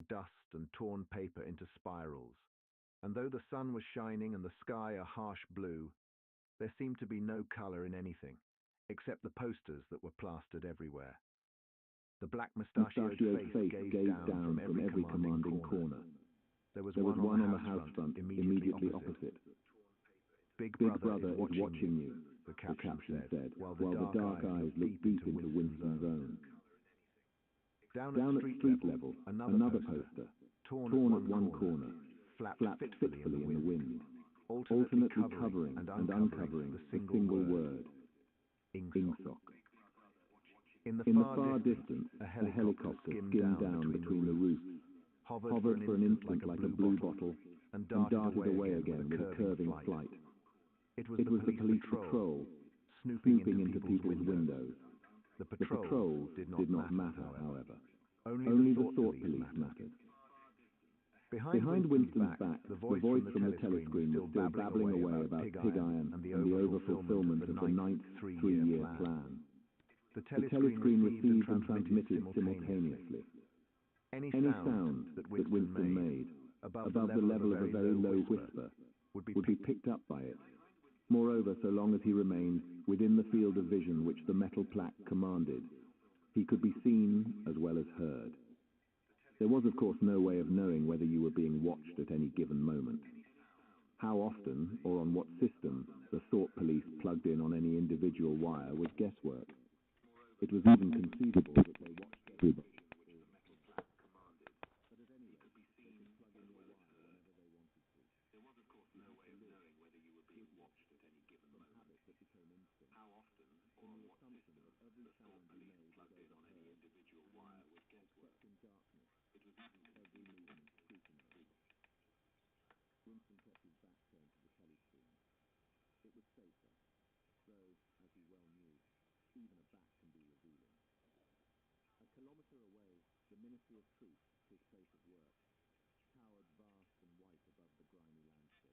dust and torn paper into spirals, and though the sun was shining and the sky a harsh blue, there seemed to be no color in anything, except the posters that were plastered everywhere. The black mustachioed face gazed down from every commanding corner. There was one on the house front immediately opposite. Big Brother is watching you, the caption said, while the dark eyes looked deep into Winston's own. Down at street level, another poster, torn at one corner, flapped fitfully in the wind, alternately covering and uncovering the single word, Ingsoc. In the far distance, a helicopter skimmed down between the roofs, hovered for an instant like a blue bottle, and darted away again with a curving flight. It was the police patrol, snooping into people's windows. The patrol did not matter, however. Only the thought police mattered. Behind Winston's back, the voice from the telescreen was still babbling away about pig iron and the overfulfillment of the ninth three-year plan. The telescreen received and transmitted simultaneously. Any sound that Winston made, above the level of a very low whisper, would be picked up by it. Moreover, so long as he remained within the field of vision which the metal plaque commanded, he could be seen as well as heard. There was, of course, no way of knowing whether you were being watched at any given moment. How often, or on what system, the thought police plugged in on any individual wire was guesswork. It was even conceivable that they watched everybody. Winston kept his back turned to the telescreen. It was safer, though, as he well knew, even a back can be revealing. A kilometre away, the Ministry of Truth, his place of work, towered vast and white above the grimy landscape.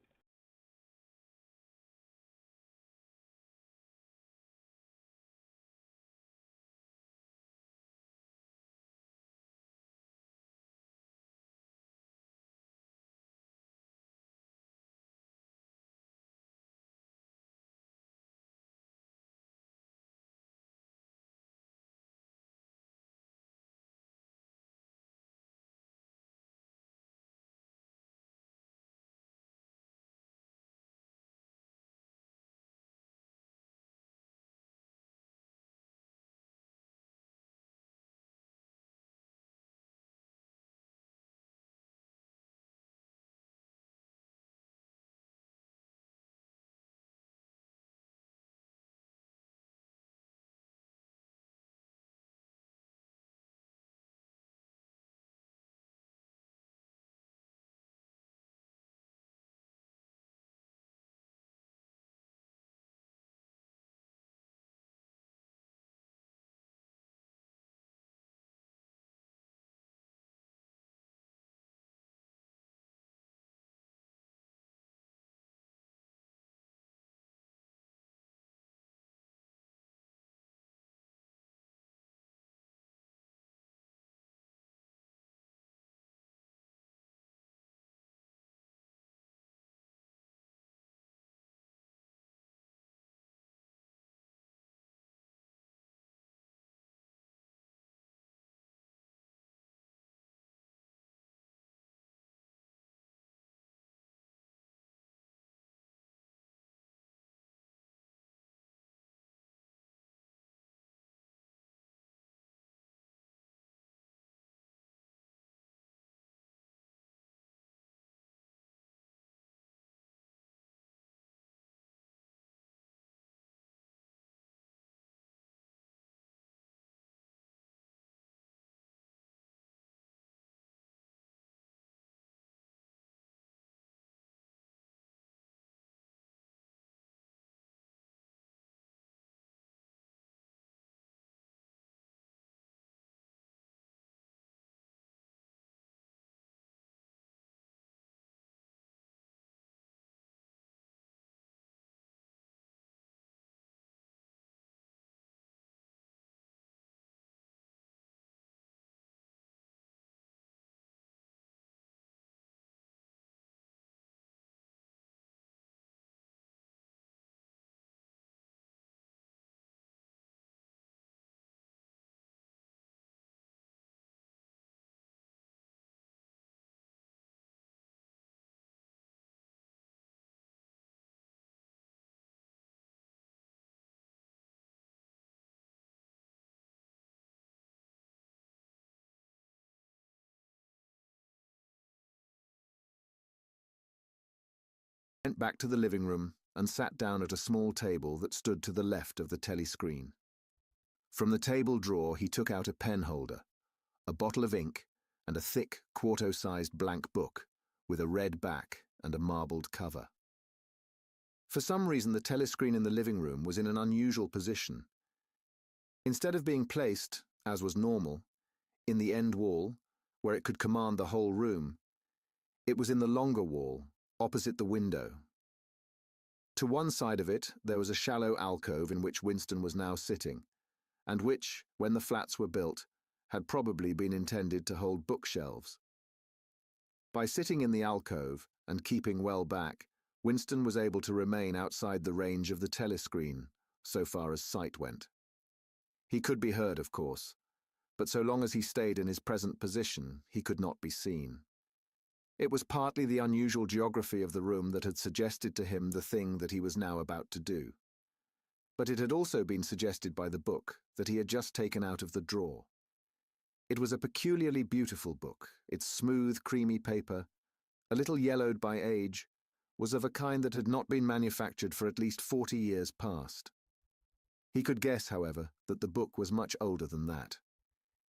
Went back to the living room and sat down at a small table that stood to the left of the telescreen. From the table drawer he took out a pen holder, a bottle of ink, and a thick, quarto-sized blank book with a red back and a marbled cover. For some reason, the telescreen in the living room was in an unusual position. Instead of being placed, as was normal, in the end wall, where it could command the whole room, it was in the longer wall, opposite the window. To one side of it, there was a shallow alcove in which Winston was now sitting, and which, when the flats were built, had probably been intended to hold bookshelves. By sitting in the alcove and keeping well back, Winston was able to remain outside the range of the telescreen, so far as sight went. He could be heard, of course, but so long as he stayed in his present position, he could not be seen. It was partly the unusual geography of the room that had suggested to him the thing that he was now about to do. But it had also been suggested by the book that he had just taken out of the drawer. It was a peculiarly beautiful book. Its smooth, creamy paper, a little yellowed by age, was of a kind that had not been manufactured for at least 40 years past. He could guess, however, that the book was much older than that.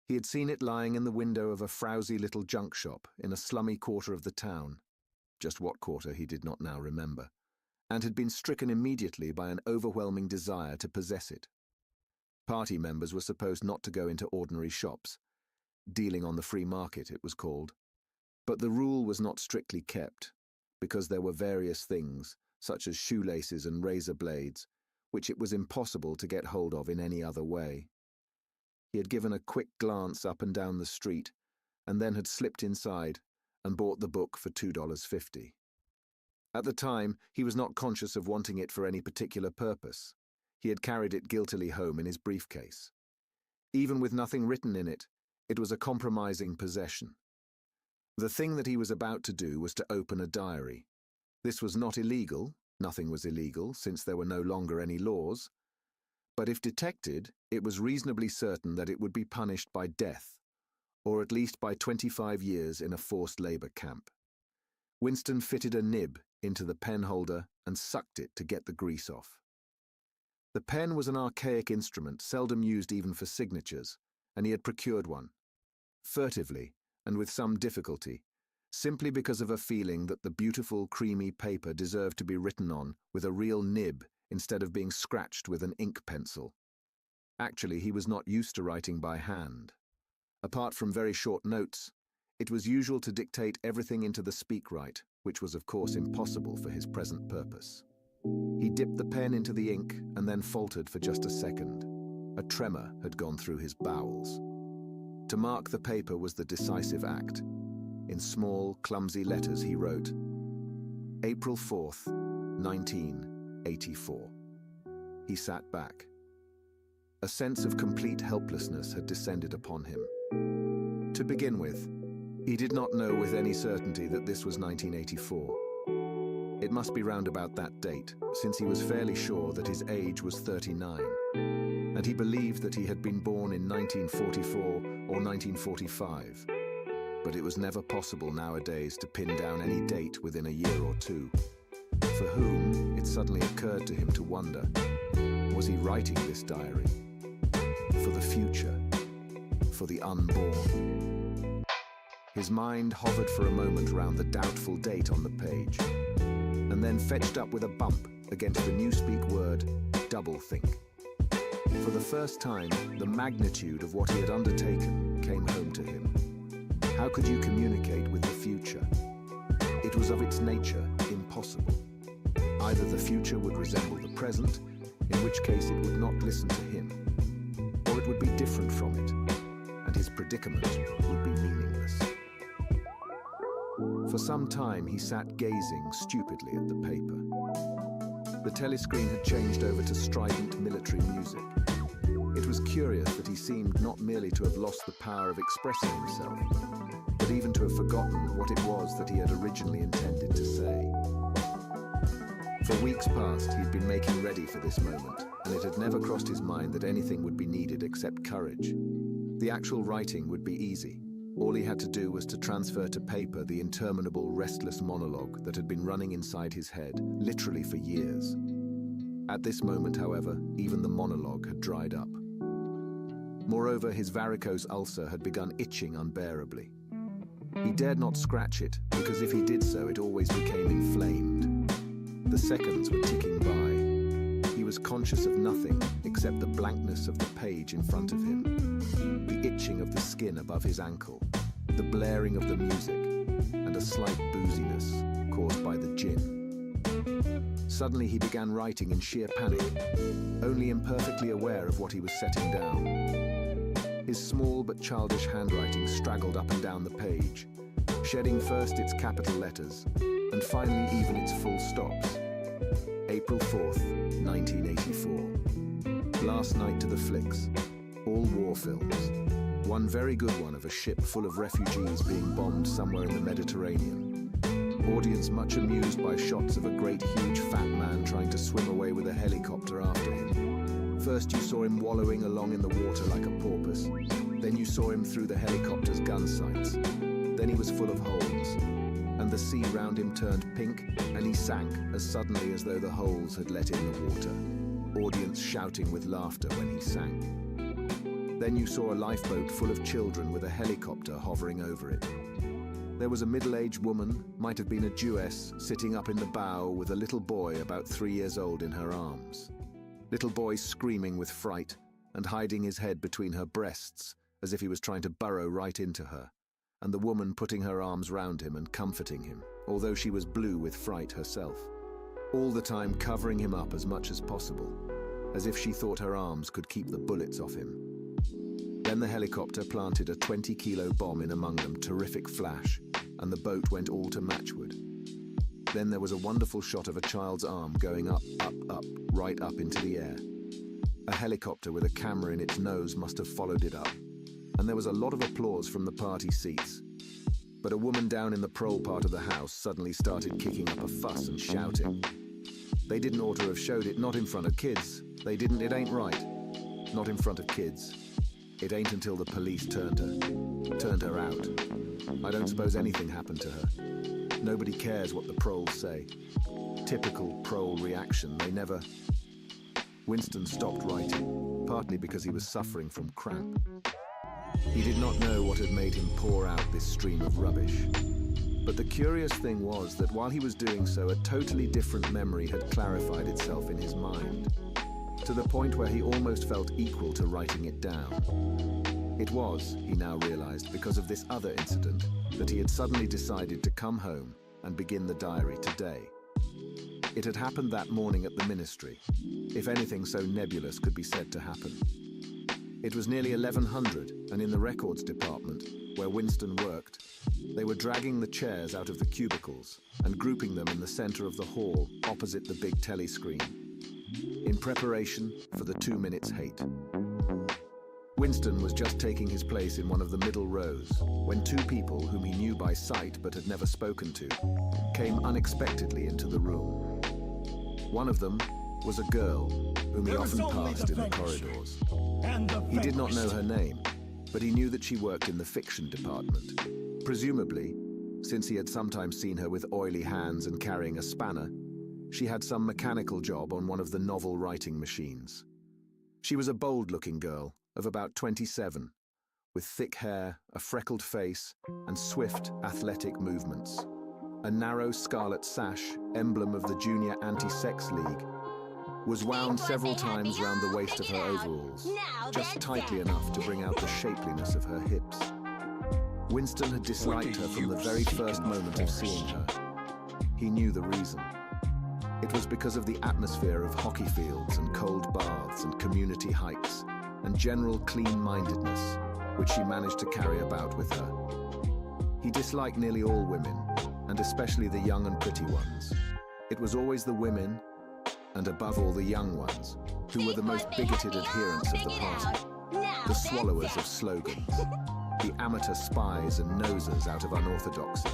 He had seen it lying in the window of a frowsy little junk shop in a slummy quarter of the town, just what quarter he did not now remember, and had been stricken immediately by an overwhelming desire to possess it. Party members were supposed not to go into ordinary shops. Dealing on the free market, it was called. But the rule was not strictly kept, because there were various things, such as shoelaces and razor blades, which it was impossible to get hold of in any other way. He had given a quick glance up and down the street, and then had slipped inside and bought the book for $2.50. At the time, he was not conscious of wanting it for any particular purpose. He had carried it guiltily home in his briefcase. Even with nothing written in it, it was a compromising possession. The thing that he was about to do was to open a diary. This was not illegal. Nothing was illegal, since there were no longer any laws. But if detected, it was reasonably certain that it would be punished by death, or at least by 25 years in a forced labor camp. Winston fitted a nib into the pen holder and sucked it to get the grease off. The pen was an archaic instrument, seldom used even for signatures, and he had procured one. Furtively, and with some difficulty, simply because of a feeling that the beautiful, creamy paper deserved to be written on with a real nib instead of being scratched with an ink pencil. Actually, he was not used to writing by hand. Apart from very short notes, it was usual to dictate everything into the speakwrite, which was of course impossible for his present purpose. He dipped the pen into the ink and then faltered for just a second. A tremor had gone through his bowels. To mark the paper was the decisive act. In small, clumsy letters he wrote, April 4th, 1984. He sat back. A sense of complete helplessness had descended upon him. To begin with, he did not know with any certainty that this was 1984. It must be round about that date, since he was fairly sure that his age was 39, and he believed that he had been born in 1944 or 1945. But it was never possible nowadays to pin down any date within a year or two. For whom, it suddenly occurred to him to wonder, was he writing this diary? For the future? For the unborn? His mind hovered for a moment round the doubtful date on the page, and then fetched up with a bump against the newspeak word, doublethink. For the first time, the magnitude of what he had undertaken came home to him. How could you communicate with the future? It was of its nature impossible. Either the future would resemble the present, in which case it would not listen to him, or it would be different from it, and his predicament would be meaningless. For some time he sat gazing stupidly at the paper. The telescreen had changed over to strident military music. It was curious that he seemed not merely to have lost the power of expressing himself, but even to have forgotten what it was that he had originally intended to say. For weeks past, he'd been making ready for this moment, and it had never crossed his mind that anything would be needed except courage. The actual writing would be easy. All he had to do was to transfer to paper the interminable, restless monologue that had been running inside his head, literally for years. At this moment, however, even the monologue had dried up. Moreover, his varicose ulcer had begun itching unbearably. He dared not scratch it, because if he did so, it always became inflamed. The seconds were ticking by. He was conscious of nothing except the blankness of the page in front of him, the itching of the skin above his ankle, the blaring of the music, and a slight booziness caused by the gin. Suddenly he began writing in sheer panic, only imperfectly aware of what he was setting down. His small but childish handwriting straggled up and down the page, shedding first its capital letters, and finally even its full stops. April 4th, 1984. Last night to the flicks. All war films. One very good one of a ship full of refugees being bombed somewhere in the Mediterranean. Audience much amused by shots of a great huge fat man trying to swim away with a helicopter after him. First you saw him wallowing along in the water like a porpoise. Then you saw him through the helicopter's gun sights. Then he was full of holes, and the sea round him turned pink, and he sank as suddenly as though the holes had let in the water. Audience shouting with laughter when he sank. Then you saw a lifeboat full of children with a helicopter hovering over it. There was a middle-aged woman, might have been a Jewess, sitting up in the bow with a little boy about 3 years old in her arms. Little boy screaming with fright and hiding his head between her breasts as if he was trying to burrow right into her, and the woman putting her arms round him and comforting him, although she was blue with fright herself, all the time covering him up as much as possible, as if she thought her arms could keep the bullets off him. Then the helicopter planted a 20-kilo bomb in among them, terrific flash, and the boat went all to matchwood. Then there was a wonderful shot of a child's arm going up, up, up, right up into the air. A helicopter with a camera in its nose must have followed it up, and there was a lot of applause from the party seats. But a woman down in the prole part of the house suddenly started kicking up a fuss and shouting. They didn't ought to have showed it, not in front of kids. They didn't, it ain't right. Not in front of kids. It ain't until the police turned her out. I don't suppose anything happened to her. Nobody cares what the proles say. Typical prole reaction, they never... Winston stopped writing, partly because he was suffering from cramp. He did not know what had made him pour out this stream of rubbish. But the curious thing was that while he was doing so, a totally different memory had clarified itself in his mind, to the point where he almost felt equal to writing it down. It was, he now realized, because of this other incident that he had suddenly decided to come home and begin the diary today. It had happened that morning at the ministry, if anything so nebulous could be said to happen. It was nearly 1100, and in the records department, where Winston worked, they were dragging the chairs out of the cubicles and grouping them in the center of the hall opposite the big telescreen, in preparation for the 2 minutes hate. Winston was just taking his place in one of the middle rows when two people whom he knew by sight but had never spoken to came unexpectedly into the room. One of them was a girl whom he often passed in the corridors. He did not know her name, but he knew that she worked in the fiction department. Presumably, since he had sometimes seen her with oily hands and carrying a spanner, she had some mechanical job on one of the novel writing machines. She was a bold-looking girl of about 27, with thick hair, a freckled face, and swift, athletic movements. A narrow scarlet sash, emblem of the Junior Anti-Sex League, was wound several times round the waist of her overalls, just tightly enough to bring out the shapeliness of her hips. Winston had disliked her from the very first moment of seeing her. He knew the reason. It was because of the atmosphere of hockey fields and cold baths and community hikes and general clean-mindedness, which she managed to carry about with her. He disliked nearly all women, and especially the young and pretty ones. It was always the women, and above all the young ones, who were the most bigoted adherents of the party, the swallowers of slogans, the amateur spies and nosers out of unorthodoxy.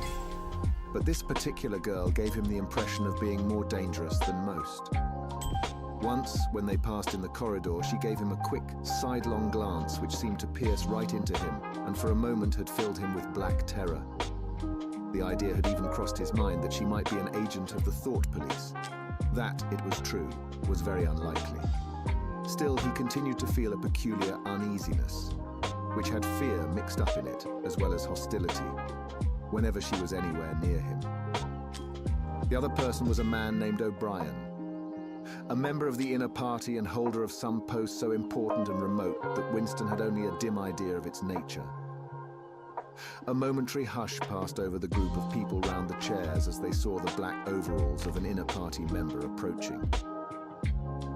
But this particular girl gave him the impression of being more dangerous than most. Once, when they passed in the corridor, she gave him a quick, sidelong glance which seemed to pierce right into him, and for a moment had filled him with black terror. The idea had even crossed his mind that she might be an agent of the thought police. That, it was true, was very unlikely. Still, he continued to feel a peculiar uneasiness, which had fear mixed up in it, as well as hostility, whenever she was anywhere near him. The other person was a man named O'Brien, a member of the inner party and holder of some post so important and remote that Winston had only a dim idea of its nature. A momentary hush passed over the group of people round the chairs as they saw the black overalls of an inner party member approaching.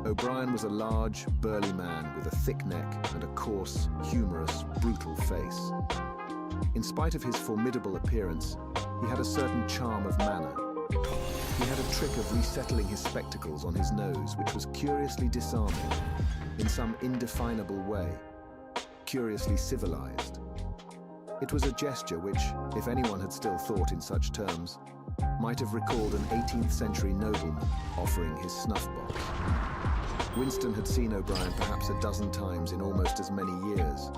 O'Brien was a large, burly man with a thick neck and a coarse, humorous, brutal face. In spite of his formidable appearance, he had a certain charm of manner. He had a trick of resettling his spectacles on his nose, which was curiously disarming, in some indefinable way, curiously civilized. It was a gesture which, if anyone had still thought in such terms, might have recalled an 18th century nobleman offering his snuff box. Winston had seen O'Brien perhaps a dozen times in almost as many years.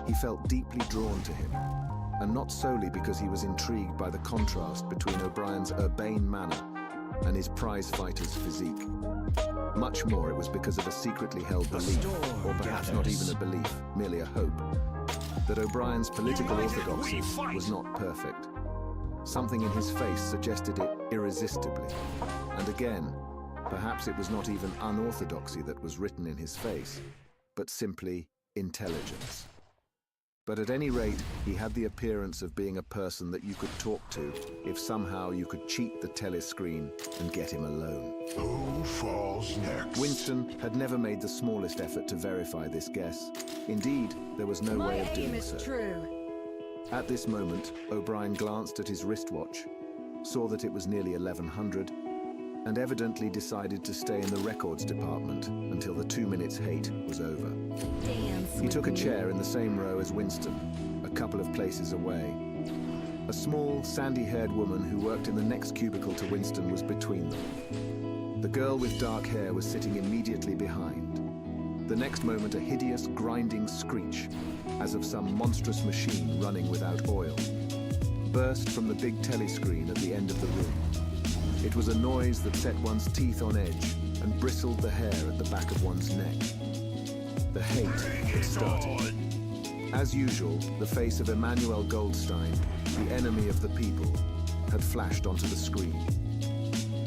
He felt deeply drawn to him, and not solely because he was intrigued by the contrast between O'Brien's urbane manner and his prize-fighter's physique. Much more it was because of a secretly held belief, or perhaps not even a belief, merely a hope, that O'Brien's political orthodoxy was not perfect. Something in his face suggested it irresistibly. And again, perhaps it was not even unorthodoxy that was written in his face, but simply intelligence. But at any rate, he had the appearance of being a person that you could talk to if somehow you could cheat the telescreen and get him alone. Who falls next? Winston had never made the smallest effort to verify this guess. Indeed, there was no way of doing so. True. At this moment, O'Brien glanced at his wristwatch, saw that it was nearly 1100, and evidently decided to stay in the records department until the 2 minutes hate was over. He took a chair in the same row as Winston, a couple of places away. A small, sandy-haired woman who worked in the next cubicle to Winston was between them. The girl with dark hair was sitting immediately behind. The next moment, a hideous, grinding screech, as of some monstrous machine running without oil, burst from the big telescreen at the end of the room. It was a noise that set one's teeth on edge and bristled the hair at the back of one's neck. The hate had started. As usual, the face of Emmanuel Goldstein, the enemy of the people, had flashed onto the screen.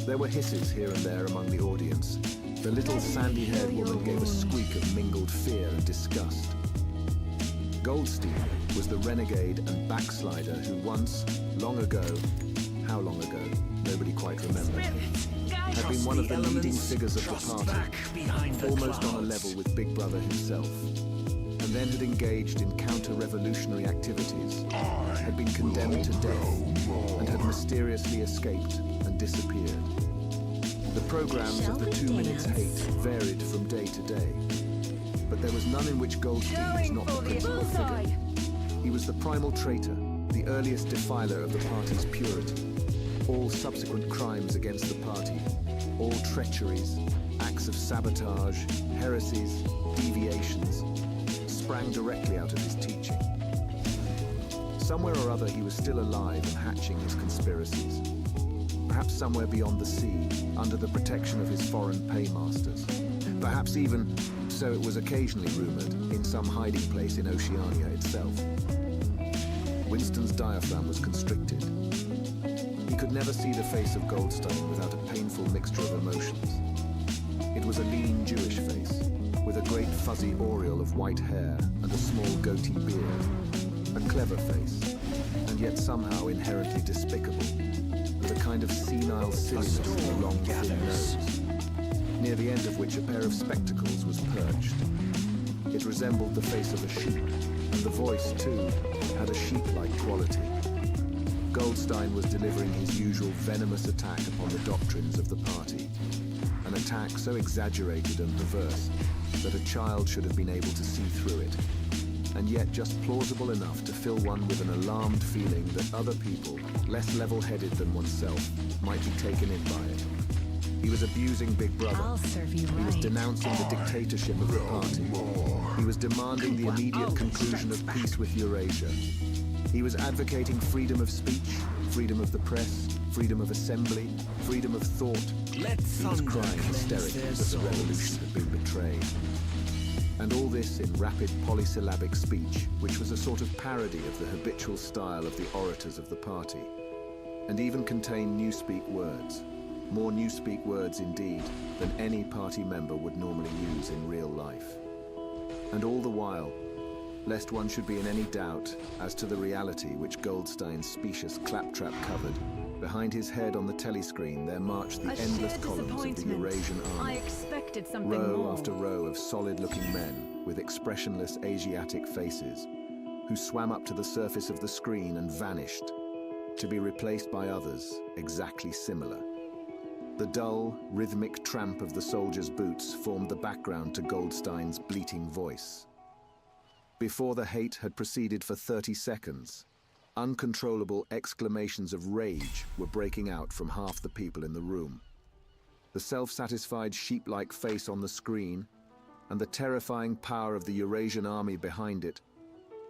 There were hisses here and there among the audience. The little sandy-haired woman gave a squeak of mingled fear and disgust. Goldstein was the renegade and backslider who once, long ago, how long ago, nobody quite remembered, had been one of the leading figures of the party, almost on a level with Big Brother himself, and then had engaged in counter-revolutionary activities, had been condemned to death, and had mysteriously escaped and disappeared. The programs of the 2 minutes hate varied from day to day, but there was none in which Goldstein was not the principal figure. He was the primal traitor, the earliest defiler of the party's purity. All subsequent crimes against the party, all treacheries, acts of sabotage, heresies, deviations, sprang directly out of his teaching. Somewhere or other he was still alive and hatching his conspiracies. Perhaps somewhere beyond the sea, under the protection of his foreign paymasters. Perhaps even, so it was occasionally rumored, in some hiding place in Oceania itself. Winston's diaphragm was constricted. He could never see the face of Goldstein without a painful mixture of emotions. It was a lean Jewish face, with a great fuzzy aureole of white hair and a small goatee beard. A clever face, and yet somehow inherently despicable, with a kind of senile silliness in the long, thin nose, near the end of which a pair of spectacles was perched. It resembled the face of a sheep, and the voice, too, had a sheep-like quality. Goldstein was delivering his usual venomous attack upon the doctrines of the party, an attack so exaggerated and perverse that a child should have been able to see through it, and yet just plausible enough to fill one with an alarmed feeling that other people, less level-headed than oneself, might be taken in by it. He was abusing Big Brother. I'll serve you right. He was denouncing the dictatorship of the party. He was demanding the immediate conclusion of peace with Eurasia. He was advocating freedom of speech, freedom of the press, freedom of assembly, freedom of thought. He was crying hysterically that the revolution had been betrayed. And all this in rapid polysyllabic speech, which was a sort of parody of the habitual style of the orators of the party, and even contained newspeak words. More newspeak words, indeed, than any party member would normally use in real life. And all the while, lest one should be in any doubt as to the reality which Goldstein's specious claptrap covered, behind his head on the telescreen there marched the endless columns of the Eurasian army. I expected something Row more. after row of solid-looking men with expressionless Asiatic faces, who swam up to the surface of the screen and vanished, to be replaced by others exactly similar. The dull, rhythmic tramp of the soldiers' boots formed the background to Goldstein's bleating voice. Before the hate had proceeded for 30 seconds, uncontrollable exclamations of rage were breaking out from half the people in the room. The self-satisfied sheep-like face on the screen and the terrifying power of the Eurasian army behind it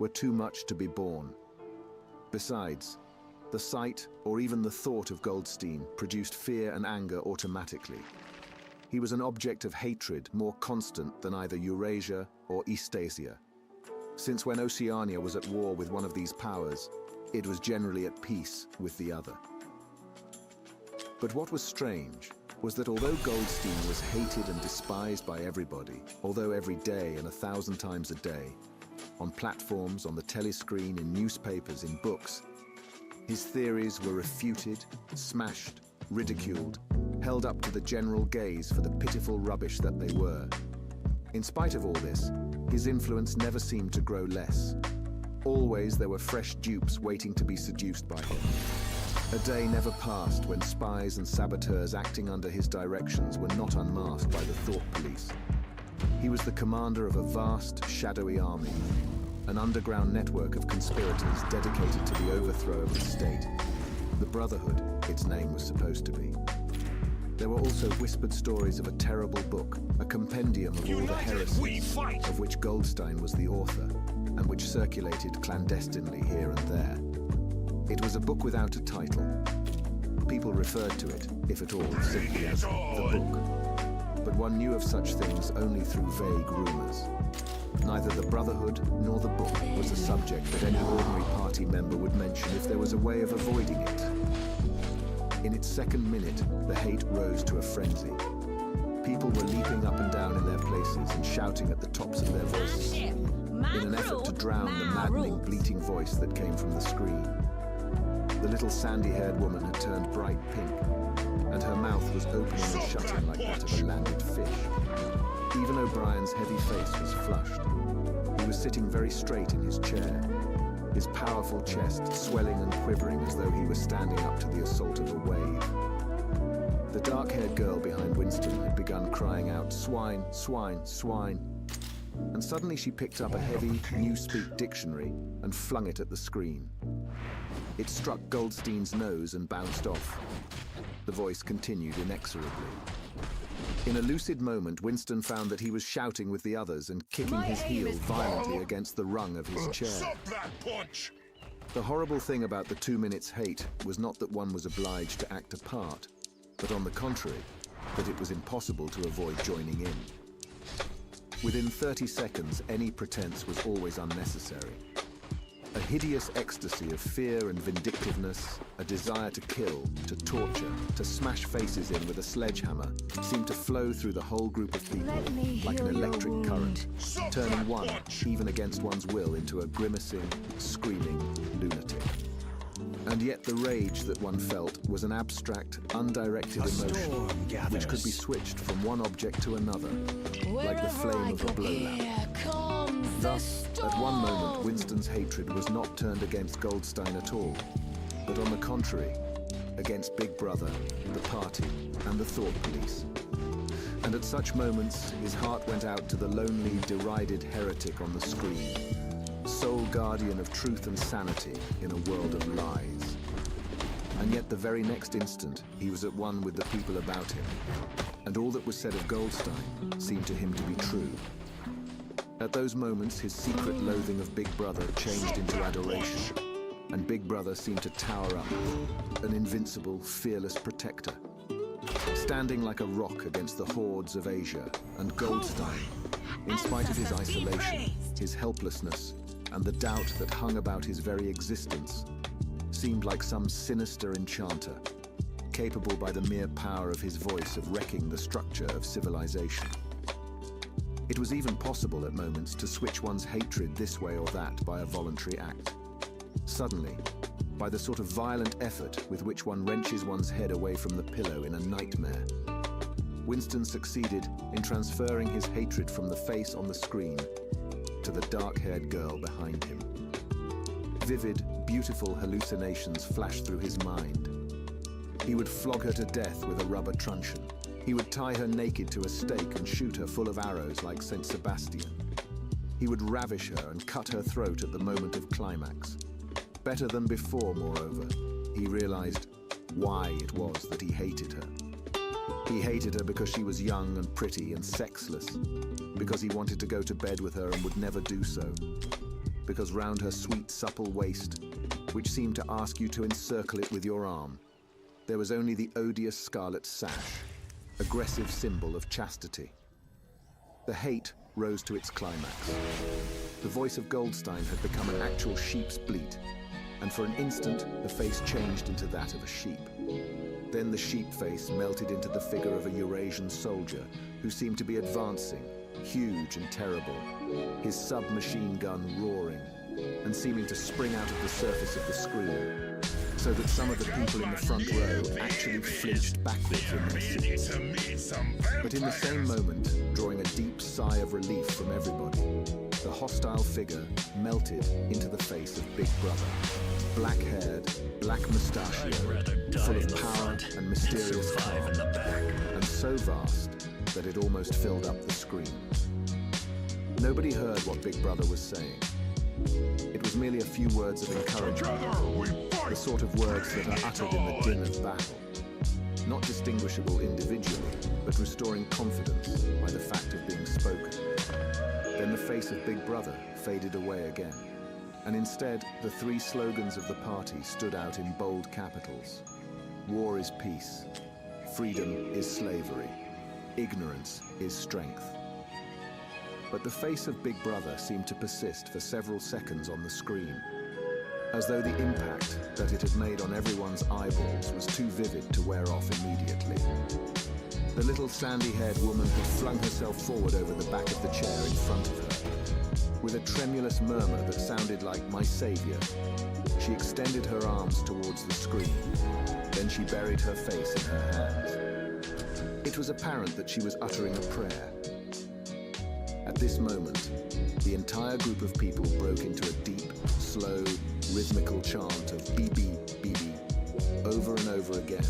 were too much to be borne. Besides, the sight or even the thought of Goldstein produced fear and anger automatically. He was an object of hatred more constant than either Eurasia or Eastasia. Since when Oceania was at war with one of these powers, it was generally at peace with the other. But what was strange was that although Goldstein was hated and despised by everybody, although every day and 1,000 times a day, on platforms, on the telescreen, in newspapers, in books, his theories were refuted, smashed, ridiculed, held up to the general gaze for the pitiful rubbish that they were. In spite of all this, his influence never seemed to grow less. Always there were fresh dupes waiting to be seduced by him. A day never passed when spies and saboteurs acting under his directions were not unmasked by the thought police. He was the commander of a vast, shadowy army, an underground network of conspirators dedicated to the overthrow of the state. The Brotherhood, its name was supposed to be. There were also whispered stories of a terrible book, a compendium of all the heresies, of which Goldstein was the author, and which circulated clandestinely here and there. It was a book without a title. People referred to it, if at all, simply as the book. But one knew of such things only through vague rumors. Neither the Brotherhood nor the book was a subject that any ordinary party member would mention if there was a way of avoiding it. In its second minute, the hate rose to a frenzy. People were leaping up and down in their places and shouting at the tops of their voices, in an effort to drown the maddening, bleating voice that came from the screen. The little sandy-haired woman had turned bright pink, and her mouth was opening and shutting like that of a landed fish. Even O'Brien's heavy face was flushed. He was sitting very straight in his chair, his powerful chest swelling and quivering as though he was standing up to the assault of a wave. The dark-haired girl behind Winston had begun crying out, "Swine, swine, swine." And suddenly she picked up a heavy Newspeak dictionary and flung it at the screen. It struck Goldstein's nose and bounced off. The voice continued inexorably. In a lucid moment, Winston found that he was shouting with the others and kicking his heel violently against the rung of his chair. Suck that punch! The horrible thing about the 2 minutes hate was not that one was obliged to act a part, but on the contrary, that it was impossible to avoid joining in. Within 30 seconds, any pretense was always unnecessary. A hideous ecstasy of fear and vindictiveness, a desire to kill, to torture, to smash faces in with a sledgehammer, seemed to flow through the whole group of people like an electric current, turning one, even against one's will, into a grimacing, screaming lunatic. And yet the rage that one felt was an abstract, undirected emotion, which could be switched from one object to another, like the flame of a blow lamp. Thus, at one moment, Winston's hatred was not turned against Goldstein at all, but on the contrary, against Big Brother, the party, and the thought police. And at such moments, his heart went out to the lonely, derided heretic on the screen, sole guardian of truth and sanity in a world of lies. And yet the very next instant, he was at one with the people about him. And all that was said of Goldstein seemed to him to be true. At those moments, his secret loathing of Big Brother changed into adoration. And Big Brother seemed to tower up, an invincible, fearless protector, standing like a rock against the hordes of Asia. And Goldstein, in spite of his isolation, his helplessness, and the doubt that hung about his very existence, seemed like some sinister enchanter, capable by the mere power of his voice of wrecking the structure of civilization. It was even possible at moments to switch one's hatred this way or that by a voluntary act. Suddenly, by the sort of violent effort with which one wrenches one's head away from the pillow in a nightmare. Winston succeeded in transferring his hatred from the face on the screen to the dark-haired girl behind him. Vivid, beautiful hallucinations flashed through his mind. He would flog her to death with a rubber truncheon. He would tie her naked to a stake and shoot her full of arrows like Saint Sebastian. He would ravish her and cut her throat at the moment of climax. Better than before, moreover, he realized why it was that he hated her. He hated her because she was young and pretty and sexless, because he wanted to go to bed with her and would never do so, because round her sweet, supple waist, which seemed to ask you to encircle it with your arm, there was only the odious scarlet sash, aggressive symbol of chastity. The hate rose to its climax. The voice of Goldstein had become an actual sheep's bleat, and for an instant the face changed into that of a sheep. Then the sheep face melted into the figure of a Eurasian soldier who seemed to be advancing, huge and terrible, his submachine gun roaring and seeming to spring out of the surface of the screen, so that some of the people in the front row actually flinched backwards in their seats. But in the same moment, drawing a deep sigh of relief from everybody, the hostile figure melted into the face of Big Brother. Black-haired, black-mustachioed, full of power and mysterious calm, and so vast that it almost filled up the screen. Nobody heard what Big Brother was saying. It was merely a few words of encouragement, the sort of words that are uttered in the din of battle, not distinguishable individually, but restoring confidence by the fact of being spoken. Then the face of Big Brother faded away again, and instead the three slogans of the party stood out in bold capitals. War is peace, freedom is slavery, ignorance is strength. But the face of Big Brother seemed to persist for several seconds on the screen, as though the impact that it had made on everyone's eyeballs was too vivid to wear off immediately. The little sandy-haired woman had flung herself forward over the back of the chair in front of her. With a tremulous murmur that sounded like "my savior," she extended her arms towards the screen. Then she buried her face in her hands. It was apparent that she was uttering a prayer. At this moment, the entire group of people broke into a deep, slow, rhythmical chant of "Bibi, Bibi," over and over again,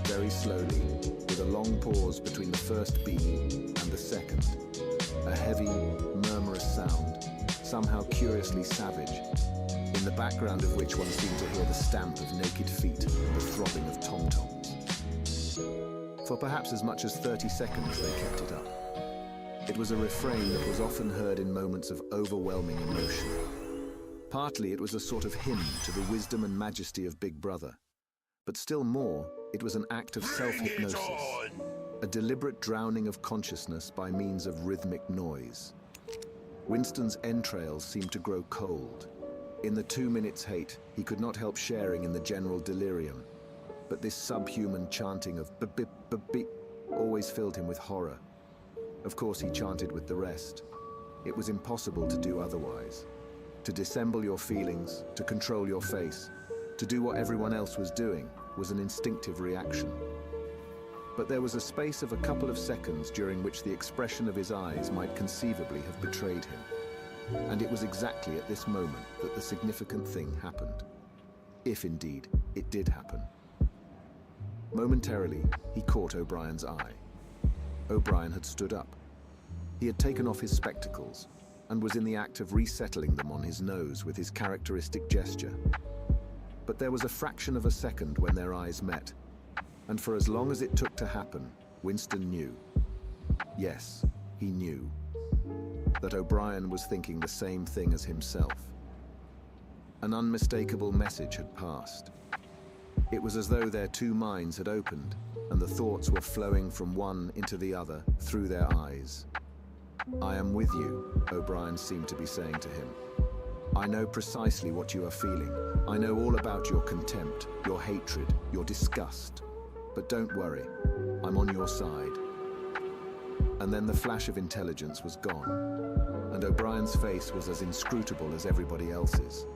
very slowly, with a long pause between the first B and the second. A heavy, murmurous sound, somehow curiously savage, in the background of which one seemed to hear the stamp of naked feet and the throbbing of tom-toms. For perhaps as much as 30 seconds they kept it up. It was a refrain that was often heard in moments of overwhelming emotion. Partly it was a sort of hymn to the wisdom and majesty of Big Brother. But still more, it was an act of self-hypnosis, a deliberate drowning of consciousness by means of rhythmic noise. Winston's entrails seemed to grow cold. In the 2 minutes' hate, he could not help sharing in the general delirium. But this subhuman chanting of "b-bip, b-beep" always filled him with horror. Of course, he chanted with the rest. It was impossible to do otherwise. To dissemble your feelings, to control your face, to do what everyone else was doing, was an instinctive reaction. But there was a space of a couple of seconds during which the expression of his eyes might conceivably have betrayed him. And it was exactly at this moment that the significant thing happened. If indeed it did happen. Momentarily, he caught O'Brien's eye. O'Brien had stood up. He had taken off his spectacles and was in the act of resettling them on his nose with his characteristic gesture. But there was a fraction of a second when their eyes met. And for as long as it took to happen, Winston knew. Yes, he knew. That O'Brien was thinking the same thing as himself. An unmistakable message had passed. It was as though their two minds had opened, and the thoughts were flowing from one into the other through their eyes. "I am with you," O'Brien seemed to be saying to him. "I know precisely what you are feeling. I know all about your contempt, your hatred, your disgust. But don't worry, I'm on your side." And then the flash of intelligence was gone, and O'Brien's face was as inscrutable as everybody else's.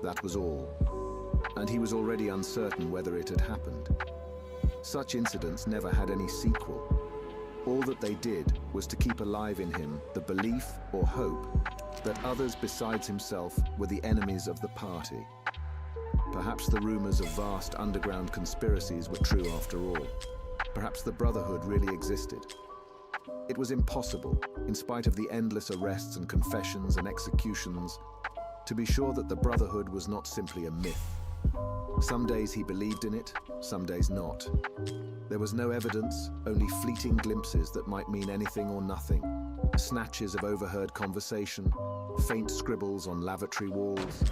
That was all. And he was already uncertain whether it had happened. Such incidents never had any sequel. All that they did was to keep alive in him the belief or hope that others besides himself were the enemies of the party. Perhaps the rumors of vast underground conspiracies were true after all. Perhaps the Brotherhood really existed. It was impossible, in spite of the endless arrests and confessions and executions, to be sure that the Brotherhood was not simply a myth. Some days he believed in it, some days not. There was no evidence, only fleeting glimpses that might mean anything or nothing. Snatches of overheard conversation, faint scribbles on lavatory walls.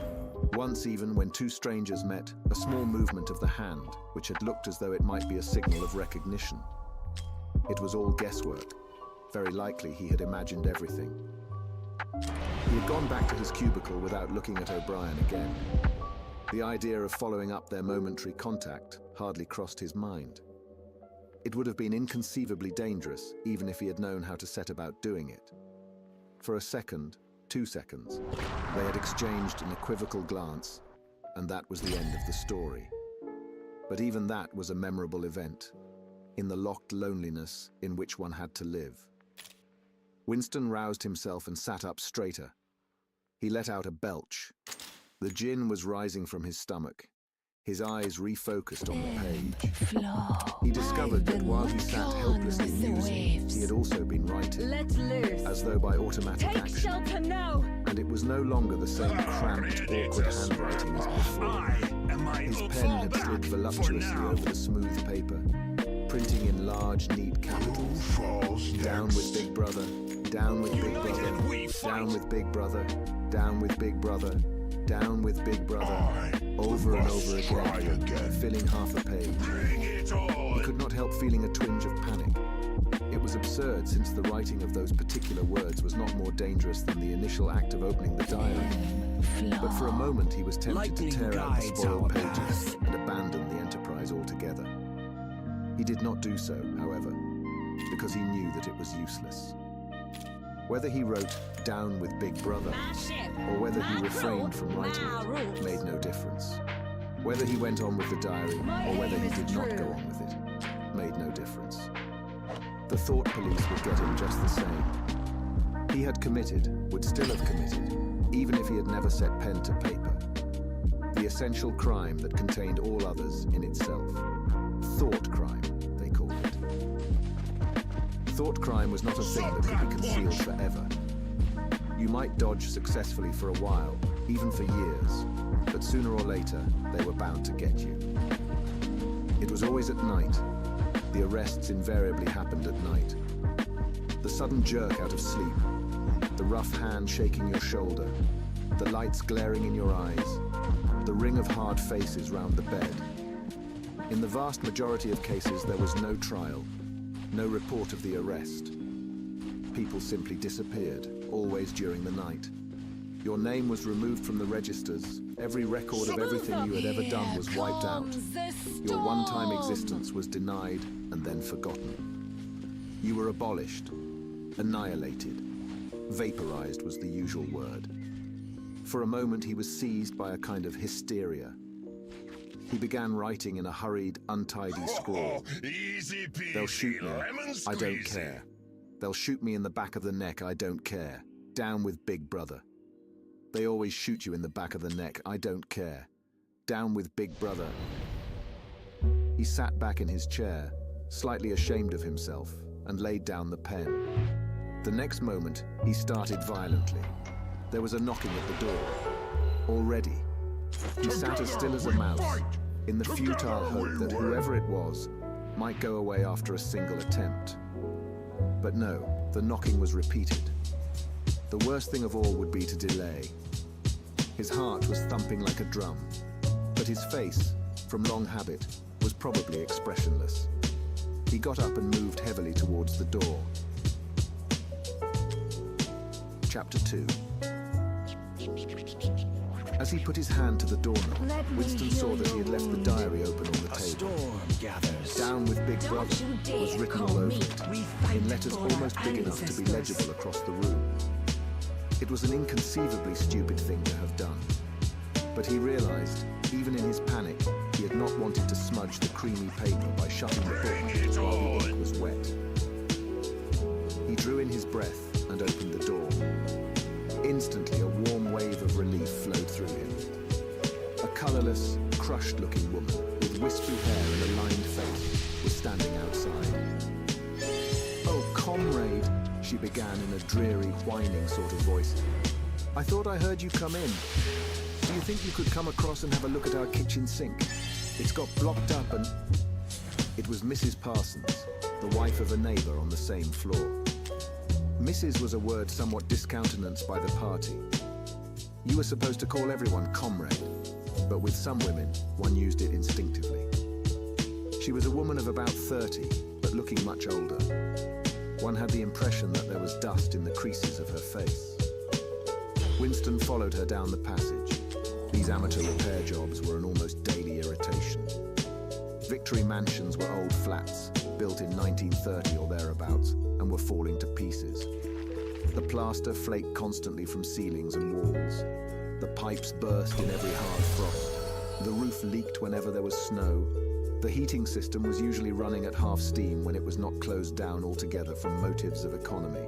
Once even, when two strangers met, a small movement of the hand, which had looked as though it might be a signal of recognition. It was all guesswork. Very likely he had imagined everything. He had gone back to his cubicle without looking at O'Brien again. The idea of following up their momentary contact hardly crossed his mind. It would have been inconceivably dangerous, even if he had known how to set about doing it. For a second, 2 seconds, they had exchanged an equivocal glance, and that was the end of the story. But even that was a memorable event, in the locked loneliness in which one had to live. Winston roused himself and sat up straighter. He let out a belch. The gin was rising from his stomach. His eyes refocused on the page. He discovered that while he sat helplessly musing, he had also been writing, as though by automatic action. And it was no longer the same cramped, awkward handwriting as before. His pen had slid voluptuously over the smooth paper, printing in large, neat capitals. Down with Big Brother, down with Big Brother, down with Big Brother, down with Big Brother, down with Big Brother, over and over again, filling half a page. He could not help feeling a twinge of panic. It was absurd, since the writing of those particular words was not more dangerous than the initial act of opening the diary. But for a moment he was tempted to tear out the spoiled pages and abandon the enterprise altogether. He did not do so, however, because he knew that it was useless. Whether he wrote "down with Big Brother" or whether he refrained from writing it made no difference. Whether he went on with the diary or whether he did not go on with it made no difference. The thought police would get him just the same. He had committed, would still have committed, even if he had never set pen to paper, the essential crime that contained all others in itself. Thought crime, they called it. Thought crime was not a thing that could be concealed forever. You might dodge successfully for a while, even for years, but sooner or later, they were bound to get you. It was always at night. The arrests invariably happened at night. The sudden jerk out of sleep, the rough hand shaking your shoulder, the lights glaring in your eyes, the ring of hard faces round the bed. In the vast majority of cases, there was no trial, no report of the arrest. People simply disappeared, always during the night. Your name was removed from the registers. Every record of everything you had ever done was wiped out. Your one-time existence was denied and then forgotten. You were abolished, annihilated. Vaporized was the usual word. For a moment, he was seized by a kind of hysteria. He began writing in a hurried, untidy scrawl. "They'll shoot me. I don't care. They'll shoot me in the back of the neck. I don't care. Down with Big Brother. They always shoot you in the back of the neck. I don't care. Down with Big Brother." He sat back in his chair, slightly ashamed of himself, and laid down the pen. The next moment, he started violently. There was a knocking at the door. Already. He sat as still as a mouse, in the futile hope that whoever it was might go away after a single attempt. But no, the knocking was repeated. The worst thing of all would be to delay. His heart was thumping like a drum, but his face, from long habit, was probably expressionless. He got up and moved heavily towards the door. Chapter 2. As he put his hand to the doorknob, Winston saw that he had left the diary open on the table. Down with Big Brother was written all over it, in letters almost big enough to be legible across the room. It was an inconceivably stupid thing to have done. But he realized, even in his panic, he had not wanted to smudge the creamy paper by shutting the book while the ink was wet. He drew in his breath and opened the door. Instantly, a warm wave of relief flowed through him. A colorless, crushed-looking woman with wispy hair and a lined face was standing outside. "Oh, comrade," she began in a dreary, whining sort of voice. "I thought I heard you come in. Do you think you could come across and have a look at our kitchen sink? It's got blocked up and..." It was Mrs. Parsons, the wife of a neighbor on the same floor. Mrs. was a word somewhat discountenanced by the party. You were supposed to call everyone comrade, but with some women, one used it instinctively. She was a woman of about 30, but looking much older. One had the impression that there was dust in the creases of her face. Winston followed her down the passage. These amateur repair jobs were an almost daily irritation. Victory mansions were old flats, built in 1930 or thereabouts, and were falling to pieces. The plaster flaked constantly from ceilings and walls. The pipes burst in every hard frost. The roof leaked whenever there was snow. The heating system was usually running at half steam when it was not closed down altogether from motives of economy.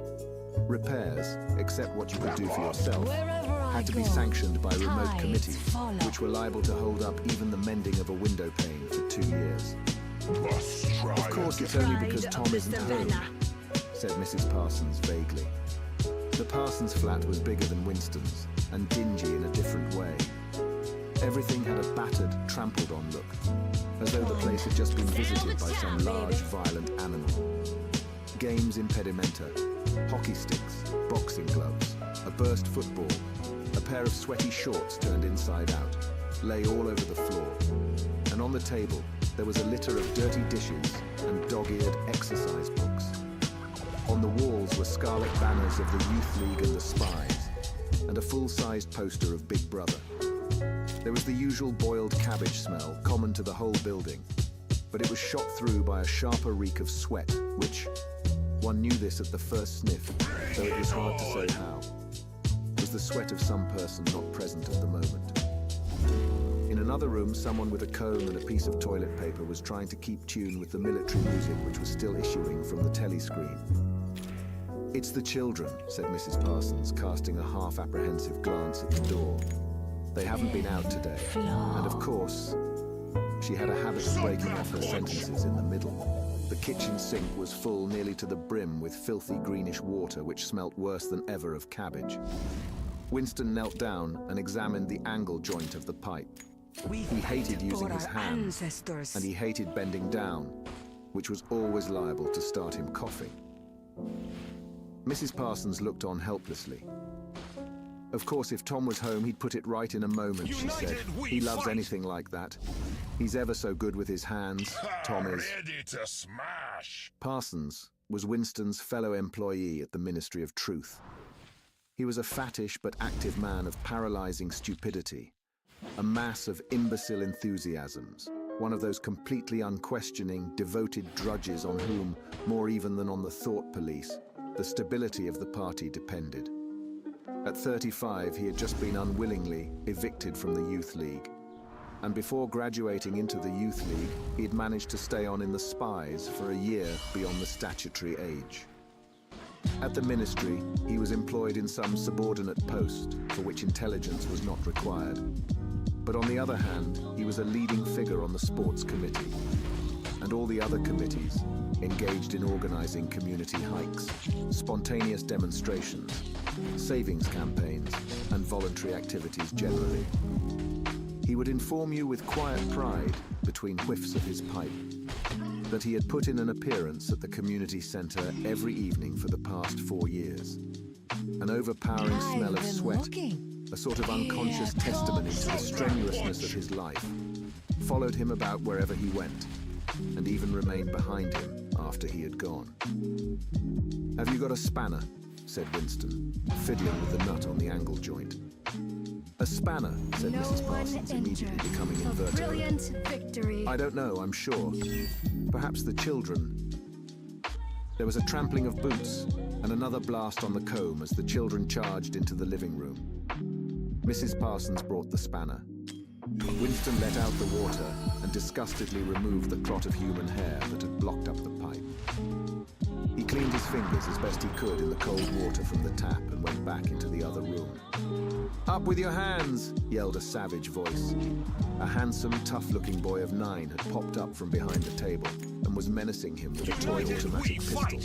Repairs, except what you could do for yourself, had to be sanctioned by remote committees, which were liable to hold up even the mending of a window pane for 2 years. "Of course, it's only because Tom isn't home," said Mrs. Parsons vaguely. The Parsons flat was bigger than Winston's, and dingy in a different way. Everything had a battered, trampled-on look, as though the place had just been visited by some large, violent animal. Games impedimenta, hockey sticks, boxing gloves, a burst football, a pair of sweaty shorts turned inside out, lay all over the floor, and on the table there was a litter of dirty dishes and dog-eared exercise books. On the walls were scarlet banners of the Youth League and the Spies, and a full-sized poster of Big Brother. There was the usual boiled cabbage smell, common to the whole building, but it was shot through by a sharper reek of sweat, which, one knew this at the first sniff, though it was hard to say how, was the sweat of some person not present at the moment. In another room, someone with a comb and a piece of toilet paper was trying to keep tune with the military music which was still issuing from the telescreen. "It's the children," said Mrs. Parsons, casting a half-apprehensive glance at the door. "They haven't been out today. And of course," she had a habit of breaking off her sentences in the middle. The kitchen sink was full nearly to the brim with filthy greenish water which smelt worse than ever of cabbage. Winston knelt down and examined the angle joint of the pipe. He hated using his hands, and he hated bending down, which was always liable to start him coughing. Mrs. Parsons looked on helplessly. "Of course, if Tom was home, he'd put it right in a moment," she said. "He loves anything like that. He's ever so good with his hands, Tom is." Ready to smash. Parsons was Winston's fellow employee at the Ministry of Truth. He was a fattish but active man of paralyzing stupidity, a mass of imbecile enthusiasms, one of those completely unquestioning, devoted drudges on whom, more even than on the thought police, the stability of the party depended. At 35, he had just been unwillingly evicted from the Youth League. And before graduating into the Youth League, he had managed to stay on in the Spies for a year beyond the statutory age. At the ministry, he was employed in some subordinate post for which intelligence was not required. But on the other hand, he was a leading figure on the sports committee and all the other committees engaged in organizing community hikes, spontaneous demonstrations, savings campaigns, and voluntary activities generally. He would inform you with quiet pride, between whiffs of his pipe, that he had put in an appearance at the community centre every evening for the past 4 years. An overpowering smell of sweat, a sort of unconscious testimony to the strenuousness of his life, followed him about wherever he went, and even remained behind him after he had gone. "Have you got a spanner?" said Winston, fiddling with the nut on the angle joint. "A spanner," said Mrs. Parsons, immediately becoming inverted. Brilliant victory. "I don't know, I'm sure. Perhaps the children." There was a trampling of boots and another blast on the comb as the children charged into the living room. Mrs. Parsons brought the spanner. Winston let out the water and disgustedly removed the clot of human hair that had blocked up the pipe. He cleaned his fingers as best he could in the cold water from the tap and went back into the other room. "Up with your hands!" yelled a savage voice. A handsome, tough-looking boy of 9 had popped up from behind the table and was menacing him with a toy automatic pistol,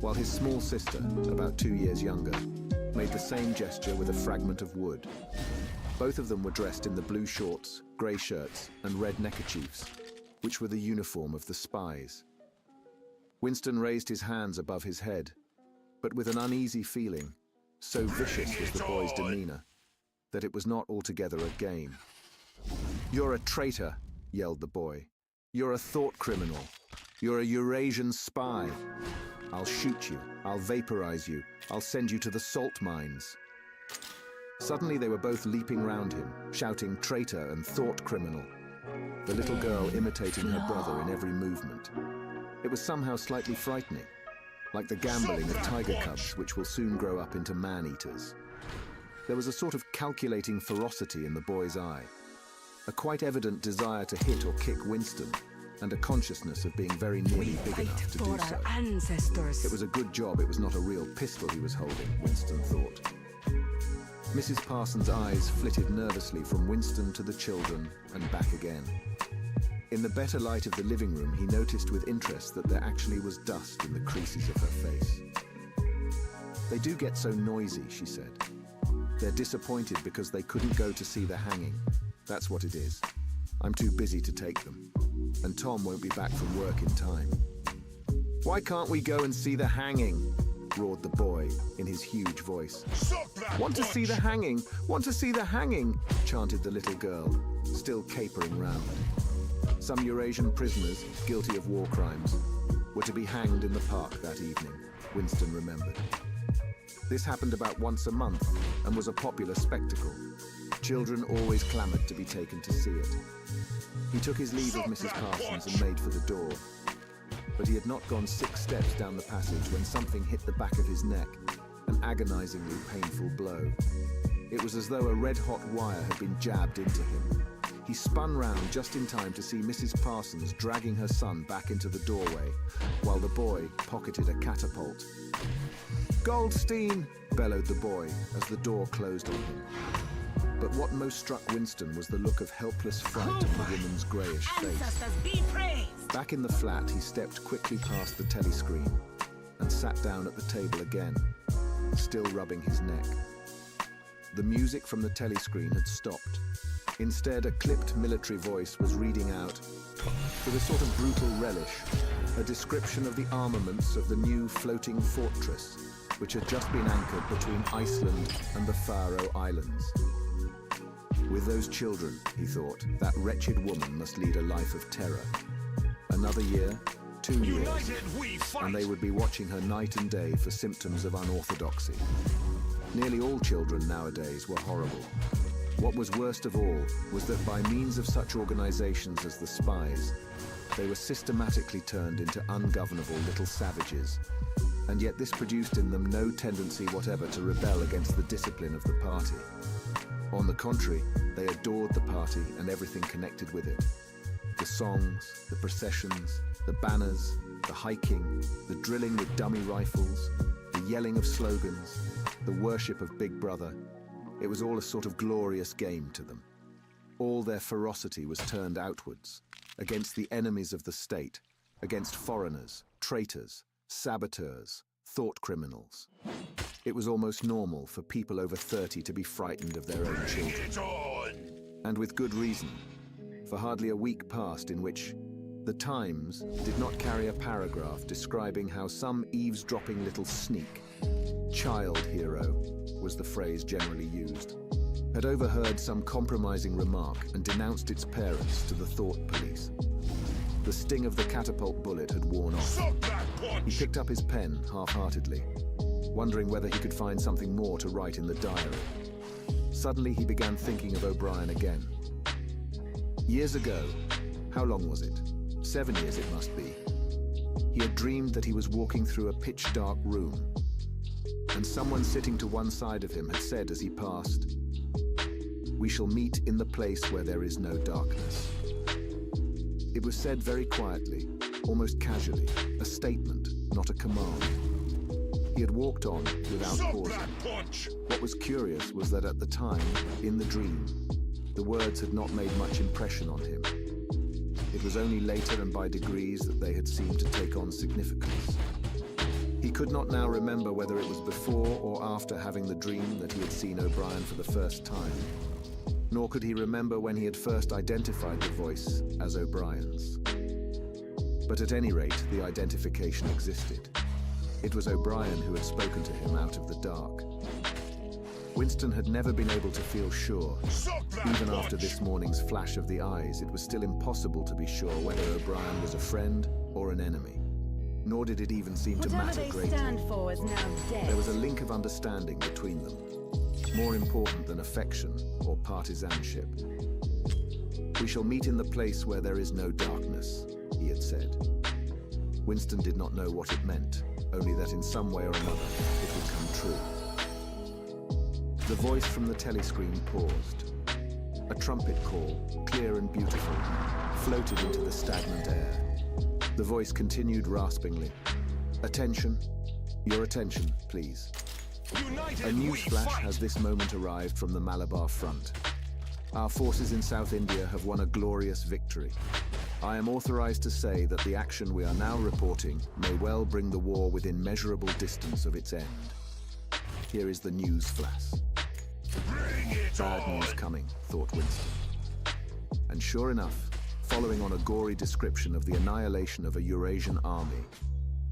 while his small sister, about 2 years younger, made the same gesture with a fragment of wood. Both of them were dressed in the blue shorts, grey shirts, and red neckerchiefs, which were the uniform of the spies. Winston raised his hands above his head, but with an uneasy feeling, so vicious was the boy's demeanor, that it was not altogether a game. "You're a traitor," yelled the boy. "You're a thought criminal. You're a Eurasian spy. I'll shoot you. I'll vaporize you. I'll send you to the salt mines." Suddenly they were both leaping round him, shouting traitor and thought criminal, the little girl imitating her brother in every movement. It was somehow slightly frightening, like the gambolling of tiger cubs which will soon grow up into man-eaters. There was a sort of calculating ferocity in the boy's eye, a quite evident desire to hit or kick Winston, and a consciousness of being very nearly big enough to do so. Ancestors. It was a good job it was not a real pistol he was holding, Winston thought. Mrs. Parsons' eyes flitted nervously from Winston to the children and back again. In the better light of the living room, he noticed with interest that there actually was dust in the creases of her face. "They do get so noisy," she said. "They're disappointed because they couldn't go to see the hanging. That's what it is. I'm too busy to take them. And Tom won't be back from work in time." "Why can't we go and see the hanging?" roared the boy in his huge voice. "Want to see the hanging? Want to see the hanging?" chanted the little girl, still capering round. Some Eurasian prisoners, guilty of war crimes, were to be hanged in the park that evening, Winston remembered. This happened about once a month and was a popular spectacle. Children always clamoured to be taken to see it. He took his leave of Mrs. Parsons and made for the door. But he had not gone 6 steps down the passage when something hit the back of his neck, an agonizingly painful blow. It was as though a red-hot wire had been jabbed into him. He spun round just in time to see Mrs. Parsons dragging her son back into the doorway, while the boy pocketed a catapult. "Goldstein!" bellowed the boy as the door closed on him. But what most struck Winston was the look of helpless fright on the woman's greyish face. Back in the flat, he stepped quickly past the telescreen and sat down at the table again, still rubbing his neck. The music from the telescreen had stopped. Instead, a clipped military voice was reading out, with a sort of brutal relish, a description of the armaments of the new floating fortress, which had just been anchored between Iceland and the Faroe Islands. With those children, he thought, that wretched woman must lead a life of terror. Another year, 2 years, and they would be watching her night and day for symptoms of unorthodoxy. Nearly all children nowadays were horrible. What was worst of all was that by means of such organizations as the spies, they were systematically turned into ungovernable little savages, and yet this produced in them no tendency whatever to rebel against the discipline of the party. On the contrary, they adored the party and everything connected with it. The songs, the processions, the banners, the hiking, the drilling with dummy rifles, the yelling of slogans, the worship of Big Brother. It was all a sort of glorious game to them. All their ferocity was turned outwards, against the enemies of the state, against foreigners, traitors, saboteurs, thought criminals. It was almost normal for people over 30 to be frightened of their own children. And with good reason, for hardly a week passed in which the Times did not carry a paragraph describing how some eavesdropping little sneak, child hero was the phrase generally used, had overheard some compromising remark and denounced its parents to the thought police. The sting of the catapult bullet had worn off. He picked up his pen half-heartedly, wondering whether he could find something more to write in the diary. Suddenly he began thinking of O'Brien again. Years ago, how long was it? 7 years it must be. He had dreamed that he was walking through a pitch-dark room, and someone sitting to one side of him had said as he passed, "We shall meet in the place where there is no darkness." It was said very quietly, almost casually, a statement, not a command. He had walked on without pausing. What was curious was that at the time, in the dream, the words had not made much impression on him. It was only later and by degrees that they had seemed to take on significance. He could not now remember whether it was before or after having the dream that he had seen O'Brien for the first time. Nor could he remember when he had first identified the voice as O'Brien's. But at any rate, the identification existed. It was O'Brien who had spoken to him out of the dark. Winston had never been able to feel sure. Even after this morning's flash of the eyes, it was still impossible to be sure whether O'Brien was a friend or an enemy. Nor did it even seem to matter greatly. Whatever they stand for is now dead. There was a link of understanding between them, more important than affection or partisanship. "We shall meet in the place where there is no darkness," he had said. Winston did not know what it meant, only that in some way or another it would come true. The voice from the telescreen paused. A trumpet call, clear and beautiful, floated into the stagnant air. The voice continued raspingly. "Attention, your attention, please. A news flash has this moment arrived from the Malabar front. Our forces in South India have won a glorious victory. I am authorized to say that the action we are now reporting may well bring the war within measurable distance of its end. Here is the news flash." Bad news coming, thought Winston. And sure enough, following on a gory description of the annihilation of a Eurasian army,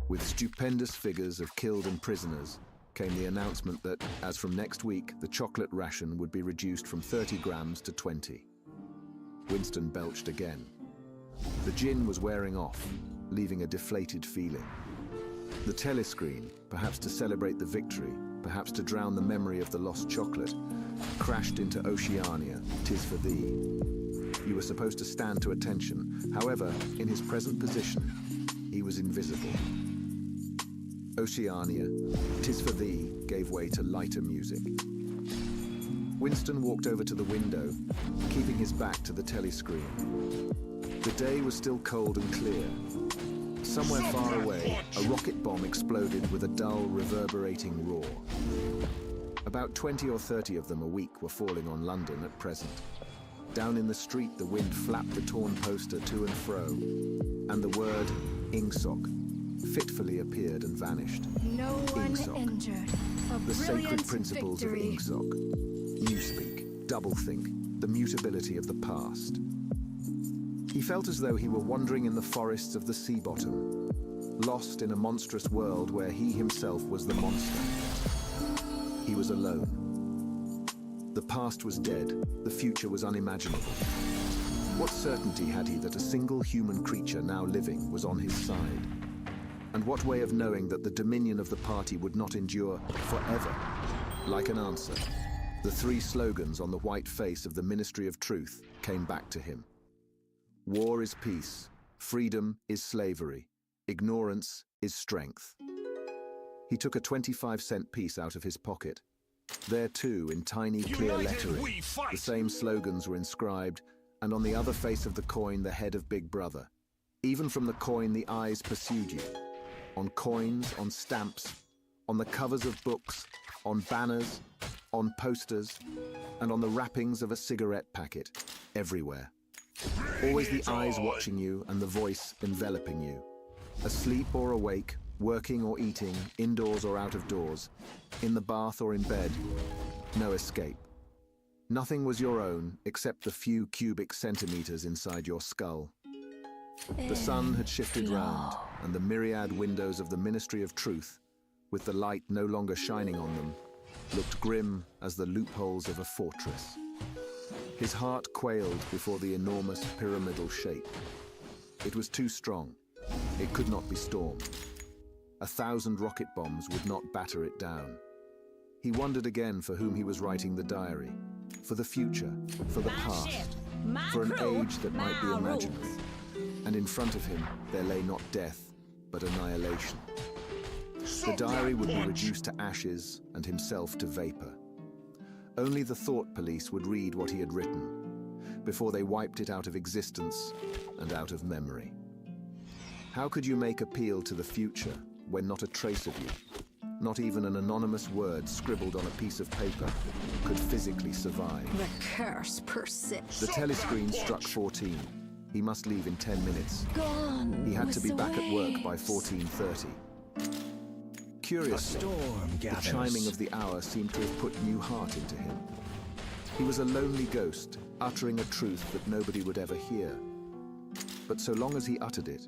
with stupendous figures of killed and prisoners, came the announcement that, as from next week, the chocolate ration would be reduced from 30 grams to 20. Winston belched again. The gin was wearing off, leaving a deflated feeling. The telescreen, perhaps to celebrate the victory, perhaps to drown the memory of the lost chocolate, crashed into Oceania, "'Tis for thee." You were supposed to stand to attention. However, in his present position, he was invisible. Oceania, "'Tis for thee" gave way to lighter music. Winston walked over to the window, keeping his back to the telescreen. The day was still cold and clear. Somewhere far away, a rocket bomb exploded with a dull, reverberating roar. About 20 or 30 of them a week were falling on London at present. Down in the street, the wind flapped the torn poster to and fro, and the word "Ingsoc" fitfully appeared and vanished. No one Ingsoc. injured. A The sacred brilliant principles victory. of Ingsoc. Newspeak, doublethink, the mutability of the past. He felt as though he were wandering in the forests of the sea bottom, lost in a monstrous world where he himself was the monster. He was alone. The past was dead, the future was unimaginable. What certainty had he that a single human creature now living was on his side? And what way of knowing that the dominion of the party would not endure forever? Like an answer, the three slogans on the white face of the Ministry of Truth came back to him. War is peace, freedom is slavery, ignorance is strength. He took a 25-cent piece out of his pocket. There too, in tiny clear lettering, the same slogans were inscribed, and on the other face of the coin the head of Big Brother. Even from the coin the eyes pursued you. On coins, on stamps, on the covers of books, on banners, on posters, and on the wrappings of a cigarette packet, everywhere. Always the eyes watching you and the voice enveloping you. Asleep or awake, working or eating, indoors or out of doors, in the bath or in bed, no escape. Nothing was your own except the few cubic centimeters inside your skull. The sun had shifted round, and the myriad windows of the Ministry of Truth, with the light no longer shining on them, looked grim as the loopholes of a fortress. His heart quailed before the enormous pyramidal shape. It was too strong. It could not be stormed. 1,000 rocket bombs would not batter it down. He wondered again for whom he was writing the diary. For the future, for the past, for an age that might be imaginary. And in front of him, there lay not death, but annihilation. The diary would be reduced to ashes and himself to vapor. Only the thought police would read what he had written, before they wiped it out of existence and out of memory. How could you make appeal to the future when not a trace of you, not even an anonymous word scribbled on a piece of paper, could physically survive? The curse persists. The telescreen struck 14. He must leave in 10 minutes. Gone. He had to be with the back at work by waves. 14:30. Curiously, the chiming of the hour seemed to have put new heart into him. He was a lonely ghost, uttering a truth that nobody would ever hear. But so long as he uttered it,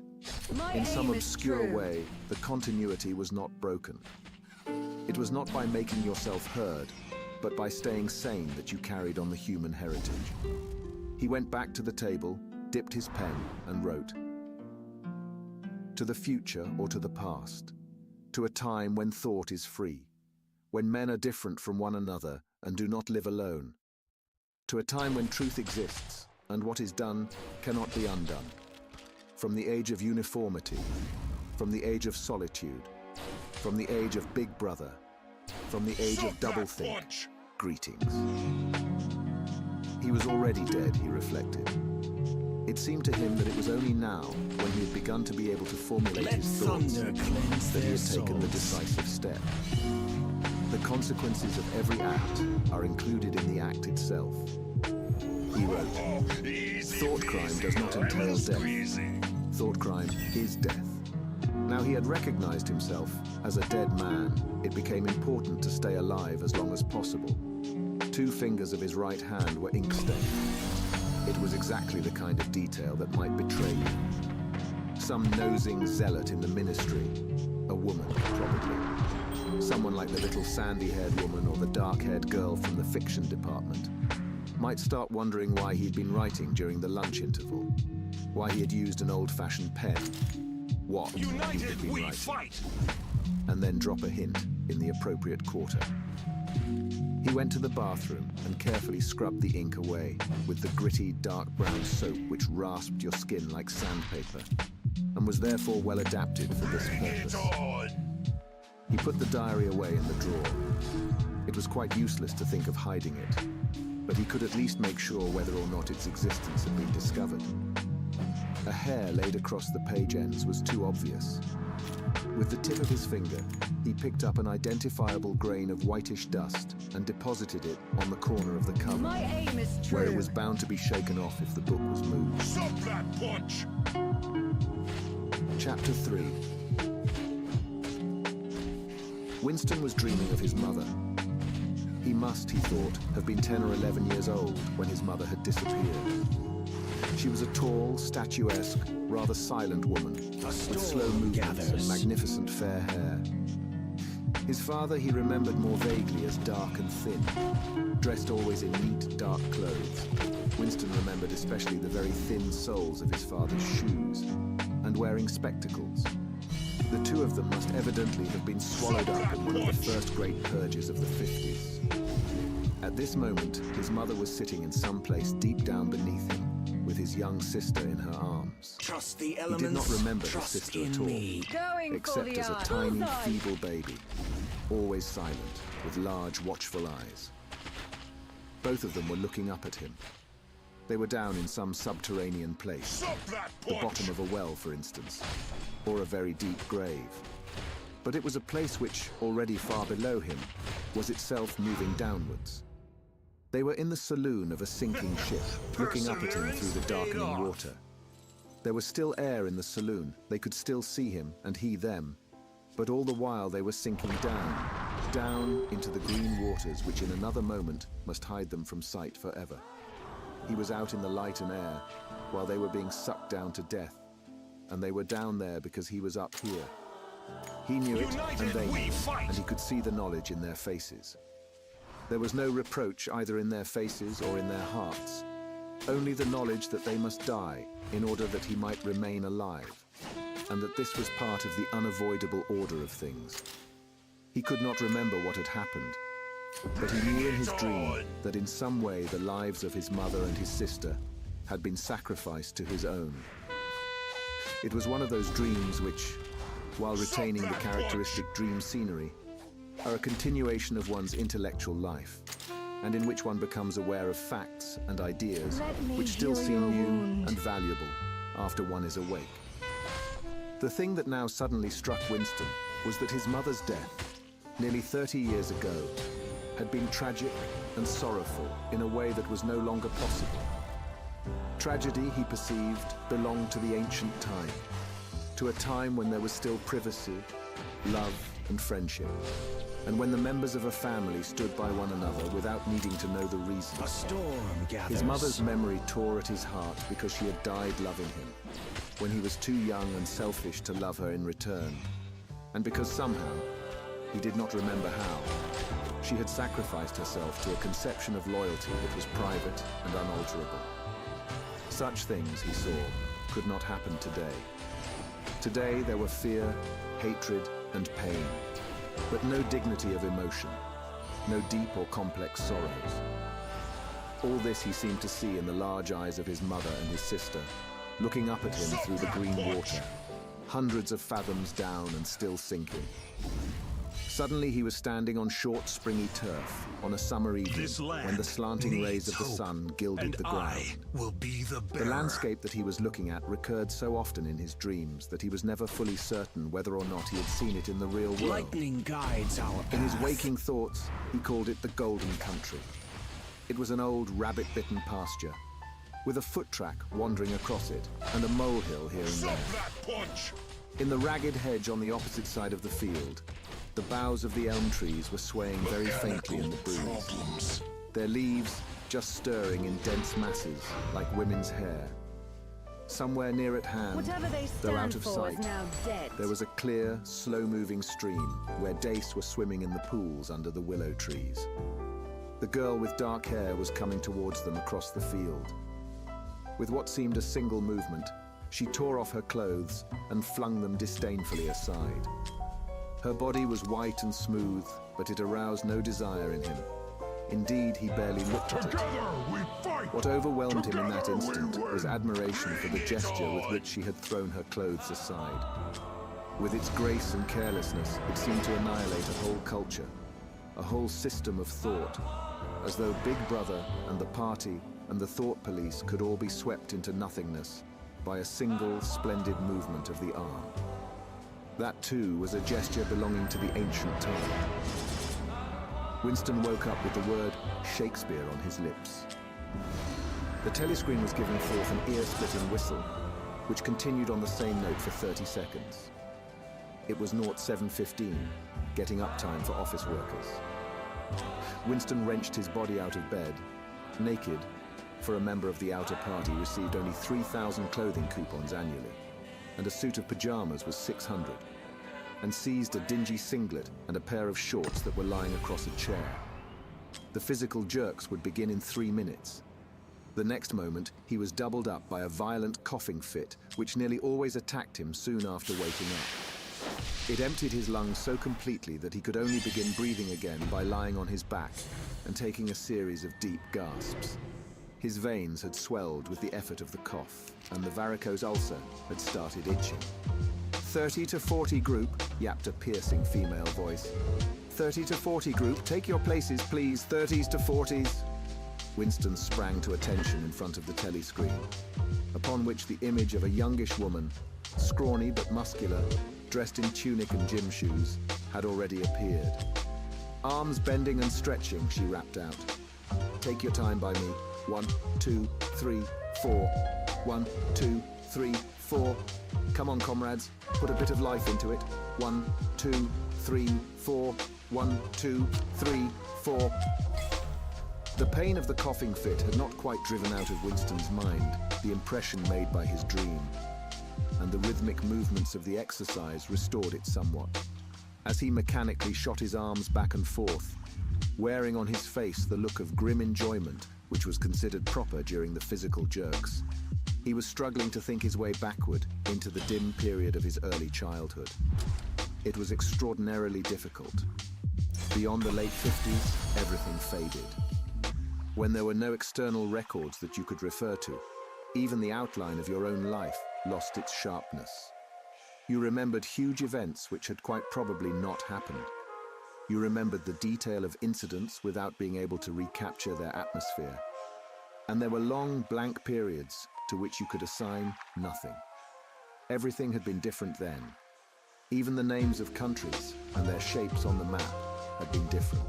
My in some aim is obscure true. way, the continuity was not broken. It was not by making yourself heard, but by staying sane that you carried on the human heritage. He went back to the table, dipped his pen, and wrote. To the future or to the past, to a time when thought is free, when men are different from one another and do not live alone, to a time when truth exists and what is done cannot be undone, from the age of uniformity, from the age of solitude, from the age of Big Brother, from the age of doublethink, greetings. He was already dead, he reflected. It seemed to him that it was only now, when he had begun to be able to formulate his thoughts, that he had taken the decisive step. The consequences of every act are included in the act itself. He wrote, "Thought crime does not entail death. Thought crime is death." Now he had recognized himself as a dead man. It became important to stay alive as long as possible. 2 fingers of his right hand were ink-stained. It was exactly the kind of detail that might betray you. Some nosing zealot in the ministry, a woman, probably. Someone like the little sandy-haired woman or the dark-haired girl from the fiction department, might start wondering why he'd been writing during the lunch interval, why he had used an old-fashioned pen, what he had been writing, fight! and then drop a hint in the appropriate quarter. He went to the bathroom and carefully scrubbed the ink away with the gritty, dark brown soap which rasped your skin like sandpaper, and was therefore well adapted for this purpose. He put the diary away in the drawer. It was quite useless to think of hiding it, but he could at least make sure whether or not its existence had been discovered. A hair laid across the page ends was too obvious. With the tip of his finger, he picked up an identifiable grain of whitish dust and deposited it on the corner of the cover, My aim is true. where it was bound to be shaken off if the book was moved. Stop that punch! Chapter 3. Winston was dreaming of his mother. He must, he thought, have been 10 or 11 years old when his mother had disappeared. She was a tall, statuesque, rather silent woman, with slow movements and magnificent fair hair. His father he remembered more vaguely as dark and thin, dressed always in neat, dark clothes. Winston remembered especially the very thin soles of his father's shoes, and wearing spectacles. The 2 of them must evidently have been swallowed up in one of the first great purges of the 50s. At this moment, his mother was sitting in some place deep down beneath him, with his young sister in her arms. Trust the He elements. did not remember his Trust sister in at all, me. Going for except the as a eye. tiny, Bullseye. feeble baby, always silent, with large, watchful eyes. Both of them were looking up at him. They were down in some subterranean place, Stop that the punch! bottom of a well, for instance, or a very deep grave. But it was a place which, already far below him, was itself moving downwards. They were in the saloon of a sinking ship, looking up at him through the darkening water. There was still air in the saloon. They could still see him, and he them. But all the while they were sinking down, down into the green waters which in another moment must hide them from sight forever. He was out in the light and air while they were being sucked down to death, and they were down there because he was up here. He knew it, and they knew it, and he could see the knowledge in their faces. There was no reproach either in their faces or in their hearts, only the knowledge that they must die in order that he might remain alive, and that this was part of the unavoidable order of things. He could not remember what had happened, but he knew in his dream that in some way the lives of his mother and his sister had been sacrificed to his own. It was one of those dreams which, while retaining the characteristic dream scenery, are a continuation of one's intellectual life, and in which one becomes aware of facts and ideas which still seem new and valuable after one is awake. The thing that now suddenly struck Winston was that his mother's death, nearly 30 years ago, had been tragic and sorrowful in a way that was no longer possible. Tragedy, he perceived, belonged to the ancient time, to a time when there was still privacy, love and friendship, and when the members of a family stood by one another without needing to know the reason. A storm gathers. His mother's memory tore at his heart because she had died loving him, when he was too young and selfish to love her in return, and because somehow, he did not remember how, she had sacrificed herself to a conception of loyalty that was private and unalterable. Such things, he saw, could not happen today. Today there were fear, hatred, and pain, but no dignity of emotion, no deep or complex sorrows. All this he seemed to see in the large eyes of his mother and his sister, looking up at him through the green water, hundreds of fathoms down and still sinking. Suddenly he was standing on short, springy turf on a summer evening when the slanting rays of the sun gilded the ground. Will be the landscape that he was looking at recurred so often in his dreams that he was never fully certain whether or not he had seen it in the real world. Lightning guides our path. In his waking thoughts, he called it the Golden Country. It was an old rabbit-bitten pasture, with a foot track wandering across it and a molehill here and there. In the ragged hedge on the opposite side of the field, the boughs of the elm trees were swaying very faintly in the breeze, their leaves just stirring in dense masses like women's hair. Somewhere near at hand, though out of sight, there was a clear, slow-moving stream where dace were swimming in the pools under the willow trees. The girl with dark hair was coming towards them across the field. With what seemed a single movement, she tore off her clothes and flung them disdainfully aside. Her body was white and smooth, but it aroused no desire in him. Indeed, he barely looked at it. What overwhelmed him in that instant was admiration for the gesture with which she had thrown her clothes aside. With its grace and carelessness, it seemed to annihilate a whole culture, a whole system of thought, as though Big Brother and the party and the thought police could all be swept into nothingness by a single splendid movement of the arm. That, too, was a gesture belonging to the ancient time. Winston woke up with the word Shakespeare on his lips. The telescreen was giving forth an ear-splitting whistle, which continued on the same note for 30 seconds. It was 07:15, getting up time for office workers. Winston wrenched his body out of bed, naked, for a member of the outer party received only 3,000 clothing coupons annually, and a suit of pajamas was 600, and seized a dingy singlet and a pair of shorts that were lying across a chair. The physical jerks would begin in 3 minutes. The next moment, he was doubled up by a violent coughing fit, which nearly always attacked him soon after waking up. It emptied his lungs so completely that he could only begin breathing again by lying on his back and taking a series of deep gasps. His veins had swelled with the effort of the cough, and the varicose ulcer had started itching. 30 to 40 group, yapped a piercing female voice. 30 to 40 group, take your places, please, 30s to 40s. Winston sprang to attention in front of the telescreen, upon which the image of a youngish woman, scrawny but muscular, dressed in tunic and gym shoes, had already appeared. Arms bending and stretching, she rapped out. Take your time by me. 1, 2, 3, 4. 1, 2, 3, 4. Come on, comrades, put a bit of life into it. 1, 2, 3, 4. 1, 2, 3, 4. The pain of the coughing fit had not quite driven out of Winston's mind the impression made by his dream, and the rhythmic movements of the exercise restored it somewhat. As he mechanically shot his arms back and forth, wearing on his face the look of grim enjoyment which was considered proper during the physical jerks, he was struggling to think his way backward into the dim period of his early childhood. It was extraordinarily difficult. Beyond the late 50s, everything faded. When there were no external records that you could refer to, even the outline of your own life lost its sharpness. You remembered huge events which had quite probably not happened. You remembered the detail of incidents without being able to recapture their atmosphere. And there were long blank periods to which you could assign nothing. Everything had been different then. Even the names of countries and their shapes on the map had been different.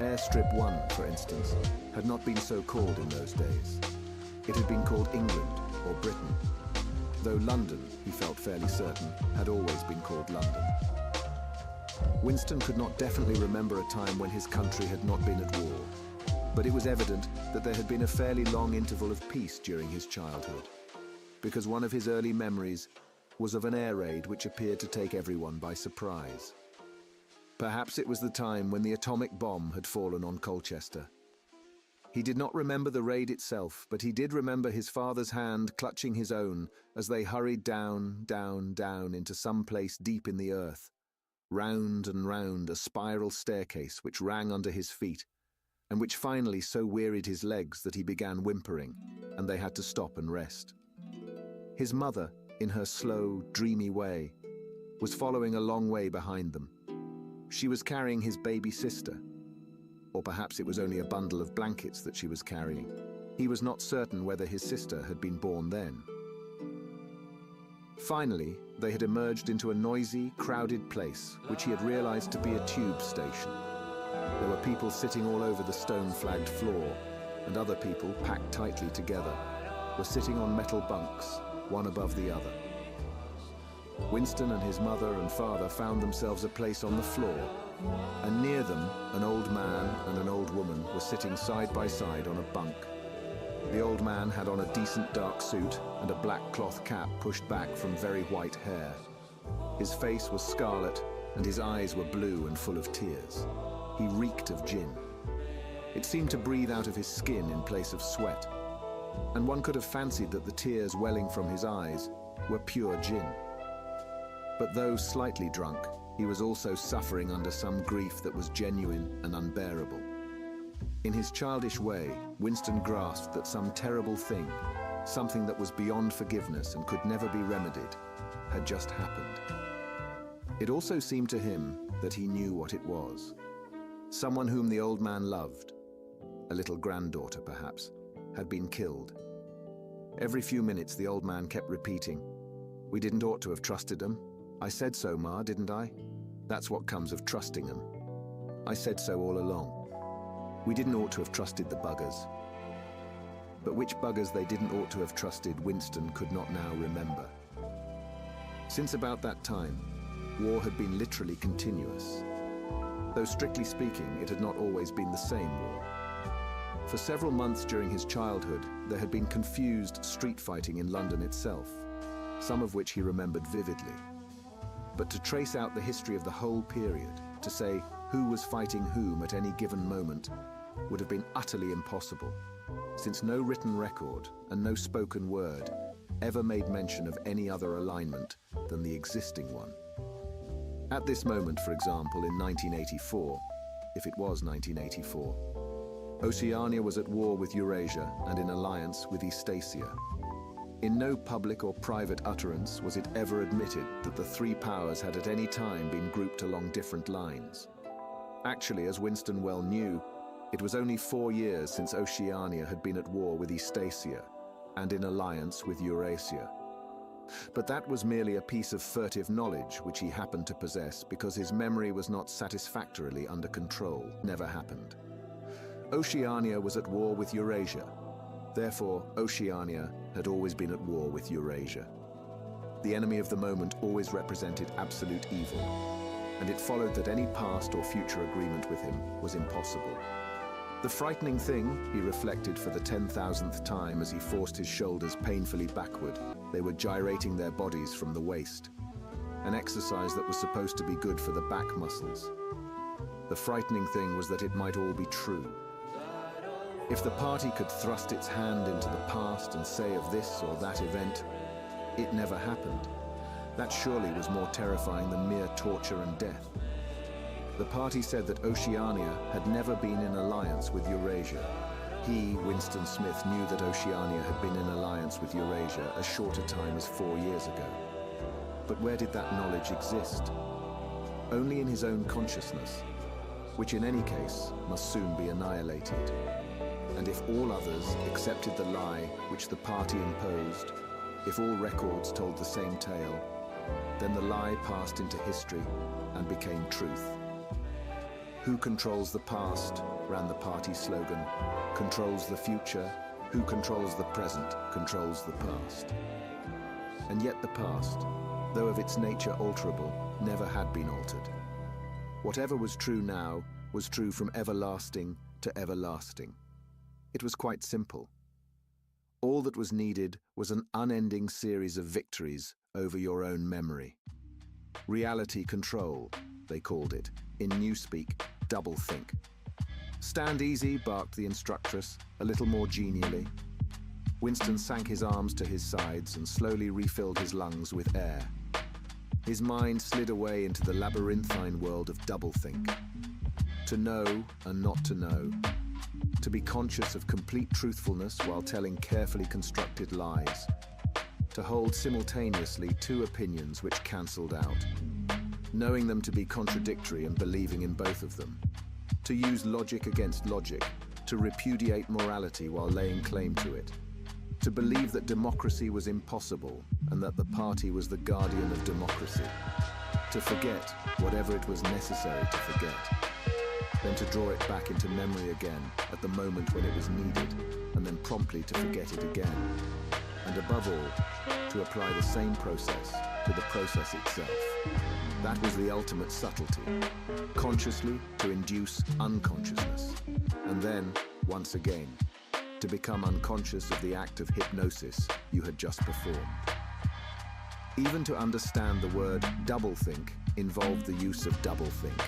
Airstrip 1, for instance, had not been so called in those days. It had been called England or Britain, though London, he felt fairly certain, had always been called London. Winston could not definitely remember a time when his country had not been at war, but it was evident that there had been a fairly long interval of peace during his childhood, because one of his early memories was of an air raid which appeared to take everyone by surprise. Perhaps it was the time when the atomic bomb had fallen on Colchester. He did not remember the raid itself, but he did remember his father's hand clutching his own as they hurried down, down, down into some place deep in the earth, round and round a spiral staircase which rang under his feet, and which finally so wearied his legs that he began whimpering, and they had to stop and rest. His mother, in her slow, dreamy way, was following a long way behind them. She was carrying his baby sister, or perhaps it was only a bundle of blankets that she was carrying. He was not certain whether his sister had been born then. Finally, they had emerged into a noisy, crowded place, which he had realized to be a tube station. There were people sitting all over the stone-flagged floor, and other people, packed tightly together, were sitting on metal bunks, one above the other. Winston and his mother and father found themselves a place on the floor, and near them, an old man and an old woman were sitting side by side on a bunk. The old man had on a decent dark suit and a black cloth cap pushed back from very white hair. His face was scarlet and his eyes were blue and full of tears. He reeked of gin. It seemed to breathe out of his skin in place of sweat, and one could have fancied that the tears welling from his eyes were pure gin. But though slightly drunk, he was also suffering under some grief that was genuine and unbearable. In his childish way, Winston grasped that some terrible thing, something that was beyond forgiveness and could never be remedied, had just happened. It also seemed to him that he knew what it was. Someone whom the old man loved, a little granddaughter perhaps, had been killed. Every few minutes the old man kept repeating, "We didn't ought to have trusted them. I said so, Ma, didn't I? That's what comes of trusting them. I said so all along. We didn't ought to have trusted the buggers." But which buggers they didn't ought to have trusted, Winston could not now remember. Since about that time, war had been literally continuous. Though strictly speaking, it had not always been the same war. For several months during his childhood, there had been confused street fighting in London itself, some of which he remembered vividly. But to trace out the history of the whole period, to say who was fighting whom at any given moment, would have been utterly impossible, since no written record and no spoken word ever made mention of any other alignment than the existing one. At this moment, for example, in 1984, if it was 1984, Oceania was at war with Eurasia and in alliance with Eastasia. In no public or private utterance was it ever admitted that the three powers had at any time been grouped along different lines. Actually, as Winston well knew, it was only 4 years since Oceania had been at war with Eastasia and in alliance with Eurasia. But that was merely a piece of furtive knowledge which he happened to possess because his memory was not satisfactorily under control. Never happened. Oceania was at war with Eurasia. Therefore, Oceania had always been at war with Eurasia. The enemy of the moment always represented absolute evil. and it followed that any past or future agreement with him was impossible. The frightening thing, he reflected for the 10,000th time as he forced his shoulders painfully backward, they were gyrating their bodies from the waist, an exercise that was supposed to be good for the back muscles. The frightening thing was that it might all be true. If the party could thrust its hand into the past and say of this or that event, it never happened, that surely was more terrifying than mere torture and death. The party said that Oceania had never been in alliance with Eurasia. He, Winston Smith, knew that Oceania had been in alliance with Eurasia as short a time as 4 years ago. But where did that knowledge exist? Only in his own consciousness, which in any case must soon be annihilated. And if all others accepted the lie which the party imposed, if all records told the same tale, then the lie passed into history and became truth. Who controls the past, ran the party slogan, controls the future. Who controls the present, controls the past. And yet the past, though of its nature alterable, never had been altered. Whatever was true now was true from everlasting to everlasting. It was quite simple. All that was needed was an unending series of victories over your own memory. Reality control, they called it. In newspeak, doublethink. Stand easy, barked the instructress, a little more genially. Winston sank his arms to his sides and slowly refilled his lungs with air. His mind slid away into the labyrinthine world of doublethink. To know and not to know. To be conscious of complete truthfulness while telling carefully constructed lies. To hold simultaneously two opinions which cancelled out. Knowing them to be contradictory and believing in both of them. To use logic against logic. To repudiate morality while laying claim to it. To believe that democracy was impossible and that the party was the guardian of democracy. To forget whatever it was necessary to forget. Then to draw it back into memory again at the moment when it was needed, and then promptly to forget it again. And above all, to apply the same process to the process itself. That was the ultimate subtlety. Consciously to induce unconsciousness. And then, once again, to become unconscious of the act of hypnosis you had just performed. Even to understand the word doublethink involved the use of doublethink.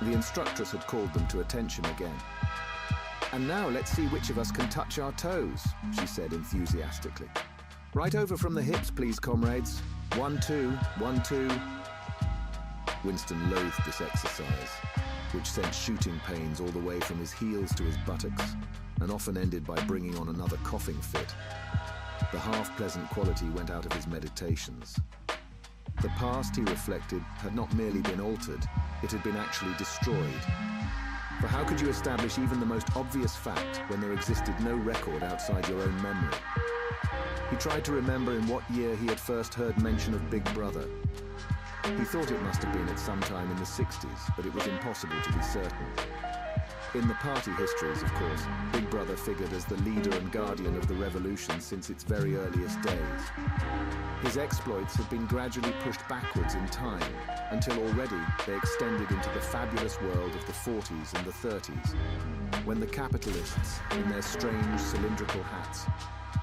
The instructress had called them to attention again. "And now let's see which of us can touch our toes," she said enthusiastically. "Right over from the hips, please, comrades. 1, 2, 1, 2. Winston loathed this exercise, which sent shooting pains all the way from his heels to his buttocks, and often ended by bringing on another coughing fit. The half-pleasant quality went out of his meditations. The past, he reflected, had not merely been altered, it had been actually destroyed. For how could you establish even the most obvious fact when there existed no record outside your own memory? He tried to remember in what year he had first heard mention of Big Brother. He thought it must have been at some time in the 60s, but it was impossible to be certain. In the party histories, of course, Big Brother figured as the leader and guardian of the revolution since its very earliest days. His exploits had been gradually pushed backwards in time, until already they extended into the fabulous world of the 40s and the 30s, when the capitalists, in their strange cylindrical hats,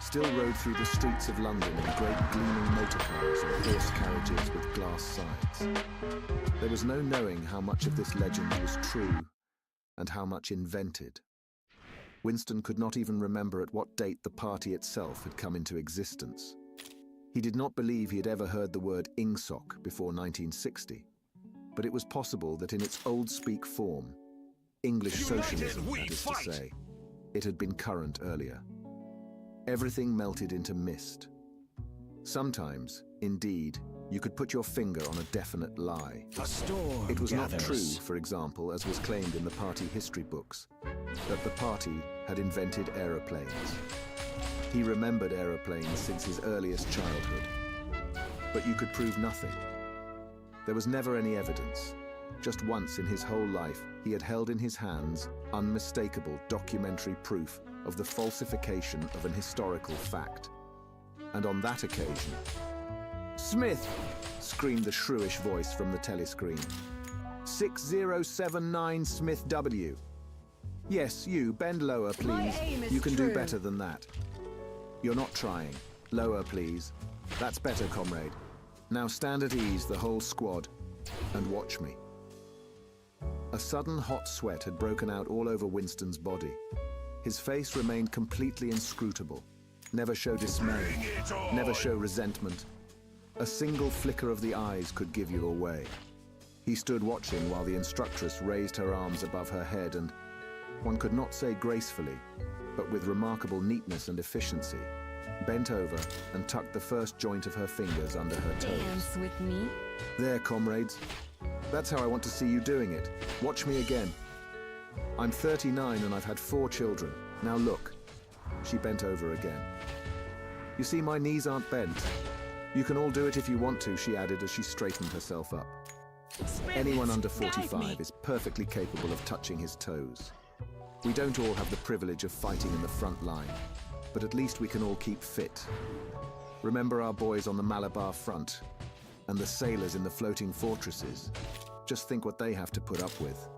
still rode through the streets of London in great gleaming motor cars or horse carriages with glass sides. There was no knowing how much of this legend was true and how much invented. Winston could not even remember at what date the party itself had come into existence. He did not believe he had ever heard the word ingsoc before 1960, but it was possible that in its old-speak form, English socialism, that is to say, it had been current earlier. Everything melted into mist. Sometimes, indeed, you could put your finger on a definite lie. A storm It was not gathers. true, for example, as was claimed in the party history books, that the party had invented aeroplanes. He remembered aeroplanes since his earliest childhood. But you could prove nothing. There was never any evidence. Just once in his whole life, he had held in his hands unmistakable documentary proof of the falsification of an historical fact. And on that occasion, Smith! Screamed the shrewish voice from the telescreen. 6079 Smith W. Yes, you, bend lower, please. You can do better than that. You're not trying. Lower, please. That's better, comrade. Now stand at ease, the whole squad, and watch me. A sudden hot sweat had broken out all over Winston's body. His face remained completely inscrutable. Never show dismay, never show resentment. A single flicker of the eyes could give you away. He stood watching while the instructress raised her arms above her head and, one could not say gracefully, but with remarkable neatness and efficiency, bent over and tucked the first joint of her fingers under her toes. Dance with me. There, comrades. That's how I want to see you doing it. Watch me again. I'm 39 and I've had 4 children. Now look. She bent over again. You see, my knees aren't bent. You can all do it if you want to, she added as she straightened herself up. Anyone under 45 is perfectly capable of touching his toes. We don't all have the privilege of fighting in the front line, but at least we can all keep fit. Remember our boys on the Malabar front and the sailors in the floating fortresses. Just think what they have to put up with.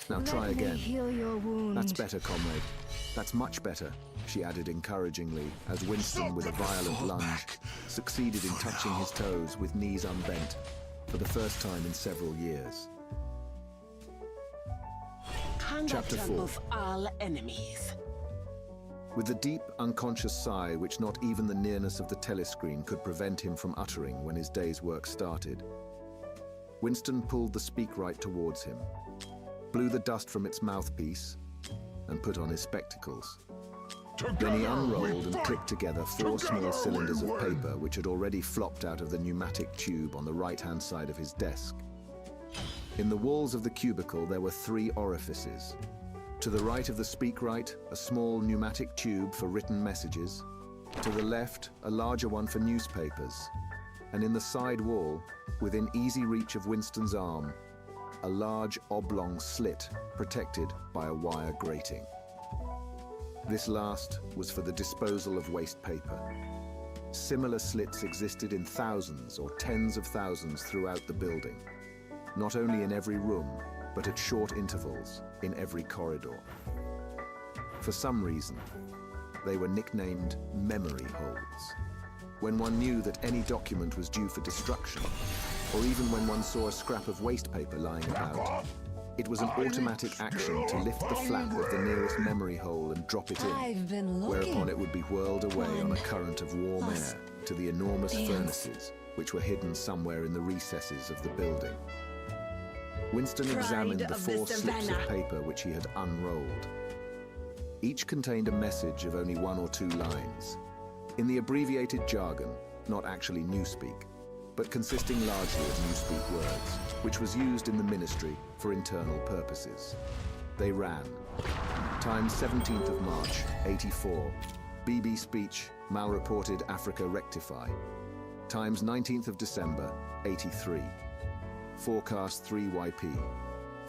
Now try again. Heal your wound. That's better, comrade. That's much better, she added encouragingly as Winston, with a violent lunge, succeeded in touching his toes with knees unbent for the first time in several years. Chapter 4. Of all enemies. With the deep, unconscious sigh which not even the nearness of the telescreen could prevent him from uttering when his day's work started, Winston pulled the speakwrite towards him, blew the dust from its mouthpiece, and put on his spectacles. Then he unrolled and clicked together 4 small cylinders of paper which had already flopped out of the pneumatic tube on the right-hand side of his desk. In the walls of the cubicle there were 3 orifices. To the right of the speakwrite, a small pneumatic tube for written messages. To the left, a larger one for newspapers. And in the side wall, within easy reach of Winston's arm, a large oblong slit protected by a wire grating. This last was for the disposal of waste paper. Similar slits existed in thousands or tens of thousands throughout the building, not only in every room, but at short intervals in every corridor. For some reason, they were nicknamed memory holes. When one knew that any document was due for destruction, or even when one saw a scrap of waste paper lying about, it was an automatic action to lift the flap of the nearest memory hole and drop it in, whereupon it would be whirled away on a current of warm air to the enormous furnaces, which were hidden somewhere in the recesses of the building. Winston examined the 4 slips of paper which he had unrolled. Each contained a message of only 1 or 2 lines, in the abbreviated jargon, not actually Newspeak, but consisting largely of Newspeak words, which was used in the ministry for internal purposes. They ran: times 17th of March, 84, BB speech, malreported Africa rectify. Times 19th of December, 83. Forecast 3YP.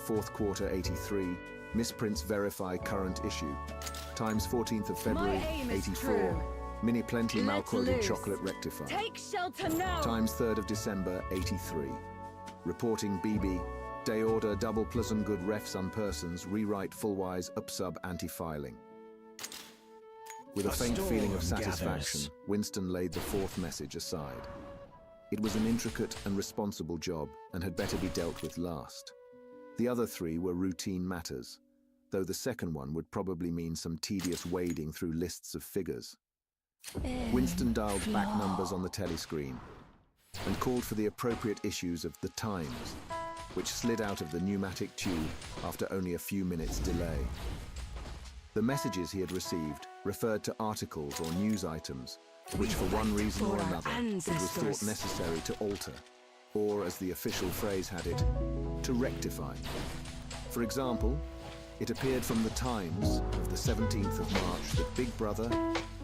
4th quarter 83. Misprints verify current issue. Times 14th of February, 84. Mini plenty malquoted chocolate rectify. Take shelter now. Times 3rd of December, 83. Reporting BB. Day order double plus and good refs unpersons. Rewrite fullwise upsub anti-filing. With a faint feeling of satisfaction, Winston laid the 4th message aside. It was an intricate and responsible job and had better be dealt with last. The other 3 were routine matters, though the second one would probably mean some tedious wading through lists of figures. Winston dialed back numbers on the telescreen and called for the appropriate issues of The Times, which slid out of the pneumatic tube after only a few minutes' delay. The messages he had received referred to articles or news items which for one reason or another it was thought necessary to alter, or as the official phrase had it, to rectify. For example, it appeared from The Times of the 17th of March that Big Brother,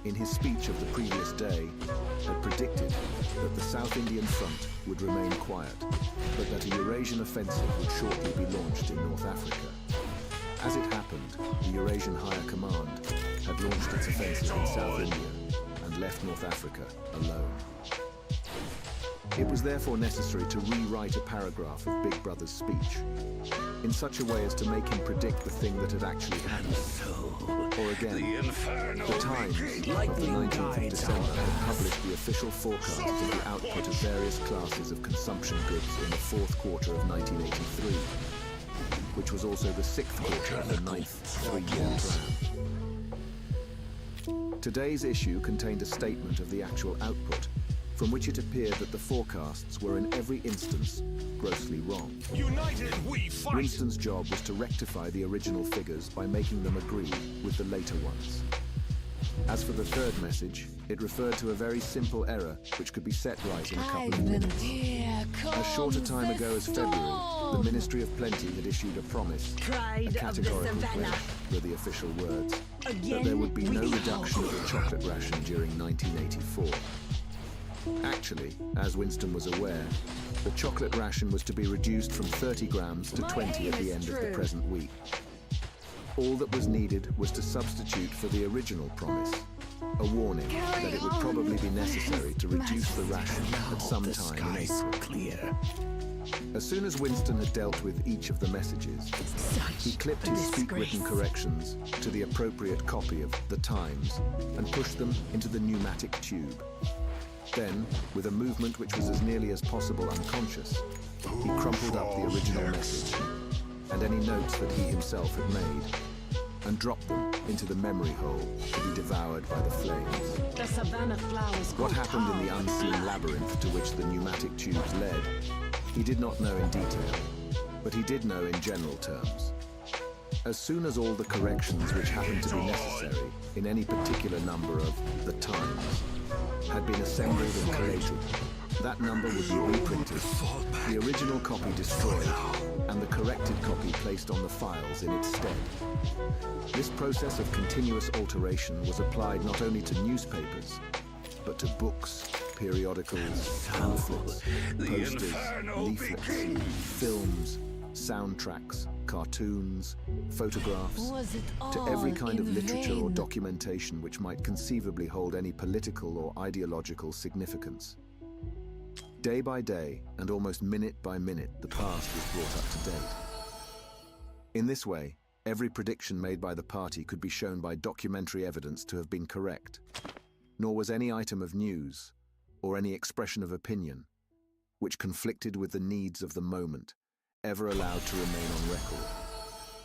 in his speech of the previous day, had predicted that the South Indian front would remain quiet, but that a Eurasian offensive would shortly be launched in North Africa. As it happened, the Eurasian Higher Command had launched its offensive in South India and left North Africa alone. It was therefore necessary to rewrite a paragraph of Big Brother's speech in such a way as to make him predict the thing that had actually happened. Or again, the Times of the 19th of December had published the official forecast of the output of various classes of consumption goods in the fourth quarter of 1983, which was also the sixth quarter of the ninth three-year plan. Today's issue contained a statement of the actual output, from which it appeared that the forecasts were in every instance grossly wrong. United we fight! Winston's job was to rectify the original figures by making them agree with the later ones. As for the third message, it referred to a very simple error which could be set right in a couple of minutes. As short a time ago as February, the Ministry of Plenty had issued a promise, a categorical pledge, were the official words, that there would be no reduction of the chocolate ration during 1984. Actually, as Winston was aware, the chocolate ration was to be reduced from 30 grams to 20 at the end of the present week. All that was needed was to substitute for the original promise, a warning that it would probably be necessary to reduce the ration at some time in April. As soon as Winston had dealt with each of the messages, he clipped his speak-written corrections to the appropriate copy of The Times and pushed them into the pneumatic tube. Then, with a movement which was as nearly as possible unconscious, he crumpled up the original message and any notes that he himself had made, and dropped them into the memory hole to be devoured by the flames. What happened in the unseen labyrinth to which the pneumatic tubes led, he did not know in detail, but he did know in general terms. As soon as all the corrections which happened to be necessary in any particular number of The Times had been assembled and collated, that number would be reprinted, the original copy destroyed, and the corrected copy placed on the files in its stead. This process of continuous alteration was applied not only to newspapers, but to books, periodicals, pamphlets, posters, leaflets, films, soundtracks, cartoons, photographs, to every kind of literature or documentation which might conceivably hold any political or ideological significance. Day by day, and almost minute by minute, the past was brought up to date. In this way, every prediction made by the party could be shown by documentary evidence to have been correct, nor was any item of news, or any expression of opinion, which conflicted with the needs of the moment, ever allowed to remain on record.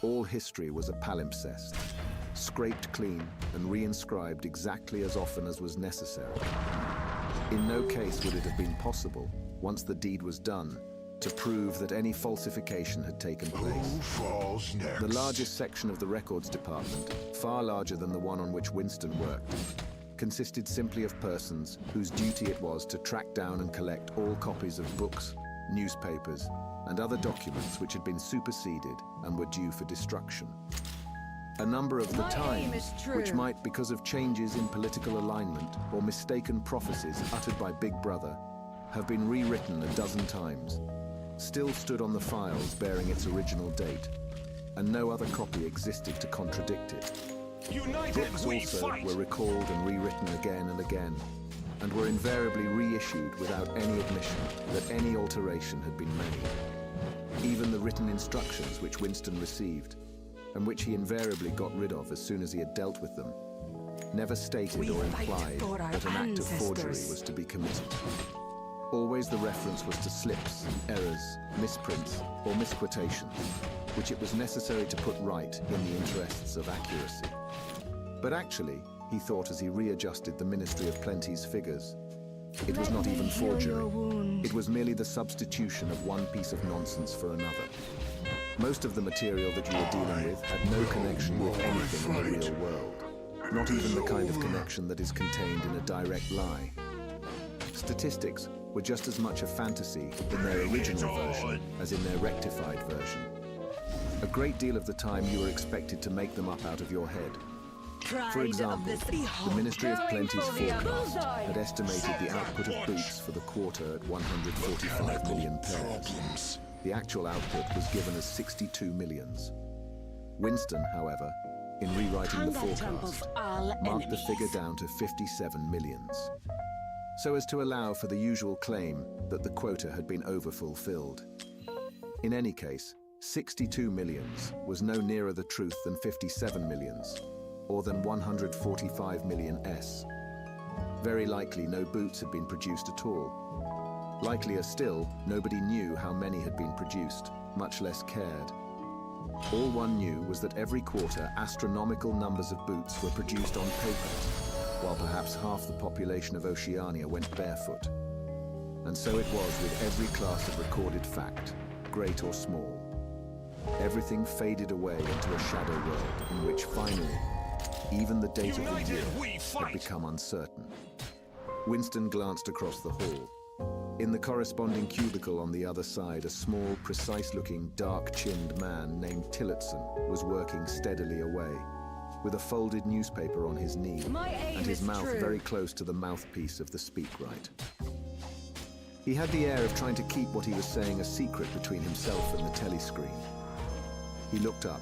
All history was a palimpsest, scraped clean and reinscribed exactly as often as was necessary. In no case would it have been possible, once the deed was done, to prove that any falsification had taken place. The largest section of the records department, far larger than the one on which Winston worked, consisted simply of persons whose duty it was to track down and collect all copies of books, newspapers, and other documents which had been superseded and were due for destruction. A number of The Times, which might, because of changes in political alignment or mistaken prophecies uttered by Big Brother, have been rewritten a dozen times, still stood on the files bearing its original date, and no other copy existed to contradict it. Books also were recalled and rewritten again and again, and were invariably reissued without any admission that any alteration had been made. Even the written instructions which Winston received, and which he invariably got rid of as soon as he had dealt with them, never stated or implied that an act of forgery was to be committed. Always the reference was to slips, errors, misprints, or misquotations, which it was necessary to put right in the interests of accuracy. But actually, he thought as he readjusted the Ministry of Plenty's figures, it was not even forgery. It was merely the substitution of one piece of nonsense for another. Most of the material that you were dealing with had no connection with anything in the real world, not even the kind of connection that is contained in a direct lie. Statistics were just as much a fantasy in their original version as in their rectified version. A great deal of the time you were expected to make them up out of your head. For example, the Ministry of Plenty's forecast had estimated the output of boots for the quarter at 145 million pairs. The actual output was given as 62 millions. Winston, however, in rewriting the forecast, marked the figure down to 57 millions. so as to allow for the usual claim that the quota had been overfulfilled. In any case, 62 millions was no nearer the truth than 57 millions, or than 145 million S. Very likely no boots had been produced at all. Likelier still, nobody knew how many had been produced, much less cared. All one knew was that every quarter astronomical numbers of boots were produced on paper, while perhaps half the population of Oceania went barefoot. And so it was with every class of recorded fact, great or small. Everything faded away into a shadow world in which finally, even the date of the year had become uncertain. Winston glanced across the hall. In the corresponding cubicle on the other side, a small, precise-looking, dark-chinned man named Tillotson was working steadily away, with a folded newspaper on his knee and his mouth very close to the mouthpiece of the speakwrite. He had the air of trying to keep what he was saying a secret between himself and the telescreen. He looked up,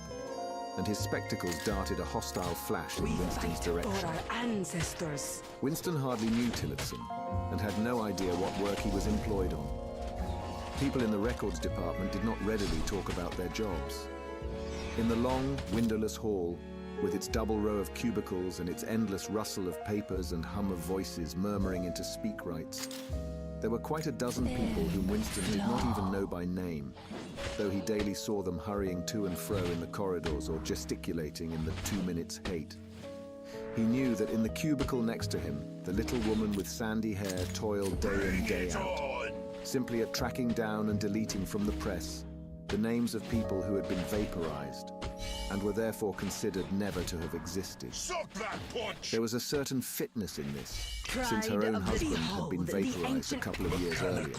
and his spectacles darted a hostile flash in Winston's direction. Our ancestors. Winston hardly knew Tillotson, and had no idea what work he was employed on. People in the records department did not readily talk about their jobs. In the long, windowless hall, with its double row of cubicles and its endless rustle of papers and hum of voices murmuring into speakrites, there were quite a dozen people whom Winston did not even know by name, though he daily saw them hurrying to and fro in the corridors or gesticulating in the 2 minutes hate. He knew that in the cubicle next to him, the little woman with sandy hair toiled day in, day out, simply at tracking down and deleting from the press the names of people who had been vaporized and were therefore considered never to have existed. Suck that punch! There was a certain fitness in this, since her own husband had been vaporized a couple of years earlier,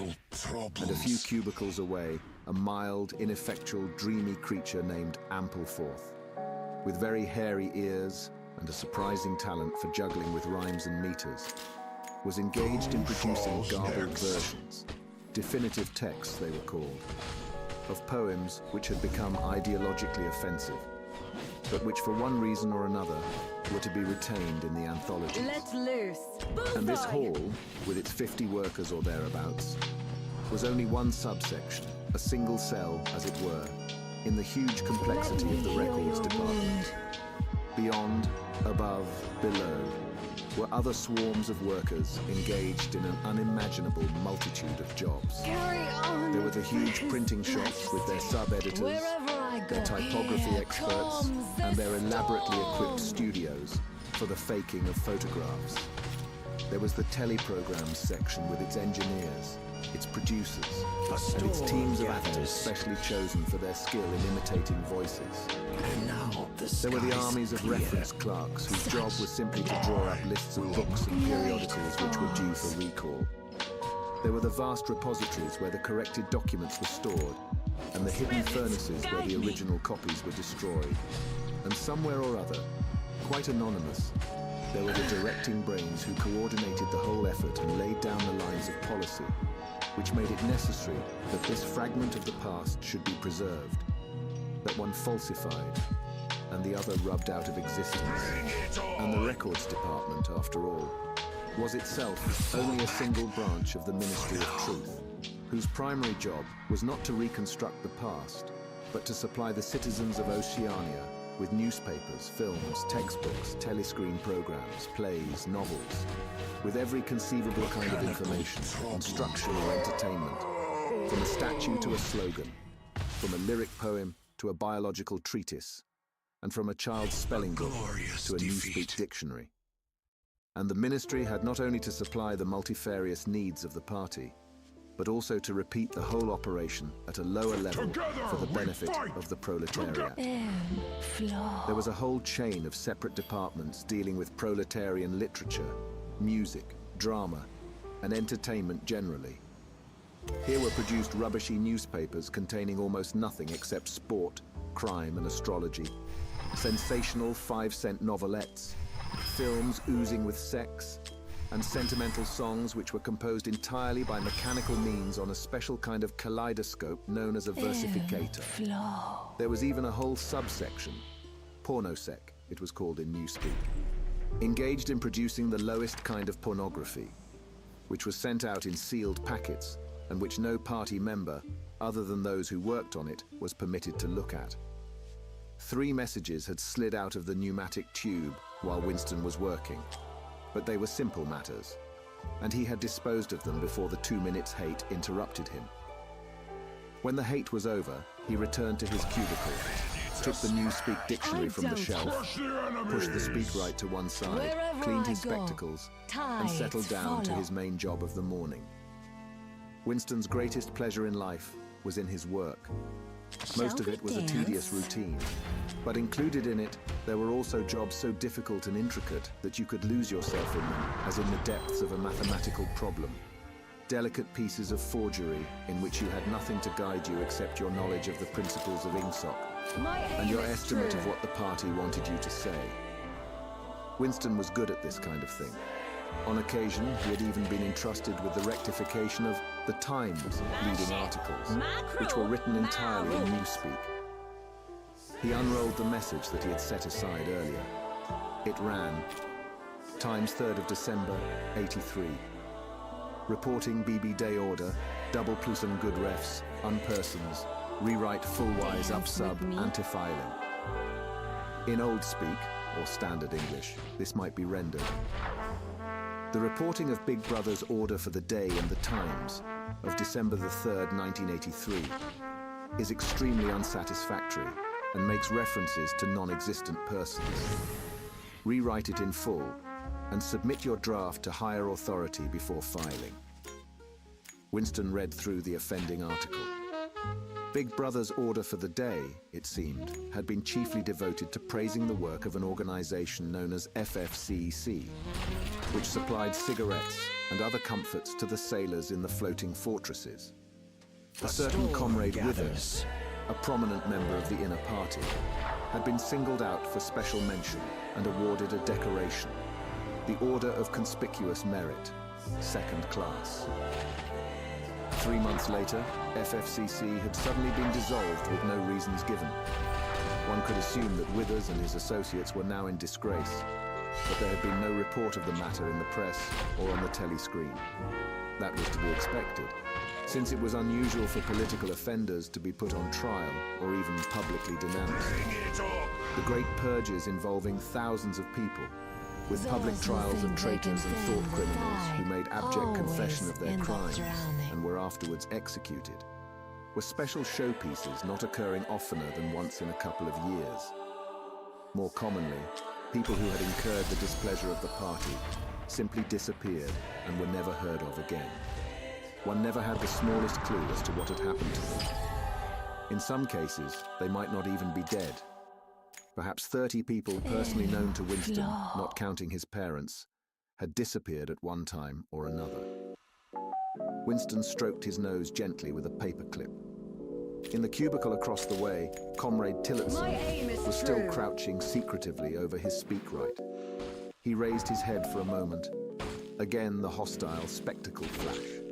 and a few cubicles away, a mild, ineffectual, dreamy creature named Ampleforth, with very hairy ears and a surprising talent for juggling with rhymes and meters, was engaged in producing garbled versions, definitive texts they were called, of poems which had become ideologically offensive, but which for one reason or another were to be retained in the anthologies. Let loose. Bullseye. And this hall, with its 50 workers or thereabouts, was only one subsection, a single cell, as it were, in the huge complexity of the records department. Beyond, above, below, were other swarms of workers engaged in an unimaginable multitude of jobs. Carry on. There were the huge printing shops with their sub-editors, Wherever I go. their typography Here experts, comes and their the elaborately storm. equipped studios for the faking of photographs. There was the teleprograms section with its engineers, its producers, and its teams of actors specially chosen for their skill in imitating voices. And now There were the armies of reference clerks whose job was simply to draw up lists of books and periodicals which were due for recall. There were the vast repositories where the corrected documents were stored, and the hidden furnaces where the original copies were destroyed. And somewhere or other, quite anonymous, there were the directing brains who coordinated the whole effort and laid down the lines of policy, which made it necessary that this fragment of the past should be preserved, that one falsified, and the other rubbed out of existence. And the records department, after all, was itself only a single branch of the Ministry of Truth, whose primary job was not to reconstruct the past, but to supply the citizens of Oceania with newspapers, films, textbooks, telescreen programs, plays, novels, with every conceivable kind of information, instruction or entertainment, from a statue to a slogan, from a lyric poem to a biological treatise, and from a child's spelling book to a Newspeak dictionary. And the ministry had not only to supply the multifarious needs of the party, but also to repeat the whole operation at a lower level for the benefit of the proletariat. There was a whole chain of separate departments dealing with proletarian literature, music, drama, and entertainment generally. Here were produced rubbishy newspapers containing almost nothing except sport, crime, and astrology, sensational 5-cent novelettes, films oozing with sex, and sentimental songs which were composed entirely by mechanical means on a special kind of kaleidoscope known as a versificator. There was even a whole subsection, pornosec, it was called in Newspeak, engaged in producing the lowest kind of pornography. which was sent out in sealed packets and which no party member, other than those who worked on it, was permitted to look at. 3 messages had slid out of the pneumatic tube while Winston was working, but they were simple matters, and he had disposed of them before the 2 minutes hate interrupted him. When the hate was over, he returned to his cubicle, took the Newspeak dictionary from the shelf, pushed the speakwrite to one side, Wherever cleaned I his go, spectacles, and tides settled down to follow. his main job of the morning. Winston's greatest pleasure in life was in his work. Most of it was a tedious routine, but included in it, there were also jobs so difficult and intricate that you could lose yourself in them, as in the depths of a mathematical problem. Delicate pieces of forgery in which you had nothing to guide you except your knowledge of the principles of ingsoc and your estimate of what the party wanted you to say. Winston was good at this kind of thing. On occasion, he had even been entrusted with the rectification of the Times' leading articles, which were written entirely in Newspeak. He unrolled the message that he had set aside earlier. It ran, Times 3rd of December, 83. Reporting BB day order, double plus and good refs, unpersons, rewrite full-wise up sub, antifiling. In Old Speak, or Standard English, this might be rendered. The reporting of Big Brother's order for the day in the Times of December the 3rd, 1983, is extremely unsatisfactory and makes references to non-existent persons. Rewrite it in full and submit your draft to higher authority before filing. Winston read through the offending article. Big Brother's order for the day, it seemed, had been chiefly devoted to praising the work of an organization known as FFCC, which supplied cigarettes and other comforts to the sailors in the floating fortresses. A certain Comrade Withers, a prominent member of the inner party, had been singled out for special mention and awarded a decoration, the Order of Conspicuous Merit, 2nd class. 3 months later, FFCC had suddenly been dissolved with no reasons given. One could assume that Withers and his associates were now in disgrace, but there had been no report of the matter in the press or on the telescreen. That was to be expected, since it was unusual for political offenders to be put on trial or even publicly denounced. The great purges involving thousands of people, with public trials of traitors and thought criminals who made abject confession of their crimes and were afterwards executed, were special showpieces not occurring oftener than once in a couple of years. More commonly, people who had incurred the displeasure of the party simply disappeared and were never heard of again. One never had the smallest clue as to what had happened to them. In some cases, they might not even be dead. Perhaps 30 people personally known to Winston, not counting his parents, had disappeared at one time or another. Winston stroked his nose gently with a paperclip. In the cubicle across the way, Comrade Tillotson was still crouching secretively over his speakwrite. He raised his head for a moment. Again, the hostile spectacle flash.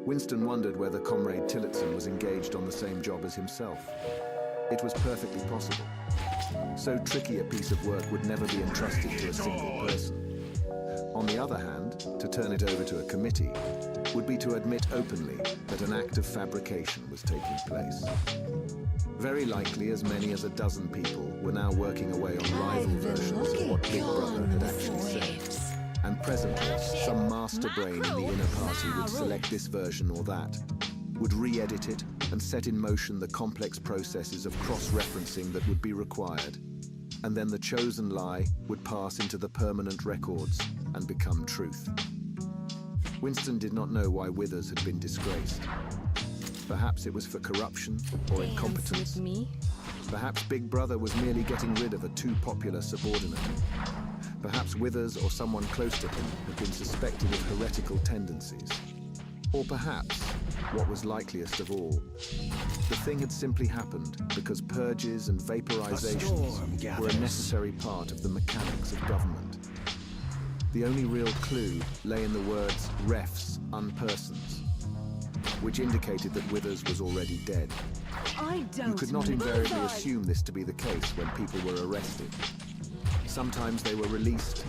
Winston wondered whether Comrade Tillotson was engaged on the same job as himself. It was perfectly possible. So tricky a piece of work would never be entrusted to a single person. On the other hand, to turn it over to a committee would be to admit openly that an act of fabrication was taking place. Very likely as many as a dozen people were now working away on rival versions of what Big Brother had actually said. And presently, some master brain in the inner party would select this version or that, would re-edit it and set in motion the complex processes of cross-referencing that would be required. And then the chosen lie would pass into the permanent records and become truth. Winston did not know why Withers had been disgraced. Perhaps it was for corruption or incompetence. Perhaps Big Brother was merely getting rid of a too popular subordinate. Perhaps Withers or someone close to him had been suspected of heretical tendencies. Or perhaps, what was likeliest of all, the thing had simply happened because purges and vaporizations were a necessary part of the mechanics of government. The only real clue lay in the words refs, unpersons, which indicated that Withers was already dead. You could not invariably assume this to be the case when people were arrested. Sometimes they were released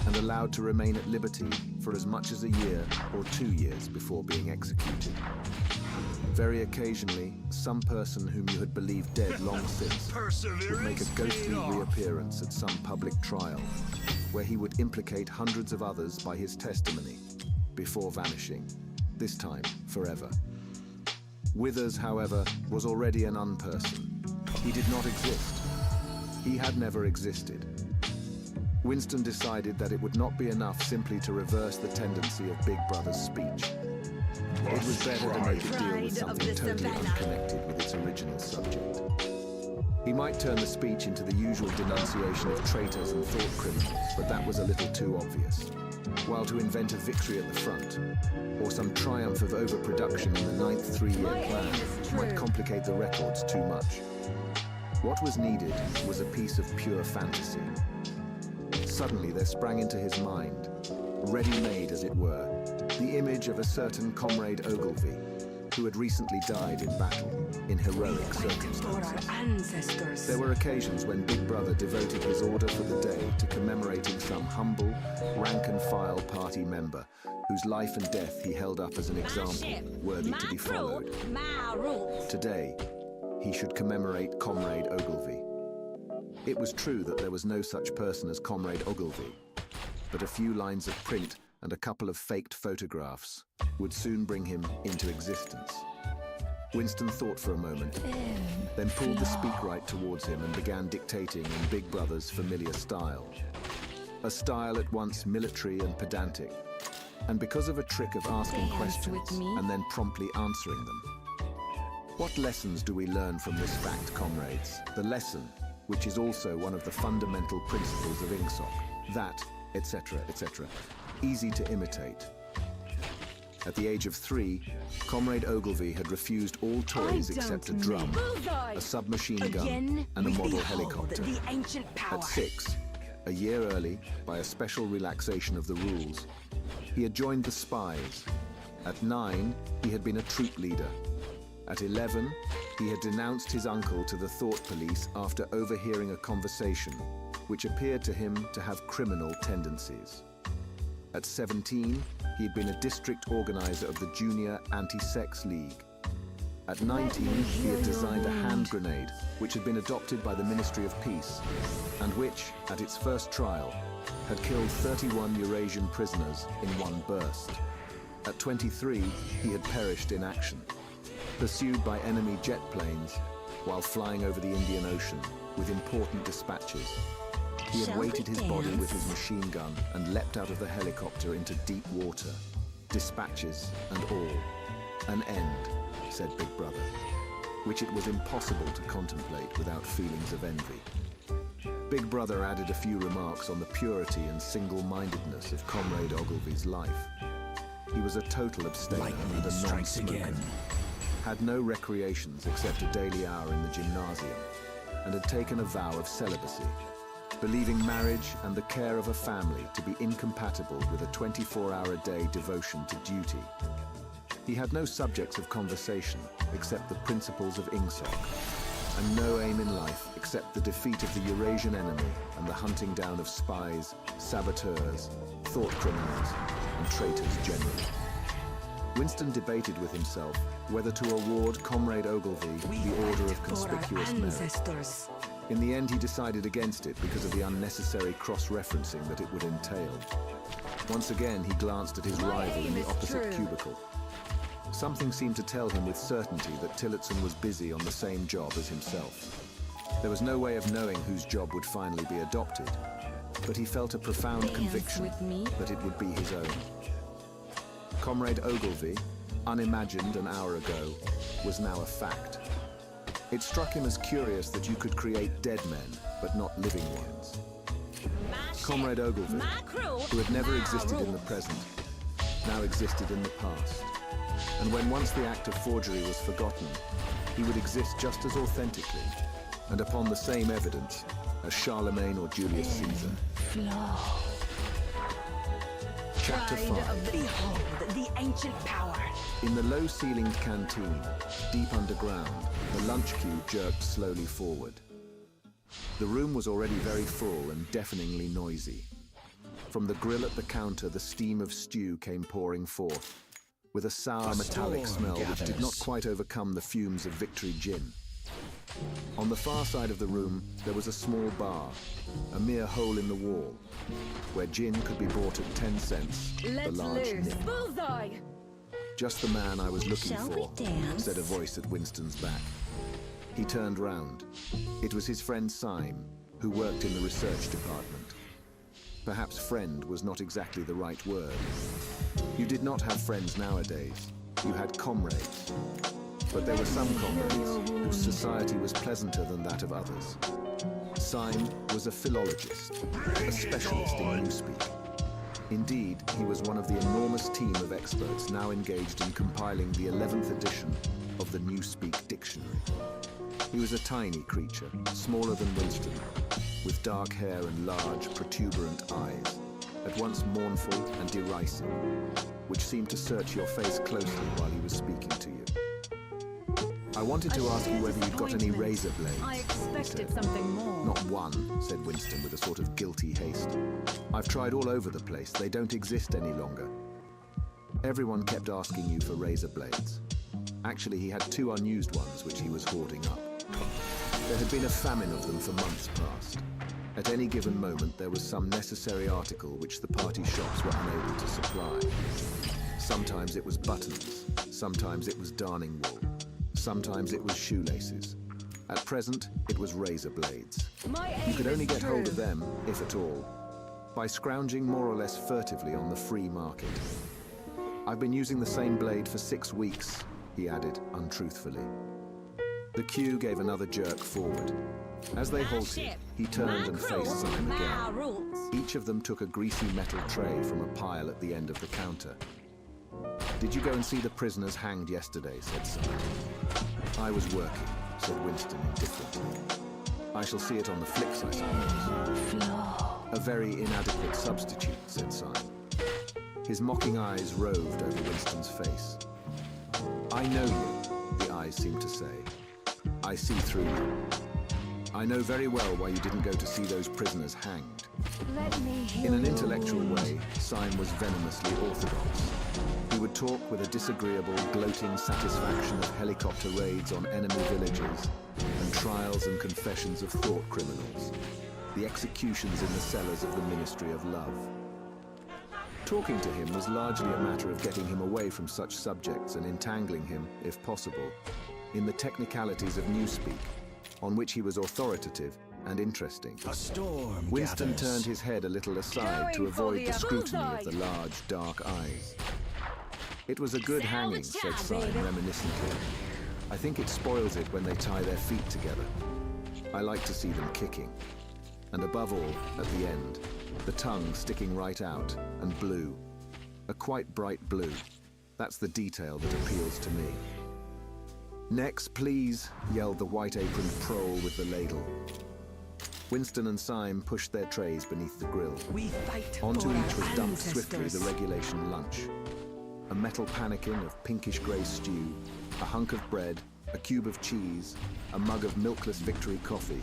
and allowed to remain at liberty for as much as a year or 2 years before being executed. Very occasionally, some person whom you had believed dead long since would make a ghostly reappearance at some public trial, where he would implicate hundreds of others by his testimony, before vanishing, this time forever. Withers, however, was already an unperson. He did not exist. He had never existed. Winston decided that it would not be enough simply to reverse the tendency of Big Brother's speech. It was better to make a deal with something totally unconnected with its original subject. He might turn the speech into the usual denunciation of traitors and thought criminals, but that was a little too obvious. While to invent a victory at the front, or some triumph of overproduction in the 9th three-year plan, might complicate the records too much. What was needed was a piece of pure fantasy. Suddenly there sprang into his mind, ready-made as it were, the image of a certain Comrade Ogilvy, who had recently died in battle, in heroic circumstances. There were occasions when Big Brother devoted his order for the day to commemorating some humble, rank-and-file party member, whose life and death he held up as an example worthy to be followed. Today, he should commemorate Comrade Ogilvy. It was true that there was no such person as Comrade Ogilvy, but a few lines of print and a couple of faked photographs would soon bring him into existence. Winston thought for a moment, then pulled the speakwrite towards him and began dictating in Big Brother's familiar style. A style at once military and pedantic, and because of a trick of asking questions and then promptly answering them. What lessons do we learn from this fact, comrades? The lesson, which is also one of the fundamental principles of INGSOC, that, etc., etc., easy to imitate. At the age of 3, Comrade Ogilvy had refused all toys except a drum, a submachine gun, and a model helicopter. At 6, a year early, by a special relaxation of the rules, he had joined the Spies. At 9, he had been a troop leader. At 11, he had denounced his uncle to the Thought Police after overhearing a conversation which appeared to him to have criminal tendencies. At 17, he had been a district organizer of the Junior Anti-Sex League. At 19, he had designed a hand grenade which had been adopted by the Ministry of Peace and which, at its first trial, had killed 31 Eurasian prisoners in one burst. At 23, he had perished in action, pursued by enemy jet planes while flying over the Indian Ocean with important dispatches. He had weighted his body with his machine gun and leapt out of the helicopter into deep water. Dispatches and all. An end, said Big Brother, which it was impossible to contemplate without feelings of envy. Big Brother added a few remarks on the purity and single-mindedness of Comrade Ogilvy's life. He was a total abstainer and a non-smoker. Had no recreations except a daily hour in the gymnasium, and had taken a vow of celibacy, believing marriage and the care of a family to be incompatible with a 24-hour-a-day devotion to duty. He had no subjects of conversation except the principles of INGSOC, and no aim in life except the defeat of the Eurasian enemy and the hunting down of spies, saboteurs, thought criminals, and traitors generally. Winston debated with himself whether to award Comrade Ogilvy the Order of Conspicuous Merit. In the end, he decided against it because of the unnecessary cross-referencing that it would entail. Once again, he glanced at his rival in the opposite cubicle. Something seemed to tell him with certainty that Tillotson was busy on the same job as himself. There was no way of knowing whose job would finally be adopted, but he felt a profound conviction that it would be his own. Comrade Ogilvy, unimagined an hour ago, was now a fact. It struck him as curious that you could create dead men, but not living ones. Comrade Ogilvy, who had never existed in the present, now existed in the past. And when once the act of forgery was forgotten, he would exist just as authentically, and upon the same evidence, as Charlemagne or Julius Caesar. Chapter 5. Behold the ancient power. In the low-ceilinged canteen, deep underground, the lunch queue jerked slowly forward. The room was already very full and deafeningly noisy. From the grill at the counter, the steam of stew came pouring forth, with a sour metallic smell which did not quite overcome the fumes of Victory Gin. On the far side of the room, there was a small bar, a mere hole in the wall, where gin could be bought at 10 cents, the large nip. Bullseye! Just the man I was looking Shall for, we dance? said a voice at Winston's back. He turned round. It was his friend Syme, who worked in the research department. Perhaps friend was not exactly the right word. You did not have friends nowadays. You had comrades. But there were some comrades whose society was pleasanter than that of others. Syme was a philologist, a specialist in newspeak. Indeed, he was one of the enormous team of experts now engaged in compiling the 11th edition of the Newspeak Dictionary. He was a tiny creature, smaller than Winston, with dark hair and large, protuberant eyes, at once mournful and derisive, which seemed to search your face closely while he was speaking to you. I wanted to ask you whether you've got any razor blades. I he expected said. something more. Not one, said Winston with a sort of guilty haste. I've tried all over the place. They don't exist any longer. Everyone kept asking you for razor blades. Actually, he had 2 unused ones which he was hoarding up. There had been a famine of them for months past. At any given moment, there was some necessary article which the party shops were unable to supply. Sometimes it was buttons, sometimes it was darning wool, sometimes it was shoelaces. At present, it was razor blades. You could only get hold of them, if at all, by scrounging more or less furtively on the free market. I've been using the same blade for 6 weeks, he added untruthfully. The queue gave another jerk forward. As they halted, he turned and faced Syme again. Each of them took a greasy metal tray from a pile at the end of the counter. Did you go and see the prisoners hanged yesterday, said Syme. I was working, said Winston indifferently. I shall see it on the flicks, I suppose. A very inadequate substitute, said Syme. His mocking eyes roved over Winston's face. I know you, the eyes seemed to say. I see through you. I know very well why you didn't go to see those prisoners hanged. Let me hear In an your intellectual wound. way, Syme was venomously orthodox. He would talk with a disagreeable, gloating satisfaction of helicopter raids on enemy villages and trials and confessions of thought criminals, the executions in the cellars of the Ministry of Love. Talking to him was largely a matter of getting him away from such subjects and entangling him, if possible, in the technicalities of newspeak, on which he was authoritative and interesting. A storm Winston gathers. turned his head a little aside to Going for avoid the the scrutiny bullseye. of the large, dark eyes. It was a good Sound hanging, the said jam, Syme baby. reminiscently. I think it spoils it when they tie their feet together. I like to see them kicking. And above all, at the end, the tongue sticking right out, and blue. A quite bright blue. That's the detail that appeals to me. Next, please, yelled the white-aproned prole with the ladle. Winston and Syme pushed their trays beneath the grill. We fight Onto for each was our dumped swiftly ancestors. the regulation lunch. A metal pannikin of pinkish-grey stew, a hunk of bread, a cube of cheese, a mug of milkless Victory coffee,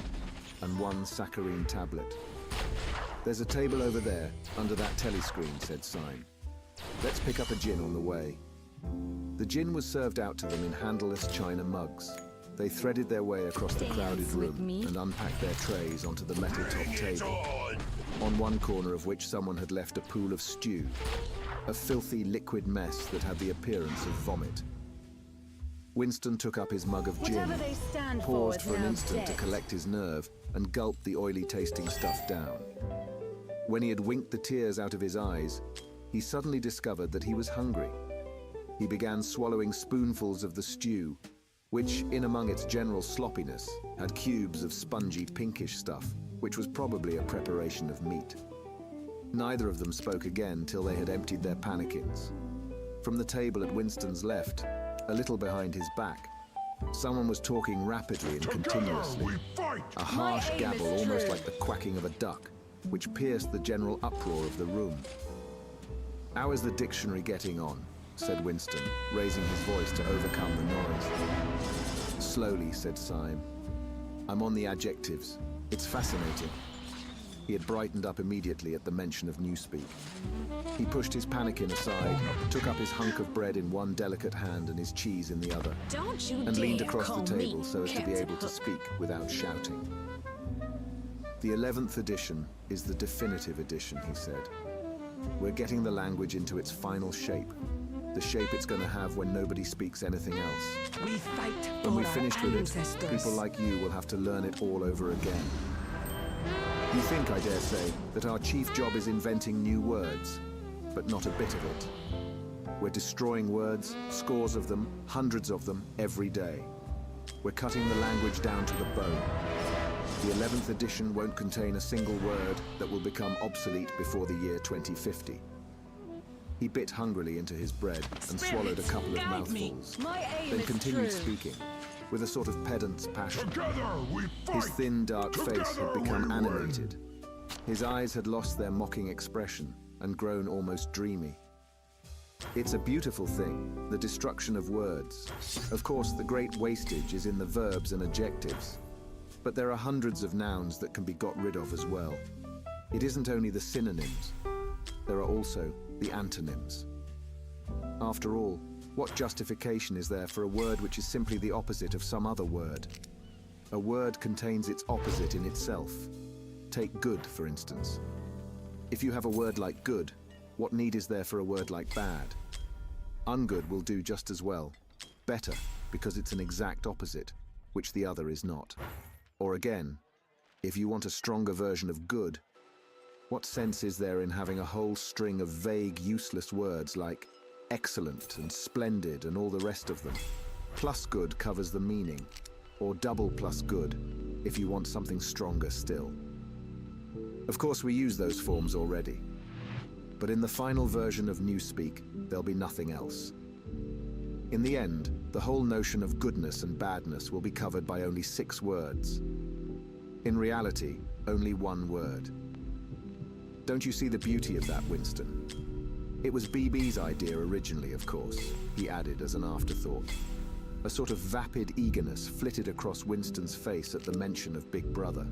and 1 saccharine tablet. There's a table over there, under that telescreen, said Syme. Let's pick up a gin on the way. The gin was served out to them in handleless china mugs. They threaded their way across the crowded Dance with room me. and unpacked their trays onto the metal-top table, on one corner of which someone had left a pool of stew, a filthy liquid mess that had the appearance of vomit. Winston took up his mug of gin, Whatever they stand for paused is for an now instant to dead. collect his nerve, and gulped the oily-tasting stuff down. When he had winked the tears out of his eyes, he suddenly discovered that he was hungry. He began swallowing spoonfuls of the stew, which, in among its general sloppiness, had cubes of spongy pinkish stuff, which was probably a preparation of meat. Neither of them spoke again till they had emptied their pannikins. From the table at Winston's left, a little behind his back, someone was talking rapidly and continuously. A harsh aim is gabble almost true. like the quacking of a duck, which pierced the general uproar of the room. "How is the dictionary getting on?" said Winston, raising his voice to overcome the noise. "Slowly," said Syme. "I'm on the adjectives. It's fascinating. He had brightened up immediately at the mention of Newspeak. He pushed his pannikin aside, took up his hunk of bread in one delicate hand and his cheese in the other, Don't you and leaned dare across call the table me so as to be Captain able to Hook. speak without shouting. The 11th edition is the definitive edition, he said. We're getting the language into its final shape, the shape it's going to have when nobody speaks anything else. We fight for When we've our finished with it, ancestors. people like you will have to learn it all over again. You think, I dare say, that our chief job is inventing new words, but not a bit of it. We're destroying words, scores of them, hundreds of them, every day. We're cutting the language down to the bone. The 11th edition won't contain a single word that will become obsolete before the year 2050. He bit hungrily into his bread and swallowed a couple of guide me. mouthfuls, My aim then is continued true. speaking, with a sort of pedant's passion. Together we fight! His thin, dark face had Together become we win. animated. His eyes had lost their mocking expression and grown almost dreamy. It's a beautiful thing, the destruction of words. Of course, the great wastage is in the verbs and adjectives. But there are hundreds of nouns that can be got rid of as well. It isn't only the synonyms. There are also the antonyms. After all, what justification is there for a word which is simply the opposite of some other word? A word contains its opposite in itself. Take good, for instance. If you have a word like good, what need is there for a word like bad? Ungood will do just as well. Better, because it's an exact opposite, which the other is not. Or again, if you want a stronger version of good, what sense is there in having a whole string of vague, useless words like excellent and splendid and all the rest of them? Plus good covers the meaning, or double plus good if you want something stronger still. Of course, we use those forms already. But in the final version of Newspeak, there'll be nothing else. In the end, the whole notion of goodness and badness will be covered by only 6 words. In reality, only 1 word. Don't you see the beauty of that, Winston? It was BB's idea originally, of course, he added as an afterthought. A sort of vapid eagerness flitted across Winston's face at the mention of Big Brother.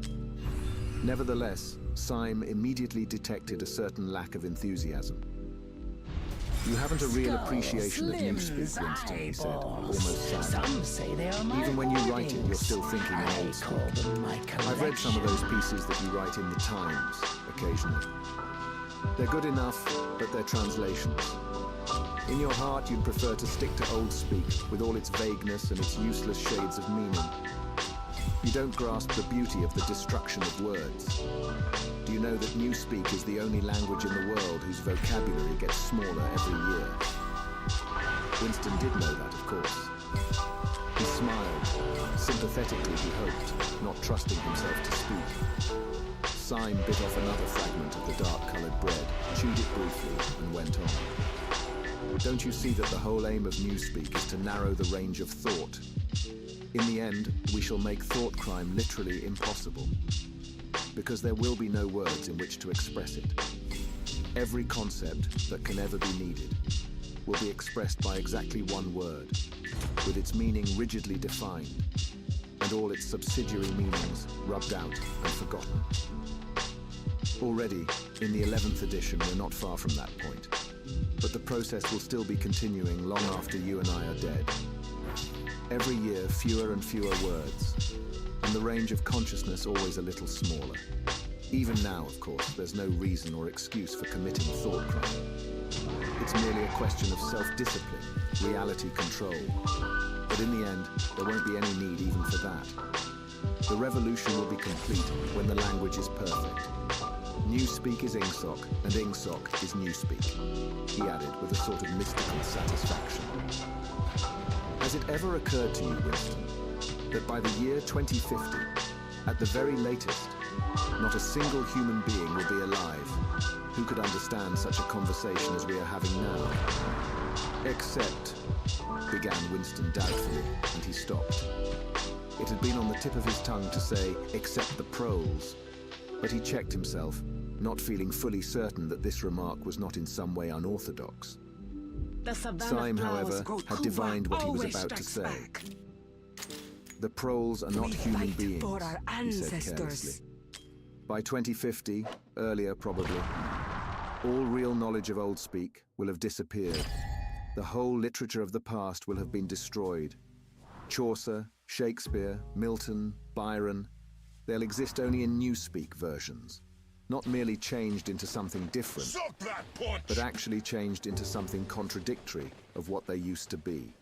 Nevertheless, Syme immediately detected a certain lack of enthusiasm. You haven't a real appreciation of Newspeak, Winston, he said, almost sadly. Some say they are my Even when you write it, you're still thinking in I old call speak. them my I've read some of those collection. pieces that you write in the Times, occasionally. They're good enough, but they're translations. In your heart, you'd prefer to stick to old speak, with all its vagueness and its useless shades of meaning. You don't grasp the beauty of the destruction of words. Do you know that Newspeak is the only language in the world whose vocabulary gets smaller every year? Winston did know that, of course. He smiled, sympathetically he hoped, not trusting himself to speak. Syme bit off another fragment of the dark-coloured bread, chewed it briefly, and went on. Don't you see that the whole aim of Newspeak is to narrow the range of thought? In the end, we shall make thought crime literally impossible, because there will be no words in which to express it. Every concept that can ever be needed will be expressed by exactly 1 word, with its meaning rigidly defined, and all its subsidiary meanings rubbed out and forgotten. Already, in the 11th edition, we're not far from that point, but the process will still be continuing long after you and I are dead. Every year, fewer and fewer words, and the range of consciousness always a little smaller. Even now, of course, there's no reason or excuse for committing thought crime. It's merely a question of self-discipline, reality control. But in the end, there won't be any need even for that. The revolution will be complete when the language is perfect. Newspeak is Ingsoc, and Ingsoc is Newspeak, he added with a sort of mystical satisfaction. Has it ever occurred to you, Winston, that by the year 2050, at the very latest, not a single human being will be alive who could understand such a conversation as we are having now? Except, began Winston doubtfully, and he stopped. It had been on the tip of his tongue to say, except the proles, but he checked himself, not feeling fully certain that this remark was not in some way unorthodox. The savannah Syme, flowers however, grow had cooler, divined what he was always about to strikes say. back. The proles are not We human fight beings, for our he said ancestors. carelessly. By 2050, earlier probably, all real knowledge of Old Speak will have disappeared. The whole literature of the past will have been destroyed. Chaucer, Shakespeare, Milton, Byron, they'll exist only in Newspeak versions, not merely changed into something different, Suck that punch! but actually changed into something contradictory of what they used to be.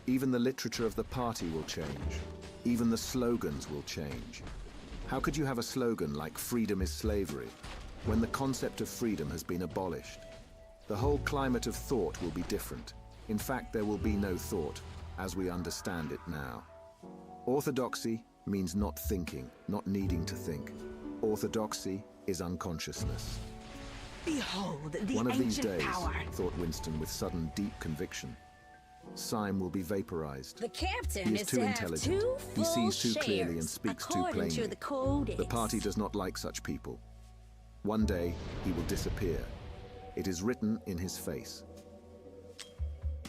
Even the literature of the party will change. Even the slogans will change. How could you have a slogan like "freedom is slavery" when the concept of freedom has been abolished? The whole climate of thought will be different. In fact, there will be no thought, as we understand it now. Orthodoxy means not thinking, not needing to think. Orthodoxy is unconsciousness. Behold the One of these ancient days, power. thought Winston with sudden, deep conviction, Syme will be vaporized. The captain He is is too to have intelligent. two He full sees too clearly and shares, speaks too according plainly. to the codex. The party does not like such people. One day, he will disappear. It is written in his face.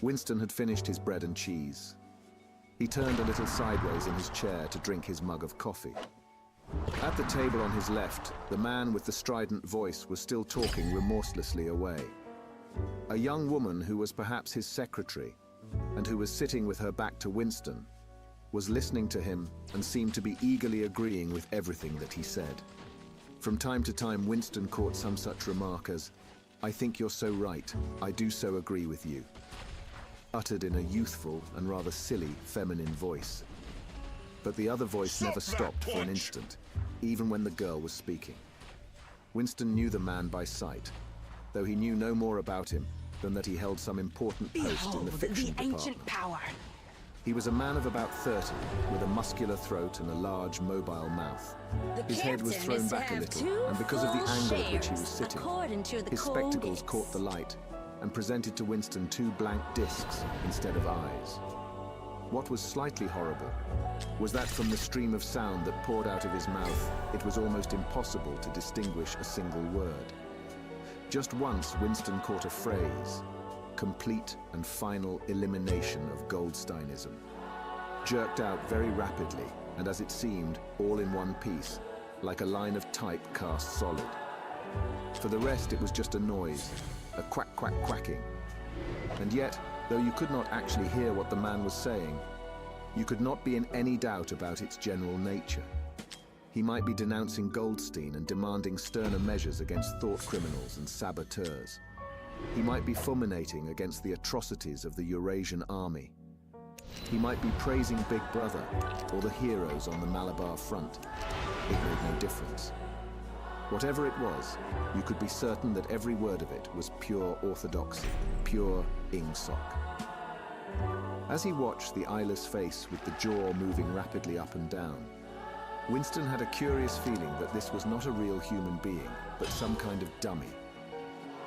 Winston had finished his bread and cheese. He turned a little sideways in his chair to drink his mug of coffee. At the table on his left, the man with the strident voice was still talking remorselessly away. A young woman who was perhaps his secretary, and who was sitting with her back to Winston, was listening to him and seemed to be eagerly agreeing with everything that he said. From time to time, Winston caught some such remark as, "I think you're so right, I do so agree with you," uttered in a youthful and rather silly feminine voice. But the other voice never stopped for an instant, even when the girl was speaking. Winston knew the man by sight, though he knew no more about him than that he held some important post in Behold the the fiction ancient department. power. He was a man of about 30, with a muscular throat and a large, mobile mouth. The His head was captain thrown is to back a have little, two and because of the full angle at which he shares, was sitting, according to the his spectacles codex. caught the light and presented to Winston two blank discs instead of eyes. What was slightly horrible was that from the stream of sound that poured out of his mouth, it was almost impossible to distinguish a single word. Just once, Winston caught a phrase: complete and final elimination of Goldsteinism. Jerked out very rapidly, and as it seemed, all in one piece, like a line of type cast solid. For the rest, it was just a noise, a quack, quack, quacking. And yet, though you could not actually hear what the man was saying, you could not be in any doubt about its general nature. He might be denouncing Goldstein and demanding sterner measures against thought criminals and saboteurs. He might be fulminating against the atrocities of the Eurasian army. He might be praising Big Brother or the heroes on the Malabar front. It made no difference. Whatever it was, you could be certain that every word of it was pure orthodoxy, pure ingsoc. As he watched the eyeless face with the jaw moving rapidly up and down, Winston had a curious feeling that this was not a real human being, but some kind of dummy.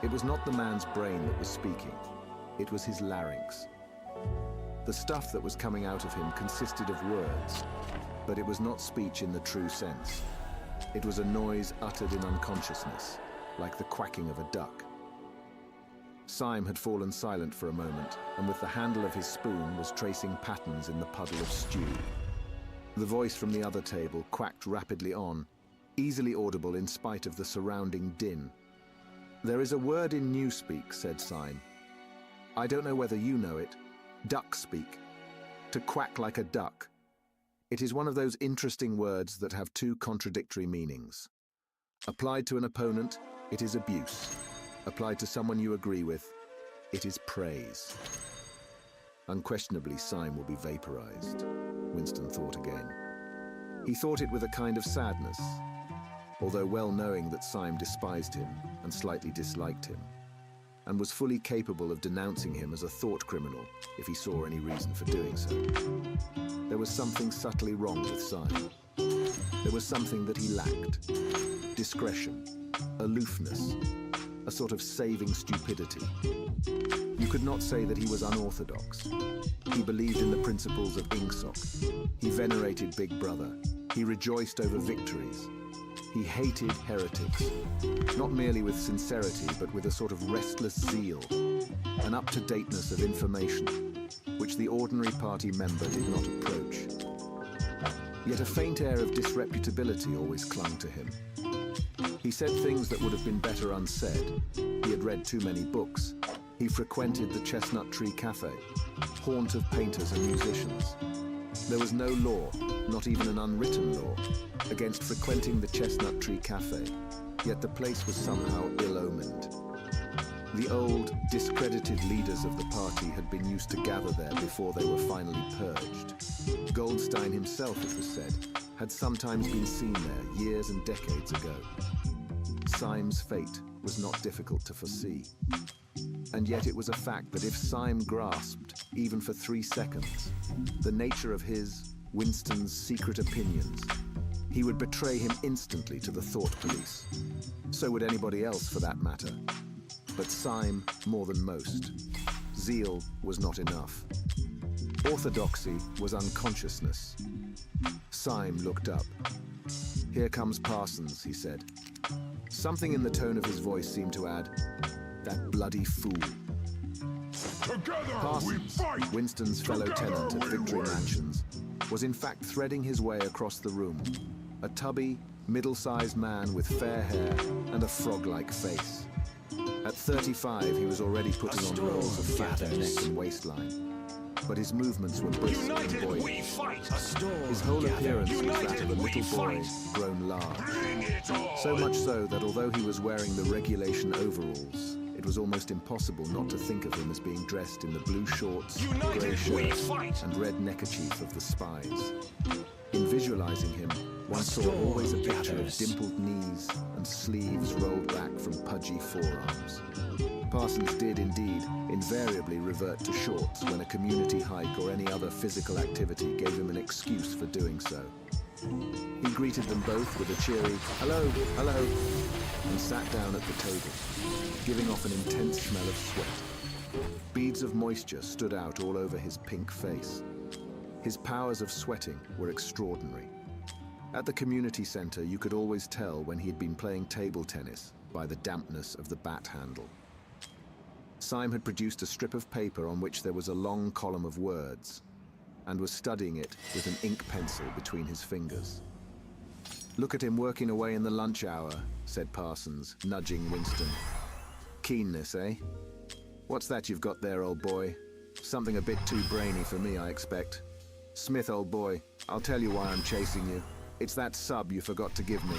It was not the man's brain that was speaking. It was his larynx. The stuff that was coming out of him consisted of words, but it was not speech in the true sense. It was a noise uttered in unconsciousness, like the quacking of a duck. Syme had fallen silent for a moment, and with the handle of his spoon was tracing patterns in the puddle of stew. The voice from the other table quacked rapidly on, easily audible in spite of the surrounding din. "There is a word in Newspeak," said Syme. "I don't know whether you know it. Duck speak. To quack like a duck. It is one of those interesting words that have two contradictory meanings. Applied to an opponent, it is abuse. Applied to someone you agree with, it is praise." Unquestionably, Syme will be vaporized, Winston thought again. He thought it with a kind of sadness, although well knowing that Syme despised him and slightly disliked him, and was fully capable of denouncing him as a thought criminal if he saw any reason for doing so. There was something subtly wrong with Syme. There was something that he lacked. Discretion, aloofness, a sort of saving stupidity. You could not say that he was unorthodox. He believed in the principles of ingsoc. He venerated Big Brother. He rejoiced over victories. He hated heretics, not merely with sincerity, but with a sort of restless zeal, an up-to-dateness of information, which the ordinary party member did not approach. Yet a faint air of disreputability always clung to him. He said things that would have been better unsaid. He had read too many books. He frequented the Chestnut Tree Cafe, haunt of painters and musicians. There was no law, not even an unwritten law, against frequenting the Chestnut Tree Cafe, yet the place was somehow ill-omened. The old, discredited leaders of the party had been used to gather there before they were finally purged. Goldstein himself, it was said, had sometimes been seen there years and decades ago. Syme's fate was not difficult to foresee. And yet it was a fact that if Syme grasped, even for 3 seconds, the nature of his, Winston's, secret opinions, he would betray him instantly to the thought police. So would anybody else, for that matter. But Syme more than most. Zeal was not enough. Orthodoxy was unconsciousness. Syme looked up. "Here comes Parsons," he said. Something in the tone of his voice seemed to add, "That bloody fool." Together we Parsons, fight! Winston's fellow Together tenant at we Victory win! Mansions, was in fact threading his way across the room. A tubby, middle-sized man with fair hair and a frog-like face. At 35, he was already putting on rolls of fat at neck and waistline. But his movements were brisk and United we buoyant. fight! A storm His whole appearance was that United of a we little boy fight! grown large. Bring it on! So much so that although he was wearing the regulation overalls, it was almost impossible not to think of him as being dressed in the blue shorts, United grey we shirt, fight! and red neckerchief of the spies. In visualizing him, one saw storm always a picture of gathers. dimpled knees and sleeves rolled back from pudgy forearms. Parsons did indeed invariably revert to shorts when a community hike or any other physical activity gave him an excuse for doing so. He greeted them both with a cheery, "Hello, hello," and sat down at the table, giving off an intense smell of sweat. Beads of moisture stood out all over his pink face. His powers of sweating were extraordinary. At the community center, you could always tell when he had been playing table tennis by the dampness of the bat handle. Syme had produced a strip of paper on which there was a long column of words, and was studying it with an ink pencil between his fingers. "Look at him working away in the lunch hour," said Parsons, nudging Winston. "Keenness, eh? What's that you've got there, old boy? Something a bit too brainy for me, I expect. Smith, old boy, I'll tell you why I'm chasing you. It's that sub you forgot to give me."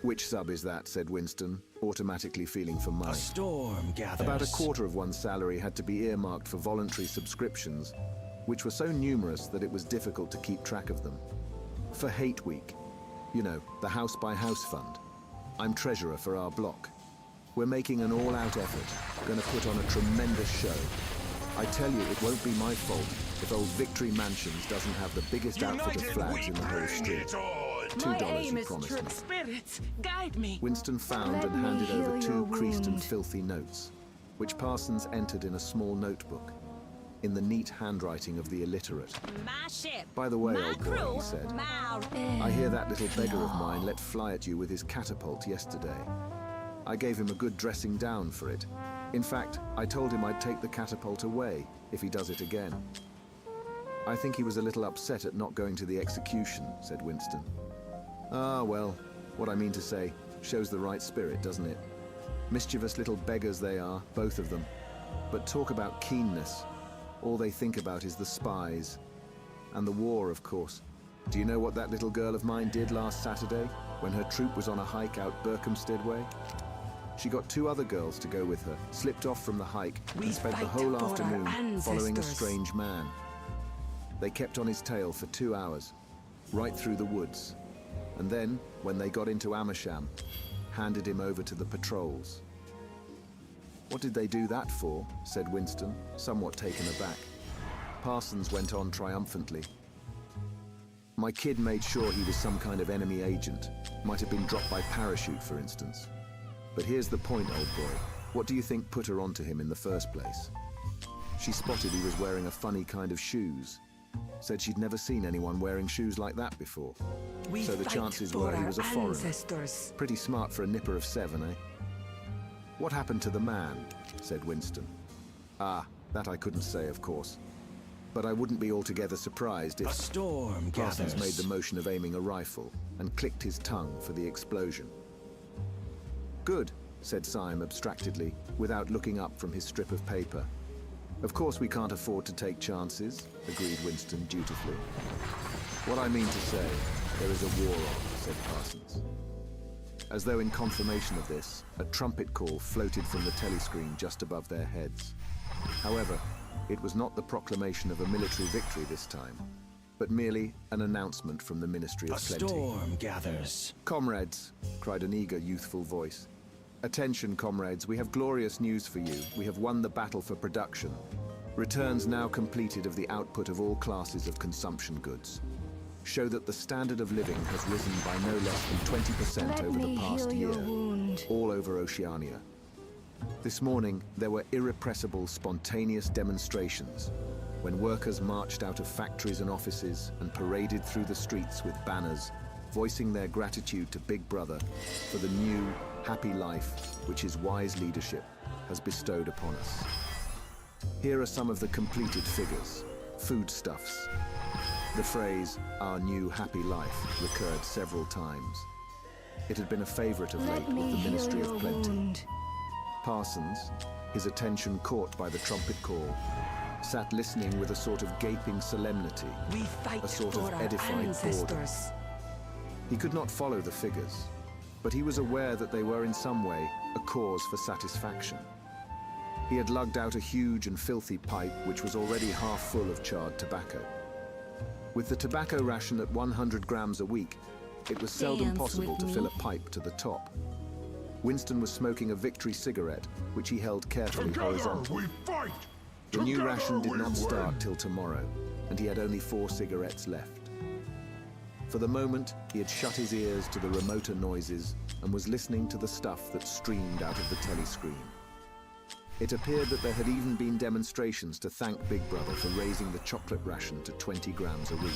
"Which sub is that?" said Winston, automatically feeling for A money. storm gathers. About a quarter of one's salary had to be earmarked for voluntary subscriptions, which were so numerous that it was difficult to keep track of them. For Hate Week, you know, the house-by-house fund. I'm treasurer for our block. We're making an all-out effort, going to put on a tremendous show. I tell you, it won't be my fault if old Victory Mansions doesn't have the biggest outfit of United flags we in the whole bring street. it on! My $2 aim you is promised true. me. Spirits, guide me. Winston found Let and me handed over heal 2 your creased and wound. filthy notes, which Parsons entered in a small notebook, in the neat handwriting of the illiterate. My ship. "By the way, my old boy," crew, he said, my... "I hear that little beggar of mine let fly at you with his catapult yesterday. I gave him a good dressing down for it. In fact, I told him I'd take the catapult away if he does it again." "I think he was a little upset at not going to the execution," said Winston. "Ah, well, what I mean to say shows the right spirit, doesn't it? Mischievous little beggars they are, both of them. But talk about keenness. All they think about is the spies. And the war, of course. Do you know what that little girl of mine did last Saturday, when her troop was on a hike out Berkhamsted way? She got 2 other girls to go with her, slipped off from the hike, We and spent the fight whole for our afternoon following a ancestors. strange man. They kept on his tail for 2 hours, right through the woods. And then, when they got into Amersham, handed him over to the patrols." "What did they do that for?" said Winston, somewhat taken aback. Parsons went on triumphantly. "My kid made sure he was some kind of enemy agent. Might have been dropped by parachute, for instance. But here's the point, old boy. What do you think put her onto him in the first place? She spotted he was wearing a funny kind of shoes. Said she'd never seen anyone wearing shoes like that before. We So the fight chances for were he our was a foreigner. ancestors. Pretty smart for a nipper of 7, eh?" "What happened to the man?" said Winston. "Ah, that I couldn't say, of course. But I wouldn't be altogether surprised A if storm Parsons gathers. made the motion of aiming a rifle and clicked his tongue for the explosion. Good, said Syme abstractedly, without looking up from his strip of paper. Of course we can't afford to take chances, agreed Winston dutifully. What I mean to say, there is a war on, said Parsons. As though in confirmation of this, a trumpet call floated from the telescreen just above their heads. However, it was not the proclamation of a military victory this time, but merely an announcement from the Ministry of A Plenty. storm gathers. Comrades, cried an eager, youthful voice. Attention, comrades, we have glorious news for you. We have won the battle for production. Returns now completed of the output of all classes of consumption goods show that the standard of living has risen by no less than 20% Let over the me past heal year, your wound. all over Oceania. This morning, there were irrepressible, spontaneous demonstrations when workers marched out of factories and offices and paraded through the streets with banners, voicing their gratitude to Big Brother for the new, happy life which his wise leadership has bestowed upon us. Here are some of the completed figures, foodstuffs. The phrase, "our new happy life," recurred several times. It had been a favorite of late Let with me the heal Ministry your of Plenty. wound. Parsons, his attention caught by the trumpet call, sat listening with a sort of gaping solemnity, We fight a sort for of our edified boredom. ancestors. He could not follow the figures, but he was aware that they were in some way a cause for satisfaction. He had lugged out a huge and filthy pipe which was already half full of charred tobacco. With the tobacco ration at 100 grams a week, it was seldom Dance possible with to me. fill a pipe to the top. Winston was smoking a victory cigarette, which he held carefully Together horizontally. we fight! The new Together ration did we not start win. till tomorrow, and he had only 4 cigarettes left. For the moment, he had shut his ears to the remoter noises and was listening to the stuff that streamed out of the telescreen. It appeared that there had even been demonstrations to thank Big Brother for raising the chocolate ration to 20 grams a week.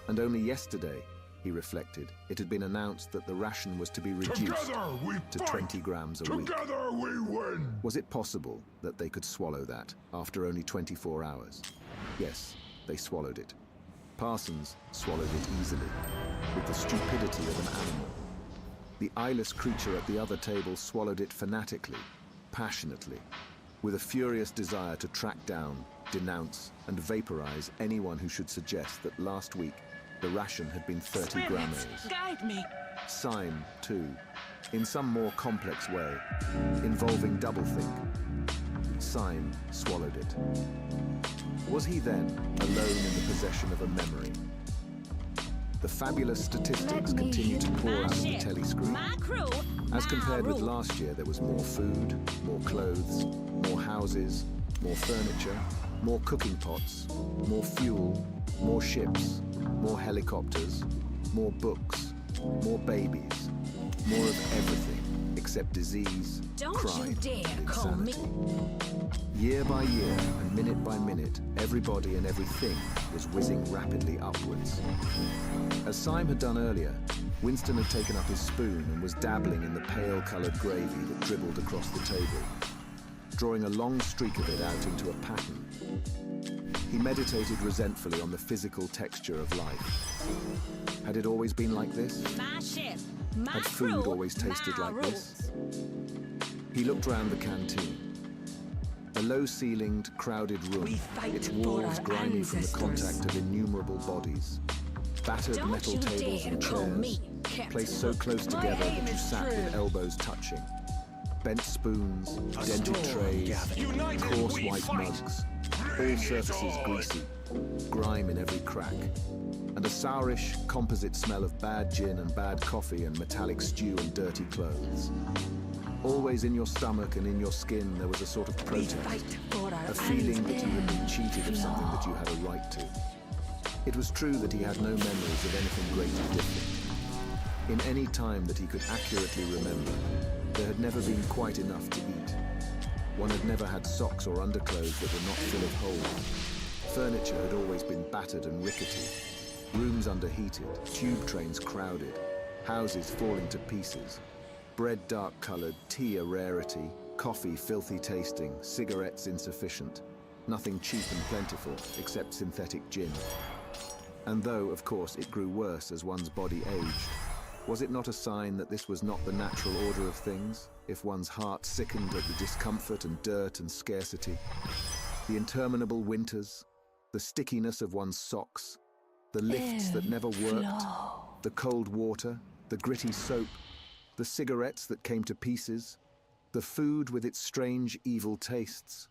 And only yesterday, he reflected, it had been announced that the ration was to be reduced Together we to fight! 20 grams a week. Together we win! Was it possible that they could swallow that after only 24 hours? Yes, they swallowed it. Parsons swallowed it easily, with the stupidity of an animal. The eyeless creature at the other table swallowed it fanatically, passionately, with a furious desire to track down, denounce, and vaporize anyone who should suggest that last week the ration had been 30 Spirits, grams. guide me. Syme, too, in some more complex way, involving doublethink. Syme swallowed it. Was he then alone in the possession of a memory? The fabulous statistics Let me continued to pour My out of the ship, telescreen. my crew, As my compared with rule. last year, there was more food, more clothes, more houses, more furniture, more cooking pots, more fuel, more ships, more helicopters, more books, more babies, more of everything except disease, Don't crime, you dare and call me. insanity. Year by year and minute by minute, everybody and everything was whizzing rapidly upwards. As Syme had done earlier, Winston had taken up his spoon and was dabbling in the pale-coloured gravy that dribbled across the table, drawing a long streak of it out into a pattern. He meditated resentfully on the physical texture of life. Had it always been like this? My ship, my Had crew, food always tasted my like this? rules. He looked round the canteen. A low-ceilinged, crowded room, We fight its for walls our grimy from the ancestors. contact of innumerable bodies. Battered Don't metal you tables dare and call chairs, me, Captain placed so Hook. close My together aim that you is sat with true. elbows touching. Bent spoons, A dented storm trays, gathers. United coarse we white fight! mugs, Bring all it surfaces on! greasy, grime in every crack, and a sourish, composite smell of bad gin and bad coffee and metallic stew and dirty clothes. Always in your stomach and in your skin there was a sort of We protest, fight for our a feeling that you had been ancestors. cheated of something that you had a right to. It was true that he had no memories of anything greatly different. In any time that he could accurately remember, there had never been quite enough to eat. One had never had socks or underclothes that were not full of holes. Furniture had always been battered and rickety. Rooms underheated, tube trains crowded, houses falling to pieces. Bread dark-coloured, tea a rarity, coffee filthy tasting, cigarettes insufficient. nothing cheap and plentiful except synthetic gin. And though, of course, it grew worse as one's body aged, was it not a sign that this was not the natural order of things, if one's heart sickened at the discomfort and dirt and scarcity? The interminable winters, the stickiness of one's socks, the lifts that never worked, the cold water, the gritty soap, the cigarettes that came to pieces, the food with its strange, evil tastes.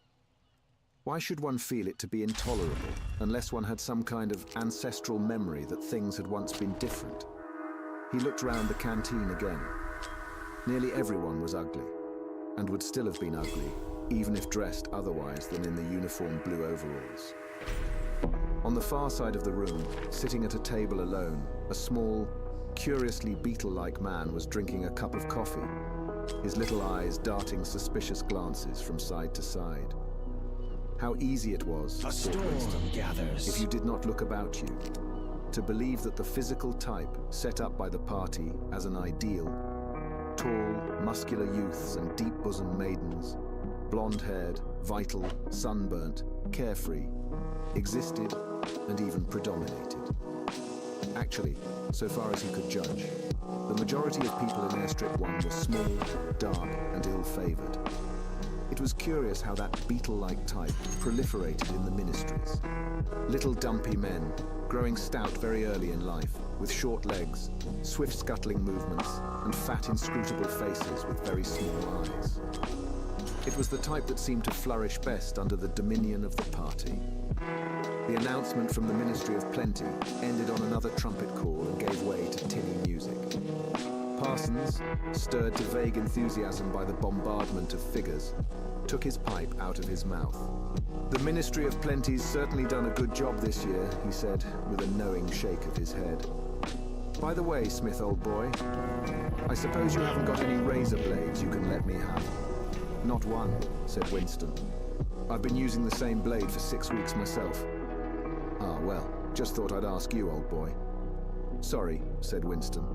Why should one feel it to be intolerable unless one had some kind of ancestral memory that things had once been different? He looked round the canteen again. Nearly everyone was ugly, and would still have been ugly, even if dressed otherwise than in the uniform blue overalls. On the far side of the room, sitting at a table alone, a small, curiously beetle-like man was drinking a cup of coffee, his little eyes darting suspicious glances from side to side. How easy it was, A thought storm Winston, gathers. if you did not look about you, to believe that the physical type set up by the party as an ideal, tall, muscular youths and deep-bosomed maidens, blonde-haired, vital, sunburnt, carefree, existed and even predominated. Actually, so far as he could judge, the majority of people in Airstrip 1 were small, dark, and ill-favored. It was curious how that beetle-like type proliferated in the ministries. Little dumpy men, growing stout very early in life, with short legs, swift scuttling movements, and fat inscrutable faces with very small eyes. It was the type that seemed to flourish best under the dominion of the party. The announcement from the Ministry of Plenty ended on another trumpet call and gave way to tinny music. Parsons, stirred to vague enthusiasm by the bombardment of figures, took his pipe out of his mouth. "The Ministry of Plenty's certainly done a good job this year," he said, with a knowing shake of his head. "By the way, Smith, old boy, I suppose you haven't got any razor blades you can let me have?" "Not one," said Winston. "I've been using the same blade for 6 weeks myself." "Ah, well, just thought I'd ask you, old boy." "Sorry," said Winston.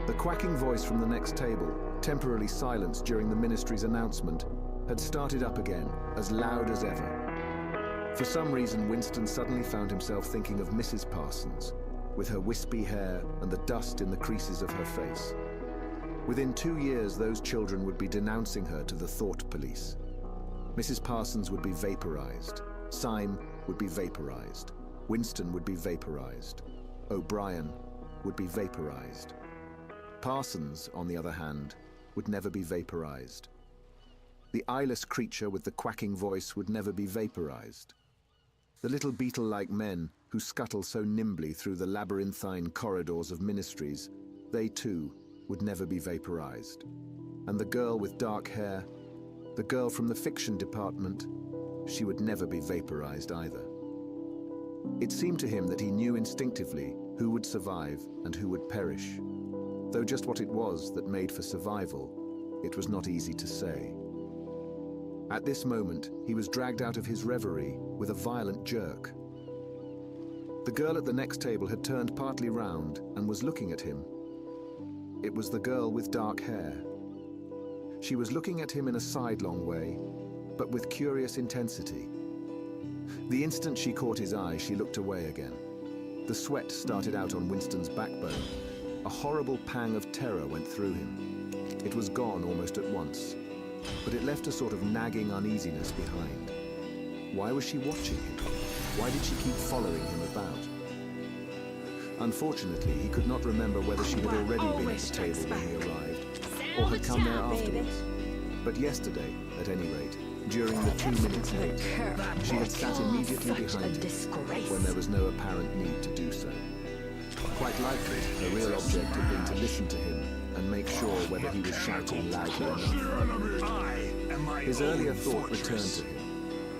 The quacking voice from the next table, temporarily silenced during the ministry's announcement, had started up again, as loud as ever. For some reason, Winston suddenly found himself thinking of Mrs. Parsons, with her wispy hair and the dust in the creases of her face. Within 2 years, those children would be denouncing her to the thought police. Mrs. Parsons would be vaporized. Syme would be vaporized. Winston would be vaporized. O'Brien would be vaporized. Parsons, on the other hand, would never be vaporized. The eyeless creature with the quacking voice would never be vaporized. The little beetle-like men who scuttle so nimbly through the labyrinthine corridors of ministries, they too would never be vaporized. And the girl with dark hair, the girl from the fiction department, she would never be vaporized either. It seemed to him that he knew instinctively who would survive and who would perish. Though just what it was that made for survival, it was not easy to say. At this moment, he was dragged out of his reverie with a violent jerk. The girl at the next table had turned partly round and was looking at him. It was the girl with dark hair. She was looking at him in a sidelong way, but with curious intensity. The instant she caught his eye, she looked away again. The sweat started out on Winston's backbone. A horrible pang of terror went through him. It was gone almost at once, but it left a sort of nagging uneasiness behind. Why was she watching him? Why did she keep following him about? Unfortunately, he could not remember whether she had already been at the table when he arrived, or had come there afterwards. But yesterday, at any rate, during the 2 minutes late, she had sat immediately behind him when there was no apparent need to do so. Quite likely, her real object had been to listen to him and make sure whether he was shouting loudly enough. His earlier thought returned to him.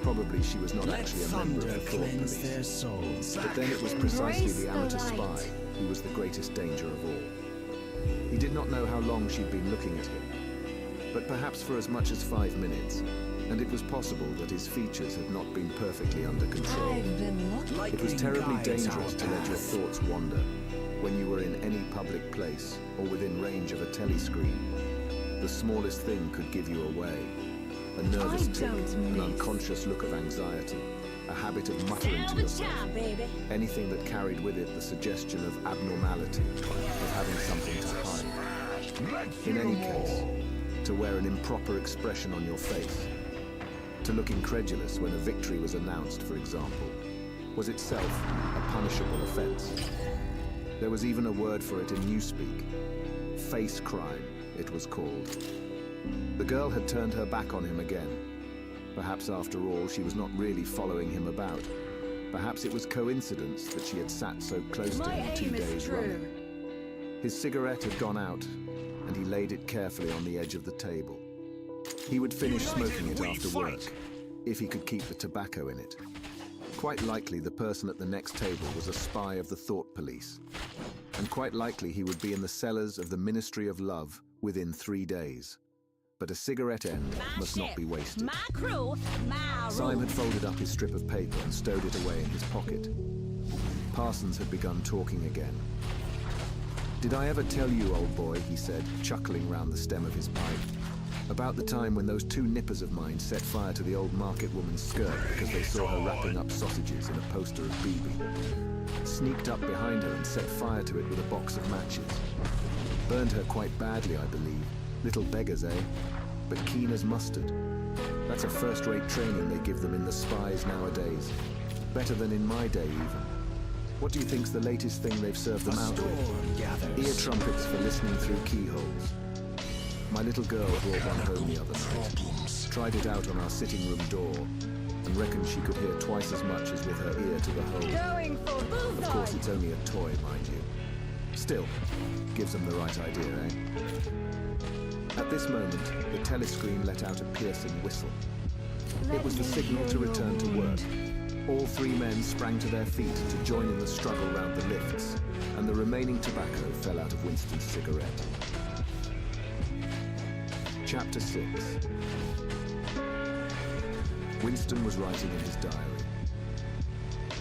Probably she was not actually a member of the thought police. But then it was precisely the amateur spy who was the greatest danger of all. He did not know how long she'd been looking at him, but perhaps for as much as 5 minutes, and it was possible that his features had not been perfectly under control. It was terribly dangerous to let your thoughts wander when you were in any public place or within range of a telescreen. The smallest thing could give you away, a nervous I tick, don't an miss. unconscious look of anxiety, a habit of muttering to yourself. baby. Anything that carried with it the suggestion of abnormality, of having something to hide. In any case, to wear an improper expression on your face, to look incredulous when a victory was announced, for example, was itself a punishable offense. There was even a word for it in newspeak. Face crime, it was called. The girl had turned her back on him again. Perhaps after all, she was not really following him about. Perhaps it was coincidence that she had sat so close to My him 2 aim is days true. running. His cigarette had gone out, and he laid it carefully on the edge of the table. He would finish smoking it after work, if he could keep the tobacco in it. Quite likely the person at the next table was a spy of the thought police. And quite likely he would be in the cellars of the Ministry of Love within 3 days. But a cigarette end must not be wasted. My crew, my Syme had folded up his strip of paper and stowed it away in his pocket. Parsons had begun talking again. "Did I ever tell you, old boy," he said, chuckling round the stem of his pipe, "about the time when those 2 nippers of mine set fire to the old market woman's skirt because they saw her wrapping up sausages in a poster of BB? Sneaked up behind her and set fire to it with a box of matches. Burned her quite badly, I believe. Little beggars, eh? But keen as mustard. That's a first-rate training they give them in the spies nowadays. Better than in my day, even. What do you think's the latest thing they've served them out with? Storm gathers. Ear trumpets for listening through keyholes. My little girl brought one home the other night. Tried it out on our sitting room door and reckoned she could hear twice as much as with her ear to the hole. Going for Of course, bullseye. it's only a toy, mind you. Still, gives them the right idea, eh? At this moment, the telescreen let out a piercing whistle. It was the signal to return to work. All 3 men sprang to their feet to join in the struggle round the lifts, and the remaining tobacco fell out of Winston's cigarette. Chapter 6. Winston was writing in his diary.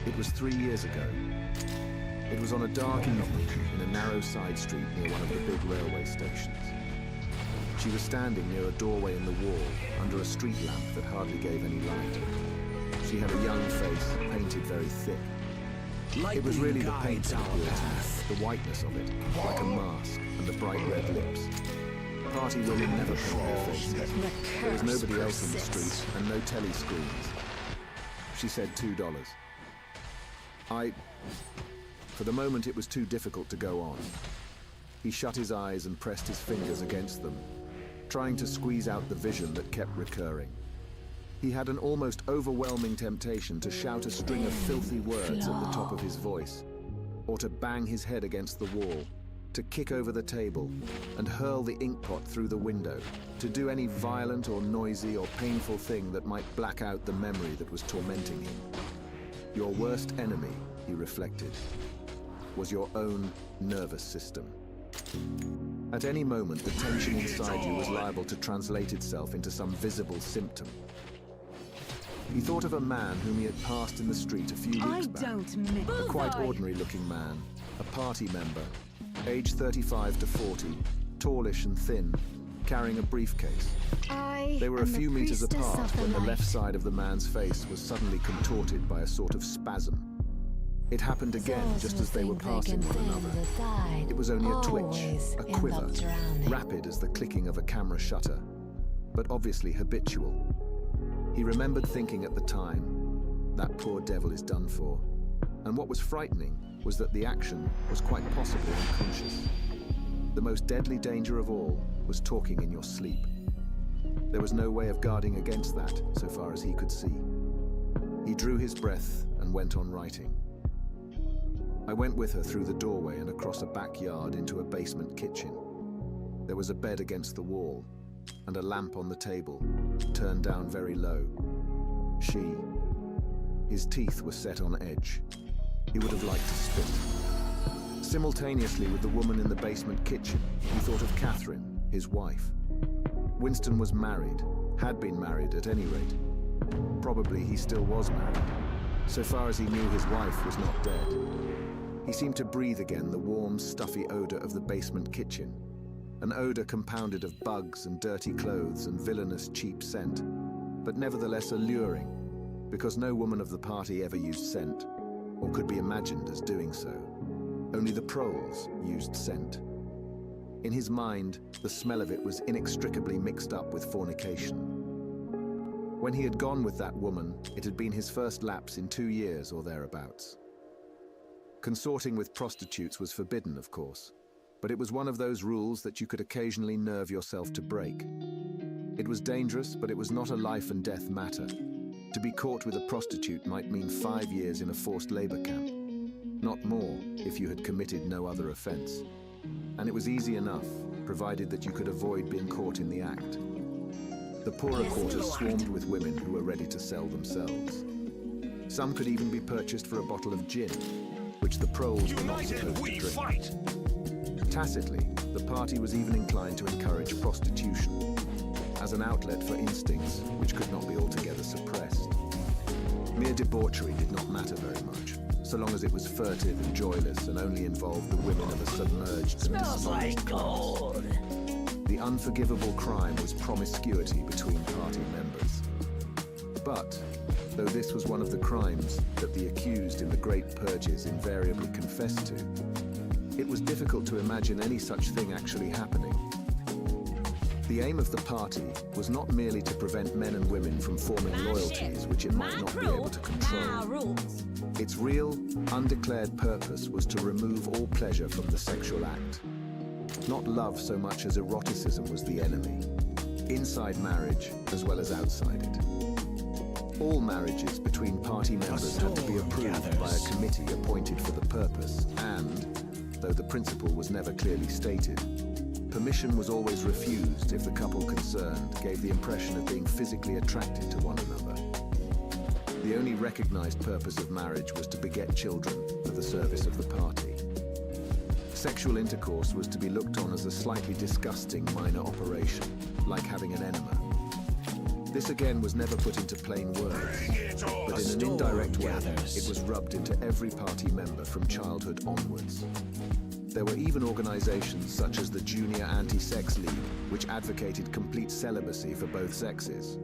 It was 3 years ago. It was on a dark evening in a narrow side street near one of the big railway stations. She was standing near a doorway in the wall under a street lamp that hardly gave any light. She had a young face, painted very thick. It was really the paint that appealed to me, the whiteness of it, like a mask, and the bright red lips. Party women never paint their faces. There was nobody else in the street, and no telly screens. She said $2. For the moment it was too difficult to go on. He shut his eyes and pressed his fingers against them, trying to squeeze out the vision that kept recurring. He had an almost overwhelming temptation to shout a string of filthy words at the top of his voice, or to bang his head against the wall, to kick over the table and hurl the inkpot through the window, to do any violent or noisy or painful thing that might black out the memory that was tormenting him. Your worst enemy, he reflected, was your own nervous system. At any moment, the tension inside you was liable to translate itself into some visible symptom. He thought of a man whom he had passed in the street a few I weeks back. don't miss. A quite ordinary-looking man, a party member, aged 35 to 40, tallish and thin, carrying a briefcase. They were a few meters apart when the left side of the man's face was suddenly contorted by a sort of spasm. It happened again just as they were passing one another. It was only a twitch, a quiver, rapid as the clicking of a camera shutter, but obviously habitual. He remembered thinking at the time, that poor devil is done for. And what was frightening was that the action was quite possibly unconscious. The most deadly danger of all was talking in your sleep. There was no way of guarding against that, so far as he could see. He drew his breath and went on writing. I went with her through the doorway and across a backyard into a basement kitchen. There was a bed against the wall and a lamp on the table, turned down very low. His teeth were set on edge. He would have liked to spit. Simultaneously with the woman in the basement kitchen, he thought of Catherine, his wife. Winston was married, had been married at any rate. Probably he still was married. So far as he knew, his wife was not dead. He seemed to breathe again the warm, stuffy odor of the basement kitchen, an odor compounded of bugs and dirty clothes and villainous cheap scent. but nevertheless alluring, because no woman of the party ever used scent, or could be imagined as doing so. Only the proles used scent. In his mind, the smell of it was inextricably mixed up with fornication. When he had gone with that woman, it had been his first lapse in 2 years or thereabouts. Consorting with prostitutes was forbidden, of course, but it was one of those rules that you could occasionally nerve yourself to break. It was dangerous, but it was not a life and death matter. To be caught with a prostitute might mean 5 years in a forced labor camp. Not more if you had committed no other offense. And it was easy enough, provided that you could avoid being caught in the act. The poorer quarters swarmed with women who were ready to sell themselves. Some could even be purchased for a bottle of gin, which the proles were not supposed to drink. Fight! Tacitly, the party was even inclined to encourage prostitution, as an outlet for instincts which could not be altogether suppressed. Mere debauchery did not matter very much, so long as it was furtive and joyless and only involved the women of a submerged and dishonest class. The unforgivable crime was promiscuity between party members. But, though this was one of the crimes that the accused in the Great Purges invariably confessed to, it was difficult to imagine any such thing actually happening. The aim of the party was not merely to prevent men and women from forming loyalties which it might not be able to control. Its real, undeclared purpose was to remove all pleasure from the sexual act. Not love so much as eroticism was the enemy, inside marriage as well as outside it. All marriages between party members had to be approved by a committee appointed for the purpose, and, though the principle was never clearly stated, permission was always refused if the couple concerned gave the impression of being physically attracted to one another. The only recognized purpose of marriage was to beget children for the service of the party. Sexual intercourse was to be looked on as a slightly disgusting minor operation, like having an enema. This again was never put into plain words, but in an indirect way, it was rubbed into every party member from childhood onwards. There were even organizations such as the Junior Anti-Sex League, which advocated complete celibacy for both sexes.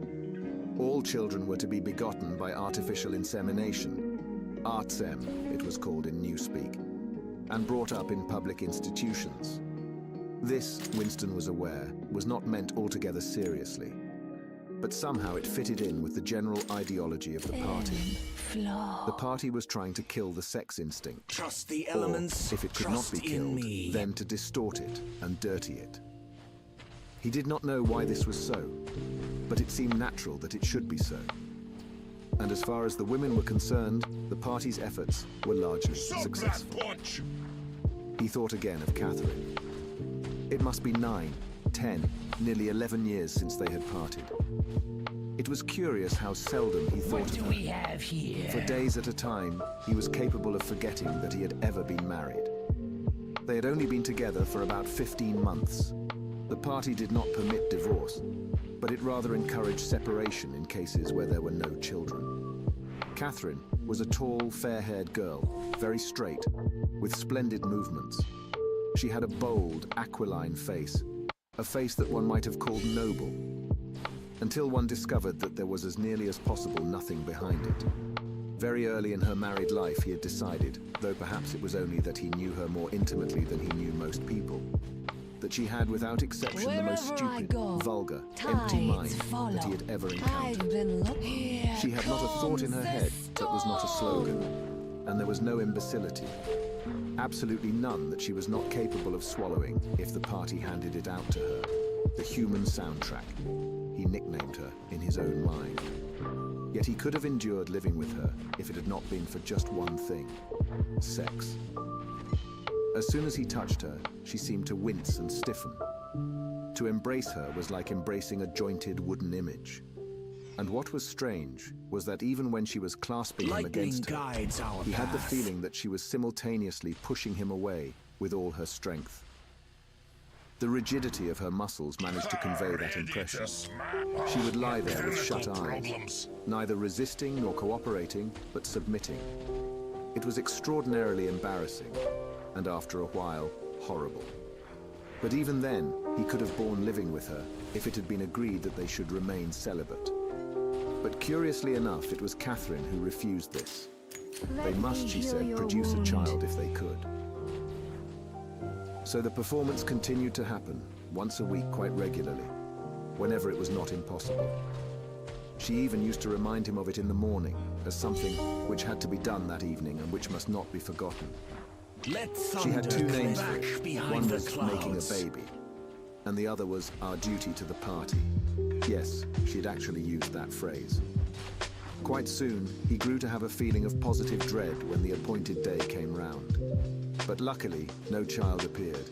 All children were to be begotten by artificial insemination, ARTSEM, it was called in Newspeak, and brought up in public institutions. This, Winston was aware, was not meant altogether seriously, but somehow it fitted in with the general ideology of the party. The party was trying to kill the sex instinct, Trust the elements, or, if it could not be trust in killed, me. then to distort it and dirty it. He did not know why this was so, but it seemed natural that it should be so. And as far as the women were concerned, the party's efforts were largely successful. Punch! He thought again of Catherine. It must be 9, 10, nearly 11 years since they had parted. It was curious how seldom he thought of her. For days at a time, he was capable of forgetting that he had ever been married. They had only been together for about 15 months. The party did not permit divorce, but it rather encouraged separation in cases where there were no children. Catherine was a tall, fair-haired girl, very straight, with splendid movements. She had a bold, aquiline face, a face that one might have called noble, until one discovered that there was as nearly as possible nothing behind it. Very early in her married life he had decided, though perhaps it was only that he knew her more intimately than he knew most people, that she had without exception the most stupid, vulgar, empty mind that he had ever encountered. She had not a thought in her head that was not a slogan, and there was no imbecility, absolutely none that she was not capable of swallowing if the party handed it out to her. The human soundtrack, he nicknamed her in his own mind. Yet he could have endured living with her if it had not been for just one thing: sex. As soon as he touched her, she seemed to wince and stiffen. To embrace her was like embracing a jointed wooden image. And what was strange was that even when she was clasping him against her, he had the feeling that she was simultaneously pushing him away with all her strength. The rigidity of her muscles managed to convey that impression. She would lie there with shut eyes, neither resisting nor cooperating, but submitting. It was extraordinarily embarrassing, and after a while, horrible. But even then, he could have borne living with her if it had been agreed that they should remain celibate. But curiously enough, it was Catherine who refused this. They Let must, me she heal said, your produce a wound. child if they could. So the performance continued to happen, once a week quite regularly, whenever it was not impossible. She even used to remind him of it in the morning, as something which had to be done that evening and which must not be forgotten. Let She had two thunder names for clap it. behind One the was making a clouds. baby, and the other was our duty to the party. Yes, she'd actually used that phrase. Quite soon, he grew to have a feeling of positive dread when the appointed day came round. But luckily, no child appeared.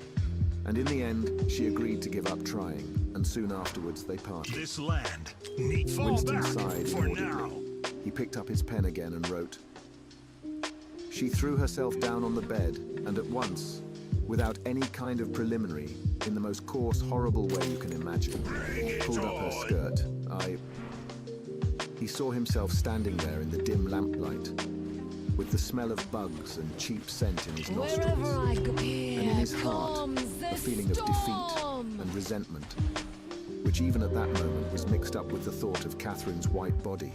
And in the end, she agreed to give up trying, and soon afterwards they parted. This land needs fall Winston back sighed for inaudibly. now. He picked up his pen again and wrote. She threw herself down on the bed, and at once, without any kind of preliminary, in the most coarse, horrible way you can imagine, pulled up her skirt. He saw himself standing there in the dim lamplight, with the smell of bugs and cheap scent in his nostrils, Wherever I go, and in his heart, comes a the feeling of defeat storm. and resentment, which even at that moment was mixed up with the thought of Catherine's white body,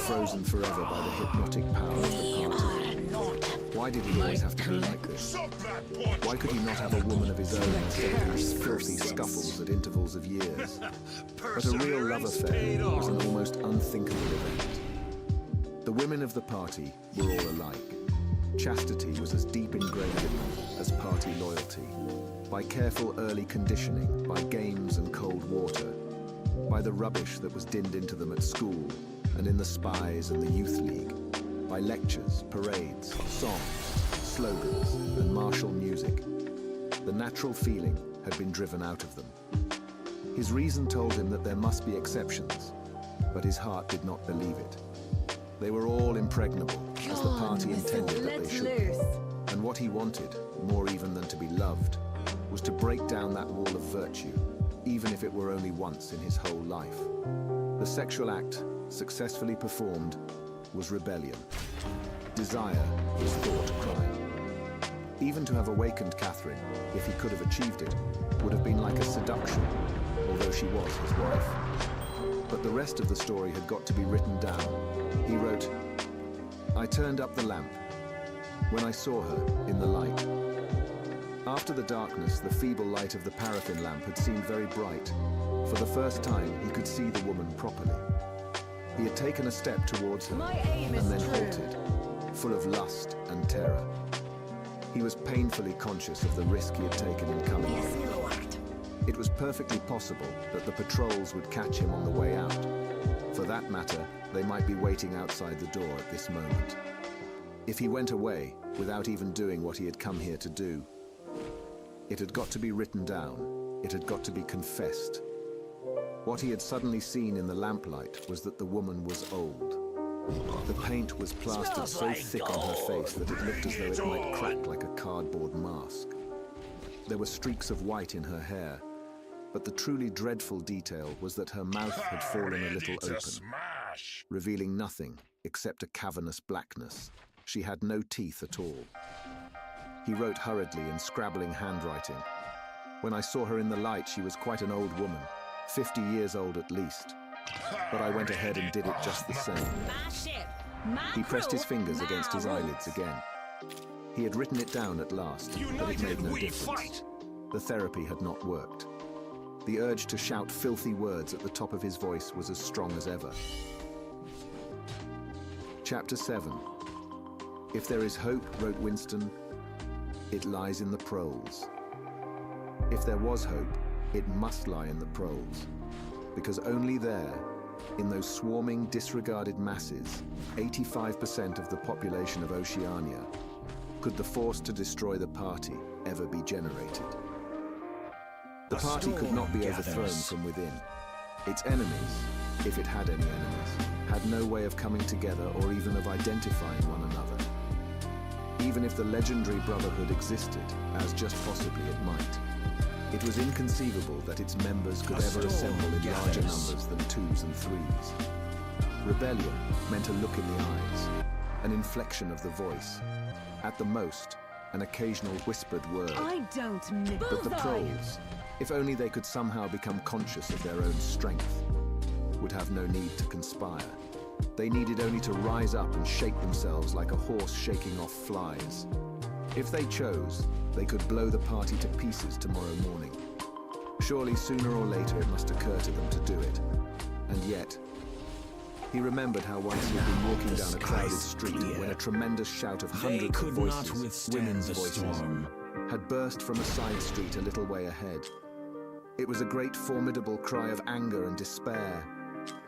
frozen forever by the hypnotic power of the party. Why did he always have to be like this? Suck that punch. Why could he not have a woman of his own instead of these filthy scuffles at intervals of years? But a real love affair was an almost unthinkable event. The women of the party were all alike. Chastity was as deep ingrained in them as party loyalty. By careful early conditioning, by games and cold water, by the rubbish that was dinned into them at school and in the spies and the youth league, by lectures, parades, songs, slogans, and martial music. The natural feeling had been driven out of them. His reason told him that there must be exceptions, but his heart did not believe it. They were all impregnable, as the party intended that they should. And what he wanted, more even than to be loved, was to break down that wall of virtue, even if it were only once in his whole life. The sexual act, successfully performed, was rebellion. Desire was thought crime. Even to have awakened Catherine, if he could have achieved it, would have been like a seduction, although she was his wife. But the rest of the story had got to be written down. He wrote, I turned up the lamp when I saw her in the light. After the darkness, the feeble light of the paraffin lamp had seemed very bright. For the first time, he could see the woman properly. He had taken a step towards her, My aim is and then true. halted, full of lust and terror. He was painfully conscious of the risk he had taken in coming here. It was perfectly possible that the patrols would catch him on the way out. For that matter, they might be waiting outside the door at this moment. If he went away, without even doing what he had come here to do, it had got to be written down. It had got to be confessed. What he had suddenly seen in the lamplight was that the woman was old. The paint was plastered so thick on her face that it looked as though it might crack like a cardboard mask. There were streaks of white in her hair, but the truly dreadful detail was that her mouth had fallen a little Ready to open, smash. revealing nothing except a cavernous blackness. She had no teeth at all. He wrote hurriedly in scrabbling handwriting. When I saw her in the light, she was quite an old woman, 50 years old at least. But I went ahead and did it just the same. My ship, my He pressed his crew, fingers my against his rules. eyelids again. He had written it down at last, but it made United no we difference. fight. The therapy had not worked. The urge to shout filthy words at the top of his voice was as strong as ever. Chapter 7. If there is hope, wrote Winston, it lies in the proles. If there was hope, it must lie in the proles. Because only there, in those swarming, disregarded masses, 85% of the population of Oceania, could the force to destroy the party ever be generated. The party could not be overthrown from within. Its enemies, if it had any enemies, had no way of coming together or even of identifying one another. Even if the legendary brotherhood existed, as just possibly it might, it was inconceivable that its members could ever assemble in larger numbers than twos and threes. Rebellion meant a look in the eyes, an inflection of the voice, at the most, an occasional whispered word. I don't miss. But the proles, if only they could somehow become conscious of their own strength, would have no need to conspire. They needed only to rise up and shake themselves like a horse shaking off flies. If they chose, they could blow the party to pieces tomorrow morning. Surely sooner or later it must occur to them to do it. And yet, he remembered how once he had been walking down a crowded street when a tremendous shout of hundreds of voices, women's voices, had burst from a side street a little way ahead. It was a great formidable cry of anger and despair,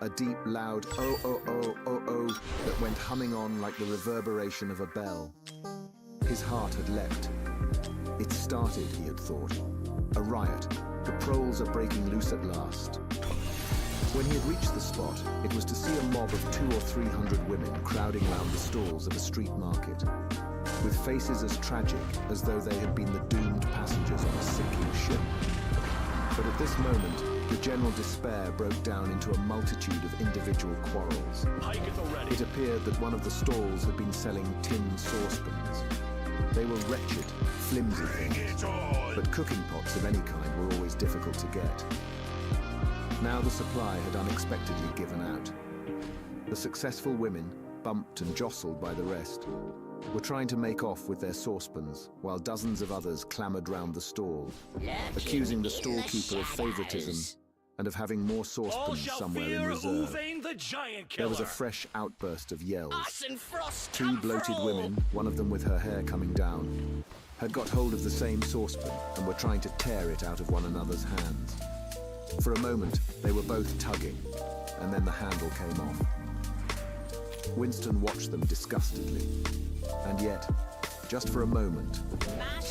a deep, loud "oh, oh, oh, oh, oh" that went humming on like the reverberation of a bell. His heart had leapt. It started, he had thought. A riot. The proles are breaking loose at last. When he had reached the spot, it was to see a mob of 200 or 300 women crowding round the stalls of a street market, with faces as tragic as though they had been the doomed passengers on a sinking ship. But at this moment, the general despair broke down into a multitude of individual quarrels. It appeared that one of the stalls had been selling tin saucepans. They were wretched, flimsy things, but cooking pots of any kind were always difficult to get. Now the supply had unexpectedly given out. The successful women, bumped and jostled by the rest, were trying to make off with their saucepans, while dozens of others clamoured round the stall, accusing the stallkeeper of favouritism and of having more saucepans somewhere in reserve. There was a fresh outburst of yells. Two bloated women, one of them with her hair coming down, had got hold of the same saucepan and were trying to tear it out of one another's hands. For a moment, they were both tugging, and then the handle came off. Winston watched them disgustedly, and yet, just for a moment,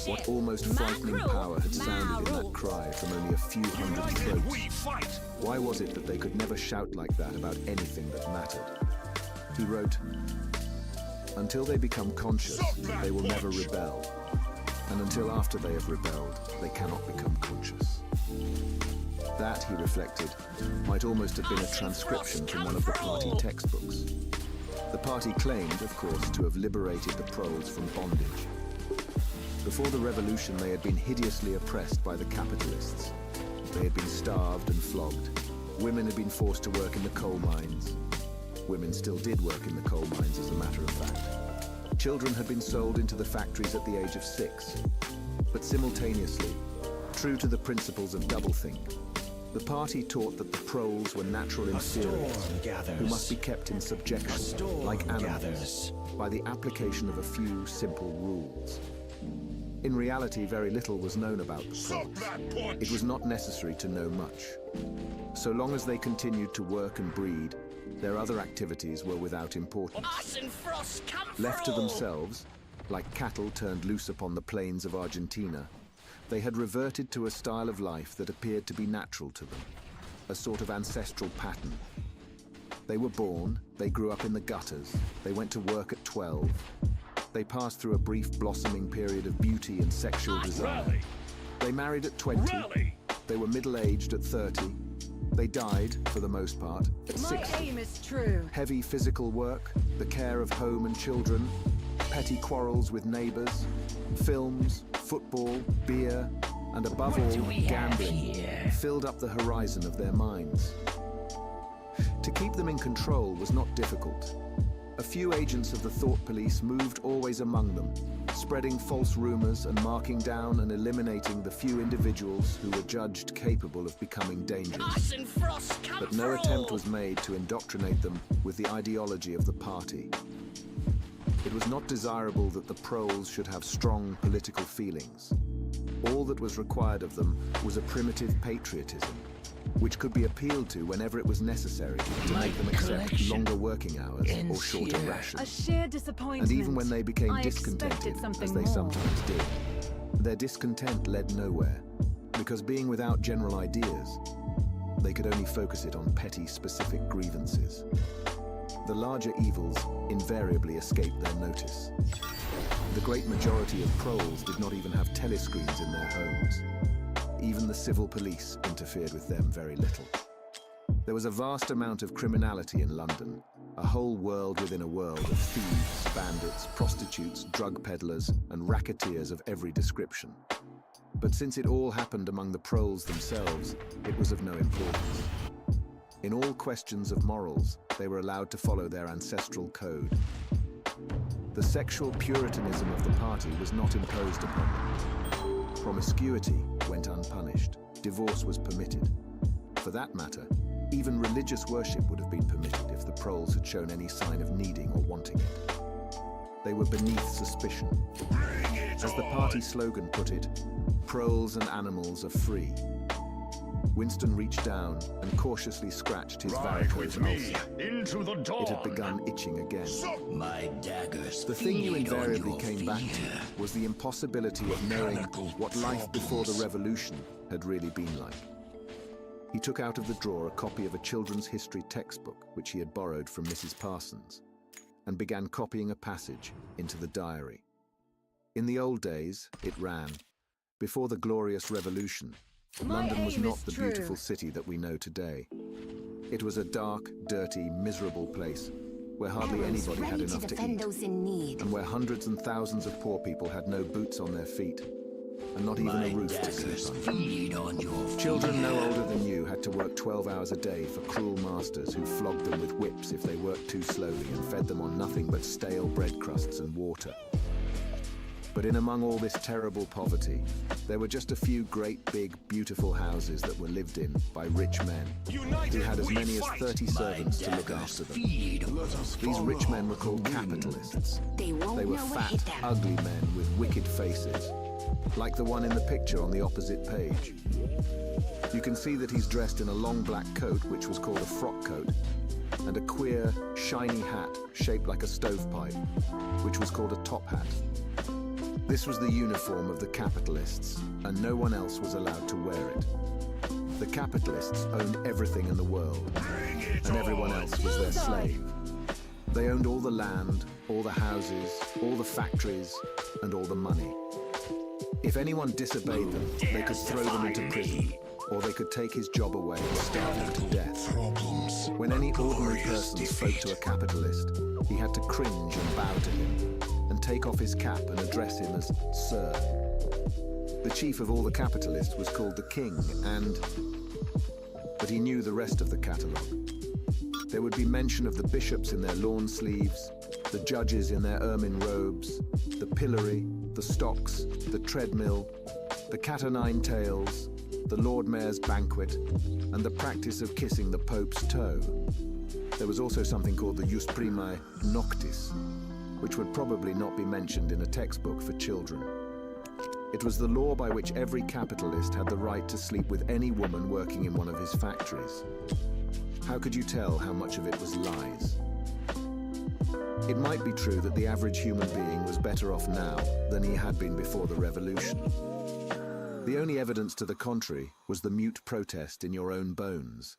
what almost frightening power had sounded in that cry from only a few hundred throats. Why was it that they could never shout like that about anything that mattered? He wrote, "Until they become conscious, they will never rebel. And until after they have rebelled, they cannot become conscious." That, he reflected, might almost have been a transcription from one of the party textbooks. The party claimed, of course, to have liberated the proles from bondage. Before the revolution, they had been hideously oppressed by the capitalists. They had been starved and flogged. Women had been forced to work in the coal mines. Women still did work in the coal mines, as a matter of fact. Children had been sold into the factories at the age of 6. But simultaneously, true to the principles of doublethink, the party taught that the proles were natural inferiors who must be kept in subjection, like animals, by the application of a few simple rules. In reality, very little was known about the proles. It was not necessary to know much. So long as they continued to work and breed, their other activities were without importance. Left to themselves, like cattle turned loose upon the plains of Argentina, they had reverted to a style of life that appeared to be natural to them, a sort of ancestral pattern. They were born, they grew up in the gutters, they went to work at 12. They passed through a brief blossoming period of beauty and sexual desire. They married at 20, they were middle-aged at 30, they died, for the most part, at 60. My aim is true. Heavy physical work, the care of home and children, petty quarrels with neighbours, films, football, beer, and above all, gambling, filled up the horizon of their minds. To keep them in control was not difficult. A few agents of the thought police moved always among them, spreading false rumors and marking down and eliminating the few individuals who were judged capable of becoming dangerous. But no attempt was made to indoctrinate them with the ideology of the party. It was not desirable that the proles should have strong political feelings. All that was required of them was a primitive patriotism, which could be appealed to whenever it was necessary to make them accept longer working hours or shorter A rations. sheer disappointment. And even when they became I discontented, expected something as they more. sometimes did, their discontent led nowhere, because being without general ideas, they could only focus it on petty, specific grievances. The larger evils invariably escaped their notice. The great majority of proles did not even have telescreens in their homes. Even the civil police interfered with them very little. There was a vast amount of criminality in London, a whole world within a world of thieves, bandits, prostitutes, drug peddlers, and racketeers of every description. But since it all happened among the proles themselves, it was of no importance. In all questions of morals, they were allowed to follow their ancestral code. The sexual puritanism of the party was not imposed upon them. Promiscuity went unpunished. Divorce was permitted. For that matter, even religious worship would have been permitted if the proles had shown any sign of needing or wanting it. They were beneath suspicion. As the party slogan put it, proles and animals are free. Winston reached down and cautiously scratched his Ride varicose with me ulcer. into the dawn. It had begun itching again. My daggers. The thing you feed on invariably your came back fear. to was the impossibility of knowing Mechanical what life before the problems. revolution had really been like. He took out of the drawer a copy of a children's history textbook which he had borrowed from Mrs. Parsons and began copying a passage into the diary. In the old days, it ran, before the glorious revolution, London was aim not is the true. beautiful city that we know today. It was a dark, dirty, miserable place where hardly Arrows anybody had ready to enough to defend eat, those in need. and where hundreds and thousands of poor people had no boots on their feet, and not even My a roof to daggers. sleep under. Feed on your Children no fear. older than you had to work 12 hours a day for cruel masters who flogged them with whips if they worked too slowly and fed them on nothing but stale bread crusts and water. But in among all this terrible poverty, there were just a few great, big, beautiful houses that were lived in by rich men who had as many as 30 servants to look after them. These rich men were called capitalists. They won't They were know what fat, hit them. ugly men with wicked faces, like the one in the picture on the opposite page. You can see that he's dressed in a long black coat, which was called a frock coat, and a queer, shiny hat shaped like a stovepipe, which was called a top hat. This was the uniform of the capitalists, and no one else was allowed to wear it. The capitalists owned everything in the world, and everyone else was their slave. They owned all the land, all the houses, all the factories, and all the money. If anyone disobeyed them, they could throw them into prison, or they could take his job away and starve him to death. Problems. When any ordinary Glorious person spoke to a capitalist, he had to cringe and bow to him, and take off his cap and address him as Sir. The chief of all the capitalists was called the King, but he knew the rest of the catalogue. There would be mention of the bishops in their lawn sleeves, the judges in their ermine robes, the pillory, the stocks, the treadmill, the cat-o'-nine-tails, the Lord Mayor's banquet, and the practice of kissing the Pope's toe. There was also something called the Jus Primae Noctis, which would probably not be mentioned in a textbook for children. It was the law by which every capitalist had the right to sleep with any woman working in one of his factories. How could you tell how much of it was lies? It might be true that the average human being was better off now than he had been before the revolution. The only evidence to the contrary was the mute protest in your own bones,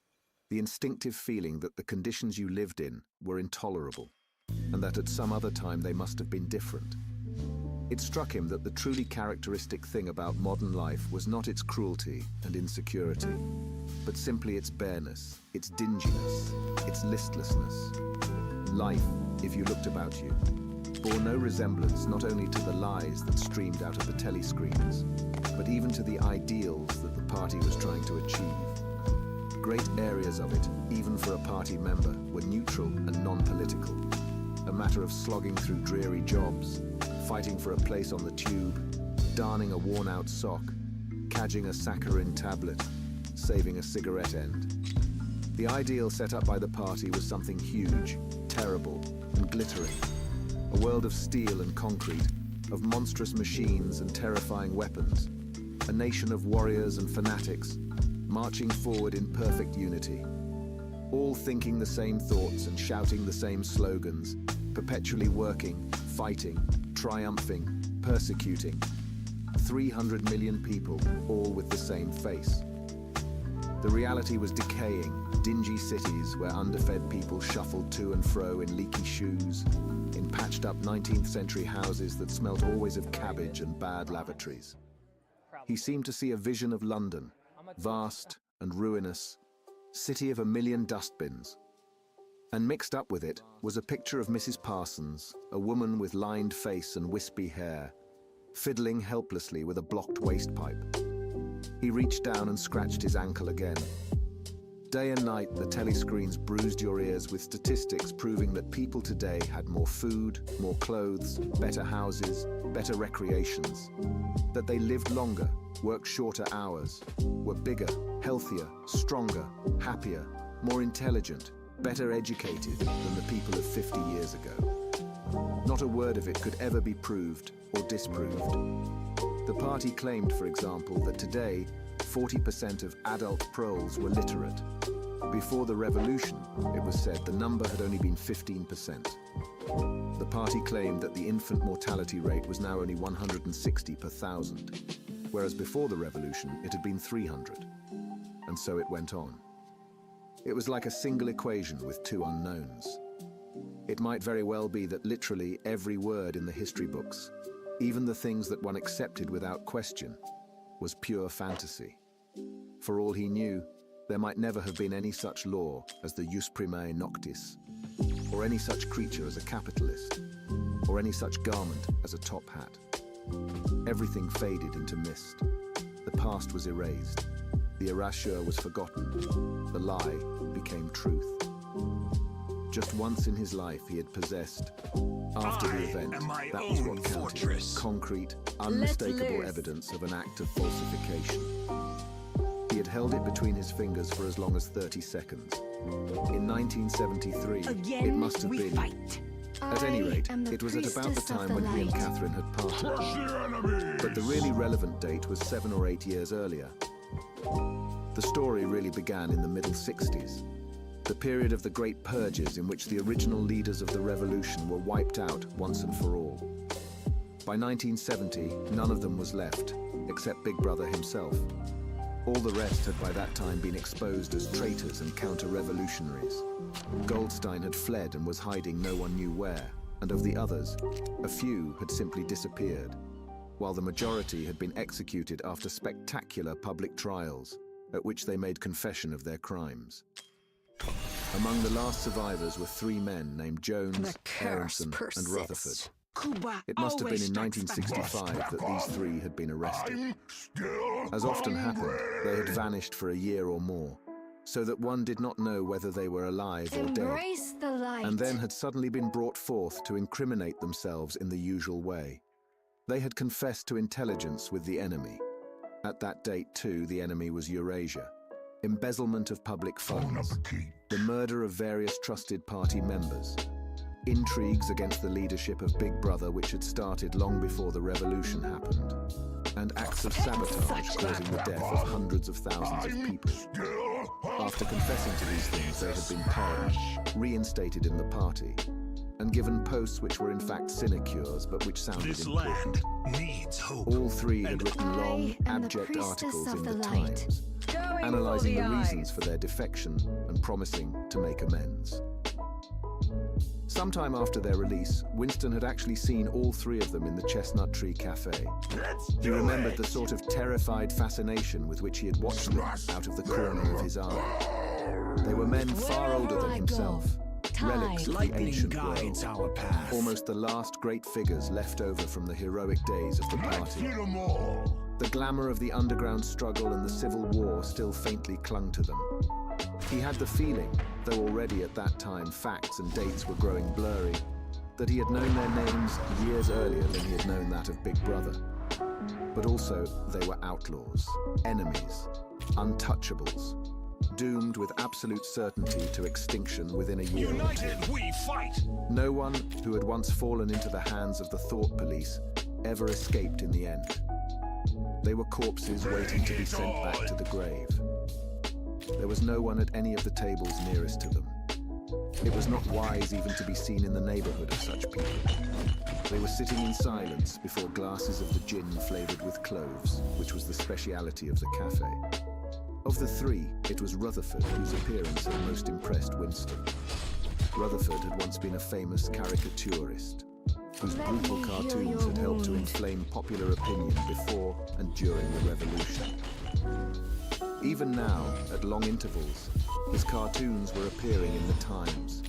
the instinctive feeling that the conditions you lived in were intolerable, and that at some other time they must have been different. It struck him that the truly characteristic thing about modern life was not its cruelty and insecurity, but simply its bareness, its dinginess, its listlessness. Life, if you looked about you, bore no resemblance not only to the lies that streamed out of the telescreens, but even to the ideals that the party was trying to achieve. Great areas of it, even for a party member, were neutral and non-political, a matter of slogging through dreary jobs, fighting for a place on the tube, darning a worn-out sock, cadging a saccharin tablet, saving a cigarette end. The ideal set up by the party was something huge, terrible, and glittering. A world of steel and concrete, of monstrous machines and terrifying weapons. A nation of warriors and fanatics, marching forward in perfect unity. All thinking the same thoughts and shouting the same slogans, perpetually working, fighting, triumphing, persecuting. 300 million people, all with the same face. The reality was decaying, dingy cities where underfed people shuffled to and fro in leaky shoes, in patched-up 19th century houses that smelt always of cabbage and bad lavatories. He seemed to see a vision of London, vast and ruinous, city of a million dustbins. And mixed up with it was a picture of Mrs. Parsons, a woman with lined face and wispy hair, fiddling helplessly with a blocked waste pipe. He reached down and scratched his ankle again. Day and night, the telescreens bruised your ears with statistics proving that people today had more food, more clothes, better houses, better recreations, that they lived longer, worked shorter hours, were bigger, healthier, stronger, happier, more intelligent, better educated than the people of 50 years ago. Not a word of it could ever be proved or disproved. The party claimed, for example, that today 40% of adult proles were literate. Before the revolution, it was said the number had only been 15%. The party claimed that the infant mortality rate was now only 160 per thousand, whereas before the revolution it had been 300. And so it went on. It was like a single equation with two unknowns. It might very well be that literally every word in the history books, even the things that one accepted without question, was pure fantasy. For all he knew, there might never have been any such law as the jus primae noctis, or any such creature as a capitalist, or any such garment as a top hat. Everything faded into mist. The past was erased. The erasure was forgotten. The lie became truth. Just once in his life he had possessed, after the event, that was what counted. Fortress. Concrete, unmistakable loose. evidence of an act of falsification. He had held it between his fingers for as long as 30 seconds. In 1973, it must have been. At any rate, it was at about the time when he and Catherine had parted. Crush the enemy! But the really relevant date was 7 or 8 years earlier. The story really began in the middle 60s, the period of the Great Purges in which the original leaders of the revolution were wiped out once and for all. By 1970, none of them was left, except Big Brother himself. All the rest had by that time been exposed as traitors and counter-revolutionaries. Goldstein had fled and was hiding no one knew where, and of the others, a few had simply disappeared, while the majority had been executed after spectacular public trials, at which they made confession of their crimes. Among the last survivors were 3 men named Jones, Aronson, and Rutherford. It must have been in 1965 that these 3 had been arrested. I'm still As often happened, hungry. they had vanished for a year or more, so that one did not know whether they were alive or dead, Embrace the light. and then had suddenly been brought forth to incriminate themselves in the usual way. They had confessed to intelligence with the enemy. At that date, too, the enemy was Eurasia. Embezzlement of public Bon funds, appetit. the murder of various trusted party members, intrigues against the leadership of Big Brother which had started long before the revolution happened, and acts of sabotage causing the death of hundreds of thousands of I'm people. still After confessing to these things, they had been pardoned, reinstated in the party, and given posts which were in fact sinecures but which sounded This important. land needs hope. All 3 had written I long, am the abject priestess articles of in the the light. Times, Going analysing for the the reasons eyes. for their defection and promising to make amends. Sometime after their release, Winston had actually seen all 3 of them in the Chestnut Tree Cafe. Let's He do remembered it. the sort of terrified fascination with which he had watched them out of the corner of his eye. They were men far Wherever older than I himself, go, relics of the Lightning ancient guides world, our path. almost the last great figures left over from the heroic days of the Let's party. hit 'em all. The glamour of the underground struggle and the Civil War still faintly clung to them. He had the feeling, though already at that time facts and dates were growing blurry, that he had known their names years earlier than he had known that of Big Brother. But also, they were outlaws, enemies, untouchables, doomed with absolute certainty to extinction within a year or 2. United we fight. No one who had once fallen into the hands of the thought police ever escaped in the end. They were corpses waiting to be sent back to the grave. There was no one at any of the tables nearest to them. It was not wise even to be seen in the neighborhood of such people. They were sitting in silence before glasses of the gin flavored with cloves, which was the speciality of the cafe. Of the 3, it was Rutherford whose appearance had most impressed Winston. Rutherford had once been a famous caricaturist, whose Let brutal me heal cartoons your had helped to wound. inflame popular opinion before and during the revolution. Even now, at long intervals, his cartoons were appearing in the Times.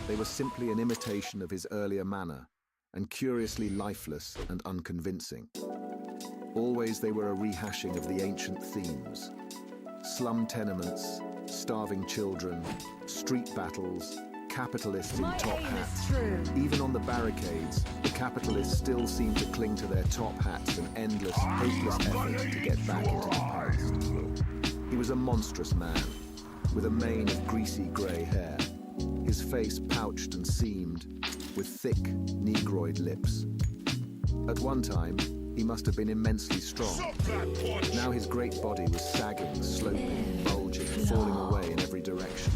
They were simply an imitation of his earlier manner, and curiously lifeless and unconvincing. Always they were a rehashing of the ancient themes: slum tenements, starving children, street battles, capitalists in My top aim hats. is true. Even on the barricades, the capitalists still seem to cling to their top hats in endless, hopeless effort to get back into the past. He was a monstrous man, with a mane of greasy grey hair, his face pouched and seamed, with thick, negroid lips. At one time, he must have been immensely strong. Now his great body was sagging, sloping, bulging, falling away in every direction.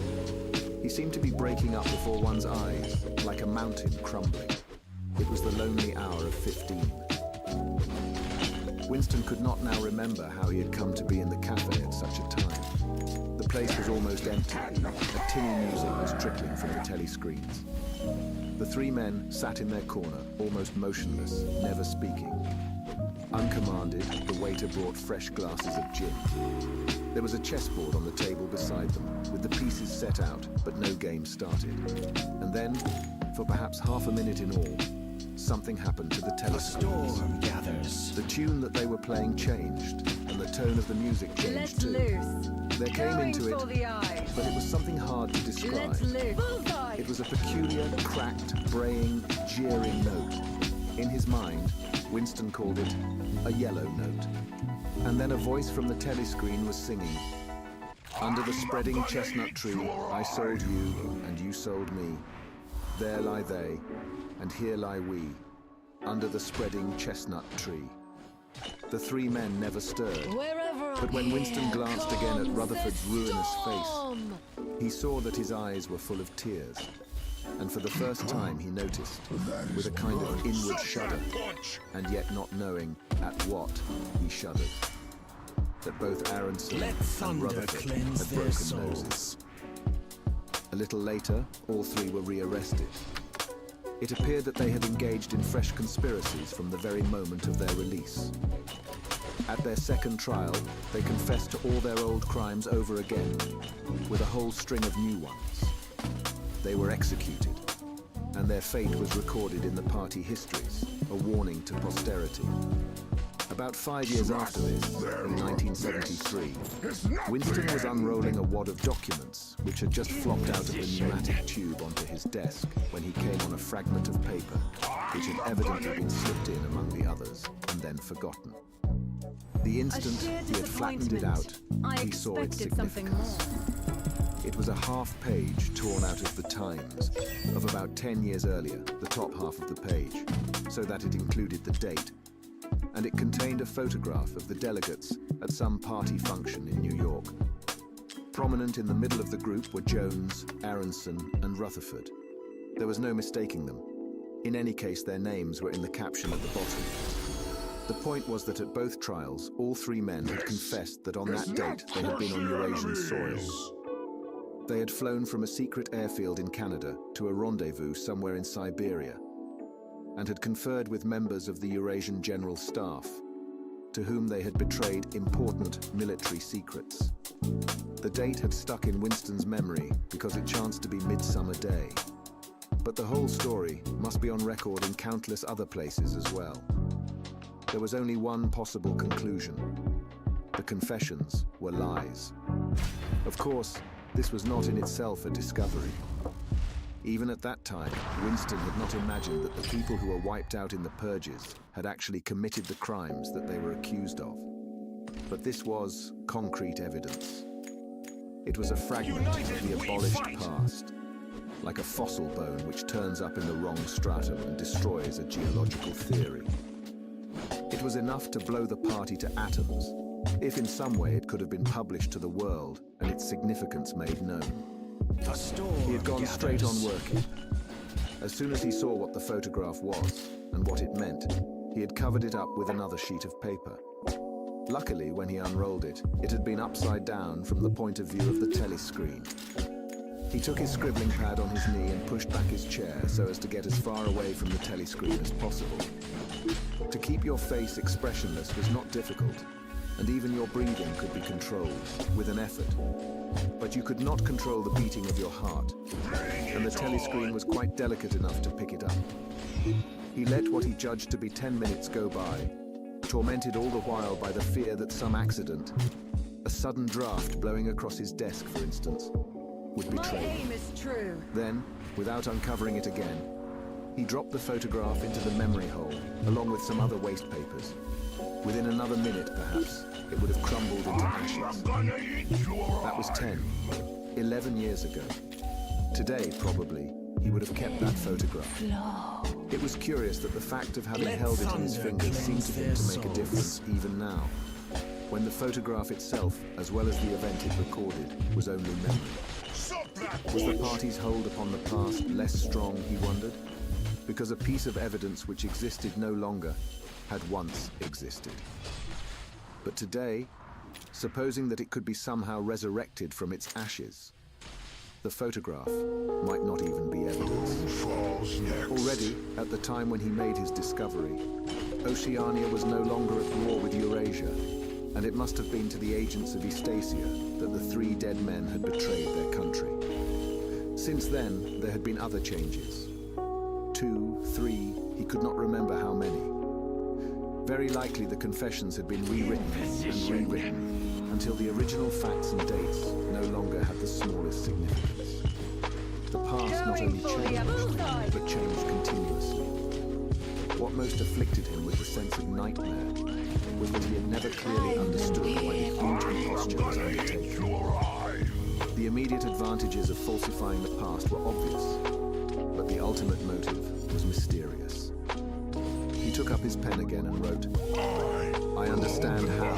He seemed to be breaking up before one's eyes, like a mountain crumbling. It was the lonely hour of 15. Winston could not now remember how he had come to be in the cafe at such a time. The place was almost empty. A tinny music was trickling from the telescreens. The three men sat in their corner, almost motionless, never speaking. Uncommanded, the waiter brought fresh glasses of gin. There was a chessboard on the table beside them, with the pieces set out, but no game started. And then, for perhaps half a minute in all, something happened to the A telescreens. storm gathers. The tune that they were playing changed, and the tone of the music changed Let's too. loose. There came Going into for it, the eyes. but it was something hard to describe. Let's loose. Bullseye. It was a peculiar, cracked, braying, jeering note. In his mind, Winston called it a yellow note. And then a voice from the telescreen was singing, "Under the spreading chestnut tree, I sold you, and you sold me. There lie they, and here lie we, under the spreading chestnut tree." The three men never stirred. Wherever But when Winston glanced again at comes Rutherford's the ruinous storm. face, he saw that his eyes were full of tears. And for the first time he noticed, with a kind of inward shudder, and yet not knowing at what he shuddered, that both Aronson Let and thunder Rutherford cleanse had their broken noses. souls. A little later, all three were rearrested. It appeared that they had engaged in fresh conspiracies from the very moment of their release. At their second trial, they confessed to all their old crimes over again, with a whole string of new ones. They were executed, and their fate was recorded in the party histories, a warning to posterity. About 5 years after this, in 1973, Winston was unrolling a wad of documents which had just flopped out of the pneumatic tube onto his desk when he came on a fragment of paper which had evidently been slipped in among the others and then forgotten. The instant sheer he had flattened it out, I he saw its expected something significance. It was a half page torn out of the Times of about 10 years earlier, the top half of the page, so that it included the date, and it contained a photograph of the delegates at some party function in New York. Prominent in the middle of the group were Jones, Aronson, and Rutherford. There was no mistaking them. In any case, their names were in the caption at the bottom. The point was that at both trials, all three men had confessed that on that date they had been on Eurasian soil. They had flown from a secret airfield in Canada to a rendezvous somewhere in Siberia, and had conferred with members of the Eurasian General Staff, to whom they had betrayed important military secrets. The date had stuck in Winston's memory because it chanced to be Midsummer Day. But the whole story must be on record in countless other places as well. There was only one possible conclusion. The confessions were lies. Of course, this was not in itself a discovery. Even at that time, Winston had not imagined that the people who were wiped out in the purges had actually committed the crimes that they were accused of. But this was concrete evidence. It was a fragment of the abolished past, like a fossil bone which turns up in the wrong stratum and destroys a geological theory. It was enough to blow the party to atoms, if in some way it could have been published to the world and its significance made known. A storm He had gone straight on gathers. working. As soon as he saw what the photograph was and what it meant, he had covered it up with another sheet of paper. Luckily, when he unrolled it, it had been upside down from the point of view of the telescreen. He took his scribbling pad on his knee and pushed back his chair so as to get as far away from the telescreen as possible. To keep your face expressionless was not difficult, and even your breathing could be controlled, with an effort. But you could not control the beating of your heart, and the telescreen was quite delicate enough to pick it up. He let what he judged to be 10 minutes go by, tormented all the while by the fear that some accident, A sudden draft blowing across his desk, for instance, would My betray him. aim is true. Then, without uncovering it again, he dropped the photograph into the memory hole, along with some other waste papers. Within another minute, perhaps, it would have crumbled into ashes. That was 10, 11 years ago. Today, probably, he would have kept that photograph. It was curious that the fact of having Let held it in his thunder fingers seemed to him to cleanse make a their difference even now, when the photograph itself, as well as the event it recorded, was only memory. Was the party's hold upon the past less strong, he wondered? Because a piece of evidence which existed no longer had once existed. But today, supposing that it could be somehow resurrected from its ashes, the photograph might not even be evidence. Already, at the time when he made his discovery, Oceania was no longer at war with Eurasia, and it must have been to the agents of Eastasia that the 3 dead men had betrayed their country. Since then, there had been other changes. 2, 3, he could not remember how many. Very likely the confessions had been rewritten and rewritten until the original facts and dates no longer had the smallest significance. The past not only changed, but changed continuously. What most afflicted him with the sense of nightmare was that he had never clearly understood why the huge imposture was undertaken. The immediate advantages of falsifying the past were obvious, but the ultimate motive was mysterious. He took up his pen again and wrote, I understand how,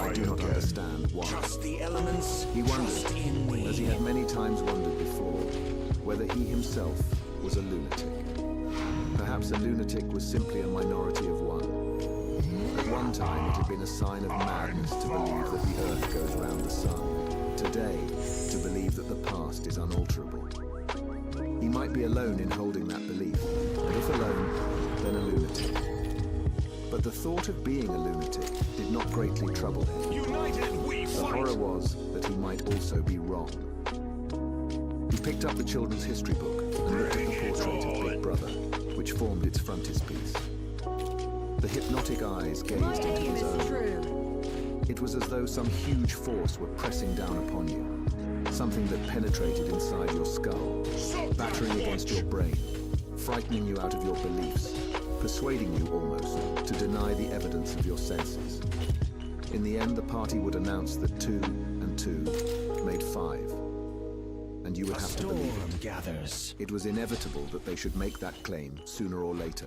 I do not understand why. Trust the elements. He Trust in wondered, me. as he had many times wondered before, whether he himself was a lunatic. Perhaps a lunatic was simply a minority of one. At one time it had been a sign of madness to believe that the earth goes round the sun. Today, to believe that the past is unalterable. He might be alone in holding that belief, and if alone, then a lunatic. But the thought of being a lunatic did not greatly trouble him. United we The fight! horror was that he might also be wrong. He picked up the children's history book and looked at the portrait of Big Brother, which formed its frontispiece. The hypnotic eyes My gazed into aim his is own. true. It was as though some huge force were pressing down upon you, something that penetrated inside your skull, battering against your brain, frightening you out of your beliefs, persuading you almost to deny the evidence of your senses. In the end, the party would announce that 2 and 2 made 5, and you would A have to believe storm it. gathers. It was inevitable that they should make that claim sooner or later.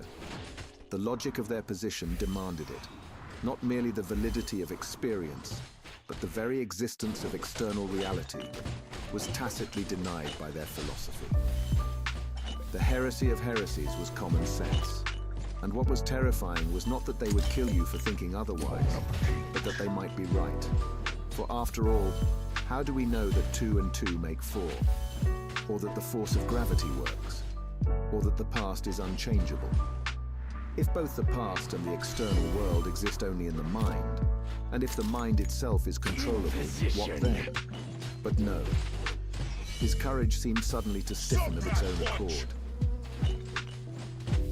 The logic of their position demanded it. Not merely the validity of experience, but the very existence of external reality was tacitly denied by their philosophy. The heresy of heresies was common sense. And what was terrifying was not that they would kill you for thinking otherwise, but that they might be right. For after all, how do we know that 2 and 2 make 4? Or that the force of gravity works? Or that the past is unchangeable? If both the past and the external world exist only in the mind, and if the mind itself is controllable, what then? But no. His courage seemed suddenly to stiffen of its own accord.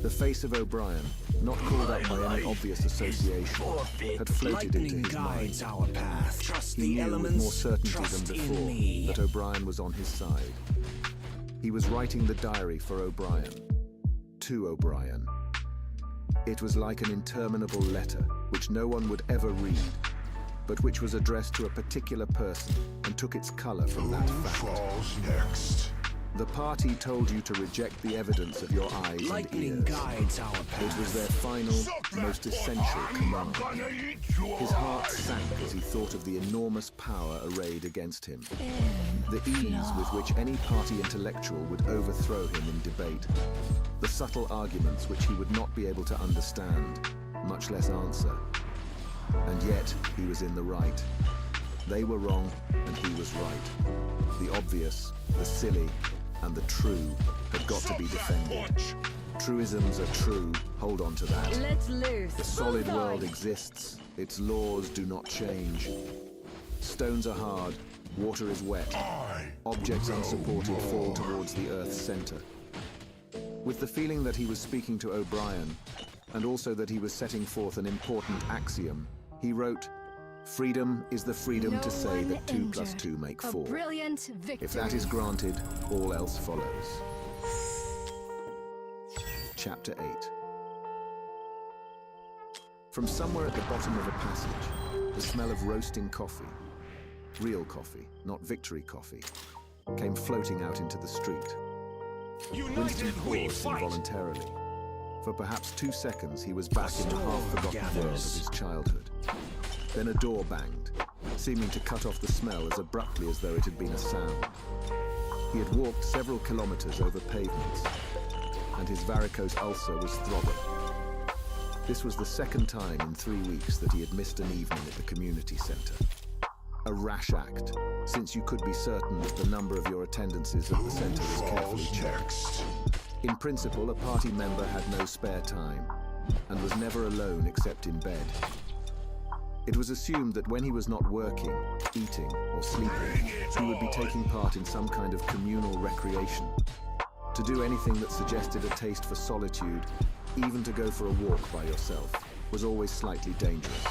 The face of O'Brien, not called up by any obvious association, had floated into Lightning his mind. guides our path. Trust He the knew elements. with more certainty Trust than in before me. that O'Brien was on his side. He was writing the diary for O'Brien, to O'Brien. It was like an interminable letter, which no one would ever read, but which was addressed to a particular person and took its color from that fact. Falls next. The party told you to reject the evidence of your eyes Lightning and ears. guides our It was path. their final, most essential command. Gonna eat your His heart sank as he thought of the enormous power arrayed against him. The ease with which any party intellectual would overthrow him in debate. The subtle arguments which he would not be able to understand, much less answer. And yet, he was in the right. They were wrong, and he was right. The obvious, the silly, and the true had got to be defended. Truisms are true, hold on to that. Let's loose. The solid Bullseye. world exists, its laws do not change. Stones are hard, water is wet. Objects unsupported fall towards the Earth's center. With the feeling that he was speaking to O'Brien, and also that he was setting forth an important axiom, he wrote, Freedom is the freedom No to say one that 2 + injured. 2 make A 4. brilliant victory. If that is granted, all else follows. Chapter 8. From somewhere at the bottom of a passage, the smell of roasting coffee, real coffee, not victory coffee, came floating out into the street. Winston United we paused fight. involuntarily. For perhaps 2 seconds, he was back in the half-forgotten world of gathers. his childhood. Then a door banged, seeming to cut off the smell as abruptly as though it had been a sound. He had walked several kilometers over pavements, and his varicose ulcer was throbbing. This was the second time in 3 weeks that he had missed an evening at the community centre. A rash act, since you could be certain that the number of your attendances at the centre was carefully Falls checked. next. In principle, a party member had no spare time, and was never alone except in bed. It was assumed that when he was not working, eating, or sleeping, he would be taking part in some kind of communal recreation. To do anything that suggested a taste for solitude, even to go for a walk by yourself, was always slightly dangerous.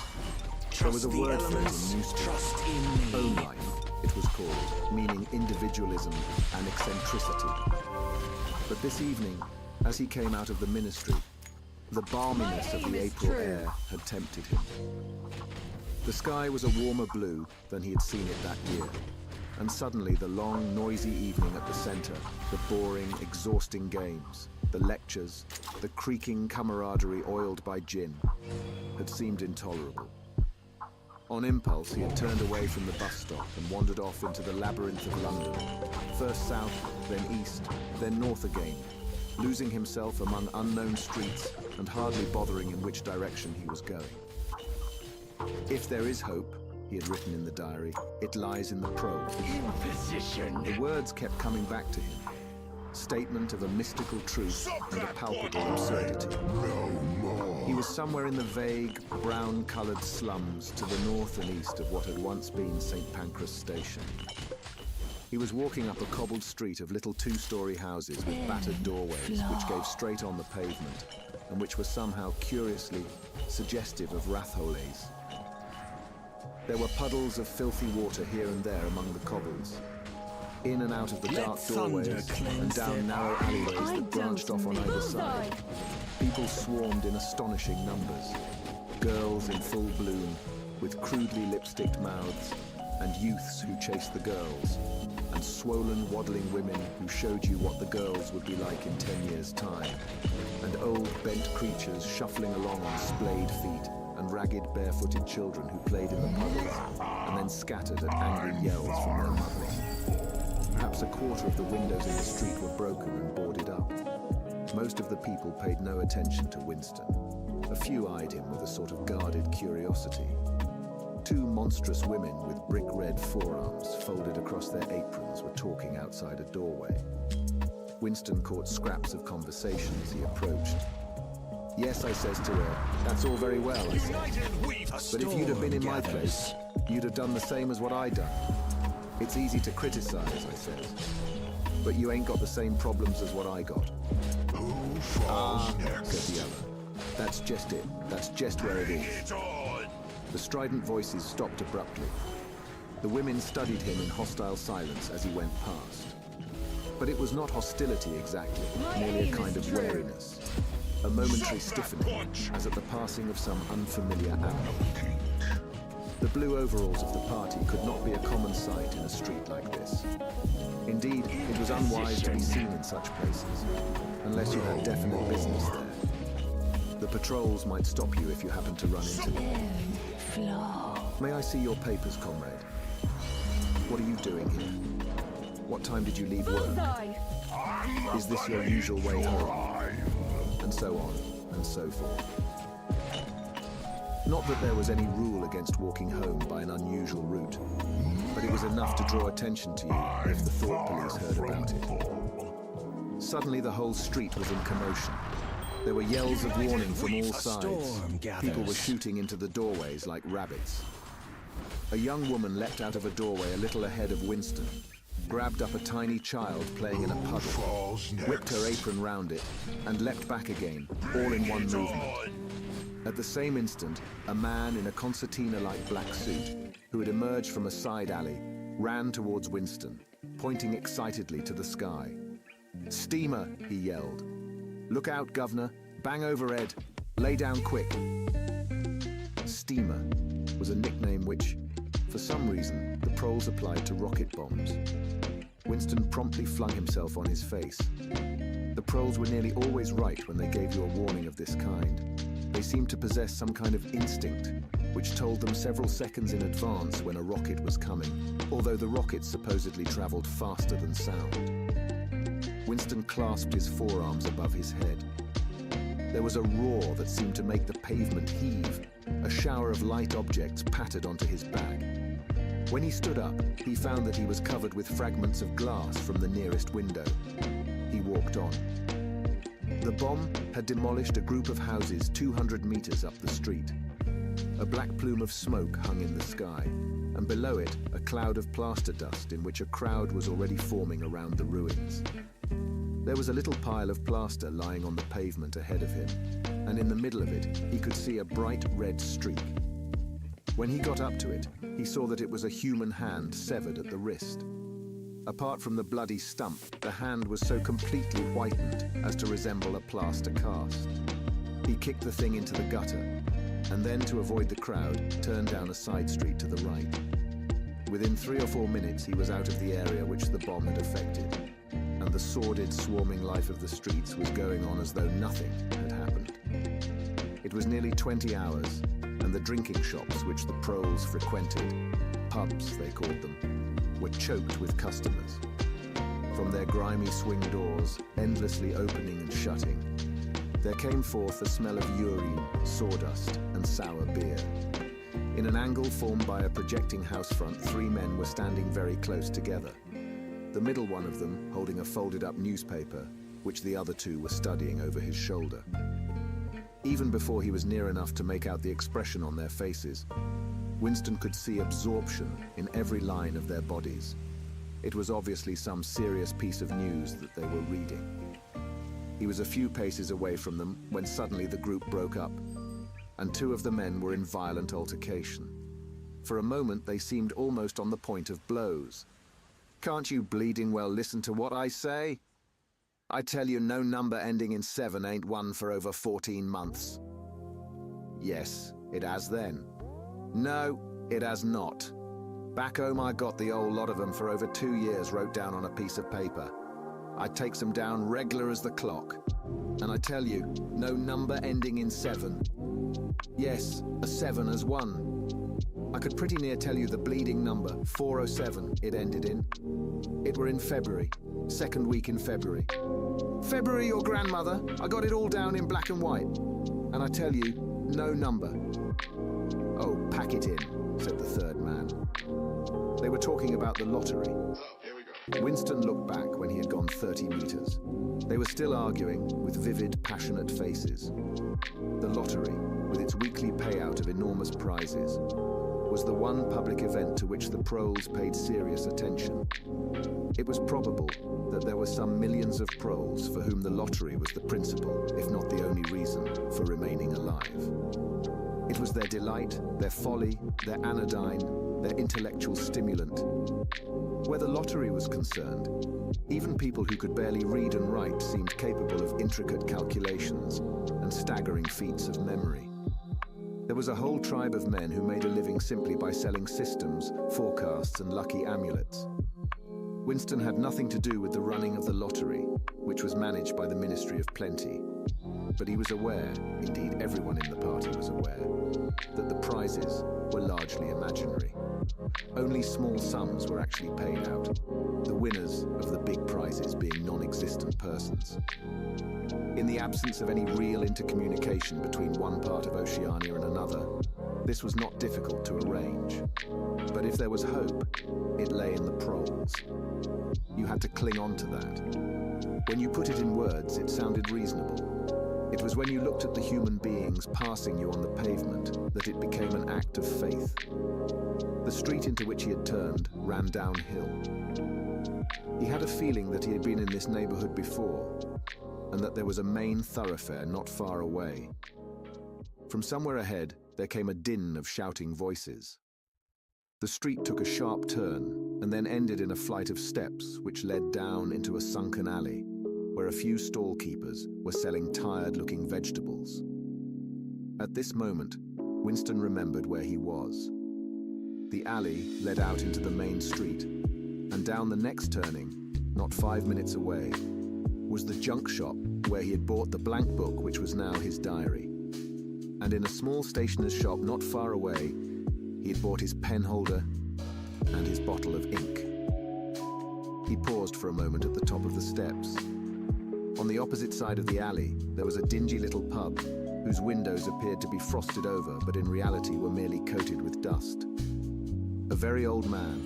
There was Trust a the word for it elements. in newspapers. Trust in me. Own life, it was called, meaning individualism and eccentricity. But this evening, as he came out of the ministry, the balminess of aim the is April true. air had tempted him. The sky was a warmer blue than he had seen it that year, and suddenly the long, noisy evening at the centre, the boring, exhausting games, the lectures, the creaking camaraderie oiled by gin, had seemed intolerable. On impulse, he had turned away from the bus stop and wandered off into the labyrinth of London, first south, then east, then north again, losing himself among unknown streets and hardly bothering in which direction he was going. If there is hope, he had written in the diary, it lies in the prose. Imposition. The words kept coming back to him. Statement of a mystical truth and a palpable absurdity. No more. He was somewhere in the vague, brown-coloured slums to the north and east of what had once been St. Pancras Station. He was walking up a cobbled street of little 2-storey houses with battered doorways which gave straight on the pavement and which were somehow curiously suggestive of Ratholes. There were puddles of filthy water here and there among the cobbles. In and out of the Let dark thunder doorways and cleanse down their narrow alleyways that branched off on either side. People swarmed in astonishing numbers. Girls in full bloom, with crudely lipsticked mouths, and youths who chased the girls, and swollen, waddling women who showed you what the girls would be like in 10 years' time, and old, bent creatures shuffling along on splayed feet, and ragged, barefooted children who played in the puddles, and then scattered at angry yells from their mothers. Perhaps a quarter of the windows in the street were broken and boarded up. Most of the people paid no attention to Winston. A few eyed him with a sort of guarded curiosity. 2 monstrous women with brick-red forearms folded across their aprons were talking outside a doorway. Winston caught scraps of conversation as he approached. Yes, I says to her, that's all very well, I said. United we But if you'd have been in my place, you'd have done the same as what I done. It's easy to criticize, I says. But you ain't got the same problems as what I got. Who falls next? Said the other. That's just it. That's just where it is. It's on. The strident voices stopped abruptly. The women studied him in hostile silence as he went past. But it was not hostility exactly, merely a kind of wariness. A momentary stiffening, as at the passing of some unfamiliar animal. The blue overalls of the party could not be a common sight in a street like this. Indeed, it was unwise to be seen in such places, unless you had definite business there. The patrols might stop you if you happened to run into them. May I see your papers, comrade? What are you doing here? What time did you leave work? Is this your usual way home? And so on, and so forth. Not that there was any rule against walking home by an unusual route, but it was enough to draw attention to you if the thought police heard about it. Suddenly the whole street was in commotion. There were yells of warning from all sides. storm gathers. People were shooting into the doorways like rabbits. A young woman leapt out of a doorway a little ahead of Winston. grabbed up a tiny child playing in a puddle, Falls next. whipped her apron round it, and leapt back again, all in one movement. At the same instant, a man in a concertina-like black suit, who had emerged from a side alley, ran towards Winston, pointing excitedly to the sky. "Steamer," he yelled. "Look out, Governor. Bang overhead. Lay down quick." Steamer was a nickname which, for some reason, the proles applied to rocket bombs. Winston promptly flung himself on his face. The proles were nearly always right when they gave you a warning of this kind. They seemed to possess some kind of instinct, which told them several seconds in advance when a rocket was coming, although the rockets supposedly traveled faster than sound. Winston clasped his forearms above his head. There was a roar that seemed to make the pavement heave. A shower of light objects pattered onto his back. When he stood up, he found that he was covered with fragments of glass from the nearest window. He walked on. The bomb had demolished a group of houses 200 meters up the street. A black plume of smoke hung in the sky, and below it, a cloud of plaster dust in which a crowd was already forming around the ruins. There was a little pile of plaster lying on the pavement ahead of him, and in the middle of it, he could see a bright red streak. When he got up to it, he saw that it was a human hand severed at the wrist. Apart from the bloody stump, the hand was so completely whitened as to resemble a plaster cast. He kicked the thing into the gutter, and then, to avoid the crowd, turned down a side street to the right. Within 3 or 4 minutes, he was out of the area which the bomb had affected, and the sordid, swarming life of the streets was going on as though nothing had happened. It was nearly 20 hours, and the drinking shops which the proles frequented, pubs they called them, were choked with customers. From their grimy swing doors, endlessly opening and shutting, there came forth a smell of urine, sawdust, and sour beer. In an angle formed by a projecting house front, 3 men were standing very close together. The middle one of them holding a folded-up newspaper, which the other 2 were studying over his shoulder. Even before he was near enough to make out the expression on their faces, Winston could see absorption in every line of their bodies. It was obviously some serious piece of news that they were reading. He was a few paces away from them when suddenly the group broke up, and 2 of the men were in violent altercation. For a moment they seemed almost on the point of blows. "Can't you bleeding well listen to what I say? I tell you, no number ending in 7 ain't won for over 14 months. Yes, it has then. No, it has not. Back home I got the whole lot of them for over 2 years wrote down on a piece of paper. I takes them down regular as the clock. And I tell you, no number ending in 7. Yes, a 7 has won. I could pretty near tell you the bleeding number, 407, it ended in. It were in February, 2nd week in February. February, your grandmother. I got it all down in black and white. And I tell you, no number. Oh, pack it in, said the 3rd man. They were talking about the lottery. Winston looked back when he had gone 30 meters. They were still arguing with vivid, passionate faces. The lottery, with its weekly payout of enormous prizes, was the one public event to which the proles paid serious attention. It was probable that there were some millions of proles for whom the lottery was the principal, if not the only reason, for remaining alive. It was their delight, their folly, their anodyne, their intellectual stimulant. Where the lottery was concerned, even people who could barely read and write seemed capable of intricate calculations and staggering feats of memory. There was a whole tribe of men who made a living simply by selling systems, forecasts, and lucky amulets. Winston had nothing to do with the running of the lottery, which was managed by the Ministry of Plenty. But he was aware, indeed everyone in the party was aware, that the prizes were largely imaginary. Only small sums were actually paid out, the winners of the big prizes being non-existent persons. In the absence of any real intercommunication between one part of Oceania and another, this was not difficult to arrange. But if there was hope, it lay in the proles. You had to cling on to that. When you put it in words, it sounded reasonable. It was when you looked at the human beings passing you on the pavement that it became an act of faith. The street into which he had turned ran downhill. He had a feeling that he had been in this neighborhood before, and that there was a main thoroughfare not far away. From somewhere ahead, there came a din of shouting voices. The street took a sharp turn and then ended in a flight of steps which led down into a sunken alley where a few stall keepers were selling tired-looking vegetables. At this moment, Winston remembered where he was. The alley led out into the main street, and down the next turning, not 5 minutes away, was the junk shop where he had bought the blank book which was now his diary. And in a small stationer's shop not far away, he had bought his pen holder and his bottle of ink. He paused for a moment at the top of the steps. On the opposite side of the alley, there was a dingy little pub whose windows appeared to be frosted over, but in reality were merely coated with dust. A very old man,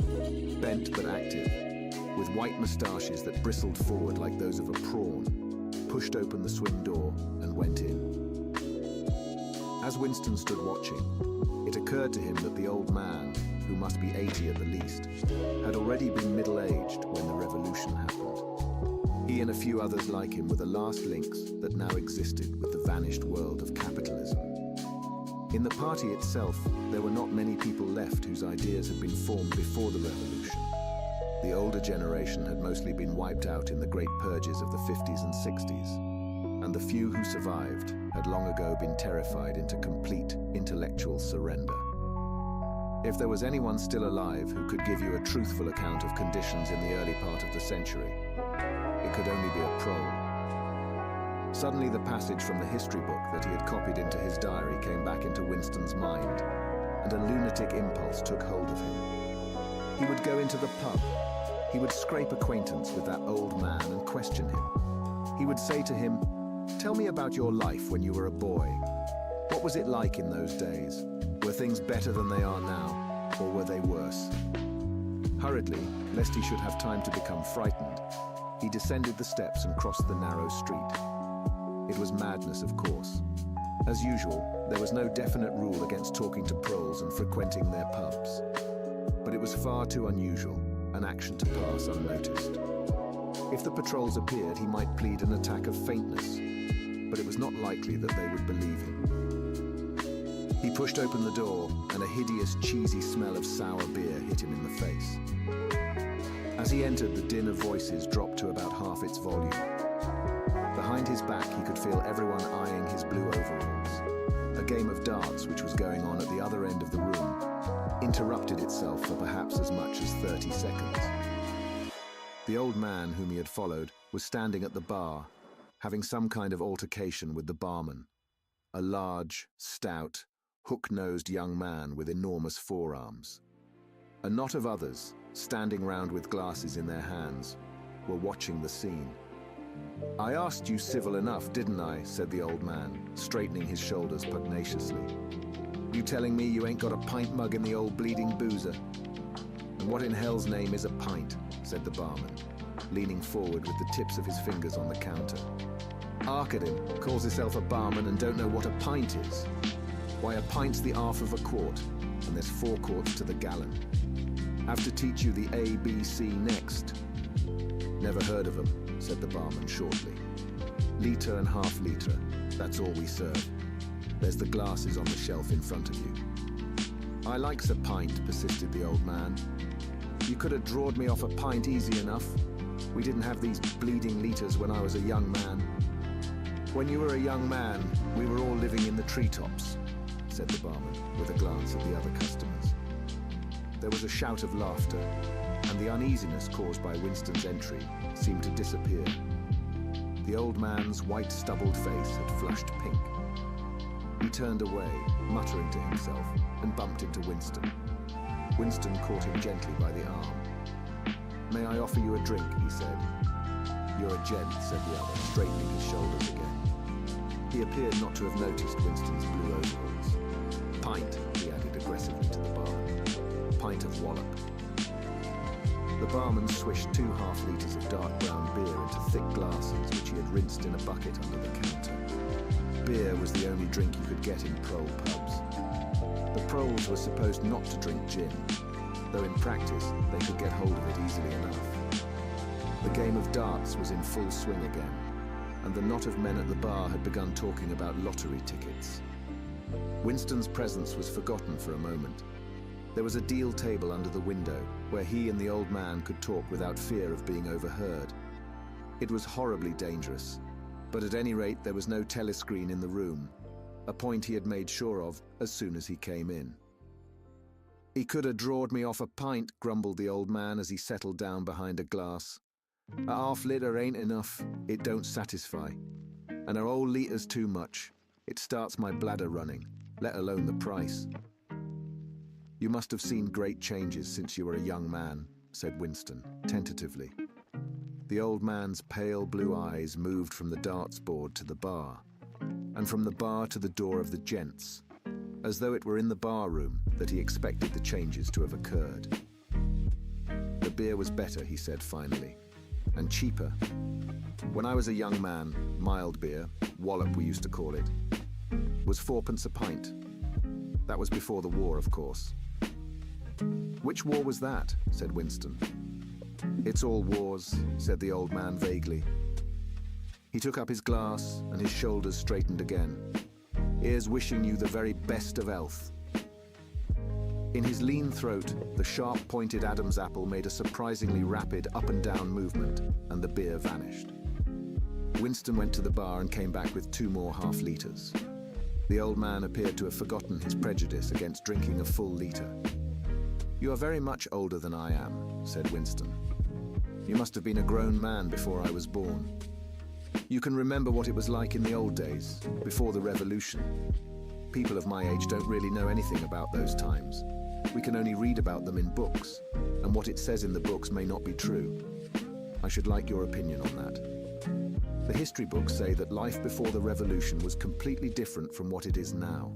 bent but active, with white moustaches that bristled forward like those of a prawn, pushed open the swing door and went in. As Winston stood watching, it occurred to him that the old man, who must be 80 at the least, had already been middle-aged when the revolution happened. He and a few others like him were the last links that now existed with the vanished world of capitalism. In the party itself, there were not many people left whose ideas had been formed before the revolution. The older generation had mostly been wiped out in the great purges of the 50s and 60s, and the few who survived had long ago been terrified into complete intellectual surrender. If there was anyone still alive who could give you a truthful account of conditions in the early part of the century, it could only be a prole. Suddenly the passage from the history book that he had copied into his diary came back into Winston's mind, and a lunatic impulse took hold of him. He would go into the pub. He would scrape acquaintance with that old man and question him. He would say to him, "Tell me about your life when you were a boy. What was it like in those days? Were things better than they are now, or were they worse?" Hurriedly, lest he should have time to become frightened, he descended the steps and crossed the narrow street. It was madness, of course. As usual, there was no definite rule against talking to proles and frequenting their pubs. But it was far too unusual, an action to pass unnoticed. If the patrols appeared, he might plead an attack of faintness, but it was not likely that they would believe him. He pushed open the door, and a hideous, cheesy smell of sour beer hit him in the face. As he entered, the din of voices dropped to about half its volume. Behind his back, he could feel everyone eyeing his blue overalls. A game of darts, which was going on at the other end of the room, interrupted itself for perhaps as much as 30 seconds. The old man whom he had followed was standing at the bar, having some kind of altercation with the barman, a large, stout, hook-nosed young man with enormous forearms. A knot of others, standing round with glasses in their hands, were watching the scene. "I asked you civil enough, didn't I?" said the old man, straightening his shoulders pugnaciously. "You telling me you ain't got a pint mug in the old bleeding boozer?" "And what in hell's name is a pint?" said the barman, leaning forward with the tips of his fingers on the counter. "Ark at him, calls himself a barman and don't know what a pint is. Why, a pint's the half of a quart, and there's 4 quarts to the gallon. Have to teach you the ABC next." "Never heard of 'em," said the barman shortly. "Litre and half litre, that's all we serve. There's the glasses on the shelf in front of you." "I likes a pint," persisted the old man. "You could have drawed me off a pint easy enough. We didn't have these bleeding litres when I was a young man." "When you were a young man, we were all living in the treetops," said the barman, with a glance at the other customers. There was a shout of laughter, and the uneasiness caused by Winston's entry seemed to disappear. The old man's white stubbled face had flushed pink. He turned away, muttering to himself, and bumped into Winston. Winston caught him gently by the arm. "May I offer you a drink?" he said. "You're a gent," said the other, straightening his shoulders again. He appeared not to have noticed Winston's blue overalls. "Pint," he added aggressively to the barman. "Pint of wallop." The barman swished 2 half-litres of dark brown beer into thick glasses which he had rinsed in a bucket under the counter. Beer was the only drink you could get in prole pubs. The proles were supposed not to drink gin, though in practice they could get hold of it easily enough. The game of darts was in full swing again, and the knot of men at the bar had begun talking about lottery tickets. Winston's presence was forgotten for a moment. There was a deal table under the window where he and the old man could talk without fear of being overheard. It was horribly dangerous, but at any rate there was no telescreen in the room, a point he had made sure of as soon as he came in. "He could have drawed me off a pint," grumbled the old man as he settled down behind a glass. "A half litre ain't enough, it don't satisfy. And a whole litre's too much. It starts my bladder running, let alone the price." "You must have seen great changes since you were a young man," said Winston, tentatively. The old man's pale blue eyes moved from the darts board to the bar, and from the bar to the door of the gents, as though it were in the bar room that he expected the changes to have occurred. "The beer was better," he said finally, "and cheaper. When I was a young man, mild beer, wallop we used to call it, was 4p a pint. That was before the war, of course." "Which war was that?" said Winston. "It's all wars," said the old man vaguely. He took up his glass and his shoulders straightened again. "Here's wishing you the very best of health." In his lean throat, the sharp-pointed Adam's apple made a surprisingly rapid up-and-down movement, and the beer vanished. Winston went to the bar and came back with 2 more half-litres. The old man appeared to have forgotten his prejudice against drinking a full litre. "You are very much older than I am," said Winston. "You must have been a grown man before I was born. You can remember what it was like in the old days, before the revolution. People of my age don't really know anything about those times. We can only read about them in books, and what it says in the books may not be true. I should like your opinion on that. The history books say that life before the revolution was completely different from what it is now.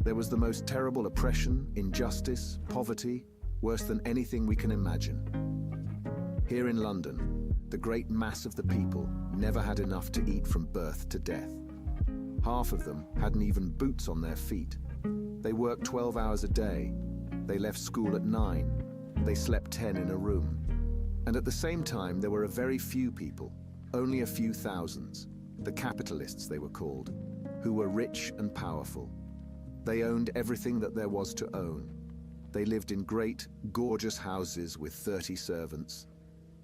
There was the most terrible oppression, injustice, poverty, worse than anything we can imagine. Here in London, the great mass of the people never had enough to eat from birth to death. Half of them hadn't even boots on their feet. They worked 12 hours a day. They left school at 9. They slept 10 in a room. And at the same time, there were a very few people, only a few thousands, the capitalists they were called, who were rich and powerful. They owned everything that there was to own. They lived in great, gorgeous houses with 30 servants.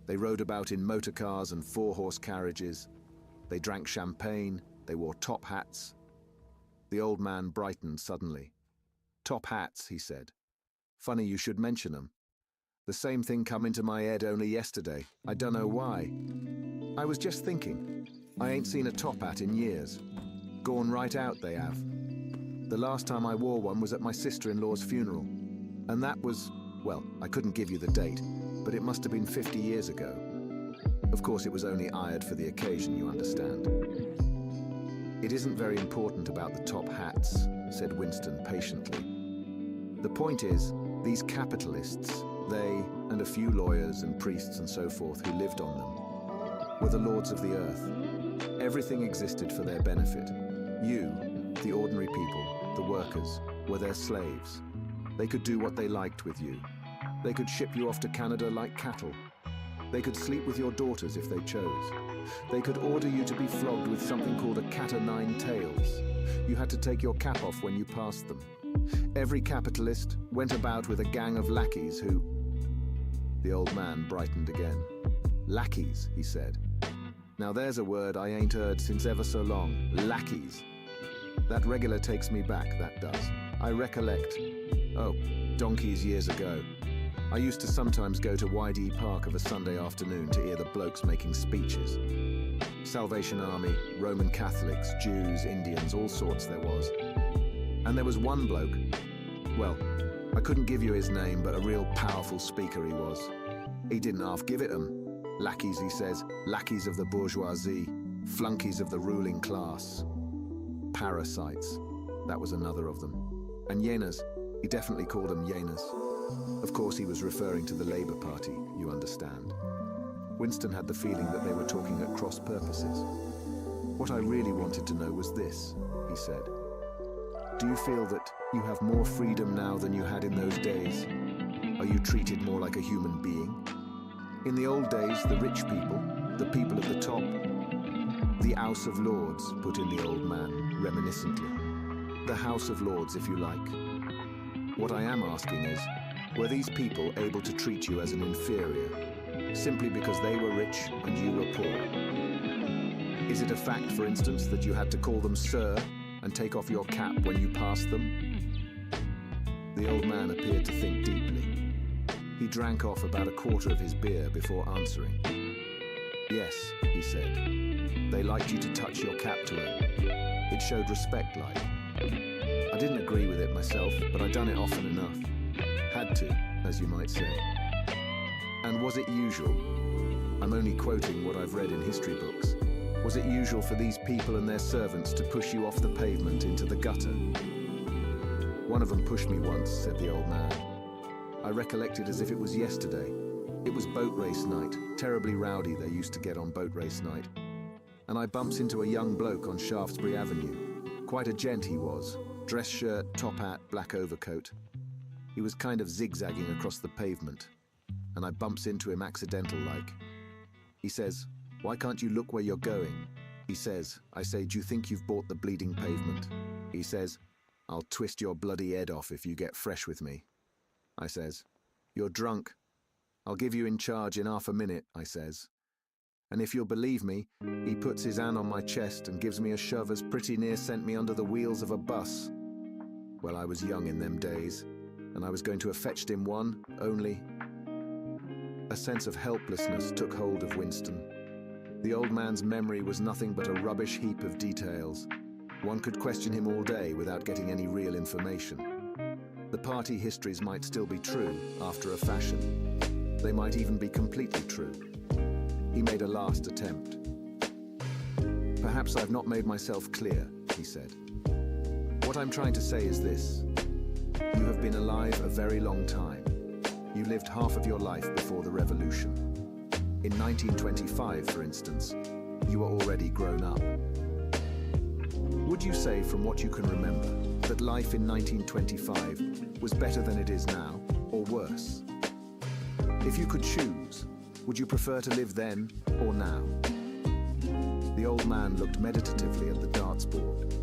They rode about in motor cars and 4-horse carriages. They drank champagne. They wore top hats. The old man brightened suddenly. "Top hats," he said. "Funny you should mention them. The same thing come into my head only yesterday. I dunno why. I was just thinking, I ain't seen a top hat in years. Gone right out, they have. The last time I wore one was at my sister-in-law's funeral. And that was, well, I couldn't give you the date, but it must have been 50 years ago. Of course, it was only hired for the occasion, you understand." "It isn't very important about the top hats," said Winston patiently. "The point is, these capitalists, they and a few lawyers and priests and so forth who lived on them, were the lords of the earth. Everything existed for their benefit. You, the ordinary people, the workers, were their slaves. They could do what they liked with you. They could ship you off to Canada like cattle. They could sleep with your daughters if they chose. They could order you to be flogged with something called a cat o' nine tails. You had to take your cap off when you passed them. Every capitalist went about with a gang of lackeys who..." The old man brightened again. "Lackeys," he said. "Now there's a word I ain't heard since ever so long. Lackeys. That regular takes me back, that does. I recollect, donkeys years ago. I used to sometimes go to Wydee Park of a Sunday afternoon to hear the blokes making speeches. Salvation Army, Roman Catholics, Jews, Indians, all sorts there was. And there was one bloke, well, I couldn't give you his name, but a real powerful speaker he was. He didn't half give it 'em. Lackeys, he says, lackeys of the bourgeoisie, flunkies of the ruling class. Parasites, that was another of them. And hyenas, he definitely called them hyenas. Of course, he was referring to the Labour Party, you understand." Winston had the feeling that they were talking at cross purposes. "What I really wanted to know was this," he said. "Do you feel that you have more freedom now than you had in those days? Are you treated more like a human being?" In the old days, the rich people, the people at the top, the House of Lords, put in the old man, reminiscently. The House of Lords, if you like. What I am asking is, were these people able to treat you as an inferior, simply because they were rich and you were poor? Is it a fact, for instance, that you had to call them sir and take off your cap when you passed them? The old man appeared to think deeply. He drank off about a quarter of his beer before answering. Yes, he said. They liked you to touch your cap to them. It showed respect, like. I didn't agree with it myself, but I'd done it often enough. Had to, as you might say. And was it usual? I'm only quoting what I've read in history books. Was it usual for these people and their servants to push you off the pavement into the gutter? One of them pushed me once, said the old man. I recollect it as if it was yesterday. It was boat race night, terribly rowdy they used to get on boat race night. And I bumps into a young bloke on Shaftesbury Avenue. Quite a gent he was, dress shirt, top hat, black overcoat. He was kind of zigzagging across the pavement, and I bumps into him accidental-like. He says, "Why can't you look where you're going?" He says, I say, "Do you think you've bought the bleeding pavement?" He says, "I'll twist your bloody head off if you get fresh with me." I says, "You're drunk. I'll give you in charge in half a minute," I says. And if you'll believe me, he puts his hand on my chest and gives me a shove as pretty near sent me under the wheels of a bus. Well, I was young in them days, and I was going to have fetched him one, only... A sense of helplessness took hold of Winston. The old man's memory was nothing but a rubbish heap of details. One could question him all day without getting any real information. The party histories might still be true, after a fashion. They might even be completely true. He made a last attempt. "Perhaps I've not made myself clear," he said. "What I'm trying to say is this. You have been alive a very long time. You lived half of your life before the revolution. In 1925, for instance, you were already grown up. Would you say, from what you can remember, that life in 1925 was better than it is now, or worse? If you could choose, would you prefer to live then or now?" The old man looked meditatively at the darts board.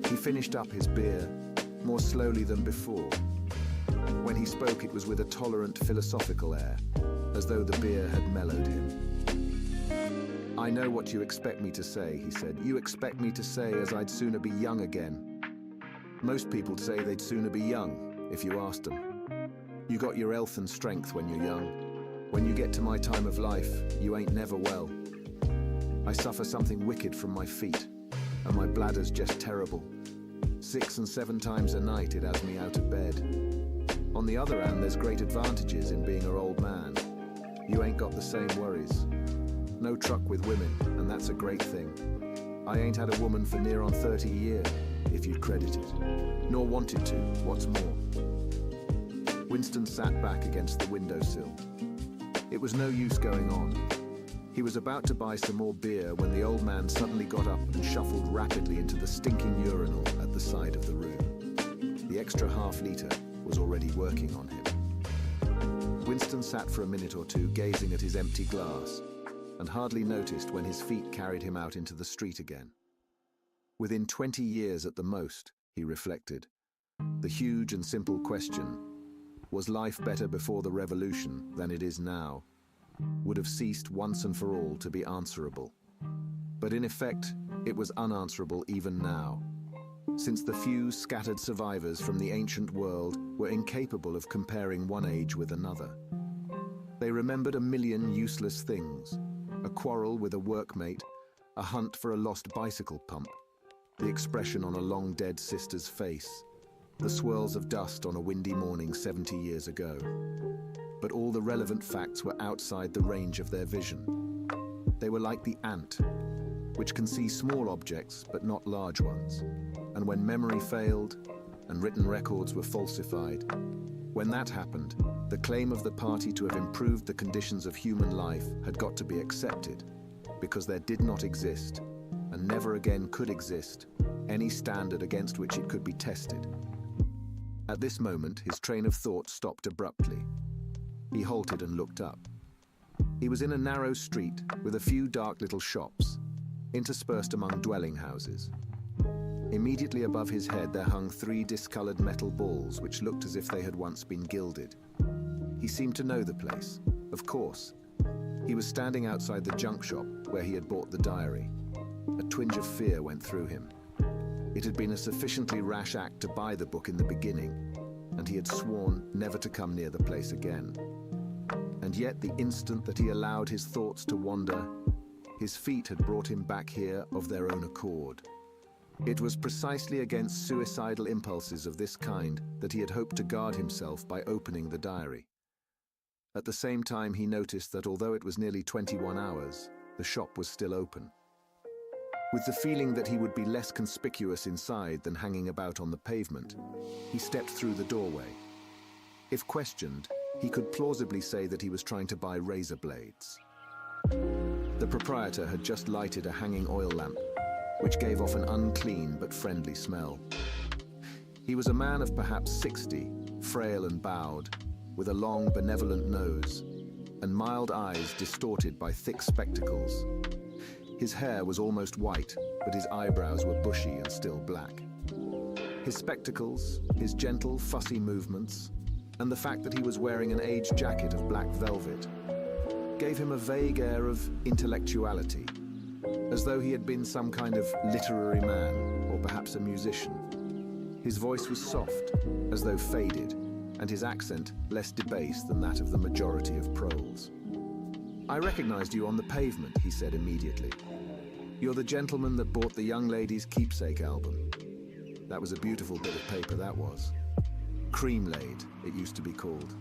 He finished up his beer, more slowly than before. When he spoke, it was with a tolerant, philosophical air, as though the beer had mellowed him. "I know what you expect me to say," he said. "You expect me to say as I'd sooner be young again. Most people'd say they'd sooner be young, if you asked them. You got your health and strength when you're young. When you get to my time of life, you ain't never well. I suffer something wicked from my feet, and my bladder's just terrible. 6 and 7 times a night it has me out of bed. On the other hand, there's great advantages in being an old man. You ain't got the same worries. No truck with women, and that's a great thing. I ain't had a woman for near on 30 years, if you'd credit it. Nor wanted to, what's more." Winston sat back against the windowsill. It was no use going on. He was about to buy some more beer when the old man suddenly got up and shuffled rapidly into the stinking urinal at the side of the room. The extra half-litre was already working on him. Winston sat for a minute or two gazing at his empty glass, and hardly noticed when his feet carried him out into the street again. Within 20 years at the most, he reflected, the huge and simple question, was life better before the revolution than it is now, would have ceased once and for all to be answerable. But in effect, it was unanswerable even now, since the few scattered survivors from the ancient world were incapable of comparing one age with another. They remembered a million useless things, a quarrel with a workmate, a hunt for a lost bicycle pump, the expression on a long-dead sister's face, the swirls of dust on a windy morning 70 years ago. But all the relevant facts were outside the range of their vision. They were like the ant, which can see small objects but not large ones. And when memory failed and written records were falsified, when that happened, the claim of the party to have improved the conditions of human life had got to be accepted, because there did not exist, and never again could exist, any standard against which it could be tested. At this moment, his train of thought stopped abruptly. He halted and looked up. He was in a narrow street with a few dark little shops, interspersed among dwelling houses. Immediately above his head there hung 3 discolored metal balls which looked as if they had once been gilded. He seemed to know the place. Of course. He was standing outside the junk shop where he had bought the diary. A twinge of fear went through him. It had been a sufficiently rash act to buy the book in the beginning, and he had sworn never to come near the place again. And yet the instant that he allowed his thoughts to wander, his feet had brought him back here of their own accord. It was precisely against suicidal impulses of this kind that he had hoped to guard himself by opening the diary. At the same time, he noticed that although it was nearly 21 hours, the shop was still open. With the feeling that he would be less conspicuous inside than hanging about on the pavement, he stepped through the doorway. If questioned, he could plausibly say that he was trying to buy razor blades. The proprietor had just lighted a hanging oil lamp, which gave off an unclean but friendly smell. He was a man of perhaps 60, frail and bowed, with a long, benevolent nose, and mild eyes distorted by thick spectacles. His hair was almost white, but his eyebrows were bushy and still black. His spectacles, his gentle, fussy movements, and the fact that he was wearing an aged jacket of black velvet gave him a vague air of intellectuality, as though he had been some kind of literary man, or perhaps a musician. His voice was soft, as though faded, and his accent less debased than that of the majority of proles. "I recognized you on the pavement," he said immediately. "You're the gentleman that bought the young lady's keepsake album." That was a beautiful bit of paper, that was. Cream laid, it used to be called.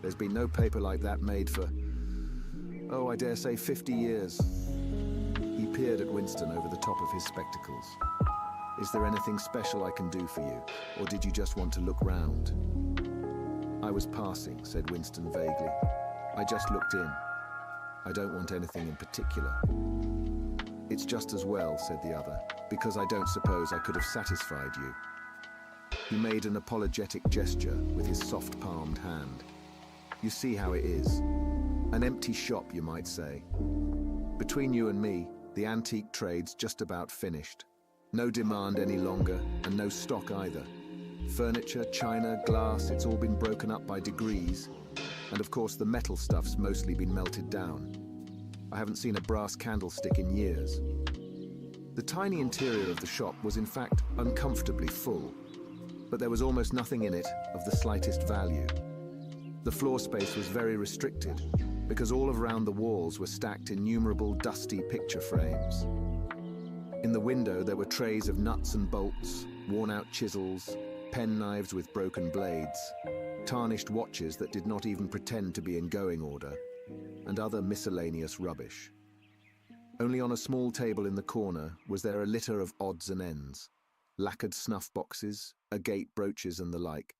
There's been no paper like that made for, I dare say 50 years. He peered at Winston over the top of his spectacles. "Is there anything special I can do for you, or did you just want to look round?" "I was passing," said Winston vaguely. "I just looked in. I don't want anything in particular." "It's just as well," said the other, "because I don't suppose I could have satisfied you." He made an apologetic gesture with his soft-palmed hand. "You see how it is. An empty shop, you might say. Between you and me, the antique trade's just about finished. No demand any longer, and no stock either. Furniture, china, glass, it's all been broken up by degrees. And of course the metal stuff's mostly been melted down. I haven't seen a brass candlestick in years." The tiny interior of the shop was in fact uncomfortably full, but there was almost nothing in it of the slightest value. The floor space was very restricted, because all around the walls were stacked innumerable dusty picture frames. In the window there were trays of nuts and bolts, worn-out chisels, penknives with broken blades, tarnished watches that did not even pretend to be in going order, and other miscellaneous rubbish. Only on a small table in the corner was there a litter of odds and ends, lacquered snuff boxes, agate brooches and the like,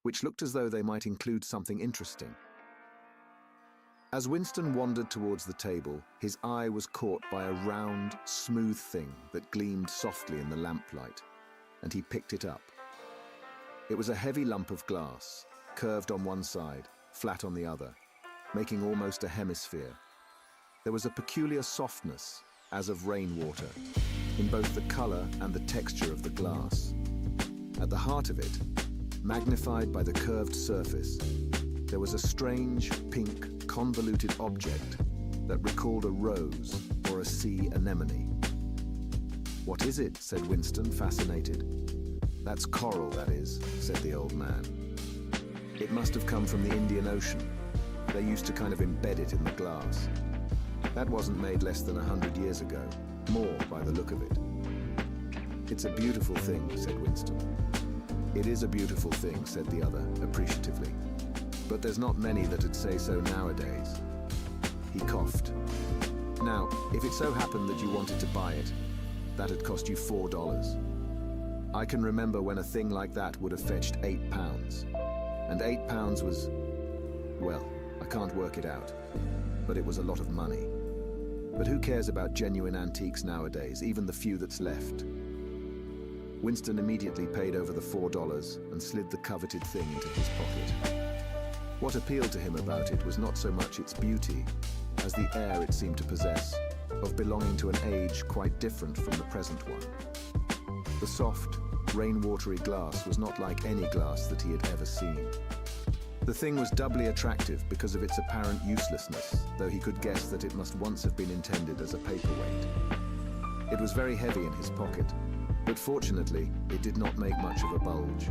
which looked as though they might include something interesting. As Winston wandered towards the table, his eye was caught by a round, smooth thing that gleamed softly in the lamplight, and he picked it up. It was a heavy lump of glass, curved on one side, flat on the other, making almost a hemisphere. There was a peculiar softness, as of rainwater, in both the color and the texture of the glass. At the heart of it, magnified by the curved surface, there was a strange, pink, convoluted object that recalled a rose or a sea anemone. "What is it?" said Winston, fascinated. "That's coral, that is," said the old man. "It must have come from the Indian Ocean. They used to kind of embed it in the glass. That wasn't made less than 100 years ago, more by the look of it." "It's a beautiful thing," said Winston. "It is a beautiful thing," said the other, appreciatively. "But there's not many that'd say so nowadays." He coughed. "Now, if it so happened that you wanted to buy it, that'd cost you $4. I can remember when a thing like that would have fetched £8. And £8 was, well, I can't work it out, but it was a lot of money. But who cares about genuine antiques nowadays, even the few that's left?" Winston immediately paid over the $4 and slid the coveted thing into his pocket. What appealed to him about it was not so much its beauty, as the air it seemed to possess, of belonging to an age quite different from the present one. The soft, rain-watery glass was not like any glass that he had ever seen. The thing was doubly attractive because of its apparent uselessness, though he could guess that it must once have been intended as a paperweight. It was very heavy in his pocket, but fortunately, it did not make much of a bulge.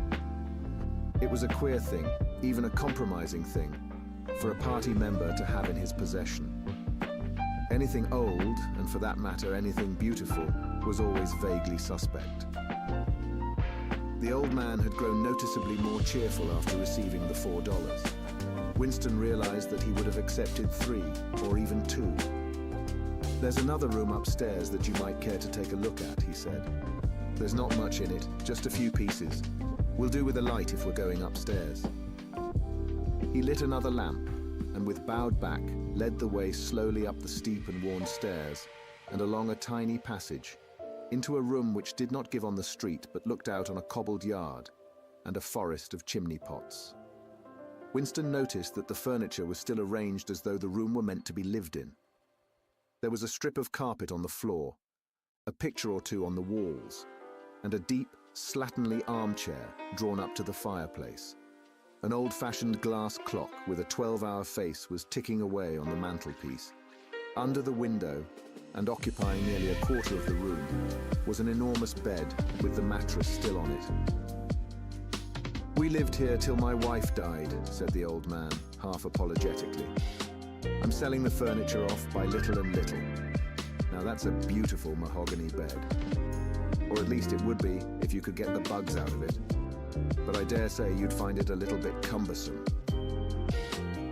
It was a queer thing, even a compromising thing, for a party member to have in his possession. Anything old, and for that matter anything beautiful, was always vaguely suspect. The old man had grown noticeably more cheerful after receiving the $4. Winston realized that he would have accepted 3, or even 2. "There's another room upstairs that you might care to take a look at," he said. "There's not much in it, just a few pieces. We'll do with a light if we're going upstairs." He lit another lamp, and with bowed back, led the way slowly up the steep and worn stairs, and along a tiny passage, into a room which did not give on the street but looked out on a cobbled yard and a forest of chimney pots. Winston noticed that the furniture was still arranged as though the room were meant to be lived in. There was a strip of carpet on the floor, a picture or two on the walls, and a deep, slatternly armchair drawn up to the fireplace. An old-fashioned glass clock with a 12-hour face was ticking away on the mantelpiece. Under the window, and occupying nearly a quarter of the room, was an enormous bed with the mattress still on it. "We lived here till my wife died," said the old man, half apologetically. "I'm selling the furniture off by little and little. Now that's a beautiful mahogany bed. Or at least it would be if you could get the bugs out of it. But I dare say you'd find it a little bit cumbersome."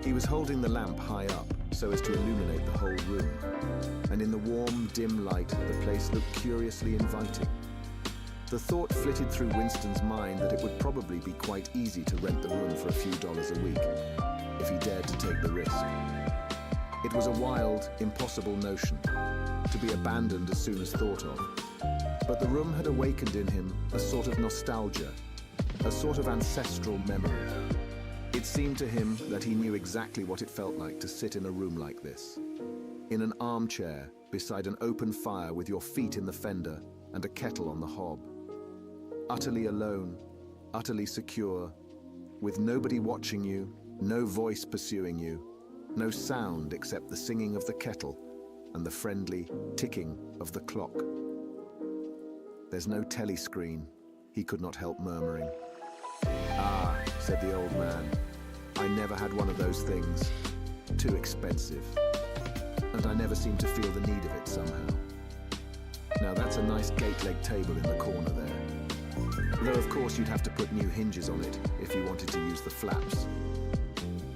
He was holding the lamp high up so as to illuminate the whole room, and in the warm, dim light, the place looked curiously inviting. The thought flitted through Winston's mind that it would probably be quite easy to rent the room for a few dollars a week, if he dared to take the risk. It was a wild, impossible notion, to be abandoned as soon as thought of. But the room had awakened in him a sort of nostalgia, a sort of ancestral memory. It seemed to him that he knew exactly what it felt like to sit in a room like this, in an armchair beside an open fire with your feet in the fender and a kettle on the hob. Utterly alone, utterly secure, with nobody watching you, no voice pursuing you, no sound except the singing of the kettle and the friendly ticking of the clock. "There's no telescreen," he could not help murmuring. "Ah," said the old man, "I never had one of those things. Too expensive. And I never seem to feel the need of it somehow. Now that's a nice gate-leg table in the corner there. Though of course you'd have to put new hinges on it if you wanted to use the flaps."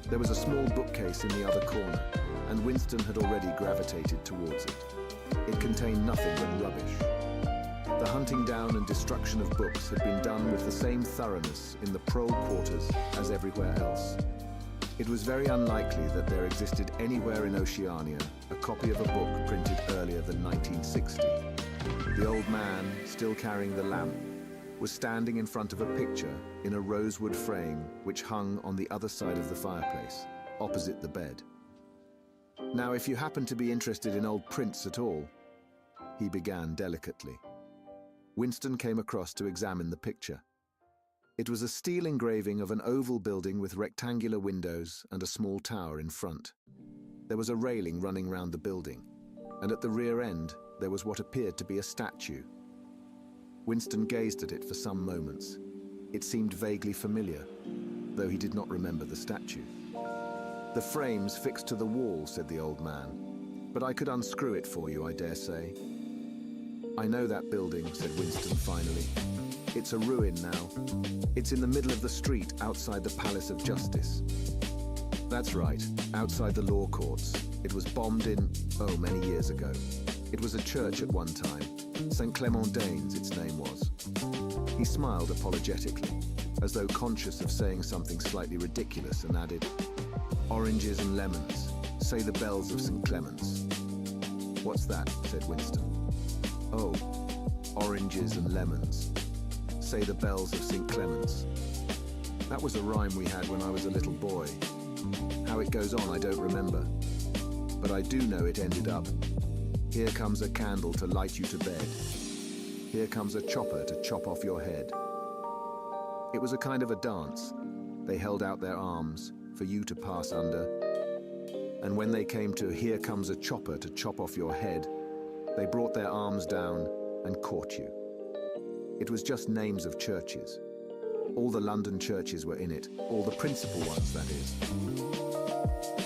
There was a small bookcase in the other corner, and Winston had already gravitated towards it. It contained nothing but rubbish. The hunting down and destruction of books had been done with the same thoroughness in the prole quarters as everywhere else. It was very unlikely that there existed anywhere in Oceania a copy of a book printed earlier than 1960. The old man, still carrying the lamp, was standing in front of a picture in a rosewood frame which hung on the other side of the fireplace, opposite the bed. "Now, if you happen to be interested in old prints at all," he began delicately. Winston came across to examine the picture. It was a steel engraving of an oval building with rectangular windows and a small tower in front. There was a railing running round the building, and at the rear end there was what appeared to be a statue. Winston gazed at it for some moments. It seemed vaguely familiar, though he did not remember the statue. "The frame's fixed to the wall," said the old man, "but I could unscrew it for you, I dare say." "I know that building," said Winston finally. "It's a ruin now. It's in the middle of the street outside the Palace of Justice." "That's right, outside the law courts. It was bombed in, many years ago. It was a church at one time. St. Clement Danes, its name was." He smiled apologetically, as though conscious of saying something slightly ridiculous, and added, "Oranges and lemons. Say the bells of St. Clement's." "What's that?" said Winston. "Oh, oranges and lemons. Say the bells of St. Clement's. That was a rhyme we had when I was a little boy. How it goes on, I don't remember." but I do know it ended up, here comes a candle to light you to bed. Here comes a chopper to chop off your head. It was a kind of a dance. They held out their arms for you to pass under. And when they came to here comes a chopper to chop off your head, they brought their arms down and caught you. It was just names of churches. All the London churches were in it, all the principal ones, that is.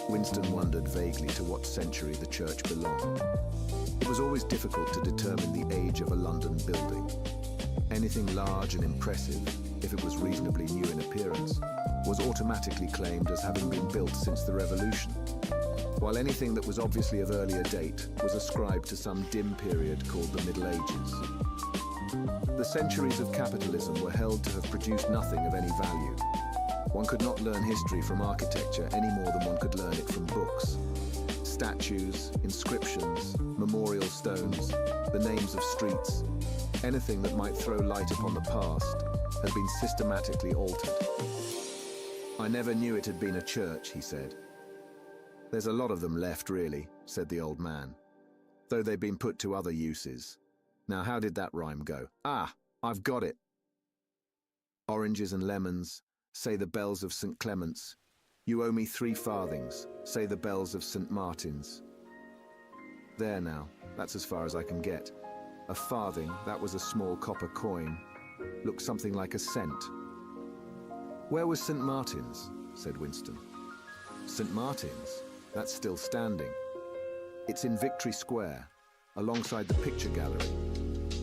Winston wondered vaguely to what century the church belonged. It was always difficult to determine the age of a London building. Anything large and impressive, if it was reasonably new in appearance, was automatically claimed as having been built since the Revolution, while anything that was obviously of earlier date was ascribed to some dim period called the Middle Ages. The centuries of capitalism were held to have produced nothing of any value. One could not learn history from architecture any more than one could learn it from books. Statues, inscriptions, memorial stones, the names of streets, anything that might throw light upon the past had been systematically altered. I never knew it had been a church, he said. There's a lot of them left, really, said the old man, though they've been put to other uses. Now, how did that rhyme go? Ah, I've got it. Oranges and lemons, say the bells of St. Clement's. You owe me 3 farthings, say the bells of St. Martin's. There now, that's as far as I can get. A farthing, that was a small copper coin. Looked something like a cent. Where was St. Martin's? Said Winston. St. Martin's? That's still standing. It's in Victory Square, alongside the picture gallery.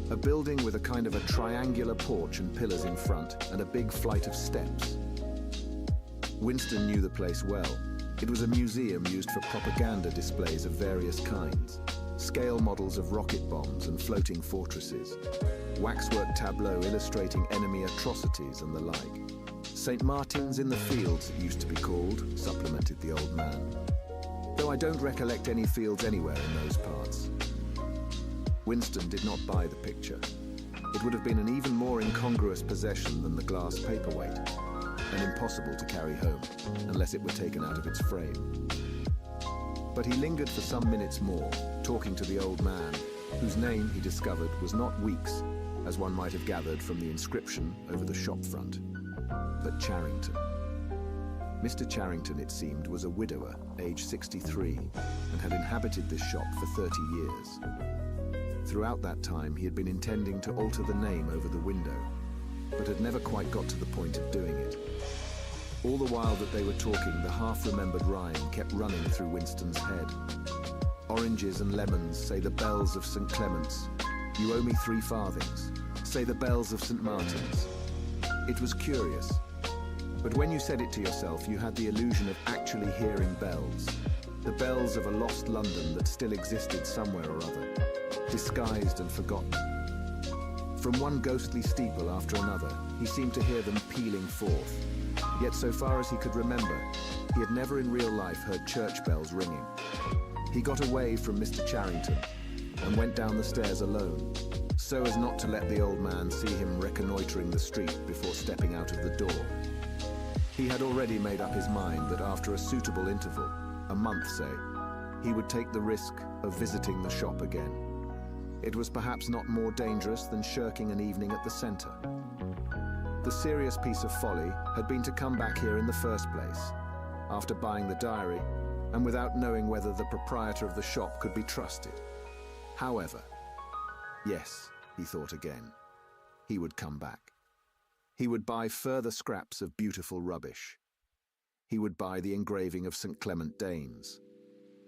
A building with a kind of a triangular porch and pillars in front, and a big flight of steps. Winston knew the place well. It was a museum used for propaganda displays of various kinds. Scale models of rocket bombs and floating fortresses. Waxwork tableau illustrating enemy atrocities and the like. St. Martin's in the Fields, it used to be called, supplemented the old man. Though I don't recollect any fields anywhere in those parts. Winston did not buy the picture. It would have been an even more incongruous possession than the glass paperweight, and impossible to carry home, unless it were taken out of its frame. But he lingered for some minutes more, talking to the old man, whose name, he discovered, was not Weeks, as one might have gathered from the inscription over the shop front, but Charrington. Mr. Charrington, it seemed, was a widower, aged 63, and had inhabited this shop for 30 years. Throughout that time, he had been intending to alter the name over the window, but had never quite got to the point of doing it. All the while that they were talking, the half-remembered rhyme kept running through Winston's head. Oranges and lemons, say the bells of St. Clement's. You owe me 3 farthings, say the bells of St. Martin's. It was curious, but when you said it to yourself, you had the illusion of actually hearing bells. The bells of a lost London that still existed somewhere or other, disguised and forgotten. From one ghostly steeple after another, he seemed to hear them pealing forth. Yet so far as he could remember, he had never in real life heard church bells ringing. He got away from Mr. Charrington and went down the stairs alone, so as not to let the old man see him reconnoitering the street before stepping out of the door. He had already made up his mind that after a suitable interval, a month say, he would take the risk of visiting the shop again. It was perhaps not more dangerous than shirking an evening at the centre. The serious piece of folly had been to come back here in the first place, after buying the diary, and without knowing whether the proprietor of the shop could be trusted. However, yes, he thought again, he would come back. He would buy further scraps of beautiful rubbish. He would buy the engraving of St. Clement Danes,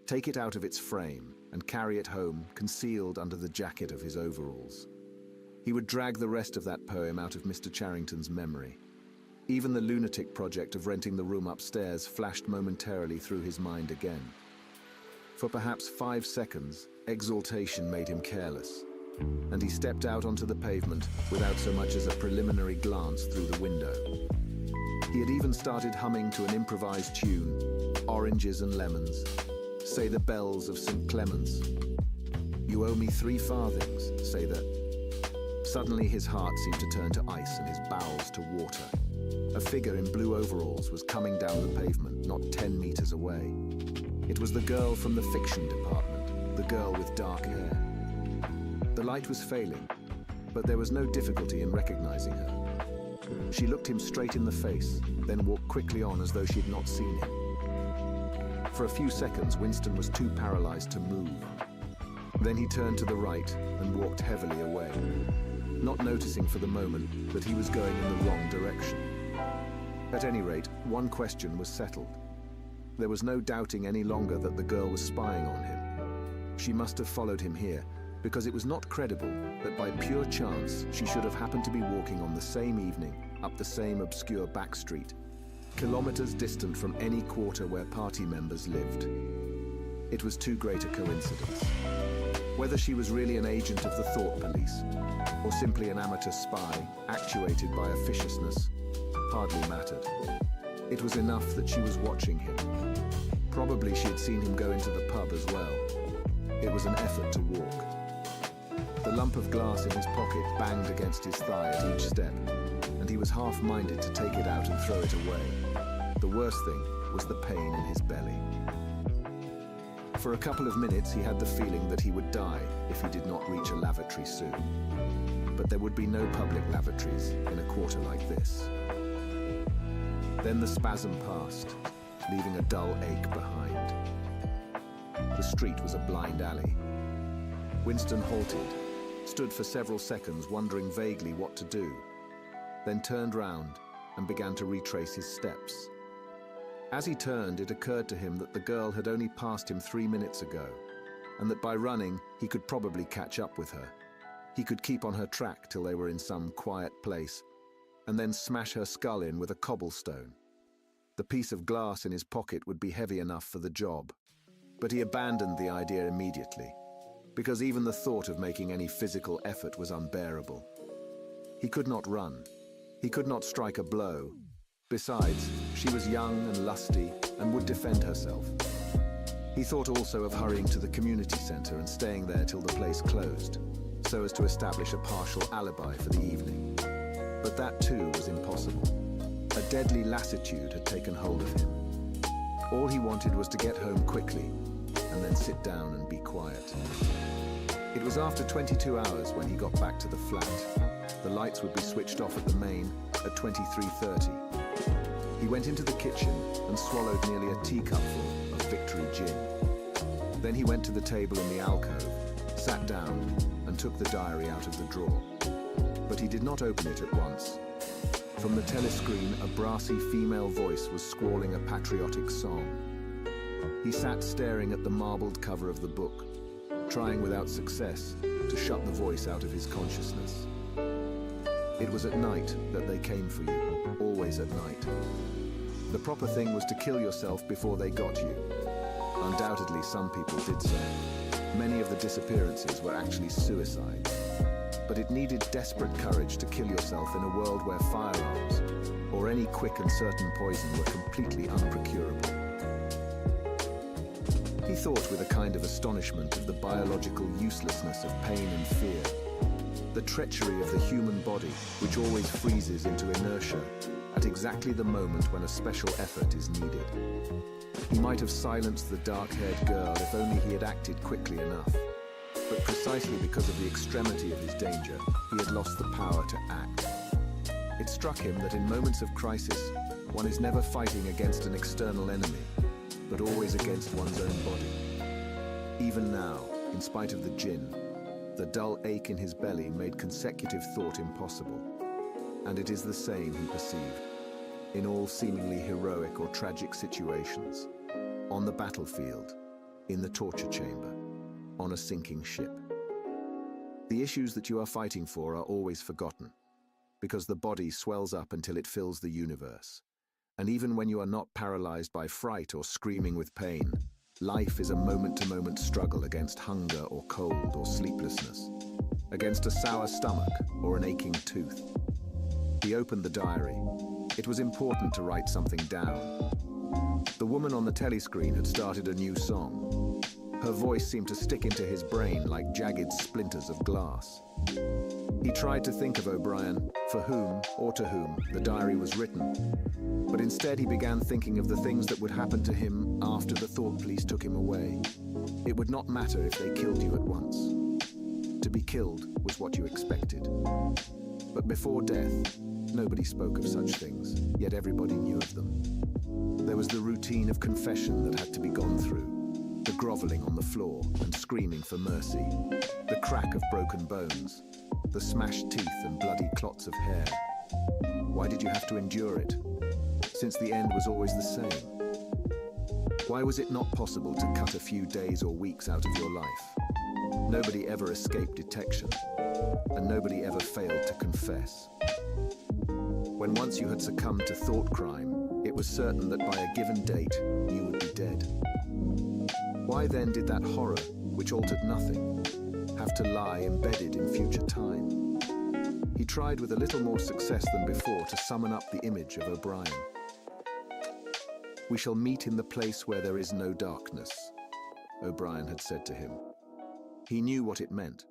take it out of its frame and carry it home concealed under the jacket of his overalls. He would drag the rest of that poem out of Mr. Charrington's memory. Even the lunatic project of renting the room upstairs flashed momentarily through his mind again. For perhaps 5 seconds, exaltation made him careless, and he stepped out onto the pavement without so much as a preliminary glance through the window. He had even started humming to an improvised tune, Oranges and Lemons, say the bells of St. Clement's. You owe me 3 farthings, say that. Suddenly his heart seemed to turn to ice and his bowels to water. A figure in blue overalls was coming down the pavement, not 10 meters away. It was the girl from the fiction department, the girl with dark hair. The light was failing, but there was no difficulty in recognizing her. She looked him straight in the face, then walked quickly on as though she had not seen him. For a few seconds, Winston was too paralyzed to move. Then he turned to the right and walked heavily away, not noticing for the moment that he was going in the wrong direction. At any rate, one question was settled. There was no doubting any longer that the girl was spying on him. She must have followed him here, because it was not credible that by pure chance she should have happened to be walking on the same evening up the same obscure back street, kilometers distant from any quarter where party members lived. It was too great a coincidence. Whether she was really an agent of the thought police, or simply an amateur spy actuated by officiousness, hardly mattered. It was enough that she was watching him. Probably she had seen him go into the pub as well. It was an effort to walk. The lump of glass in his pocket banged against his thigh at each step, and he was half-minded to take it out and throw it away. The worst thing was the pain in his belly. For a couple of minutes he had the feeling that he would die if he did not reach a lavatory soon. But there would be no public lavatories in a quarter like this. Then the spasm passed, leaving a dull ache behind. The street was a blind alley. Winston halted, stood for several seconds wondering vaguely what to do, then turned round and began to retrace his steps. As he turned, it occurred to him that the girl had only passed him 3 minutes ago, and that by running he could probably catch up with her. He could keep on her track till they were in some quiet place, and then smash her skull in with a cobblestone. The piece of glass in his pocket would be heavy enough for the job, but he abandoned the idea immediately, because even the thought of making any physical effort was unbearable. He could not run. He could not strike a blow. Besides, she was young and lusty and would defend herself. He thought also of hurrying to the community centre and staying there till the place closed, so as to establish a partial alibi for the evening. But that too was impossible. A deadly lassitude had taken hold of him. All he wanted was to get home quickly and then sit down and be quiet. It was after 22 hours when he got back to the flat. The lights would be switched off at the main at 23:30. He went into the kitchen and swallowed nearly a teacupful of Victory gin. Then he went to the table in the alcove, sat down and took the diary out of the drawer. But he did not open it at once. From the telescreen, a brassy female voice was squalling a patriotic song. He sat staring at the marbled cover of the book, trying without success to shut the voice out of his consciousness. It was at night that they came for you, always at night. The proper thing was to kill yourself before they got you. Undoubtedly, some people did so. Many of the disappearances were actually suicides. But it needed desperate courage to kill yourself in a world where firearms, or any quick and certain poison, were completely unprocurable. He thought with a kind of astonishment of the biological uselessness of pain and fear, the treachery of the human body, which always freezes into inertia at exactly the moment when a special effort is needed. He might have silenced the dark-haired girl if only he had acted quickly enough. But precisely because of the extremity of his danger, he had lost the power to act. It struck him that in moments of crisis, one is never fighting against an external enemy, but always against one's own body. Even now, in spite of the gin, the dull ache in his belly made consecutive thought impossible. And it is the same, he perceived, in all seemingly heroic or tragic situations, on the battlefield, in the torture chamber, on a sinking ship. The issues that you are fighting for are always forgotten, because the body swells up until it fills the universe. And even when you are not paralyzed by fright or screaming with pain, life is a moment-to-moment struggle against hunger or cold or sleeplessness, against a sour stomach or an aching tooth. He opened the diary. It was important to write something down. The woman on the telescreen had started a new song. Her voice seemed to stick into his brain like jagged splinters of glass. He tried to think of O'Brien, for whom, or to whom, the diary was written. But instead he began thinking of the things that would happen to him after the thought police took him away. It would not matter if they killed you at once. To be killed was what you expected. But before death, nobody spoke of such things, yet everybody knew of them. There was the routine of confession that had to be gone through, the groveling on the floor and screaming for mercy, the crack of broken bones, the smashed teeth and bloody clots of hair. Why did you have to endure it, since the end was always the same? Why was it not possible to cut a few days or weeks out of your life? Nobody ever escaped detection, and nobody ever failed to confess. When once you had succumbed to thought crime, it was certain that by a given date, you would be dead. Why then did that horror, which altered nothing, have to lie embedded in future time? He tried with a little more success than before to summon up the image of O'Brien. "We shall meet in the place where there is no darkness," O'Brien had said to him. He knew what it meant,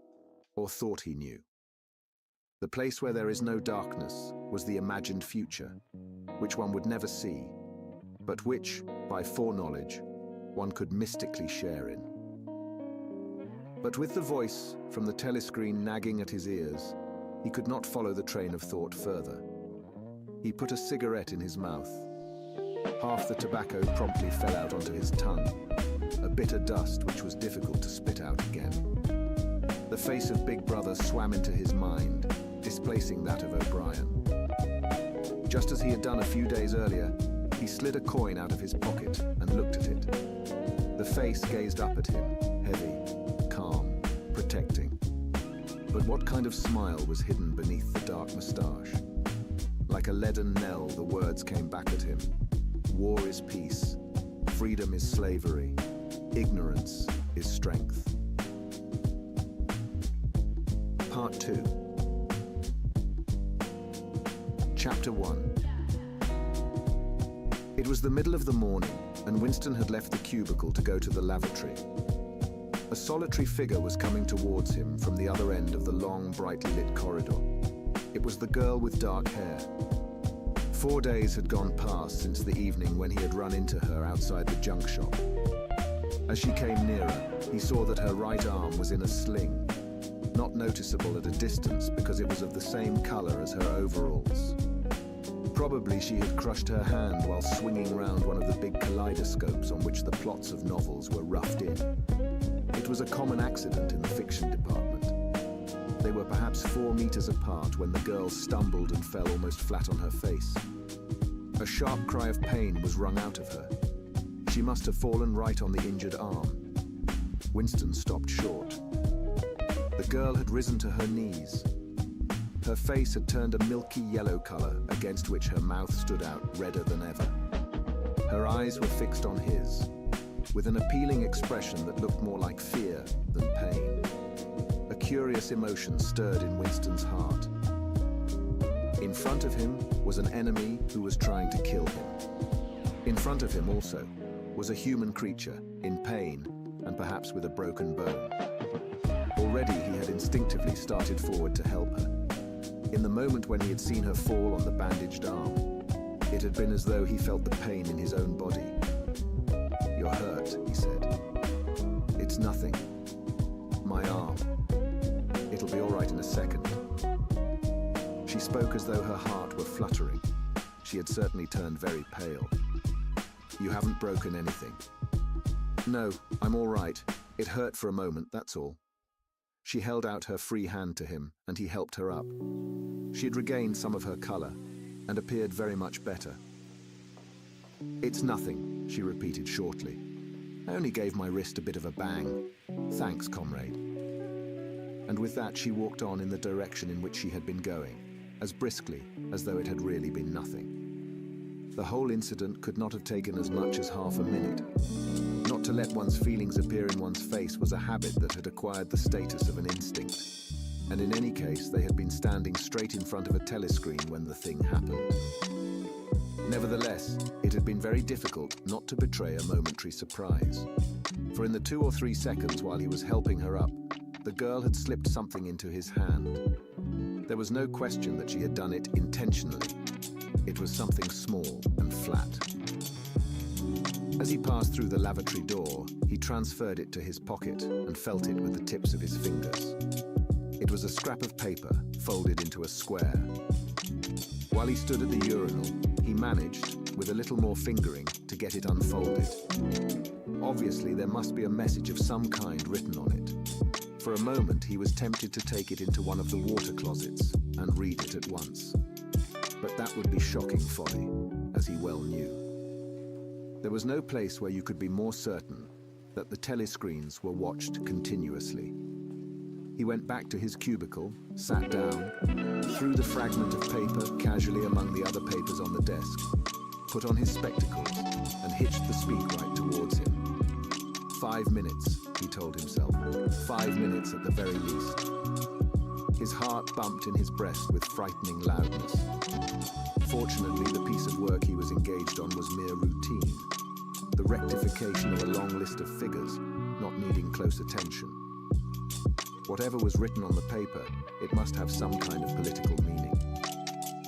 or thought he knew. The place where there is no darkness was the imagined future, which one would never see, but which, by foreknowledge, one could mystically share in. But with the voice from the telescreen nagging at his ears, he could not follow the train of thought further. He put a cigarette in his mouth. Half the tobacco promptly fell out onto his tongue, a bitter dust which was difficult to spit out again. The face of Big Brother swam into his mind, displacing that of O'Brien. Just as he had done a few days earlier, he slid a coin out of his pocket and looked at it. The face gazed up at him, heavy, calm, protecting. But what kind of smile was hidden beneath the dark moustache? Like a leaden knell, the words came back at him. War is peace. Freedom is slavery. Ignorance is strength. Part 2. Chapter 1. It was the middle of the morning, and Winston had left the cubicle to go to the lavatory. A solitary figure was coming towards him from the other end of the long, brightly lit corridor. It was the girl with dark hair. 4 days had gone past since the evening when he had run into her outside the junk shop. As she came nearer, he saw that her right arm was in a sling, not noticeable at a distance because it was of the same color as her overalls. Probably she had crushed her hand while swinging round one of the big kaleidoscopes on which the plots of novels were roughed in. It was a common accident in the fiction department. They were perhaps 4 meters apart when the girl stumbled and fell almost flat on her face. A sharp cry of pain was wrung out of her. She must have fallen right on the injured arm. Winston stopped short. The girl had risen to her knees. Her face had turned a milky yellow color against which her mouth stood out redder than ever. Her eyes were fixed on his, with an appealing expression that looked more like fear than pain. A curious emotion stirred in Winston's heart. In front of him was an enemy who was trying to kill him. In front of him also was a human creature in pain and perhaps with a broken bone. Already he had instinctively started forward to help her. In the moment when he had seen her fall on the bandaged arm, it had been as though he felt the pain in his own body. "You're hurt," he said. "It's nothing. My arm. It'll be all right in a second." She spoke as though her heart were fluttering. She had certainly turned very pale. "You haven't broken anything." "No, I'm all right. It hurt for a moment, that's all." She held out her free hand to him, and he helped her up. She had regained some of her color, and appeared very much better. "It's nothing," she repeated shortly. "I only gave my wrist a bit of a bang. Thanks, comrade." And with that she walked on in the direction in which she had been going, as briskly as though it had really been nothing. The whole incident could not have taken as much as half a minute. Not to let one's feelings appear in one's face was a habit that had acquired the status of an instinct. And in any case, they had been standing straight in front of a telescreen when the thing happened. Nevertheless, it had been very difficult not to betray a momentary surprise. For in the 2 or 3 seconds while he was helping her up, the girl had slipped something into his hand. There was no question that she had done it intentionally. It was something small and flat. As he passed through the lavatory door, he transferred it to his pocket and felt it with the tips of his fingers. It was a scrap of paper folded into a square. While he stood at the urinal, he managed, with a little more fingering, to get it unfolded. Obviously, there must be a message of some kind written on it. For a moment, he was tempted to take it into one of the water closets and read it at once. But that would be shocking folly, as he well knew. There was no place where you could be more certain that the telescreens were watched continuously. He went back to his cubicle, sat down, threw the fragment of paper casually among the other papers on the desk, put on his spectacles, and hitched the speakwrite towards him. 5 minutes, he told himself. 5 minutes at the very least. His heart bumped in his breast with frightening loudness. Fortunately, the piece of work he was engaged on was mere routine. The rectification of a long list of figures, not needing close attention. Whatever was written on the paper, it must have some kind of political meaning.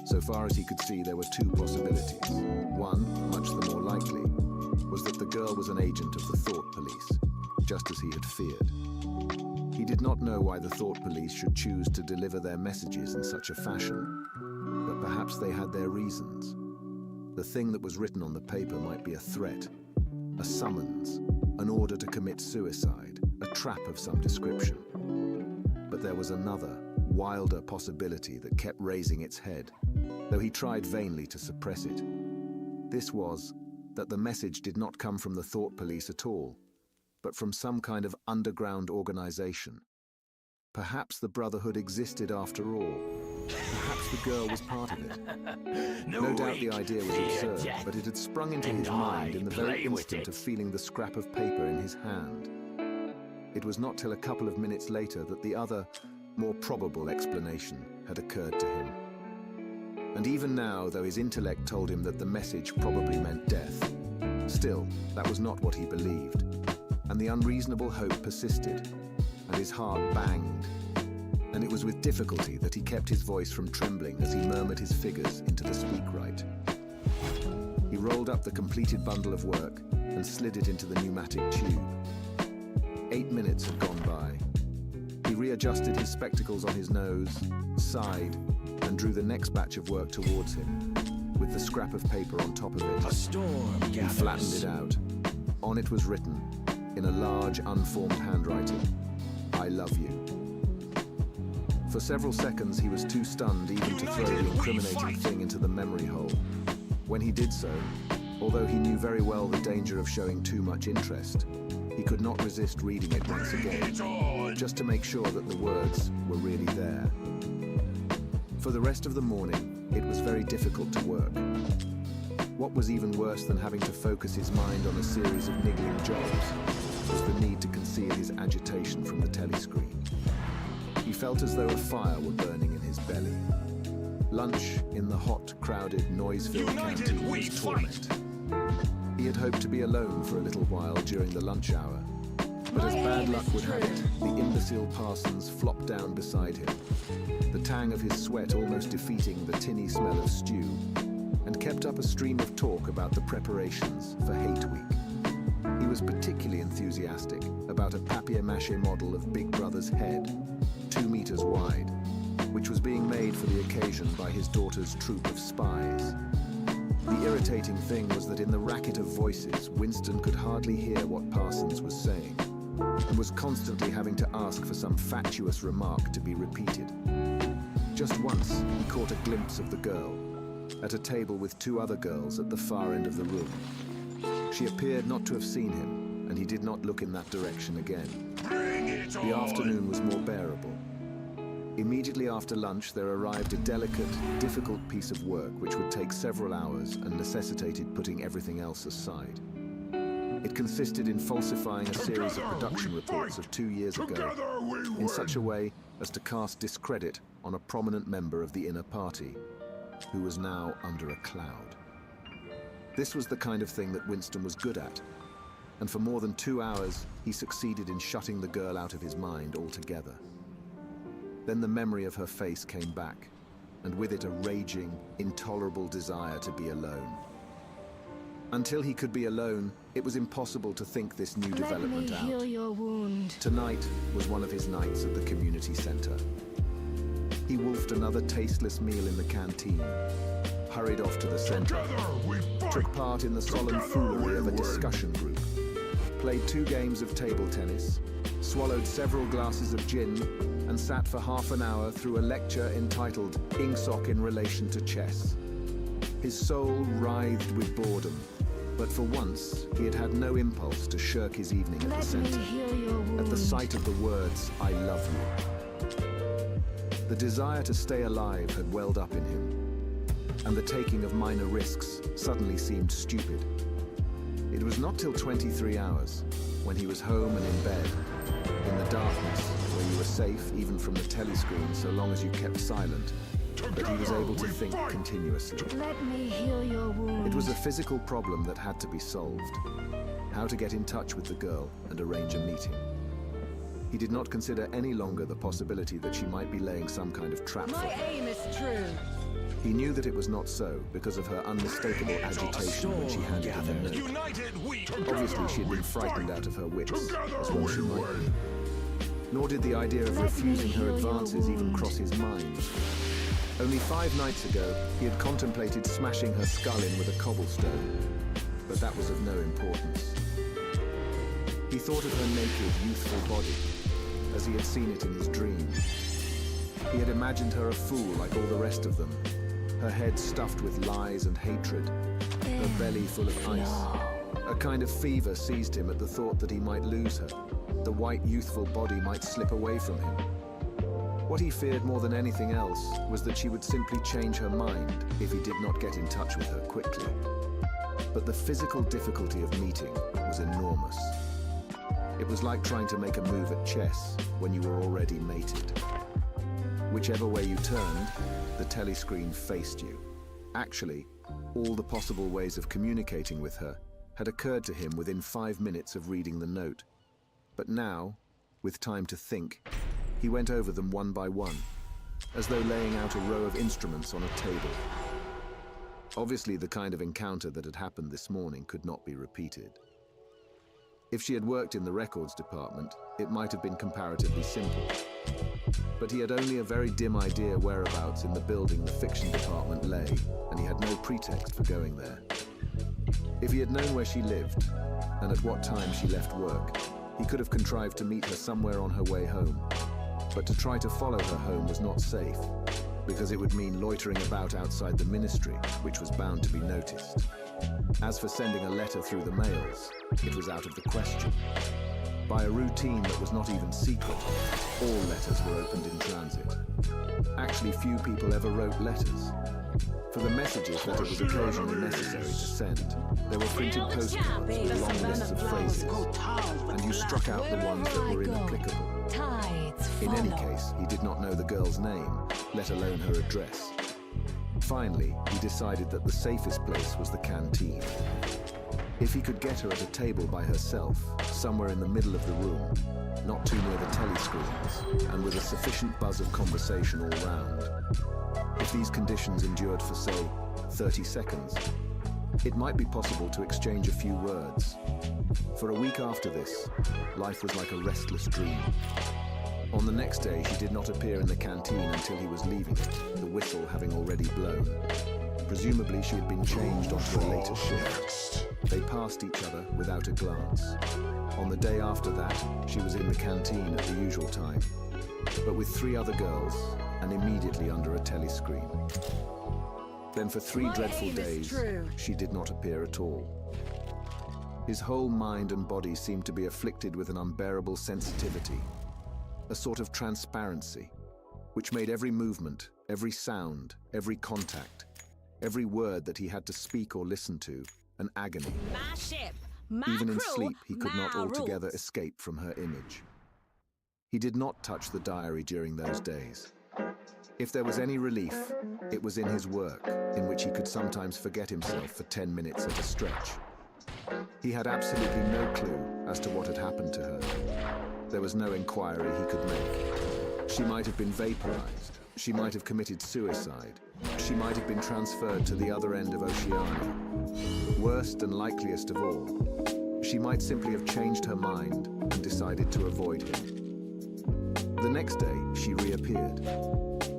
So far as he could see, there were 2 possibilities. One, much the more likely, was that the girl was an agent of the Thought Police, just as he had feared. He did not know why the Thought Police should choose to deliver their messages in such a fashion, but perhaps they had their reasons. The thing that was written on the paper might be a threat, a summons, an order to commit suicide, a trap of some description. But there was another, wilder possibility that kept raising its head, though he tried vainly to suppress it. This was that the message did not come from the Thought Police at all, but from some kind of underground organization. Perhaps the Brotherhood existed after all. Perhaps the girl was part of it. No doubt the idea was absurd, but it had sprung into his mind in the very instant of feeling the scrap of paper in his hand. It was not till a couple of minutes later that the other, more probable explanation had occurred to him. And even now, though his intellect told him that the message probably meant death, still, that was not what he believed. And the unreasonable hope persisted, and his heart banged. And it was with difficulty that he kept his voice from trembling as he murmured his figures into the speakwrite. He rolled up the completed bundle of work and slid it into the pneumatic tube. 8 minutes had gone by. He readjusted his spectacles on his nose, sighed, and drew the next batch of work towards him, with the scrap of paper on top of it. A storm He gathers. flattened it out. On it was written, in a large, unformed handwriting, "I love you." For several seconds he was too stunned even to throw the incriminating thing into the memory hole. When he did so, although he knew very well the danger of showing too much interest, he could not resist reading it once again, just to make sure that the words were really there. For the rest of the morning, it was very difficult to work. What was even worse than having to focus his mind on a series of niggling jobs was the need to conceal his agitation from the telescreen. He felt as though a fire were burning in his belly. Lunch in the hot, crowded, noise-filled canteen was torment. He had hoped to be alone for a little while during the lunch hour, but as bad luck would have it, the imbecile Parsons flopped down beside him, the tang of his sweat almost defeating the tinny smell of stew, and kept up a stream of talk about the preparations for Hate Week. He was particularly enthusiastic about a papier-mâché model of Big Brother's head, 2 meters wide, which was being made for the occasion by his daughter's troupe of spies. The irritating thing was that in the racket of voices, Winston could hardly hear what Parsons was saying, and was constantly having to ask for some fatuous remark to be repeated. Just once, he caught a glimpse of the girl, at a table with 2 other girls at the far end of the room. She appeared not to have seen him, and he did not look in that direction again. The afternoon was more bearable. Immediately after lunch, there arrived a delicate, difficult piece of work which would take several hours and necessitated putting everything else aside. It consisted in falsifying a series of production reports of 2 years ago in such a way as to cast discredit on a prominent member of the inner party, who was now under a cloud. This was the kind of thing that Winston was good at, and for more than 2 hours, he succeeded in shutting the girl out of his mind altogether. Then the memory of her face came back, and with it a raging, intolerable desire to be alone. Until he could be alone, it was impossible to think this new development out. Let me heal your wound. Tonight was one of his nights at the community center. He wolfed another tasteless meal in the canteen, hurried off to the center, took part in the solemn foolery of a discussion group, played 2 games of table tennis, swallowed several glasses of gin, and sat for half an hour through a lecture entitled Ingsoc in Relation to Chess. His soul writhed with boredom, but for once he had had no impulse to shirk his evening at the Let me center. heal your wound. At the sight of the words, "I love you," the desire to stay alive had welled up in him, and the taking of minor risks suddenly seemed stupid. It was not till 23 hours, when he was home and in bed, in the darkness, where you were safe even from the telescreen so long as you kept silent, that he was able to think continuously. Let me heal your wound. It was a physical problem that had to be solved. How to get in touch with the girl and arrange a meeting. He did not consider any longer the possibility that she might be laying some kind of trap for My him. aim is true. He knew that it was not so because of her unmistakable agitation when she handed him the note. United we Obviously, she had been frightened out of her wits, as well she might be. Nor did the idea of refusing her advances even cross his mind. Only 5 nights ago, he had contemplated smashing her skull in with a cobblestone, but that was of no importance. He thought of her naked, youthful body, as he had seen it in his dream. He had imagined her a fool like all the rest of them, her head stuffed with lies and hatred, her belly full of ice. A kind of fever seized him at the thought that he might lose her. The white, youthful body might slip away from him. What he feared more than anything else was that she would simply change her mind if he did not get in touch with her quickly. But the physical difficulty of meeting was enormous. It was like trying to make a move at chess when you were already mated. Whichever way you turned, the telescreen faced you. Actually, all the possible ways of communicating with her had occurred to him within 5 minutes of reading the note. But now, with time to think, he went over them one by one, as though laying out a row of instruments on a table. Obviously, the kind of encounter that had happened this morning could not be repeated. If she had worked in the records department, it might have been comparatively simple. But he had only a very dim idea whereabouts in the building the fiction department lay, and he had no pretext for going there. If he had known where she lived, and at what time she left work, he could have contrived to meet her somewhere on her way home. But to try to follow her home was not safe, because it would mean loitering about outside the ministry, which was bound to be noticed. As for sending a letter through the mails, it was out of the question. By a routine that was not even secret, all letters were opened in transit. Actually, few people ever wrote letters. For the messages that it was occasionally necessary to send, there were printed postcards with long lists of phrases, and you struck out the ones that were inapplicable. Tides In any follow. case, he did not know the girl's name, let alone her address. Finally, he decided that the safest place was the canteen. If he could get her at a table by herself, somewhere in the middle of the room, not too near the telescreens, and with a sufficient buzz of conversation all round. If these conditions endured for, say, 30 seconds, it might be possible to exchange a few words. For a week after this, life was like a restless dream. On the next day, she did not appear in the canteen until he was leaving it, the whistle having already blown. Presumably, she had been changed onto a later shift. They passed each other without a glance. On the day after that, she was in the canteen at the usual time, but with 3 other girls, and immediately under a telescreen. Then for 3 My dreadful aim is days, true. she did not appear at all. His whole mind and body seemed to be afflicted with an unbearable sensitivity, a sort of transparency, which made every movement, every sound, every contact, every word that he had to speak or listen to, an agony. My ship, my Even in crew, sleep, he could not my altogether rules. escape from her image. He did not touch the diary during those days. If there was any relief, it was in his work, in which he could sometimes forget himself for 10 minutes at a stretch. He had absolutely no clue as to what had happened to her. There was no inquiry he could make. She might have been vaporized. She might have committed suicide. She might have been transferred to the other end of Oceania. Worst and likeliest of all, she might simply have changed her mind and decided to avoid him. The next day, she reappeared.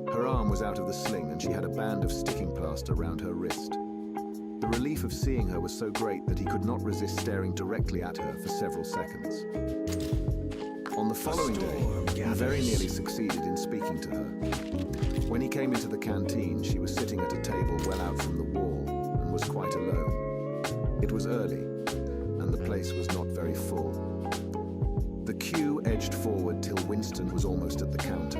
Her arm was out of the sling and she had a band of sticking plaster round her wrist. The relief of seeing her was so great that he could not resist staring directly at her for several seconds. On the following day, he very nearly succeeded in speaking to her. When he came into the canteen, she was sitting at a table well out from the wall and was quite alone. It was early, and the place was not very full. The queue edged forward till Winston was almost at the counter,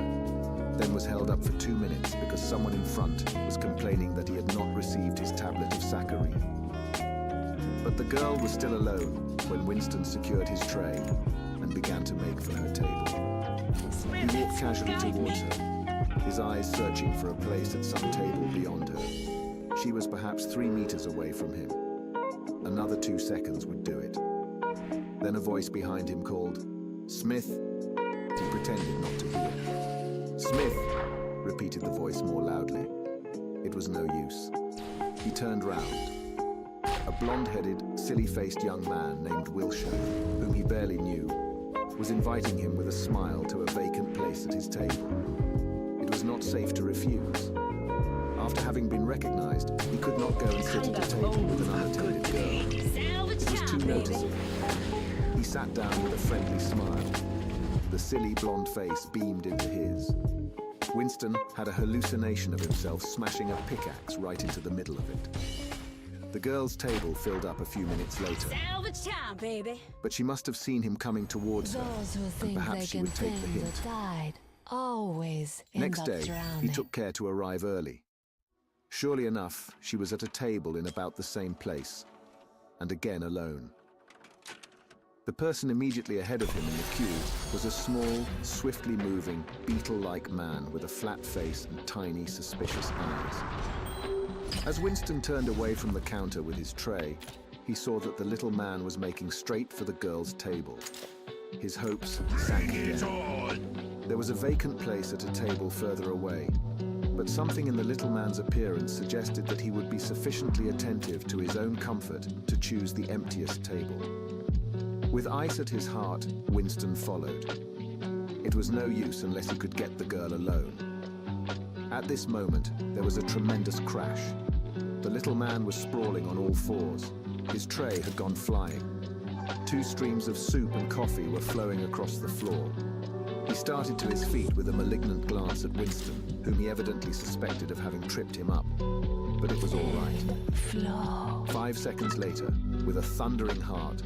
then was held up for 2 minutes because someone in front was complaining that he had not received his tablet of saccharine. But the girl was still alone when Winston secured his tray and began to make for her table. He walked casually towards her, his eyes searching for a place at some table beyond her. She was perhaps 3 meters away from him. Another 2 seconds would do it. Then a voice behind him called, "Smith." He pretended not to hear. "Smith," repeated the voice more loudly. It was no use. He turned round. A blonde-headed, silly-faced young man named Wilshire, whom he barely knew, was inviting him with a smile to a vacant place at his table. It was not safe to refuse. After having been recognized, he could not go and sit at a table with an unattended girl. It was too noticeable. He sat down with a friendly smile. The silly blonde face beamed into his. Winston had a hallucination of himself smashing a pickaxe right into the middle of it. The girl's table filled up a few minutes later. Salvage time, baby. But she must have seen him coming towards her, Those who and think perhaps they she can would take the stand hint. the tide always end Next up day, drowning. he took care to arrive early. Surely enough, she was at a table in about the same place, and again alone. The person immediately ahead of him in the queue was a small, swiftly moving, beetle-like man with a flat face and tiny, suspicious eyes. As Winston turned away from the counter with his tray, he saw that the little man was making straight for the girl's table. His hopes sank again. There was a vacant place at a table further away, but something in the little man's appearance suggested that he would be sufficiently attentive to his own comfort to choose the emptiest table. With ice at his heart, Winston followed. It was no use unless he could get the girl alone. At this moment, there was a tremendous crash. The little man was sprawling on all fours. His tray had gone flying. 2 streams of soup and coffee were flowing across the floor. He started to his feet with a malignant glance at Winston, whom he evidently suspected of having tripped him up. But it was all right. Flow. 5 seconds later, with a thundering heart,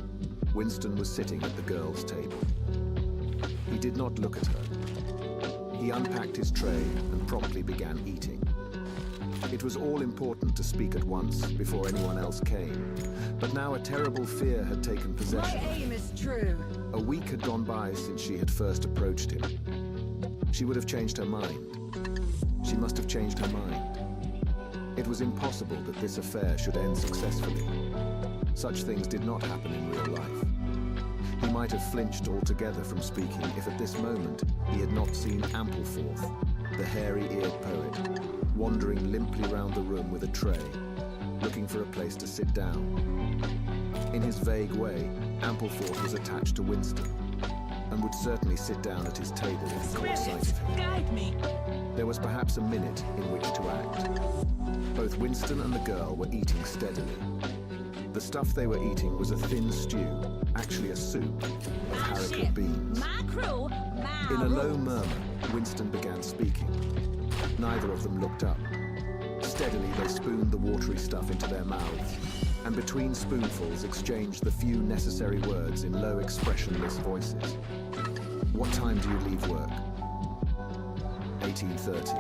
Winston was sitting at the girl's table. He did not look at her. He unpacked his tray and promptly began eating. It was all important to speak at once before anyone else came, but now a terrible fear had taken My possession of him. aim is true. A week had gone by since she had first approached him. She would have changed her mind. She must have changed her mind. It was impossible that this affair should end successfully. Such things did not happen in real life. He might have flinched altogether from speaking if at this moment he had not seen Ampleforth, the hairy-eared poet, wandering limply round the room with a tray, looking for a place to sit down. In his vague way, Ampleforth was attached to Winston, and would certainly sit down at his table if he caught sight of him. Guide me. There was perhaps a minute in which to act. Both Winston and the girl were eating steadily. The stuff they were eating was a thin stew, actually a soup, of haricot beans. My crew, my In a low rules. murmur, Winston began speaking. Neither of them looked up. Steadily, they spooned the watery stuff into their mouths, and between spoonfuls exchanged the few necessary words in low, expressionless voices. "What time do you leave work?" 18:30.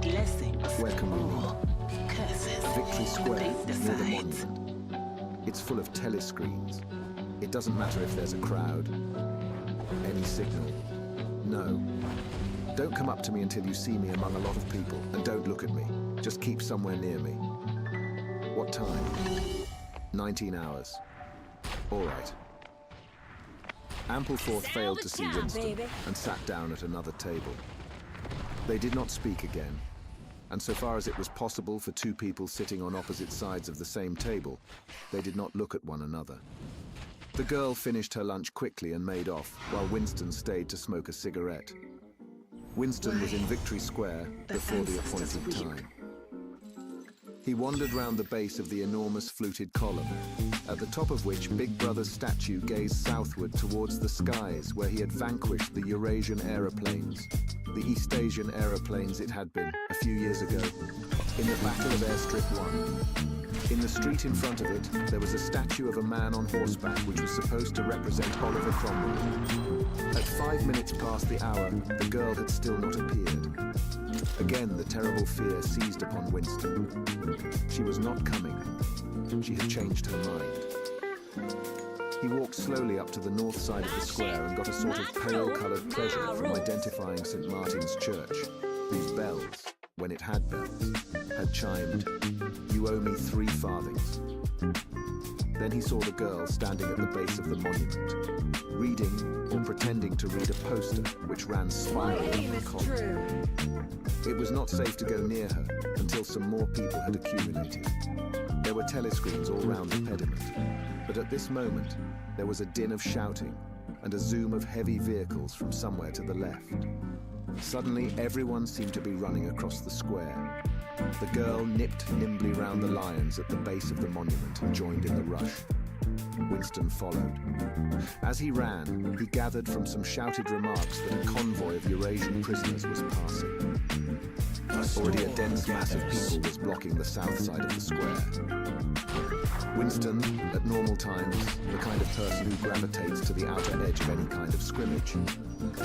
Blessings. "Where can we meet?" Curses. "Victory Square, Fate near the decides. monument. It's full of telescreens. It doesn't matter if there's a crowd. Any signal. No. Don't come up to me until you see me among a lot of people, and don't look at me. Just keep somewhere near me. What time? 19 hours. All right. Ampleforth failed to see Winston and sat down at another table. They did not speak again, and so far as it was possible for two people sitting on opposite sides of the same table, they did not look at one another. The girl finished her lunch quickly and made off, while Winston stayed to smoke a cigarette. Winston was in Victory Square before the appointed time. He wandered round the base of the enormous fluted column, at the top of which Big Brother's statue gazed southward towards the skies where he had vanquished the Eurasian aeroplanes, the East Asian aeroplanes it had been a few years ago, in the Battle of Airstrip 1. In the street in front of it, there was a statue of a man on horseback which was supposed to represent Oliver Cromwell. At 5 minutes past the hour, the girl had still not appeared. Again, the terrible fear seized upon Winston. She was not coming. She had changed her mind. He walked slowly up to the north side of the square and got a sort of pale-coloured pleasure from identifying St. Martin's Church, whose bells, when it had bells, had chimed, "You owe me 3 farthings." Then he saw the girl standing at the base of the monument, reading or pretending to read a poster which ran spirally up the column. It was not safe to go near her until some more people had accumulated. There were telescreens all round the pediment, but at this moment there was a din of shouting and a zoom of heavy vehicles from somewhere to the left. Suddenly everyone seemed to be running across the square. The girl nipped nimbly round the lions at the base of the monument and joined in the rush. Winston followed. As he ran, he gathered from some shouted remarks that a convoy of Eurasian prisoners was passing. Already a dense mass of people was blocking the south side of the square. Winston, at normal times, the kind of person who gravitates to the outer edge of any kind of scrimmage,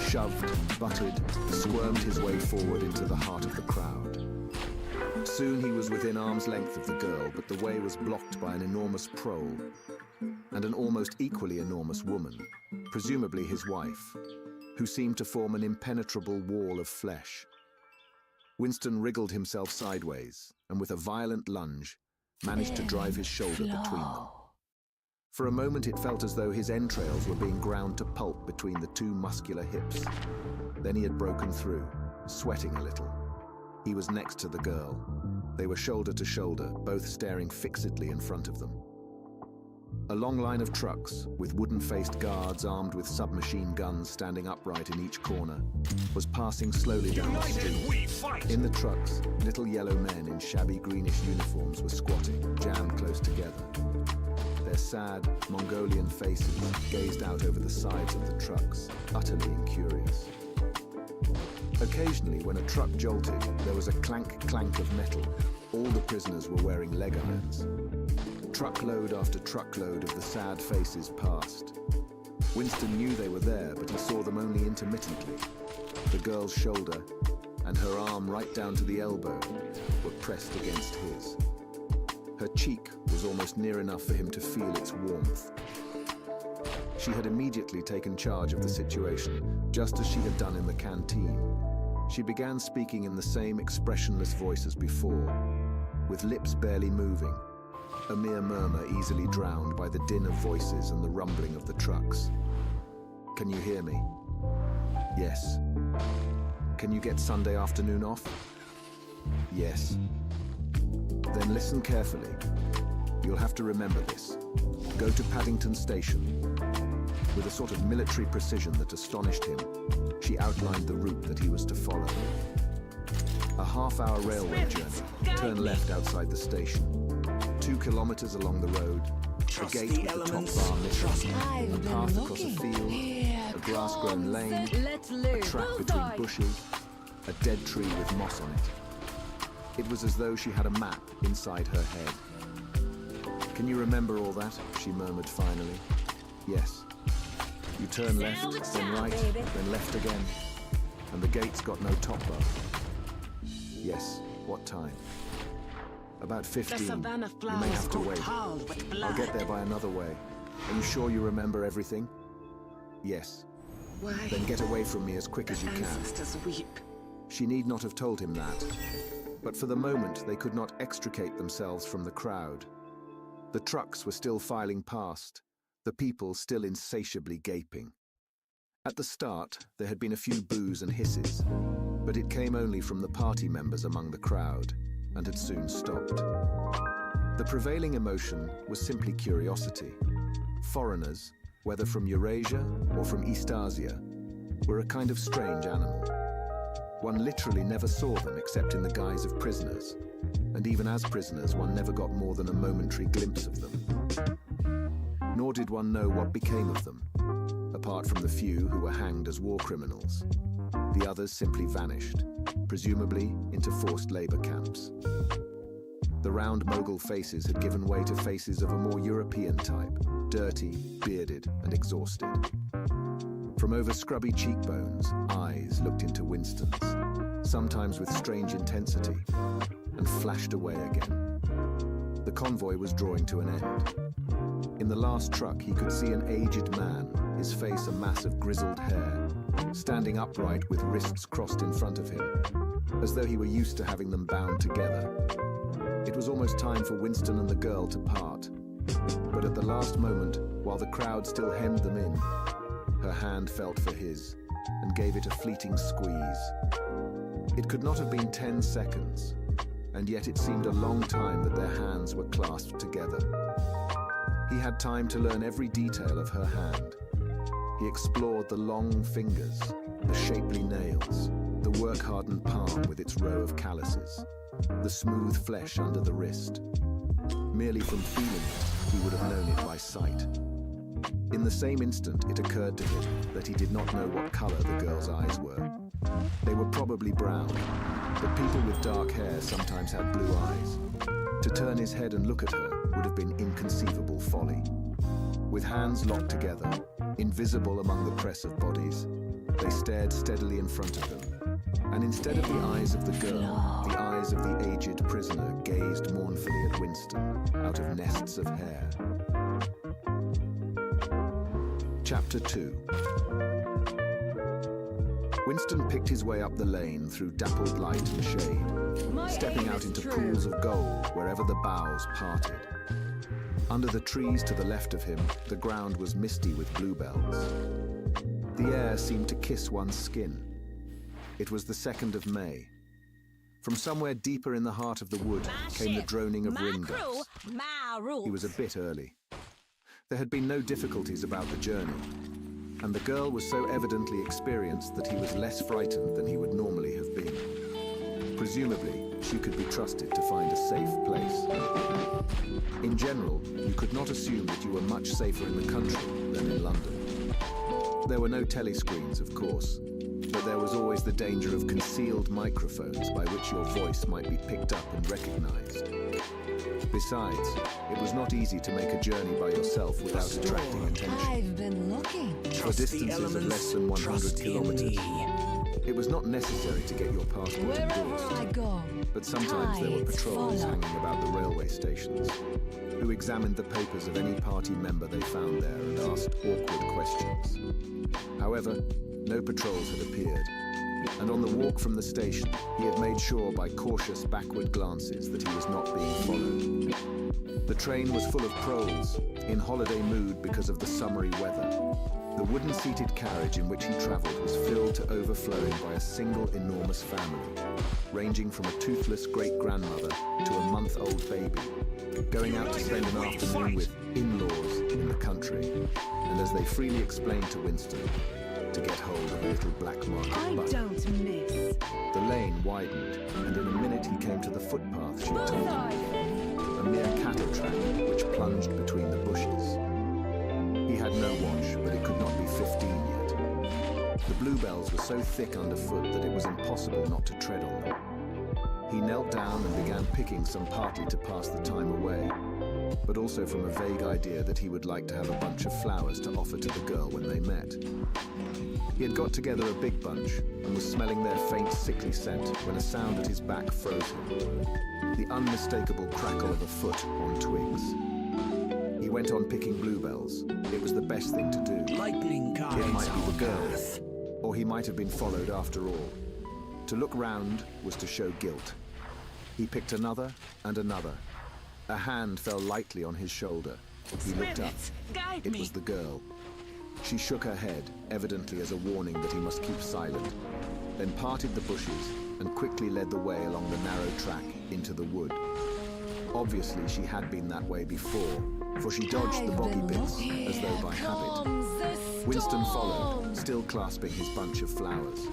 shoved, butted, squirmed his way forward into the heart of the crowd. Soon he was within arm's length of the girl, but the way was blocked by an enormous prole and an almost equally enormous woman, presumably his wife, who seemed to form an impenetrable wall of flesh. Winston wriggled himself sideways and with a violent lunge managed to drive his shoulder between them. For a moment it felt as though his entrails were being ground to pulp between the two muscular hips. Then he had broken through, sweating a little. He was next to the girl. They were shoulder to shoulder, both staring fixedly in front of them. A long line of trucks, with wooden-faced guards armed with submachine guns standing upright in each corner, was passing slowly down the street. In the trucks, little yellow men in shabby greenish uniforms were squatting, jammed close together. Their sad, Mongolian faces gazed out over the sides of the trucks, utterly incurious. Occasionally, when a truck jolted, there was a clank-clank of metal. All the prisoners were wearing leg irons. Truckload after truckload of the sad faces passed. Winston knew they were there, but he saw them only intermittently. The girl's shoulder and her arm right down to the elbow were pressed against his. Her cheek was almost near enough for him to feel its warmth. She had immediately taken charge of the situation, just as she had done in the canteen. She began speaking in the same expressionless voice as before, with lips barely moving, a mere murmur easily drowned by the din of voices and the rumbling of the trucks. "Can you hear me?" "Yes." "Can you get Sunday afternoon off?" "Yes." "Then listen carefully. You'll have to remember this. Go to Paddington Station." With a sort of military precision that astonished him, she outlined the route that he was to follow. A half-hour railway journey. Turn left outside the station. 2 kilometers along the road. A gate with the top bar missing. A path across a field. A grass-grown lane. A track between bushes. A dead tree with moss on it. It was as though she had a map inside her head. "Can you remember all that?" she murmured finally. "Yes." "You turn left, then right, then left again. And the gate's got no top bar." "Yes. What time?" "About 15. You may have to wait. I'll get there by another way. Are you sure you remember everything?" "Yes." Why? Then get away from me as quick as you can. Ancestors weep. She need not have told him that. But for the moment, they could not extricate themselves from the crowd. The trucks were still filing past, the people still insatiably gaping. At the start, there had been a few boos and hisses, but it came only from the party members among the crowd, and had soon stopped. The prevailing emotion was simply curiosity. Foreigners, whether from Eurasia or from Eastasia, were a kind of strange animal. One literally never saw them except in the guise of prisoners, and even as prisoners one never got more than a momentary glimpse of them. Nor did one know what became of them, apart from the few who were hanged as war criminals. The others simply vanished, presumably into forced labor camps. The round Mogul faces had given way to faces of a more European type, dirty, bearded, and exhausted. From over scrubby cheekbones, eyes looked into Winston's, sometimes with strange intensity, and flashed away again. The convoy was drawing to an end. In the last truck, he could see an aged man, his face a mass of grizzled hair, standing upright with wrists crossed in front of him, as though he were used to having them bound together. It was almost time for Winston and the girl to part. But at the last moment, while the crowd still hemmed them in, her hand felt for his and gave it a fleeting squeeze. It could not have been 10 seconds, and yet it seemed a long time that their hands were clasped together. He had time to learn every detail of her hand. He explored the long fingers, the shapely nails, the work-hardened palm with its row of calluses, the smooth flesh under the wrist. Merely from feeling it, he would have known it by sight. In the same instant, it occurred to him that he did not know what color the girl's eyes were. They were probably brown, but people with dark hair sometimes had blue eyes. To turn his head and look at her would have been inconceivable folly. With hands locked together, invisible among the press of bodies, they stared steadily in front of them. And instead of the eyes of the girl, the eyes of the aged prisoner gazed mournfully at Winston out of nests of hair. Chapter 2. Winston picked his way up the lane through dappled light and shade, stepping out into pools of gold wherever the boughs parted. Under the trees to the left of him, the ground was misty with bluebells. The air seemed to kiss one's skin. It was the 2nd of May. From somewhere deeper in the heart of the wood came the droning of ringducks. He was a bit early. There had been no difficulties about the journey, and the girl was so evidently experienced that he was less frightened than he would normally have been. Presumably, she could be trusted to find a safe place. In general, you could not assume that you were much safer in the country than in London. There were no telescreens, of course, but there was always the danger of concealed microphones by which your voice might be picked up and recognized. Besides, it was not easy to make a journey by yourself without attracting attention. I've been looking. For distances of less than 100 kilometers, it was not necessary to get your passport Wherever endorsed. I go, But sometimes there were tides patrols follow. hanging about the railway stations, who examined the papers of any party member they found there and asked awkward questions. However, no patrols had appeared, and on the walk from the station, he had made sure by cautious backward glances that he was not being followed. The train was full of proles, in holiday mood because of the summery weather. The wooden-seated carriage in which he travelled was filled to overflowing by a single enormous family, ranging from a toothless great-grandmother to a month-old baby, going out to spend an afternoon with in-laws in the country, and as they freely explained to Winston, to get hold of a little black market I butt. don't miss. The lane widened, and in a minute he came to the footpath she told him, a mere cattle track which plunged between the bushes. He had no watch, but it could not be 15 yet. The bluebells were so thick underfoot that it was impossible not to tread on them. He knelt down and began picking some partly to pass the time away, but also from a vague idea that he would like to have a bunch of flowers to offer to the girl when they met. He had got together a big bunch and was smelling their faint, sickly scent when a sound at his back froze him. The unmistakable crackle of a foot on twigs. He went on picking bluebells. It was the best thing to do. Lightning guides It might be our the girl, path. or he might have been followed after all. To look round was to show guilt. He picked another and another. A hand fell lightly on his shoulder. He looked up. Spirits, guide It me. was the girl. She shook her head, evidently as a warning that he must keep silent, then parted the bushes and quickly led the way along the narrow track into the wood. Obviously, she had been that way before, for she dodged the boggy bits as though by habit. Winston followed, still clasping his bunch of flowers.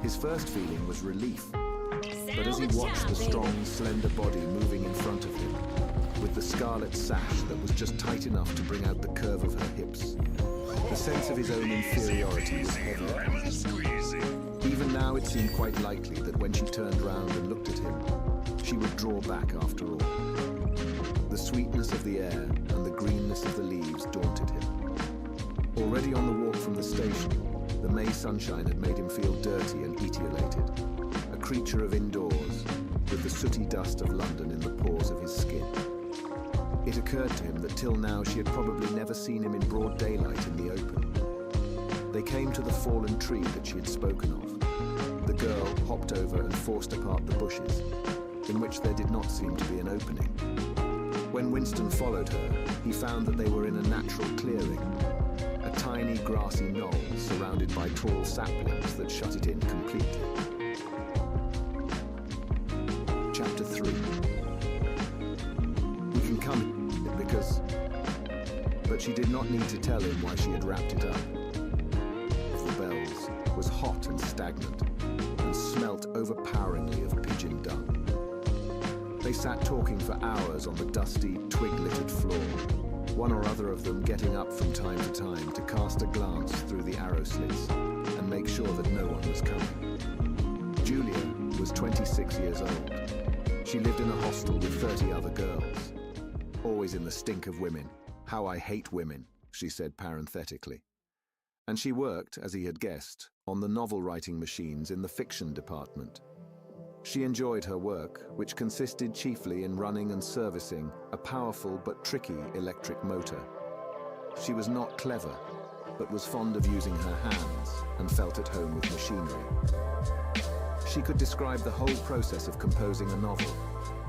His first feeling was relief, but as he watched the strong, slender body moving in front of him, with the scarlet sash that was just tight enough to bring out the curve of her hips, the sense of his own inferiority was heavy. Even now it seemed quite likely that when she turned round and looked at him, she would draw back after all. The sweetness of the air and the greenness of the leaves daunted him. Already on the walk from the station, the May sunshine had made him feel dirty and etiolated, a creature of indoors, with the sooty dust of London in the pores of his skin. It occurred to him that till now she had probably never seen him in broad daylight in the open. They came to the fallen tree that she had spoken of. The girl hopped over and forced apart the bushes, in which there did not seem to be an opening. When Winston followed her, he found that they were in a natural clearing, a tiny grassy knoll surrounded by tall saplings that shut it in completely. Chapter 3. We can come in because... But she did not need to tell him why she had wrapped it up. The bells was hot and stagnant, and smelt overpoweringly of pigeon dung. They sat talking for hours on the dusty, twig-littered floor, one or other of them getting up from time to time to cast a glance through the arrow slits and make sure that no one was coming. Julia was 26 years old. She lived in a hostel with 30 other girls. Always in the stink of women. How I hate women, she said parenthetically. And she worked, as he had guessed, on the novel-writing machines in the fiction department. She enjoyed her work, which consisted chiefly in running and servicing a powerful but tricky electric motor. She was not clever, but was fond of using her hands and felt at home with machinery. She could describe the whole process of composing a novel,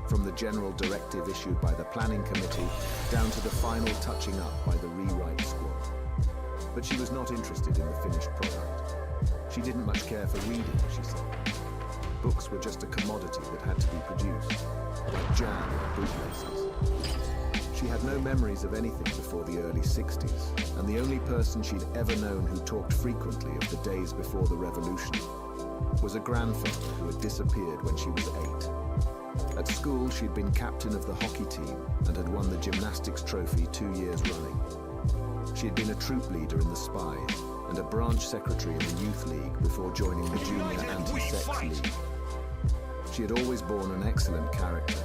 from the general directive issued by the planning committee down to the final touching up by the rewrite squad. But she was not interested in the finished product. She didn't much care for reading, she said. Books were just a commodity that had to be produced, like jam in bootlaces. She had no memories of anything before the early 60s, and the only person she'd ever known who talked frequently of the days before the revolution was a grandfather who had disappeared when she was 8. At school, she'd been captain of the hockey team and had won the gymnastics trophy 2 years running. She had been a troop leader in the Spies and a branch secretary in the Youth League before joining the Junior Anti-Sex League. She had always borne an excellent character.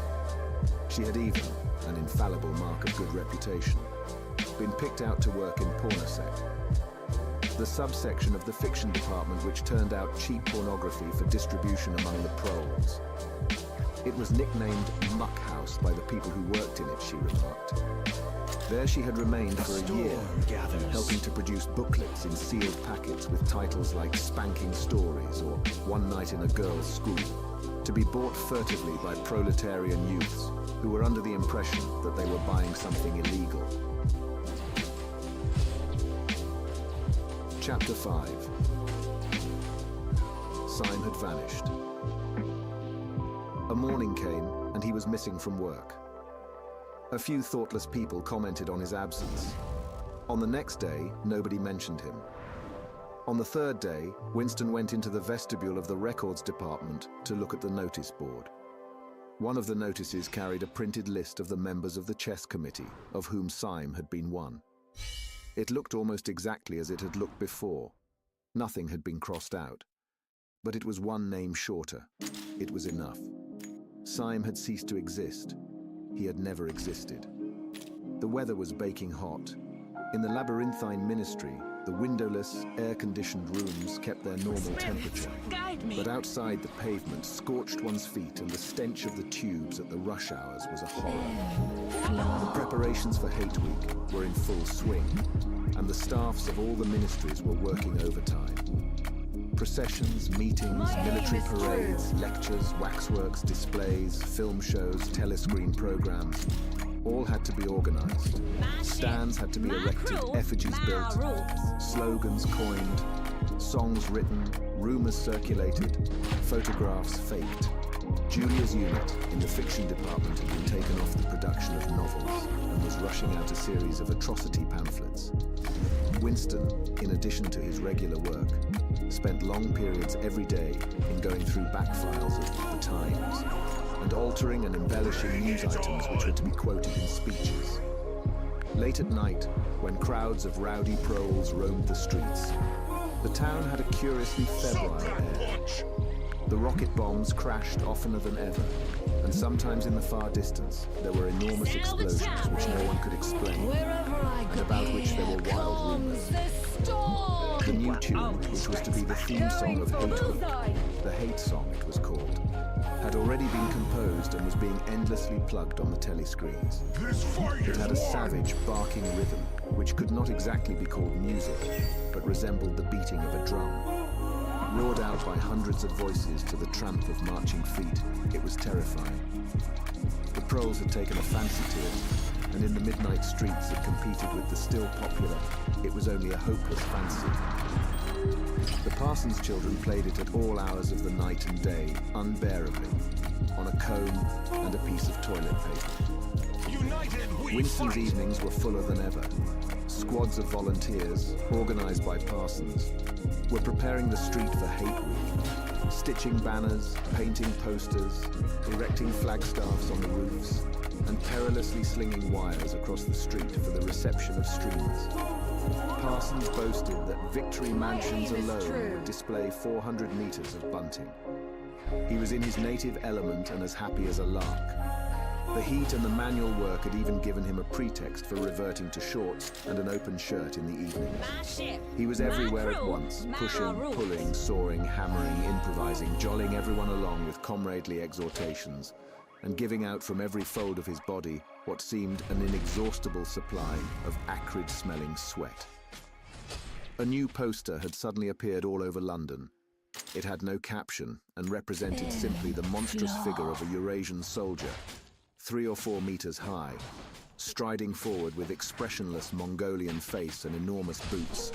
She had even, an infallible mark of good reputation, been picked out to work in Pornosec, the subsection of the fiction department which turned out cheap pornography for distribution among the proles. It was nicknamed Muck House by the people who worked in it, she remarked. There she had remained for a year, helping to produce booklets in sealed packets with titles like Spanking Stories or One Night in a Girls' School, to be bought furtively by proletarian youths who were under the impression that they were buying something illegal. Chapter 5. Syme had vanished. A morning came and he was missing from work. A few thoughtless people commented on his absence. On the next day, nobody mentioned him. On the third day, Winston went into the vestibule of the records department to look at the notice board. One of the notices carried a printed list of the members of the chess committee, of whom Syme had been one. It looked almost exactly as it had looked before. Nothing had been crossed out. But it was one name shorter. It was enough. Syme had ceased to exist. He had never existed. The weather was baking hot. In the labyrinthine ministry, the windowless, air-conditioned rooms kept their normal temperature. Guide me. But outside, the pavement scorched one's feet, and the stench of the tubes at the rush hours was a horror. The preparations for Hate Week were in full swing, and the staffs of all the ministries were working overtime. Processions, meetings, military parades, lectures, waxworks, displays, film shows, telescreen programs, all had to be organized. Stands had to be erected, effigies built, slogans coined, songs written, rumors circulated, photographs faked. Julia's unit in the fiction department had been taken off the production of novels and was rushing out a series of atrocity pamphlets. Winston, in addition to his regular work, spent long periods every day in going through back files of the Times and altering and embellishing news items which were to be quoted in speeches. Late at night, when crowds of rowdy proles roamed the streets, the town had a curiously febrile air. The rocket bombs crashed oftener than ever, and sometimes in the far distance there were enormous explosions which no one could explain, and about which there were wild rumors. The new tune, which was to be the theme song of Hate Week, the Hate Song it was called, had already been composed and was being endlessly plugged on the telescreens. It had a savage, barking rhythm, which could not exactly be called music, but resembled the beating of a drum. Roared out by hundreds of voices to the tramp of marching feet, it was terrifying. The proles had taken a fancy to it, and in the midnight streets it competed with the still popular It Was Only a Hopeless Fancy. The Parsons children played it at all hours of the night and day, unbearably, on a comb and a piece of toilet paper. Winston's evenings were fuller than ever. Squads of volunteers, organized by Parsons, were preparing the street for Hate Week, stitching banners, painting posters, erecting flagstaffs on the roofs, and perilously slinging wires across the street for the reception of streamers. Parsons boasted that Victory Mansions alone would display 400 meters of bunting. He was in his native element and as happy as a lark. The heat and the manual work had even given him a pretext for reverting to shorts and an open shirt in the evening. He was everywhere at once, pushing, pulling, soaring, hammering, improvising, jollying everyone along with comradely exhortations, and giving out from every fold of his body what seemed an inexhaustible supply of acrid-smelling sweat. A new poster had suddenly appeared all over London. It had no caption and represented simply the monstrous figure of a Eurasian soldier, 3 or 4 meters high, striding forward with expressionless Mongolian face and enormous boots,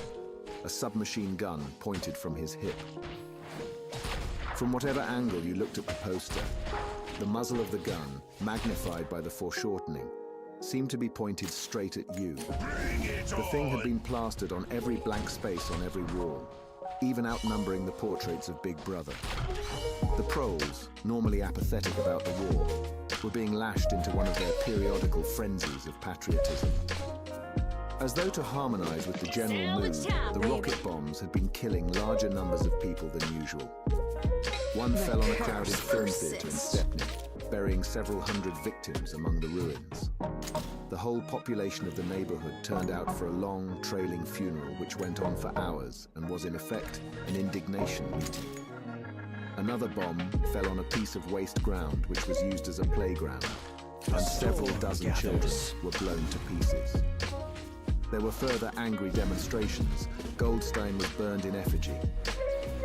a submachine gun pointed from his hip. From whatever angle you looked at the poster, the muzzle of the gun, magnified by the foreshortening, seemed to be pointed straight at you. The thing had been plastered on every blank space on every wall, even outnumbering the portraits of Big Brother. The proles, normally apathetic about the war, were being lashed into one of their periodical frenzies of patriotism. As though to harmonize with the general mood, the rocket bombs had been killing larger numbers of people than usual. One fell on a crowded film theatre in Stepney, burying several hundred victims among the ruins. The whole population of the neighborhood turned out for a long, trailing funeral which went on for hours and was in effect an indignation meeting. Another bomb fell on a piece of waste ground which was used as a playground, and several dozen children were blown to pieces. There were further angry demonstrations. Goldstein was burned in effigy.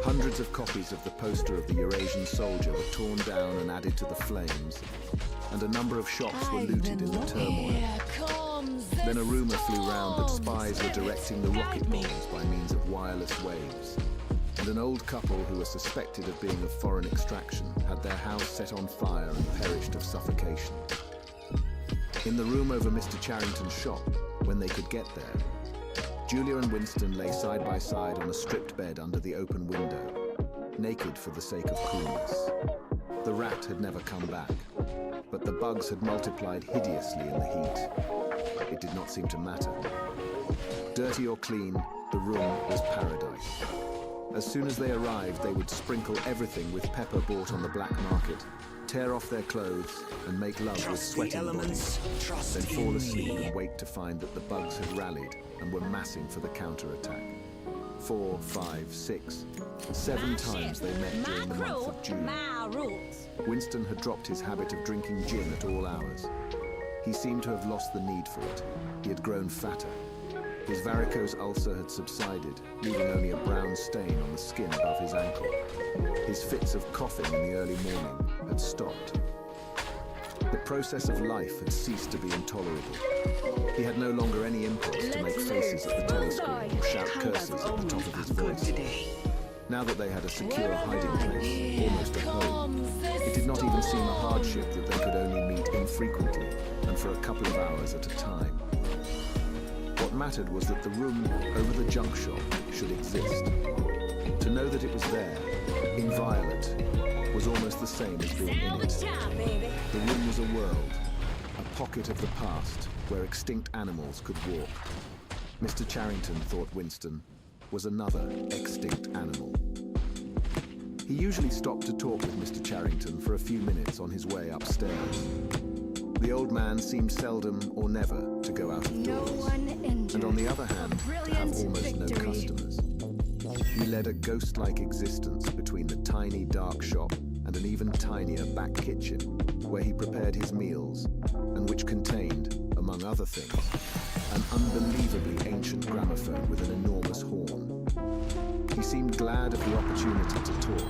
Hundreds of copies of the poster of the Eurasian soldier were torn down and added to the flames, and a number of shops were looted in the turmoil. Then a rumor flew round that spies were directing the rocket bombs by means of wireless waves, and an old couple who were suspected of being of foreign extraction had their house set on fire and perished of suffocation. In the room over Mr. Charrington's shop, when they could get there, Julia and Winston lay side by side on a stripped bed under the open window, naked for the sake of coolness. The rat had never come back, but the bugs had multiplied hideously in the heat. It did not seem to matter. Dirty or clean, the room was paradise. As soon as they arrived, they would sprinkle everything with pepper bought on the black market, tear off their clothes, and make love with Trust the sweating elements. bodies, Trust then fall in asleep me. and wake to find that the bugs had rallied and were massing for the counterattack. 4, 5, 6, 7 My times ship, they met during the my month crew, of June. my rules. Winston had dropped his habit of drinking gin at all hours. He seemed to have lost the need for it. He had grown fatter. His varicose ulcer had subsided, leaving only a brown stain on the skin above his ankle. His fits of coughing in the early morning had stopped. The process of life had ceased to be intolerable. He had no longer any impulse to make faces at the telescreen or shout curses at the top of his voice. Now that they had a secure hiding place, almost a home, it did not even seem a hardship that they could only meet infrequently and for a couple of hours at a time. What mattered was that the room over the junk shop should exist. To know that it was there, inviolate, was almost the same as being in Salvage it. time, baby. The room was a world, a pocket of the past where extinct animals could walk. Mr. Charrington, thought Winston, was another extinct animal. He usually stopped to talk with Mr. Charrington for a few minutes on his way upstairs. The old man seemed seldom or never to go out of doors, and on the other hand, to have almost no customers. He led a ghost-like existence between the tiny dark shop and an even tinier back kitchen, where he prepared his meals, and which contained, among other things, an unbelievably ancient gramophone with an enormous horn. He seemed glad of the opportunity to talk.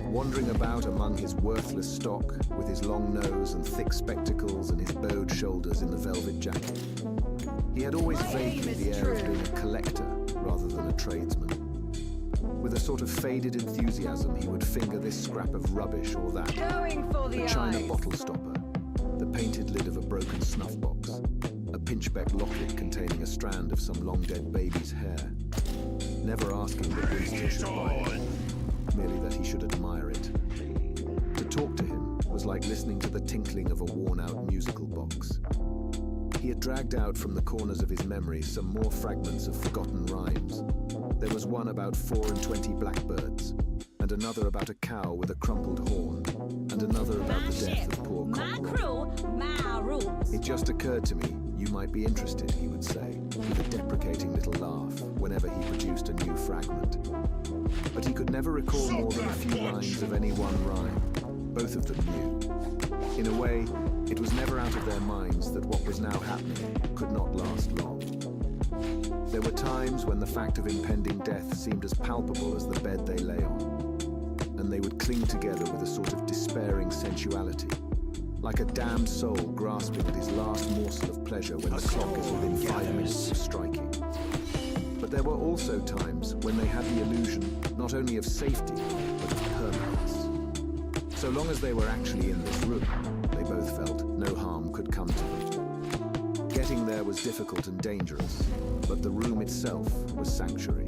Wandering about among his worthless stock, with his long nose and thick spectacles and his bowed shoulders in the velvet jacket, he had always vaguely the air of being a collector rather than a tradesman. With a sort of faded enthusiasm, he would finger this scrap of rubbish or that, the china bottle stopper, the painted lid of a broken snuff box, a pinchbeck locket containing a strand of some long-dead baby's hair, never asking that Winston should buy it, merely that he should admire it. To talk to him was like listening to the tinkling of a worn-out musical box. He had dragged out from the corners of his memory some more fragments of forgotten rhymes. There was one about 24 blackbirds, and another about a cow with a crumpled horn, and another about My the death ship, of poor my Cockerel. crew, my rules. It just occurred to me, you might be interested, he would say, with a deprecating little laugh whenever he produced a new fragment. But he could never recall more than a few lines of any one rhyme, both of them new. In a way, it was never out of their minds that what was now happening could not last long. There were times when the fact of impending death seemed as palpable as the bed they lay on, and they would cling together with a sort of despairing sensuality, like a damned soul grasping at his last morsel of pleasure when the clock is within 5 minutes of striking. But there were also times when they had the illusion not only of safety, but of permanence. So long as they were actually in this room, they both felt no harm could come to them. Getting there was difficult and dangerous, but the room itself was sanctuary.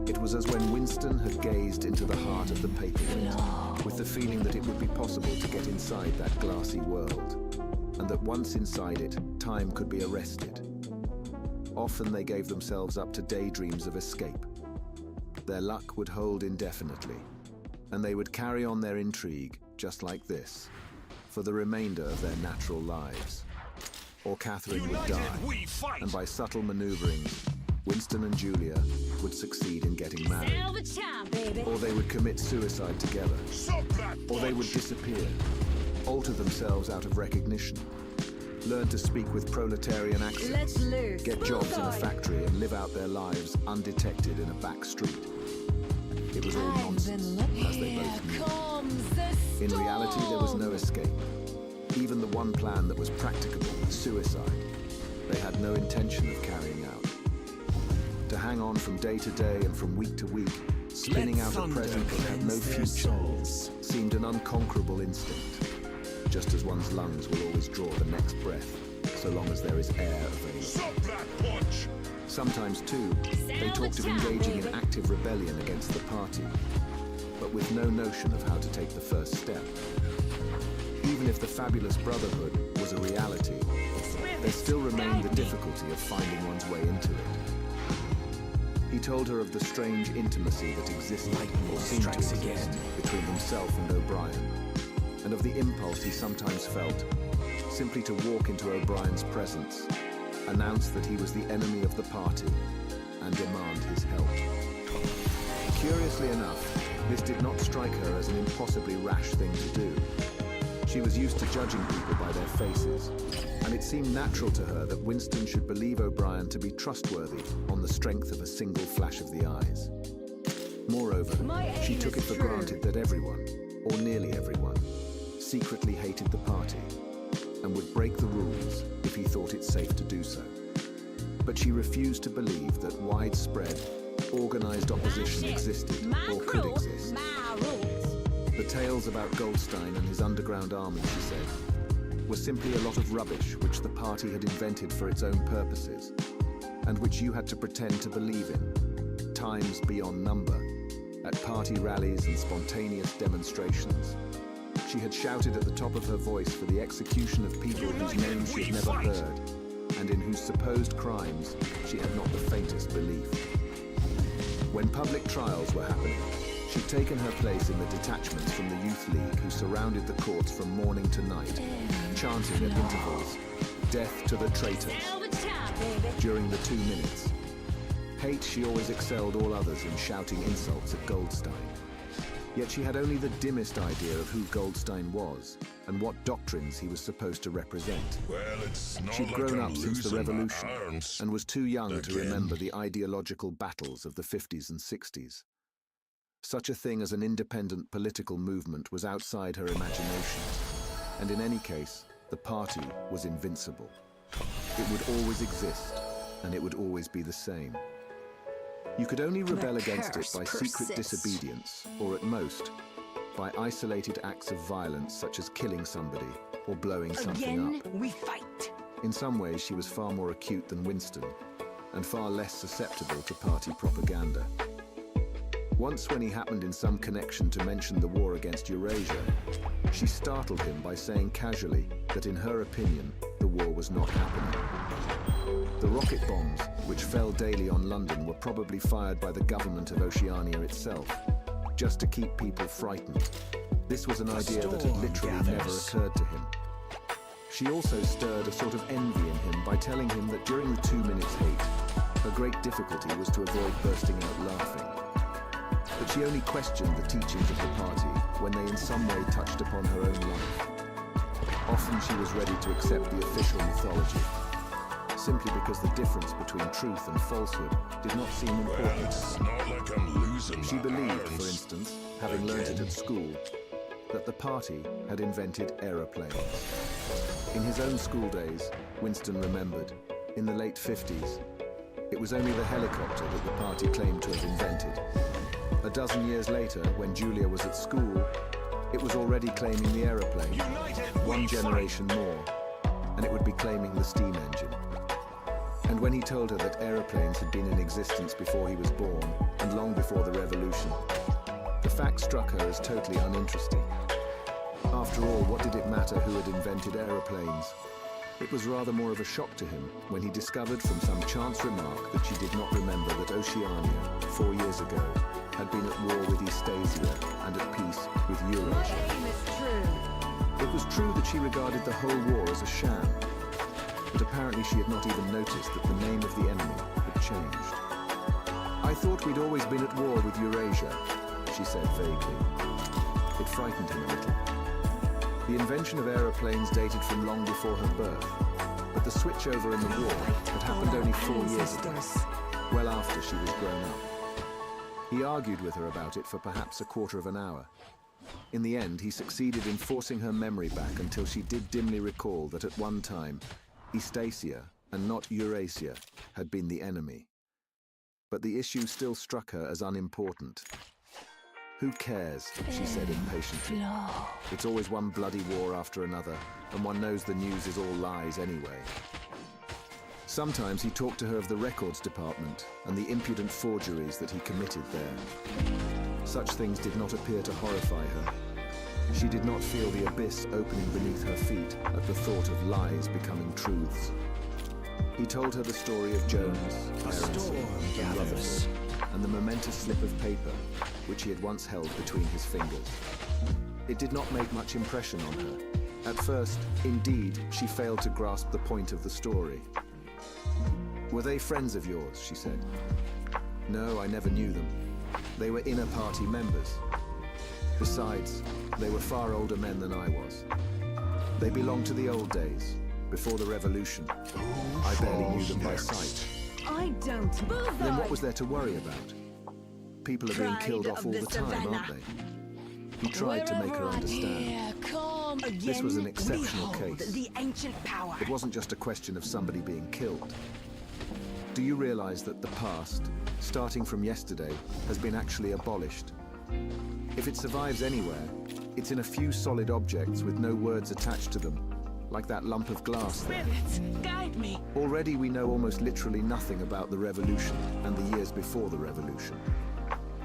It was as when Winston had gazed into the heart of the paperweight, with the feeling that it would be possible to get inside that glassy world, and that once inside it, time could be arrested. Often they gave themselves up to daydreams of escape. Their luck would hold indefinitely, and they would carry on their intrigue just like this, for the remainder of their natural lives. Or Catherine would die, we fight. and by subtle maneuvering, Winston and Julia would succeed in getting married. Salvage time, baby. Or they would commit suicide together. Or they would disappear, alter themselves out of recognition, learn to speak with proletarian accents, Let's loose. get jobs in a factory and live out their lives undetected in a back street. It was all nonsense, as they both knew. In reality, there was no escape. Even the one plan that was practicable, suicide, they had no intention of carrying out. To hang on from day to day and from week to week, spinning out a present that had no future, seemed an unconquerable instinct, just as one's lungs will always draw the next breath, so long as there is air available. Sometimes, too, they talked of engaging in active rebellion against the party, but with no notion of how to take the first step. Even if the fabulous brotherhood was a reality, there still remained the difficulty of finding one's way into it. He told her of the strange intimacy that existed, Lightning or seemed to strikes exist, again. between himself and O'Brien, and of the impulse he sometimes felt, simply to walk into O'Brien's presence, announce that he was the enemy of the party, and demand his help. Curiously enough, this did not strike her as an impossibly rash thing to do. She was used to judging people by their faces, and it seemed natural to her that Winston should believe O'Brien to be trustworthy on the strength of a single flash of the eyes. Moreover, she took it for granted that everyone, or nearly everyone, secretly hated the party and would break the rules if he thought it safe to do so. But she refused to believe that widespread, organized opposition existed or could exist. My rules. The tales about Goldstein and his underground army, she said, were simply a lot of rubbish which the party had invented for its own purposes, and which you had to pretend to believe in, times beyond number, at party rallies and spontaneous demonstrations. She had shouted at the top of her voice for the execution of people whose names she had never heard, and in whose supposed crimes she had not the faintest belief. When public trials were happening, she'd taken her place in the detachments from the Youth League who surrounded the courts from morning to night, chanting at intervals, "Death to the traitors," Salvage time, baby. during the 2 minutes. Hate, she always excelled all others in shouting insults at Goldstein. Yet she had only the dimmest idea of who Goldstein was and what doctrines he was supposed to represent. Well, it's not She'd like grown I'm up since the losing my Revolution arms. and was too young to Again. remember the ideological battles of the 50s and 60s. Such a thing as an independent political movement was outside her imagination, and in any case, the party was invincible. It would always exist, and it would always be the same. You could only rebel against it by secret disobedience, or at most, by isolated acts of violence such as killing somebody or blowing something up. we fight. In some ways, she was far more acute than Winston, and far less susceptible to party propaganda. Once, when he happened in some connection to mention the war against Eurasia, she startled him by saying casually that in her opinion, the war was not happening. The rocket bombs, which fell daily on London, were probably fired by the government of Oceania itself, just to keep people frightened. This was an idea that had literally never occurred to him. She also stirred a sort of envy in him by telling him that during the 2 minutes hate, her great difficulty was to avoid bursting out laughing. But she only questioned the teachings of the party when they in some way touched upon her own life. Often she was ready to accept the official mythology, simply because the difference between truth and falsehood did not seem Well, important. it's not like I'm losing She my believed, arms. for instance, having learnt it at school, that the party had invented aeroplanes. In his own school days, Winston remembered, in the late 50s, it was only the helicopter that the party claimed to have invented. A dozen years later, when Julia was at school, it was already claiming the aeroplane. One generation more, and it would be claiming the steam engine. And when he told her that aeroplanes had been in existence before he was born, and long before the revolution, the fact struck her as totally uninteresting. After all, what did it matter who had invented aeroplanes? It was rather more of a shock to him when he discovered from some chance remark that she did not remember that Oceania, 4 years ago, had been at war with Eastasia and at peace with Eurasia. Aim is true. It was true that she regarded the whole war as a sham, but apparently she had not even noticed that the name of the enemy had changed. "I thought we'd always been at war with Eurasia," she said vaguely. It frightened him a little. The invention of aeroplanes dated from long before her birth, but the switchover in the war had happened only 4 years ago, well after she was grown up. He argued with her about it for perhaps a quarter of an hour. In the end, he succeeded in forcing her memory back until she did dimly recall that at one time, Eastasia, and not Eurasia, had been the enemy. But the issue still struck her as unimportant. "Who cares?" she said impatiently. "It's always one bloody war after another, and one knows the news is all lies anyway." Sometimes he talked to her of the records department and the impudent forgeries that he committed there. Such things did not appear to horrify her. She did not feel the abyss opening beneath her feet at the thought of lies becoming truths. He told her the story of Jones, A Aronson, storm and gathers. Rutherford. and the momentous slip of paper, which he had once held between his fingers. It did not make much impression on her. At first, indeed, she failed to grasp the point of the story. "Were they friends of yours?" she said. "No, I never knew them. They were inner party members. Besides, they were far older men than I was. They belonged to the old days, before the revolution. I barely knew them by sight." I don't. Then what was there to worry about? People are being killed off all the time, aren't they? He tried to make her understand. This was an exceptional case. The ancient power. It wasn't just a question of somebody being killed. Do you realize that the past, starting from yesterday, has been actually abolished? If it survives anywhere, it's in a few solid objects with no words attached to them, like that lump of glass there. Spirits, guide me. Already we know almost literally nothing about the revolution and the years before the revolution.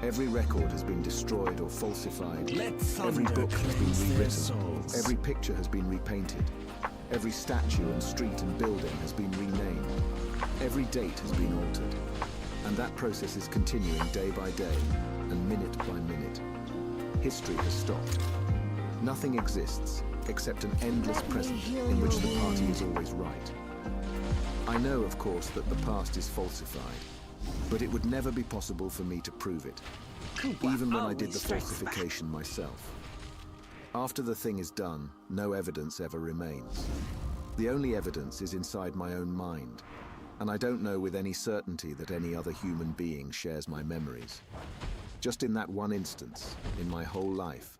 Every record has been destroyed or falsified. Let Every thunder book has cleanse been their rewritten. souls. Every picture has been repainted. Every statue and street and building has been renamed. Every date has been altered. And that process is continuing day by day and minute by minute. History has stopped. Nothing exists except an endless present in which the party is always right. I know, of course, that the past is falsified, but it would never be possible for me to prove it, even when I did the falsification myself. After the thing is done, no evidence ever remains. The only evidence is inside my own mind, and I don't know with any certainty that any other human being shares my memories. Just in that one instance, in my whole life,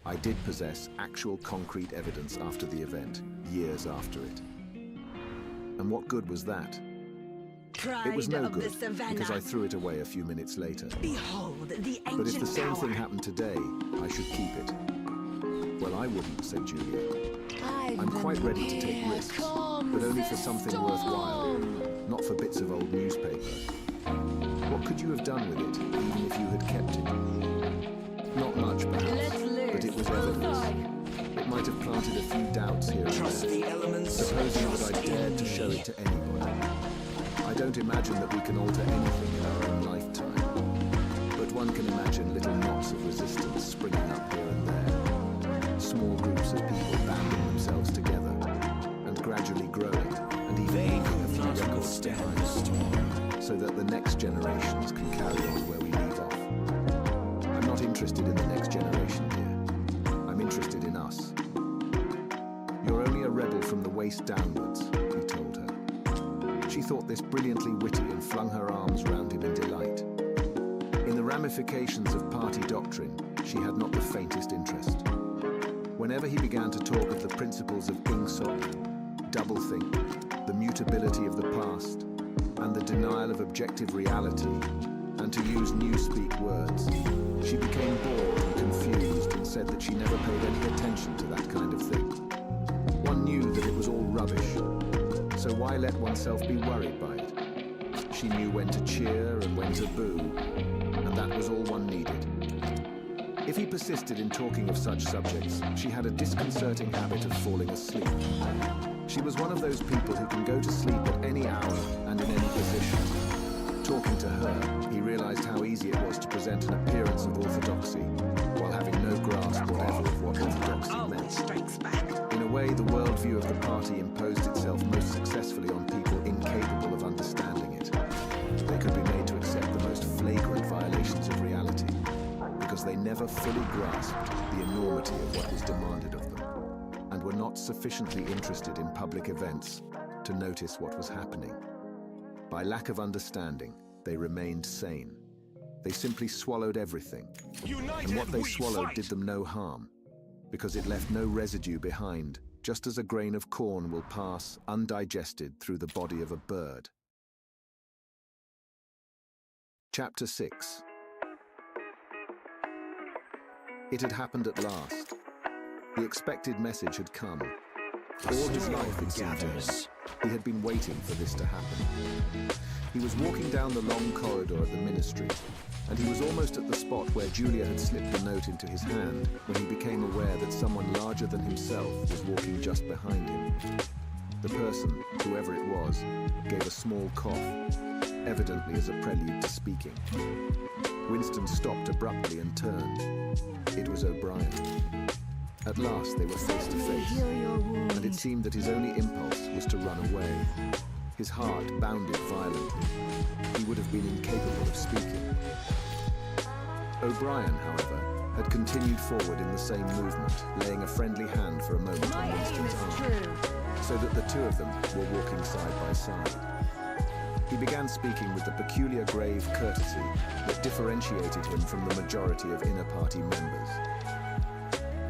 I did possess actual concrete evidence after the event, years after it. And what good was that? It was no good, because I threw it away a few minutes later. Behold, the ancient But if the same power. thing happened today, I should keep it. Well, I wouldn't, said Julia. I'm quite ready to take risks, but only for something worthwhile, not for bits of old newspaper. What could you have done with it, even if you had kept it? Not much, perhaps, but it was evidence. It might have planted a few doubts here and Trust there, the elements. supposing that Trust I dared in to show me. it to anybody. I don't imagine that we can alter anything in our own lifetime, but one can imagine little knots of resistance springing up here and there, small groups of people banding themselves together, and gradually growing, and even They leaving a could few not records withstand behind, the storm. so that the next generations can carry on where we leave off. I'm not interested in the next generation, dear. I'm interested in us. You're only a rebel from the waist downwards, he told her. She thought this brilliantly witty and flung her arms round him in delight. In the ramifications of party doctrine, she had not the faintest interest. Whenever he began to talk of the principles of Ingsoc, doublethink, the mutability of the past, and the denial of objective reality, and to use newspeak words, she became bored and confused and said that she never paid any attention to that kind of thing. One knew that it was all rubbish, so why let oneself be worried by it? She knew when to cheer and when to boo, and that was all one needed. If he persisted in talking of such subjects, she had a disconcerting habit of falling asleep. She was one of those people who can go to sleep at any hour and in any position. Talking to her, he realized how easy it was to present an appearance of orthodoxy, while having no grasp whatever of what orthodoxy meant. Strikes back. In a way, the worldview of the party imposed itself most successfully on people incapable of understanding it. They could be made to accept the most flagrant violations of reality, because they never fully grasped the enormity of what was demanded of them, and were not sufficiently interested in public events to notice what was happening. By lack of understanding, they remained sane. They simply swallowed everything, and what they swallowed did them no harm, because it left no residue behind, just as a grain of corn will pass undigested through the body of a bird. Chapter 6. It had happened at last. The expected message had come. All his life, it seemed to him, he had been waiting for this to happen. He was walking down the long corridor at the ministry, and he was almost at the spot where Julia had slipped the note into his hand when he became aware that someone larger than himself was walking just behind him. The person, whoever it was, gave a small cough, evidently as a prelude to speaking. Winston stopped abruptly and turned. It was O'Brien. At last they were face to face, and it seemed that his only impulse was to run away. His heart bounded violently. He would have been incapable of speaking. O'Brien, however, had continued forward in the same movement, laying a friendly hand for a moment on Winston's arm, so that the two of them were walking side by side. He began speaking with the peculiar grave courtesy that differentiated him from the majority of inner party members.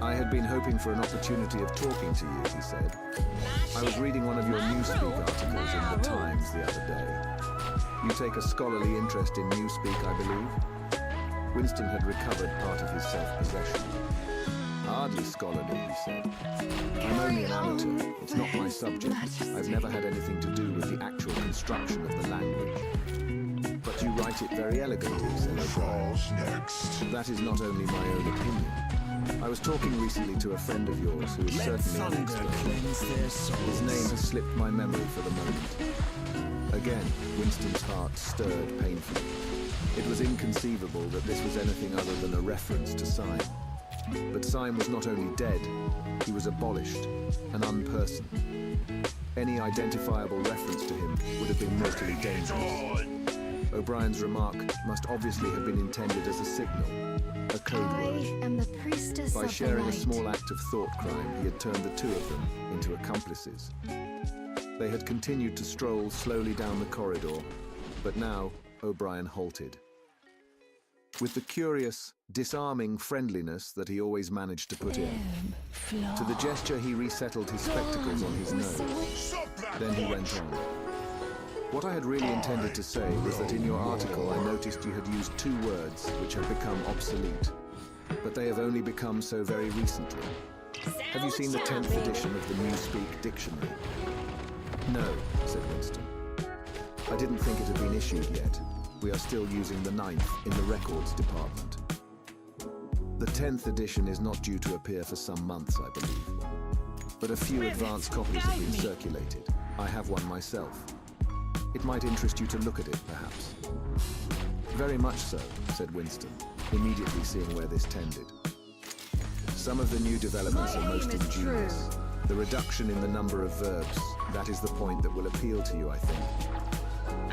"I had been hoping for an opportunity of talking to you," he said. "I was reading one of your Newspeak articles in the Times the other day. You take a scholarly interest in Newspeak, I believe?" Winston had recovered part of his self-possession. "Hardly scholarly," he said. "I'm only an amateur. It's not my subject. I've never had anything to do with the actual construction of the language." "But you write it very elegantly," said O'Brien. "That is not only my own opinion. I was talking recently to a friend of yours who is certainly an expert. His name has slipped my memory for the moment." Again, Winston's heart stirred painfully. It was inconceivable that this was anything other than a reference to Syme. But Syme was not only dead, he was abolished, an unperson. Any identifiable reference to him would have been mortally dangerous. O'Brien's remark must obviously have been intended as a signal, a code word. I am the priestess By of sharing the a light. small act of thought crime, he had turned the two of them into accomplices. They had continued to stroll slowly down the corridor, but now O'Brien halted. With the curious, disarming friendliness that he always managed to put in. To the gesture he resettled his spectacles on his nose. Then he went on. "What I had really intended to say was that in your article I noticed you had used two words which have become obsolete, but they have only become so very recently. Have you seen the 10th edition of the Newspeak Dictionary?" "No," said Winston. "I didn't think it had been issued yet. We are still using the 9th in the records department. The 10th edition is not due to appear for some months, I believe. But a few advance copies have been circulated. I have one myself. It might interest you to look at it, perhaps." "Very much so," said Winston, immediately seeing where this tended. "Some of the new developments are most ingenious. The reduction in the number of verbs, that is the point that will appeal to you, I think.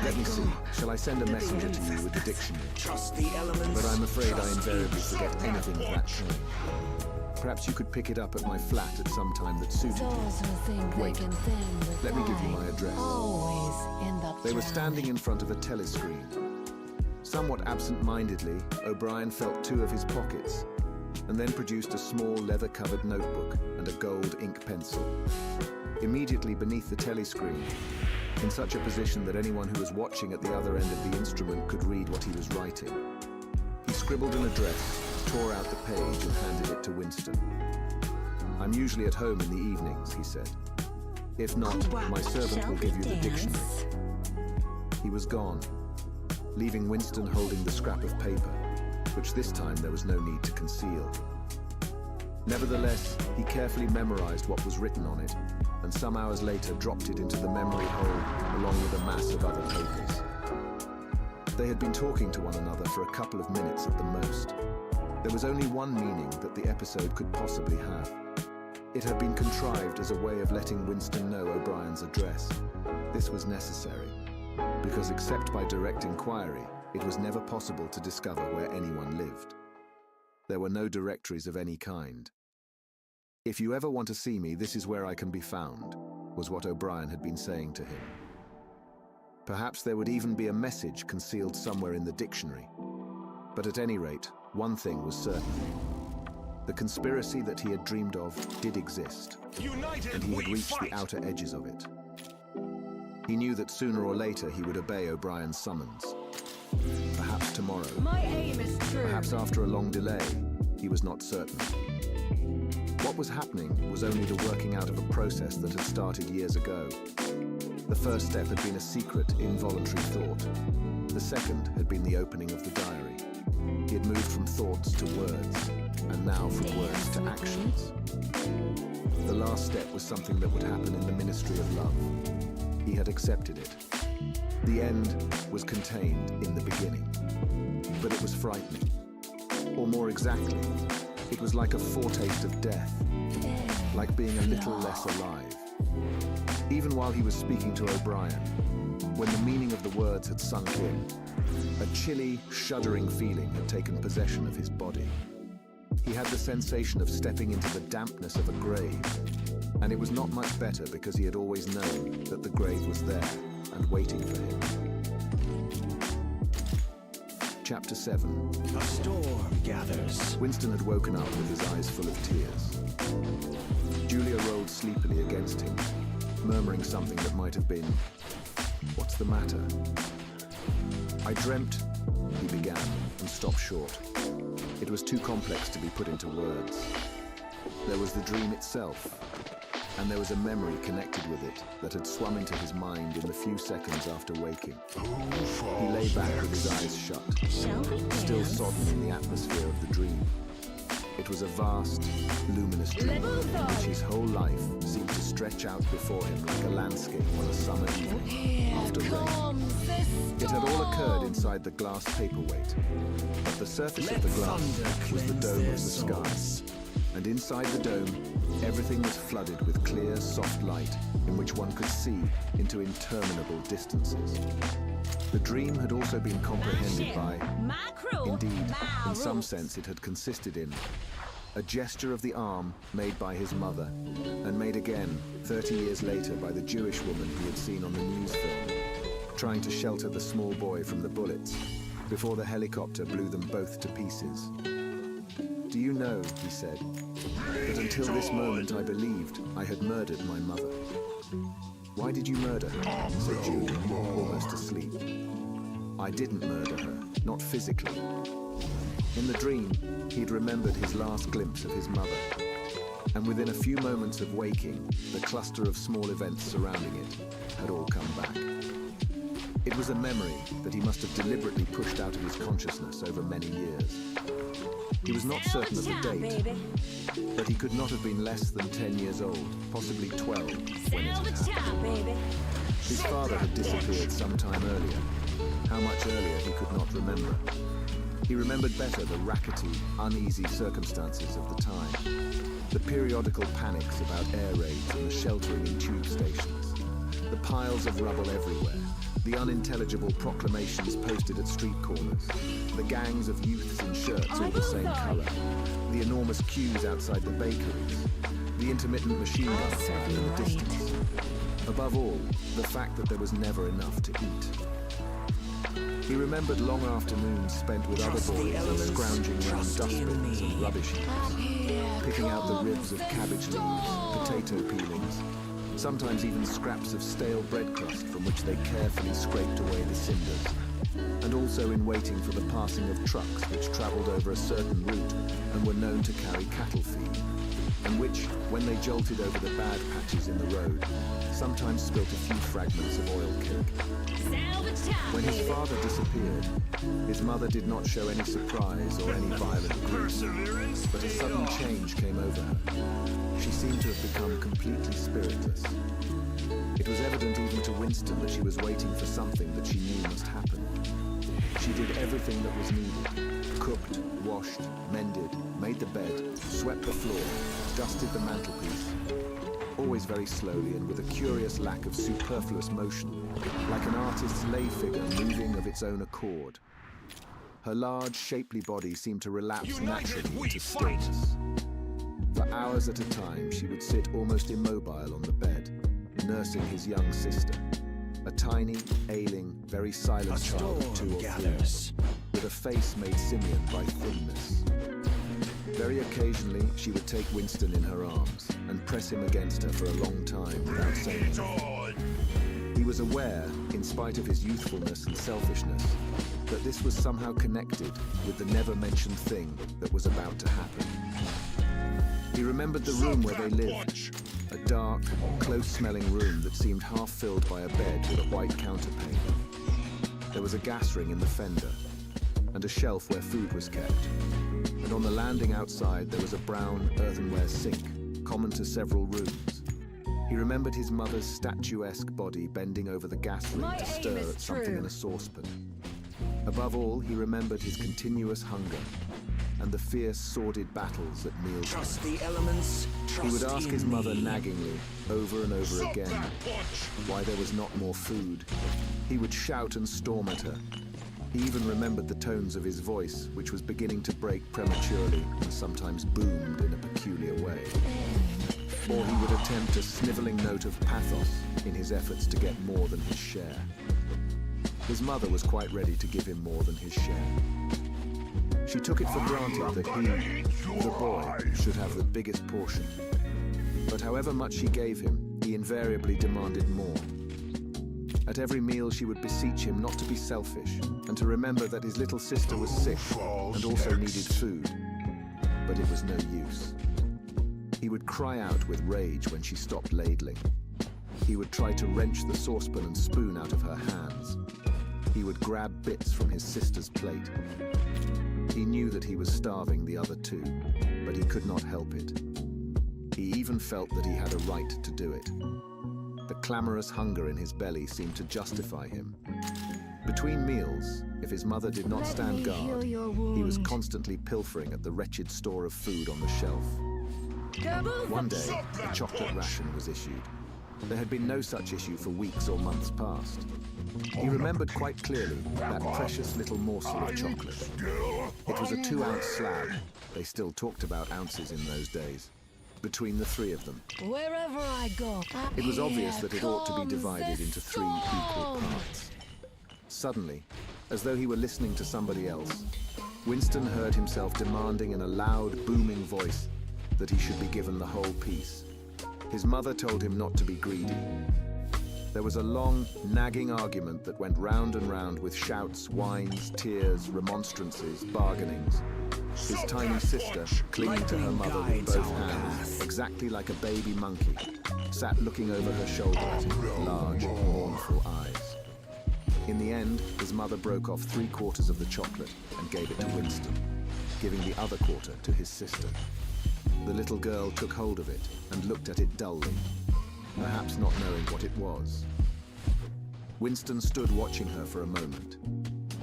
Let me see. Shall I send a messenger to you with the dictionary? Trust the elements. But I'm afraid I Trust invariably each forget anything of that stopwatch. kind. Perhaps you could pick it up at my flat at some time that suited you." Those who think Wait. they can thin the Let me give you line my address. always end up They were drowning. standing in front of a telescreen. Somewhat absent-mindedly, O'Brien felt two of his pockets, and then produced a small leather-covered notebook and a gold ink pencil. Immediately beneath the telescreen, in such a position that anyone who was watching at the other end of the instrument could read what he was writing, he scribbled an address, tore out the page and handed it to Winston. "I'm usually at home in the evenings," he said. "If not, my servant will give you the dictionary." He was gone, leaving Winston holding the scrap of paper, which this time there was no need to conceal. Nevertheless, he carefully memorized what was written on it, and some hours later dropped it into the memory hole along with a mass of other papers. They had been talking to one another for a couple of minutes at the most. There was only one meaning that the episode could possibly have. It had been contrived as a way of letting Winston know O'Brien's address. This was necessary, because except by direct inquiry, it was never possible to discover where anyone lived. There were no directories of any kind. "If you ever want to see me, this is where I can be found," was what O'Brien had been saying to him. Perhaps there would even be a message concealed somewhere in the dictionary. But at any rate, one thing was certain. The conspiracy that he had dreamed of did exist, and he had reached the outer edges of it. He knew that sooner or later he would obey O'Brien's summons. Perhaps tomorrow. My aim is true. Perhaps after a long delay. He was not certain. What was happening was only the working out of a process that had started years ago. The first step had been a secret, involuntary thought. The second had been the opening of the diary. He had moved from thoughts to words, and now from words to actions. The last step was something that would happen in the ministry of love. He had accepted it. The end was contained in the beginning. But it was frightening. Or more exactly, it was like a foretaste of death, like being a little less alive. Even while he was speaking to O'Brien, when the meaning of the words had sunk in, a chilly, shuddering feeling had taken possession of his body. He had the sensation of stepping into the dampness of a grave, and it was not much better because he had always known that the grave was there and waiting for him. Chapter 7. A storm gathers. Winston had woken up with his eyes full of tears. Julia rolled sleepily against him, murmuring something that might have been, "What's the matter?" "I dreamt," he began, and stopped short. It was too complex to be put into words. There was the dream itself, and there was a memory connected with it that had swum into his mind in the few seconds after waking. He lay back with his eyes shut, Shall we still dance? sodden in the atmosphere of the dream. It was a vast, luminous dream in which his whole life seemed to stretch out before him like a landscape on a summer evening after rain. It had all occurred inside the glass paperweight. At the surface of the glass was the dome of the sky. And inside the dome, everything was flooded with clear, soft light in which one could see into interminable distances. The dream had also been comprehended by, indeed, in some sense it had consisted in, a gesture of the arm made by his mother, and made again 30 years later by the Jewish woman he had seen on the news film, trying to shelter the small boy from the bullets before the helicopter blew them both to pieces. "Do you know," he said, "that until this moment I believed I had murdered my mother." "Why did you murder her?" said Julia, almost asleep. "I didn't murder her, not physically." In the dream, he'd remembered his last glimpse of his mother, and within a few moments of waking, the cluster of small events surrounding it had all come back. It was a memory that he must have deliberately pushed out of his consciousness over many years. He was not certain of the date, but he could not have been less than 10 years old, possibly 12, when it had happened. His father had disappeared some time earlier. How much earlier he could not remember. He remembered better the rackety, uneasy circumstances of the time. The periodical panics about air raids and the sheltering in tube stations. The piles of rubble everywhere. The unintelligible proclamations posted at street corners. The gangs of youths in shirts all the same colour. The enormous queues outside the bakeries. The intermittent machine gun fire in the distance. Above all, the fact that there was never enough to eat. He remembered long afternoons spent with other boys scrounging around dustbins and rubbish heaps, picking out the ribs of cabbage leaves, potato peelings, sometimes even scraps of stale bread crust from which they carefully scraped away the cinders, and also in waiting for the passing of trucks which travelled over a certain route and were known to carry cattle feed, and which, when they jolted over the bad patches in the road, sometimes spilt a few fragments of oil cake. When his father disappeared, his mother did not show any surprise or any violent grief, but a sudden change came over her. She seemed to have become completely spiritless. It was evident even to Winston that she was waiting for something that she knew must happen. She did everything that was needed. Cooked, washed, mended, made the bed, swept the floor, dusted the mantelpiece. Always very slowly and with a curious lack of superfluous motion, like an artist's lay figure moving of its own accord. Her large, shapely body seemed to relapse naturally into stillness. For hours at a time, she would sit almost immobile on the bed, nursing his young sister, a tiny, ailing, very silent child of 2 or 3, with a face made simian by thinness. Very occasionally, she would take Winston in her arms and press him against her for a long time without saying anything. He was aware, in spite of his youthfulness and selfishness, that this was somehow connected with the never-mentioned thing that was about to happen. He remembered the room where they lived, a dark, close-smelling room that seemed half-filled by a bed with a white counterpane. There was a gas ring in the fender, and a shelf where food was kept. And on the landing outside there was a brown earthenware sink, common to several rooms. He remembered his mother's statuesque body bending over the gas ring My to aim stir is at something true. in a saucepan. Above all, he remembered his continuous hunger and the fierce, sordid battles at mealtime. Trust the elements. Trust He would ask in his mother me. naggingly, over and over again, why there was not more food. He would shout and storm at her. He even remembered the tones of his voice, which was beginning to break prematurely and sometimes boomed in a peculiar way. Or he would attempt a sniveling note of pathos in his efforts to get more than his share. His mother was quite ready to give him more than his share. She took it for granted that he, the boy, should have the biggest portion. But however much she gave him, he invariably demanded more. At every meal she would beseech him not to be selfish and to remember that his little sister was sick and also needed food. But it was no use. He would cry out with rage when she stopped ladling. He would try to wrench the saucepan and spoon out of her hands. He would grab bits from his sister's plate. He knew that he was starving the other two, but he could not help it. He even felt that he had a right to do it. The clamorous hunger in his belly seemed to justify him. Between meals, if his mother did not stand guard, he was constantly pilfering at the wretched store of food on the shelf. One day, a chocolate ration was issued. There had been no such issue for weeks or months past. He remembered quite clearly that precious little morsel of chocolate. It was a 2-ounce slab. They still talked about ounces in those days. Between the three of them. Wherever I go, It was obvious that it ought to be comes divided the into 3 equal storm. parts. Suddenly, as though he were listening to somebody else, Winston heard himself demanding in a loud, booming voice that he should be given the whole piece. His mother told him not to be greedy. There was a long, nagging argument that went round and round with shouts, whines, tears, remonstrances, bargainings. His tiny sister, clinging to her mother with both hands, exactly like a baby monkey, sat looking over her shoulder at him with large, mournful eyes. In the end, his mother broke off 3/4 of the chocolate and gave it to Winston, giving the other quarter to his sister. The little girl took hold of it and looked at it dully, perhaps not knowing what it was. Winston stood watching her for a moment.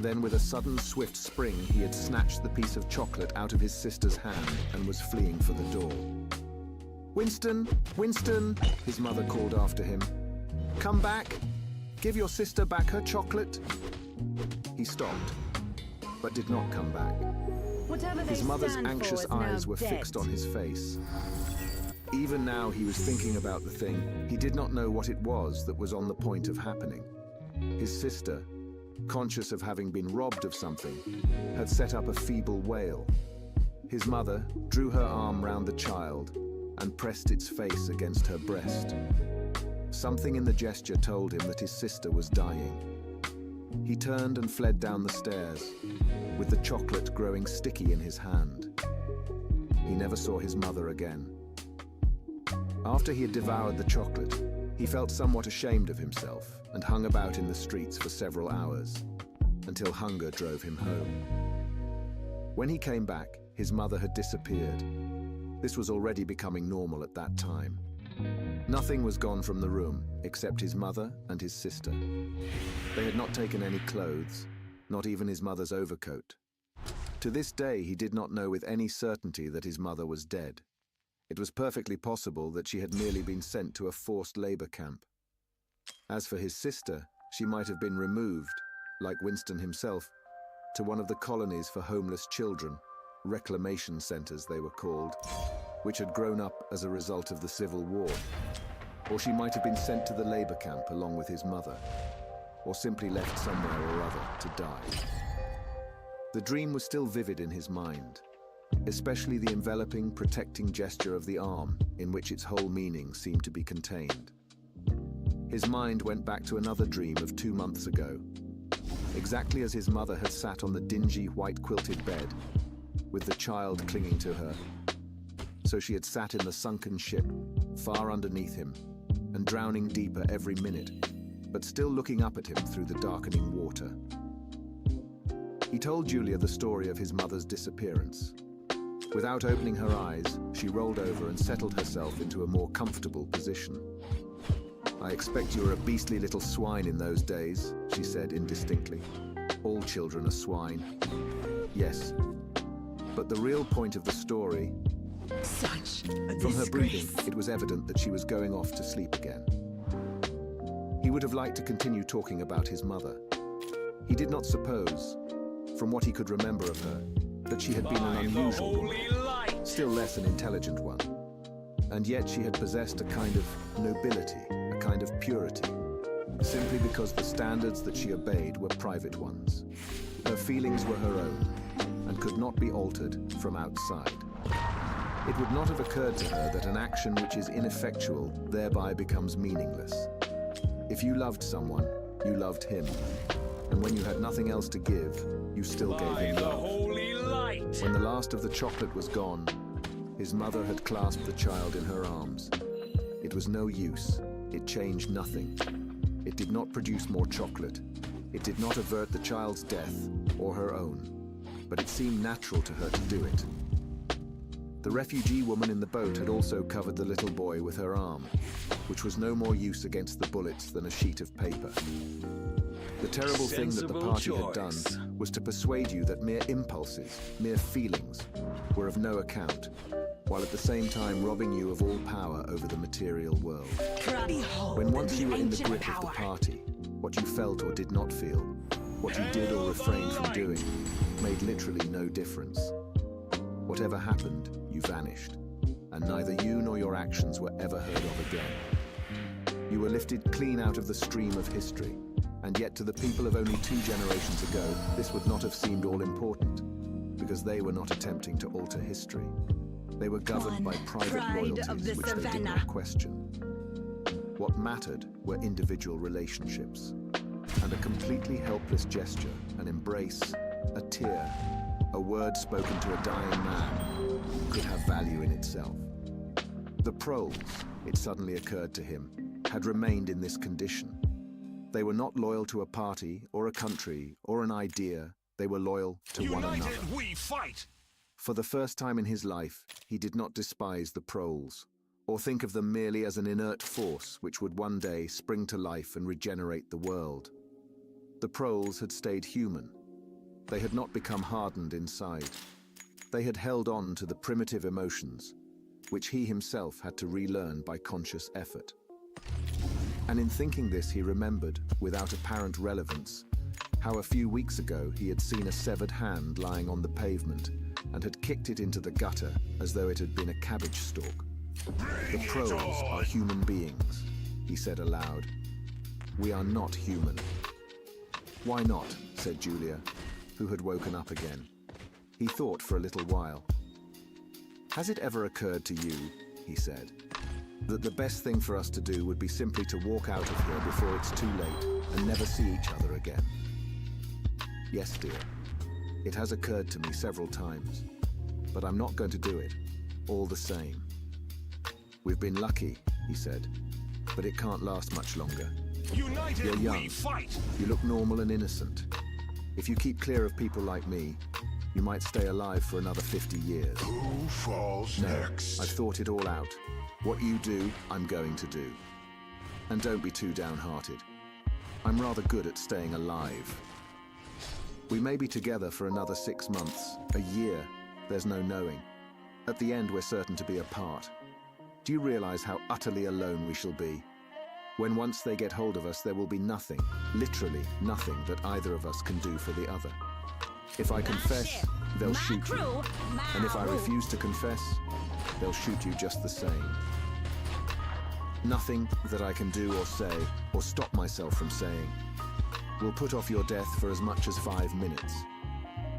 Then with a sudden, swift spring, he had snatched the piece of chocolate out of his sister's hand and was fleeing for the door. "Winston! Winston!" his mother called after him. "Come back! Give your sister back her chocolate!" He stopped, but did not come back. Whatever they His mother's stand for anxious is now eyes were dead. fixed on his face. Even now he was thinking about the thing. He did not know what it was that was on the point of happening. His sister, conscious of having been robbed of something, had set up a feeble wail. His mother drew her arm round the child and pressed its face against her breast. Something in the gesture told him that his sister was dying. He turned and fled down the stairs, with the chocolate growing sticky in his hand. He never saw his mother again. After he had devoured the chocolate, he felt somewhat ashamed of himself and hung about in the streets for several hours, until hunger drove him home. When he came back, his mother had disappeared. This was already becoming normal at that time. Nothing was gone from the room except his mother and his sister. They had not taken any clothes, not even his mother's overcoat. To this day, he did not know with any certainty that his mother was dead. It was perfectly possible that she had merely been sent to a forced labor camp. As for his sister, she might have been removed, like Winston himself, to one of the colonies for homeless children, reclamation centers they were called, which had grown up as a result of the Civil War. Or she might have been sent to the labor camp along with his mother, or simply left somewhere or other to die. The dream was still vivid in his mind, especially the enveloping, protecting gesture of the arm, in which its whole meaning seemed to be contained. His mind went back to another dream of 2 months ago, exactly as his mother had sat on the dingy, white-quilted bed, with the child clinging to her. So she had sat in the sunken ship, far underneath him, and drowning deeper every minute, but still looking up at him through the darkening water. He told Julia the story of his mother's disappearance. Without opening her eyes, she rolled over and settled herself into a more comfortable position. "I expect you were a beastly little swine in those days," she said indistinctly. "All children are swine." "Yes. But the real point of the story..." Such a From her breathing, disgrace. it was evident that she was going off to sleep again. He would have liked to continue talking about his mother. He did not suppose, from what he could remember of her, that she had been an unusual woman, still less an intelligent one. And yet she had possessed a kind of nobility, a kind of purity, simply because the standards that she obeyed were private ones. Her feelings were her own, and could not be altered from outside. It would not have occurred to her that an action which is ineffectual thereby becomes meaningless. If you loved someone, you loved him. And when you had nothing else to give, you still gave him love. When the last of the chocolate was gone, his mother had clasped the child in her arms. It was no use. It changed nothing. It did not produce more chocolate. It did not avert the child's death or her own. But it seemed natural to her to do it. The refugee woman in the boat had also covered the little boy with her arm, which was no more use against the bullets than a sheet of paper. The terrible thing that the party had done was to persuade you that mere impulses, mere feelings, were of no account, while at the same time robbing you of all power over the material world. Behold When once you were in the ancient grip of the power. party, what you felt or did not feel, what you did or refrained from doing, made literally no difference. Whatever happened, you vanished, and neither you nor your actions were ever heard of again. You were lifted clean out of the stream of history, and yet to the people of only 2 generations ago, this would not have seemed all important, because they were not attempting to alter history. They were governed by One private pride loyalties of the which they did savannah. not question. What mattered were individual relationships, and a completely helpless gesture, an embrace, a tear, a word spoken to a dying man, could have value in itself. The proles, it suddenly occurred to him, had remained in this condition. They were not loyal to a party or a country or an idea. They were loyal to one another. United we fight! For the first time in his life, he did not despise the proles, or think of them merely as an inert force which would one day spring to life and regenerate the world. The proles had stayed human. They had not become hardened inside. They had held on to the primitive emotions, which he himself had to relearn by conscious effort. And in thinking this, he remembered, without apparent relevance, how a few weeks ago he had seen a severed hand lying on the pavement and had kicked it into the gutter as though it had been a cabbage stalk. "The proles are human beings," he said aloud. "We are not human." "Why not?" said Julia, who had woken up again. He thought for a little while. "Has it ever occurred to you," he said, "that the best thing for us to do would be simply to walk out of here before it's too late and never see each other again?" "Yes, dear. It has occurred to me several times, but I'm not going to do it, all the same." "We've been lucky," he said, "but it can't last much longer. United You're young. we fight! You look normal and innocent. If you keep clear of people like me, you might stay alive for another 50 years. Who falls No, next? I've thought it all out. What you do, I'm going to do. And don't be too downhearted. I'm rather good at staying alive. We may be together for another 6 months, a year, there's no knowing. At the end, we're certain to be apart. Do you realize how utterly alone we shall be? When once they get hold of us, there will be nothing, literally nothing, that either of us can do for the other. If I confess, they'll shoot you. And if I refuse to confess, they'll shoot you just the same. Nothing that I can do or say, or stop myself from saying, will put off your death for as much as 5 minutes.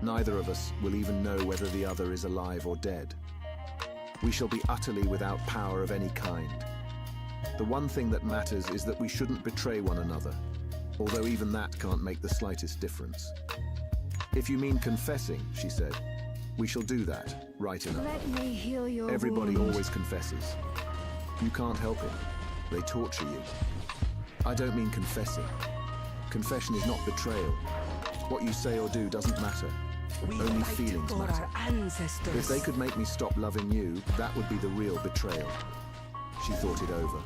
Neither of us will even know whether the other is alive or dead. We shall be utterly without power of any kind. The one thing that matters is that we shouldn't betray one another, although even that can't make the slightest difference. If you mean confessing, she said, we shall do that, right enough. Let me heal your Everybody wound. always confesses. You can't help it. They torture you. I don't mean confessing. Confession is not betrayal. What you say or do doesn't matter. We Only fight feelings for matter. our ancestors. If they could make me stop loving you, that would be the real betrayal. She thought it over.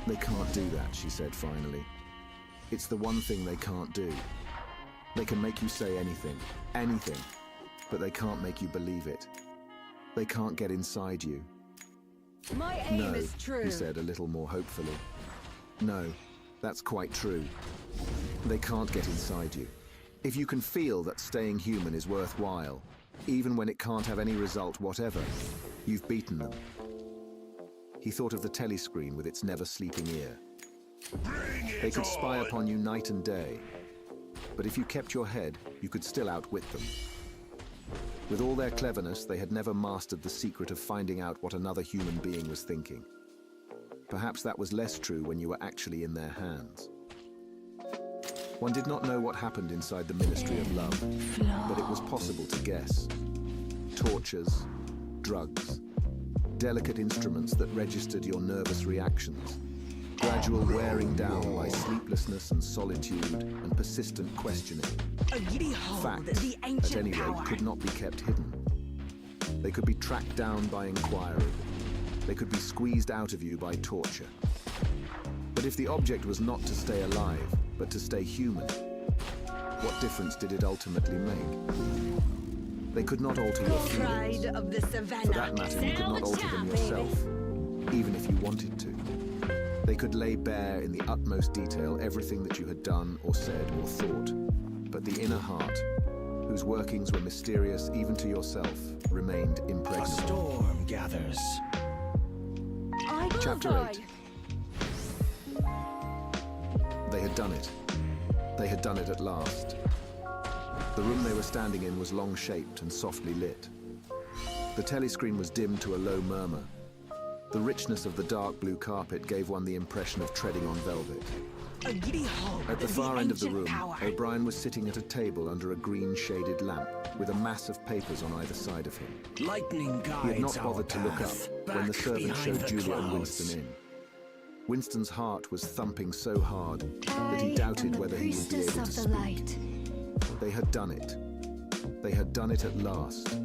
They can't do that, she said finally. It's the one thing they can't do. They can make you say anything, but they can't make you believe it. They can't get inside you. My aim No, is true. he said a little more hopefully. No, that's quite true. They can't get inside you. If you can feel that staying human is worthwhile, even when it can't have any result whatever, you've beaten them. He thought of the telescreen with its never-sleeping ear. They could spy upon you night and day, but if you kept your head, you could still outwit them. With all their cleverness, they had never mastered the secret of finding out what another human being was thinking. Perhaps that was less true when you were actually in their hands. One did not know what happened inside the Ministry of Love, but it was possible to guess. Tortures, drugs, delicate instruments that registered your nervous reactions, gradual wearing down by sleeplessness and solitude and persistent questioning. A giddy hold, Facts, the at ancient any power. rate, could not be kept hidden. They could be tracked down by inquiry. They could be squeezed out of you by torture. But if the object was not to stay alive, but to stay human, what difference did it ultimately make? They could not alter your Pride feelings. of the savannah. For that matter, you could not alter them yourself, even if you wanted to. They could lay bare in the utmost detail everything that you had done or said or thought. But the inner heart, whose workings were mysterious even to yourself, remained A impregnable. storm gathers. Chapter 8. They had done it. They had done it at last. The room they were standing in was long-shaped and softly lit. The telescreen was dimmed to a low murmur. The richness of the dark blue carpet gave one the impression of treading on velvet. A giddy hold, At the far end of the ancient room, power. O'Brien was sitting at a table under a green-shaded lamp with a mass of papers on either side of him. Lightning He had guides not our bothered to look up path, when the back servant behind showed the Julia and clouds. Winston in. Winston's heart was thumping so hard that he I doubted am the whether he would be priestess able of to the speak. light. They had done it. They had done it at last,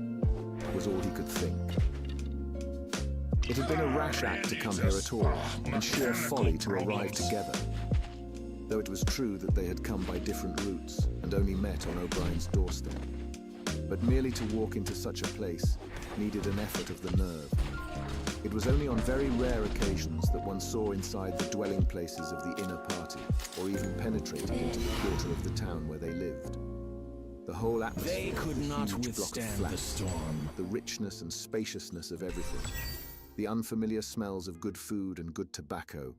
was all he could think. It had been a rash act to come here at all, and sheer folly to arrive together. Though it was true that they had come by different routes and only met on O'Brien's doorstep. But merely to walk into such a place needed an effort of the nerve. It was only on very rare occasions that one saw inside the dwelling places of the inner party, or even penetrated into the quarter of the town where they lived. The whole atmosphere They could of the not huge block of withstand the flats, storm. the richness and spaciousness of everything, the unfamiliar smells of good food and good tobacco,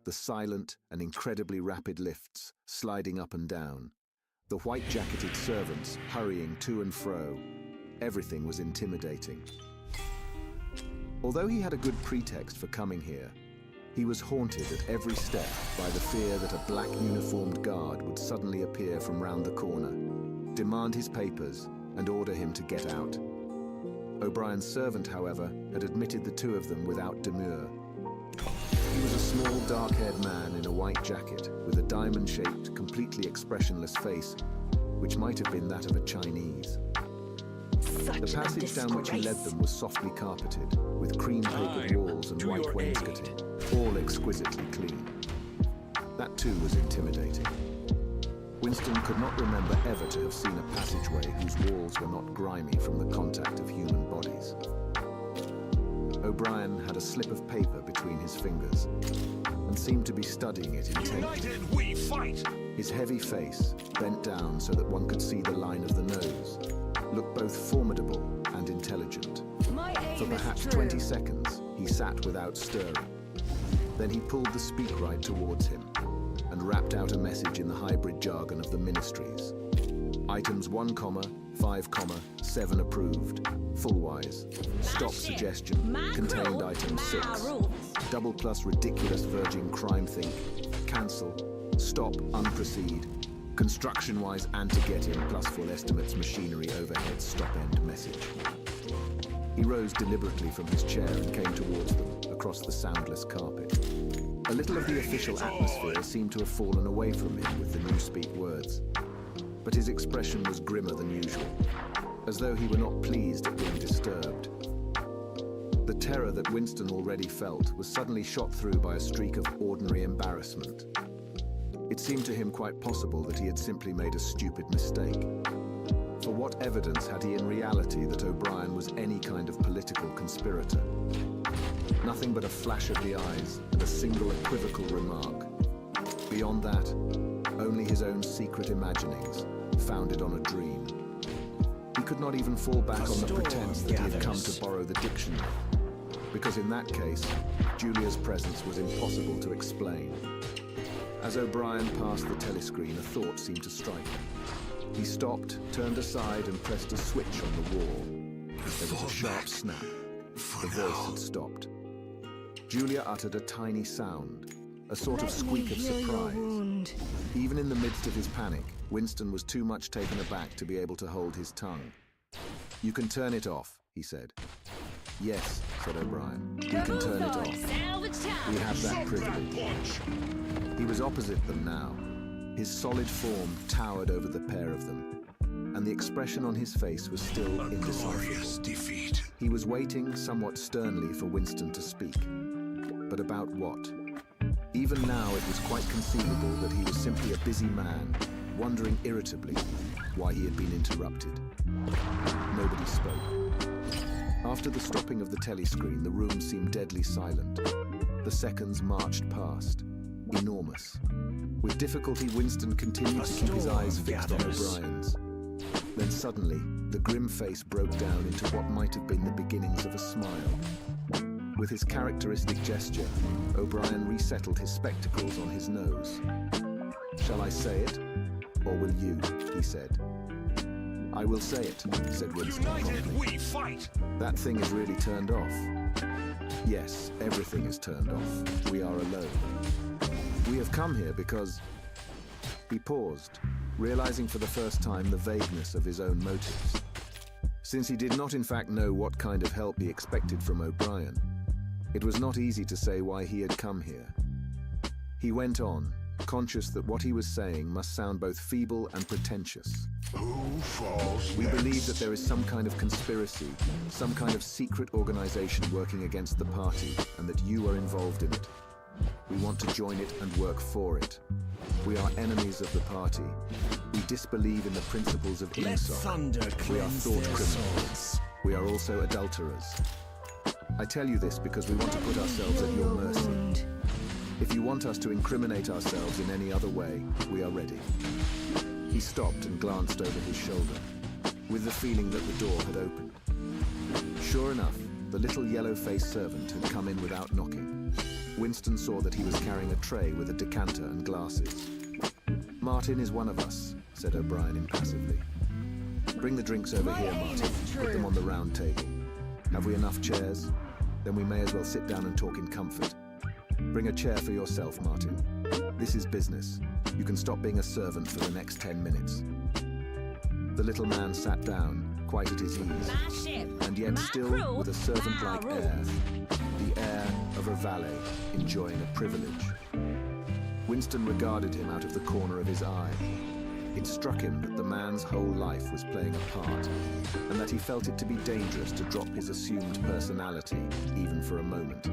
the silent and incredibly rapid lifts sliding up and down, the white-jacketed servants hurrying to and fro. Everything was intimidating. Although he had a good pretext for coming here, he was haunted at every step by the fear that a black uniformed guard would suddenly appear from round the corner, demand his papers, and order him to get out. O'Brien's servant, however, had admitted the two of them without demur. He was a small, dark-haired man in a white jacket with a diamond-shaped, completely expressionless face, which might have been that of a Chinese. Such The passage down which he led them was softly carpeted, with cream-papered walls and to white your wainscoting, all exquisitely clean. That too was intimidating. Winston could not remember ever to have seen a passageway whose walls were not grimy from the contact of human bodies. O'Brien had a slip of paper between his fingers and seemed to be studying it intently. United we fight. His heavy face, bent down so that one could see the line of the nose, looked both formidable and intelligent. My aim For perhaps is true. 20 seconds, he sat without stirring. Then he pulled the speak right towards him and rapped out a message in the hybrid jargon of the ministries. Items 1, 5, 7 approved. Full-wise. Stop suggestion. Contained item 6. Double plus ridiculous virgin crime think. Cancel. Stop unproceed. Construction-wise and to get in plus full estimates machinery overhead stop-end message. He rose deliberately from his chair and came towards them across the soundless carpet. A little of the official atmosphere seemed to have fallen away from him with the newspeak words. but his expression was grimmer than usual, as though he were not pleased at being disturbed. The terror that Winston already felt was suddenly shot through by a streak of ordinary embarrassment. It seemed to him quite possible that he had simply made a stupid mistake. For what evidence had he in reality that O'Brien was any kind of political conspirator? Nothing but a flash of the eyes and a single equivocal remark. Beyond that, only his own secret imaginings, founded on a dream. He could not even fall back on the pretense that he had come to borrow the dictionary, because in that case, Julia's presence was impossible to explain. As O'Brien passed the telescreen, a thought seemed to strike him. He stopped, turned aside, and pressed a switch on the wall. There was a sharp snap. The voice had stopped. Julia uttered a tiny sound, a sort of squeak of surprise. Even in the midst of his panic, Winston was too much taken aback to be able to hold his tongue. "You can turn it off," he said. "Yes," said O'Brien, "we can turn it off. We have that privilege." He was opposite them now. His solid form towered over the pair of them, and the expression on his face was still indecipherable. Defeat. He was waiting somewhat sternly for Winston to speak. But about what? Even now it was quite conceivable that he was simply a busy man, wondering irritably why he had been interrupted. Nobody spoke. After the stopping of the telescreen, the room seemed deadly silent. The seconds marched past, enormous. With difficulty, Winston continued to keep his eyes fixed on O'Brien's. Then suddenly, the grim face broke down into what might have been the beginnings of a smile. With his characteristic gesture, O'Brien resettled his spectacles on his nose. "Shall I say it, or will you?" he said. "I will say it," said Winston United promptly. we fight. "That thing is really turned off." "Yes, everything is turned off. We are alone. We have come here because..." He paused, realizing for the first time the vagueness of his own motives. Since he did not in fact know what kind of help he expected from O'Brien, it was not easy to say why he had come here. He went on, conscious that what he was saying must sound both feeble and pretentious. Who falls "We next? believe that there is some kind of conspiracy, some kind of secret organization working against the party, and that you are involved in it. We want to join it and work for it. We are enemies of the party. We disbelieve in the principles of Let Insoc. thunder We are cleanse thought their criminals. souls. We are also adulterers. I tell you this because we want to put ourselves at your mercy. If you want us to incriminate ourselves in any other way, we are ready." He stopped and glanced over his shoulder, with the feeling that the door had opened. Sure enough, the little yellow-faced servant had come in without knocking. Winston saw that he was carrying a tray with a decanter and glasses. "Martin is one of us," said O'Brien impassively. "Bring the drinks over here, Martin. Put them on the round table. Have we enough chairs? Then we may as well sit down and talk in comfort. Bring a chair for yourself, Martin. This is business. You can stop being a servant for the next 10 minutes. The little man sat down, quite at his ease, and yet still with a servant-like air, the air of a valet enjoying a privilege. Winston regarded him out of the corner of his eye. It struck him that the man's whole life was playing a part, and that he felt it to be dangerous to drop his assumed personality, even for a moment.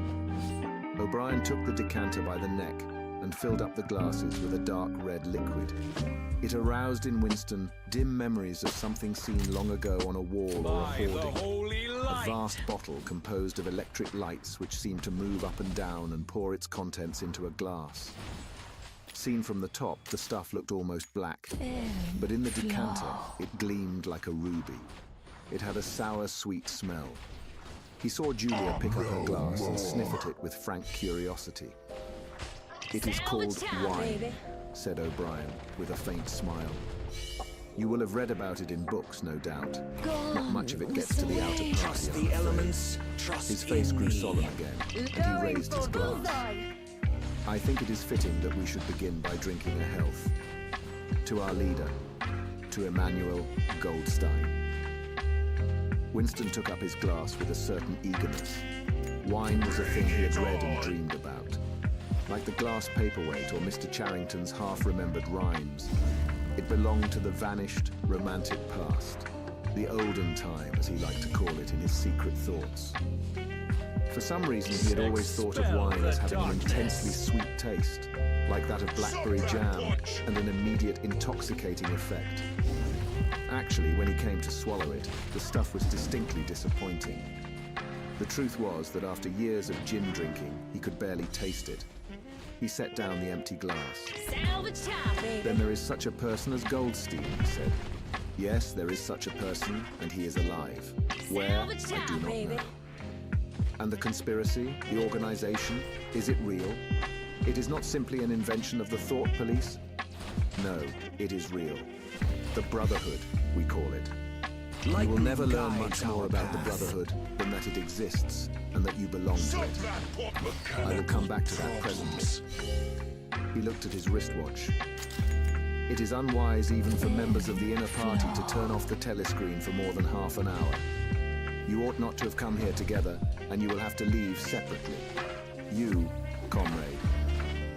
O'Brien took the decanter by the neck and filled up the glasses with a dark red liquid. It aroused in Winston dim memories of something seen long ago on a wall or a hoarding. A vast bottle composed of electric lights which seemed to move up and down and pour its contents into a glass. Seen from the top, the stuff looked almost black, but in the decanter, it gleamed like a ruby. It had a sour, sweet smell. He saw Julia pick up her glass and sniff at it with frank curiosity. "It is called wine," said O'Brien, with a faint smile. "You will have read about it in books, no doubt. Not much of it gets to the outer Trust party, I'm the afraid." elements. Trust His face in grew me. solemn again, and he raised his glass. "I think it is fitting that we should begin by drinking a health. To our leader, to Emmanuel Goldstein." Winston took up his glass with a certain eagerness. Wine was a thing he had read and dreamed about. Like the glass paperweight or Mr. Charrington's half-remembered rhymes, It belonged to the vanished, romantic past. The olden time, as he liked to call it in his secret thoughts. For some reason, he had always thought of wine as having an intensely sweet taste, like that of blackberry jam, and an immediate intoxicating effect. Actually, when he came to swallow it, the stuff was distinctly disappointing. The truth was that after years of gin drinking, he could barely taste it. He set down the empty glass. Salvage time, baby. Then there is such a person as Goldstein, he said. Yes, there is such a person, and he is alive. Where? I do not know. And the conspiracy, the organization, is it real? It is not simply an invention of the thought police. No, it is real. The Brotherhood, we call it. You will never learn much more about the Brotherhood than that it exists and that you belong to it. I will come back to that presently. He looked at his wristwatch. It is unwise even for members of the inner party to turn off the telescreen for more than half an hour. You ought not to have come here together, and you will have to leave separately. You, comrade,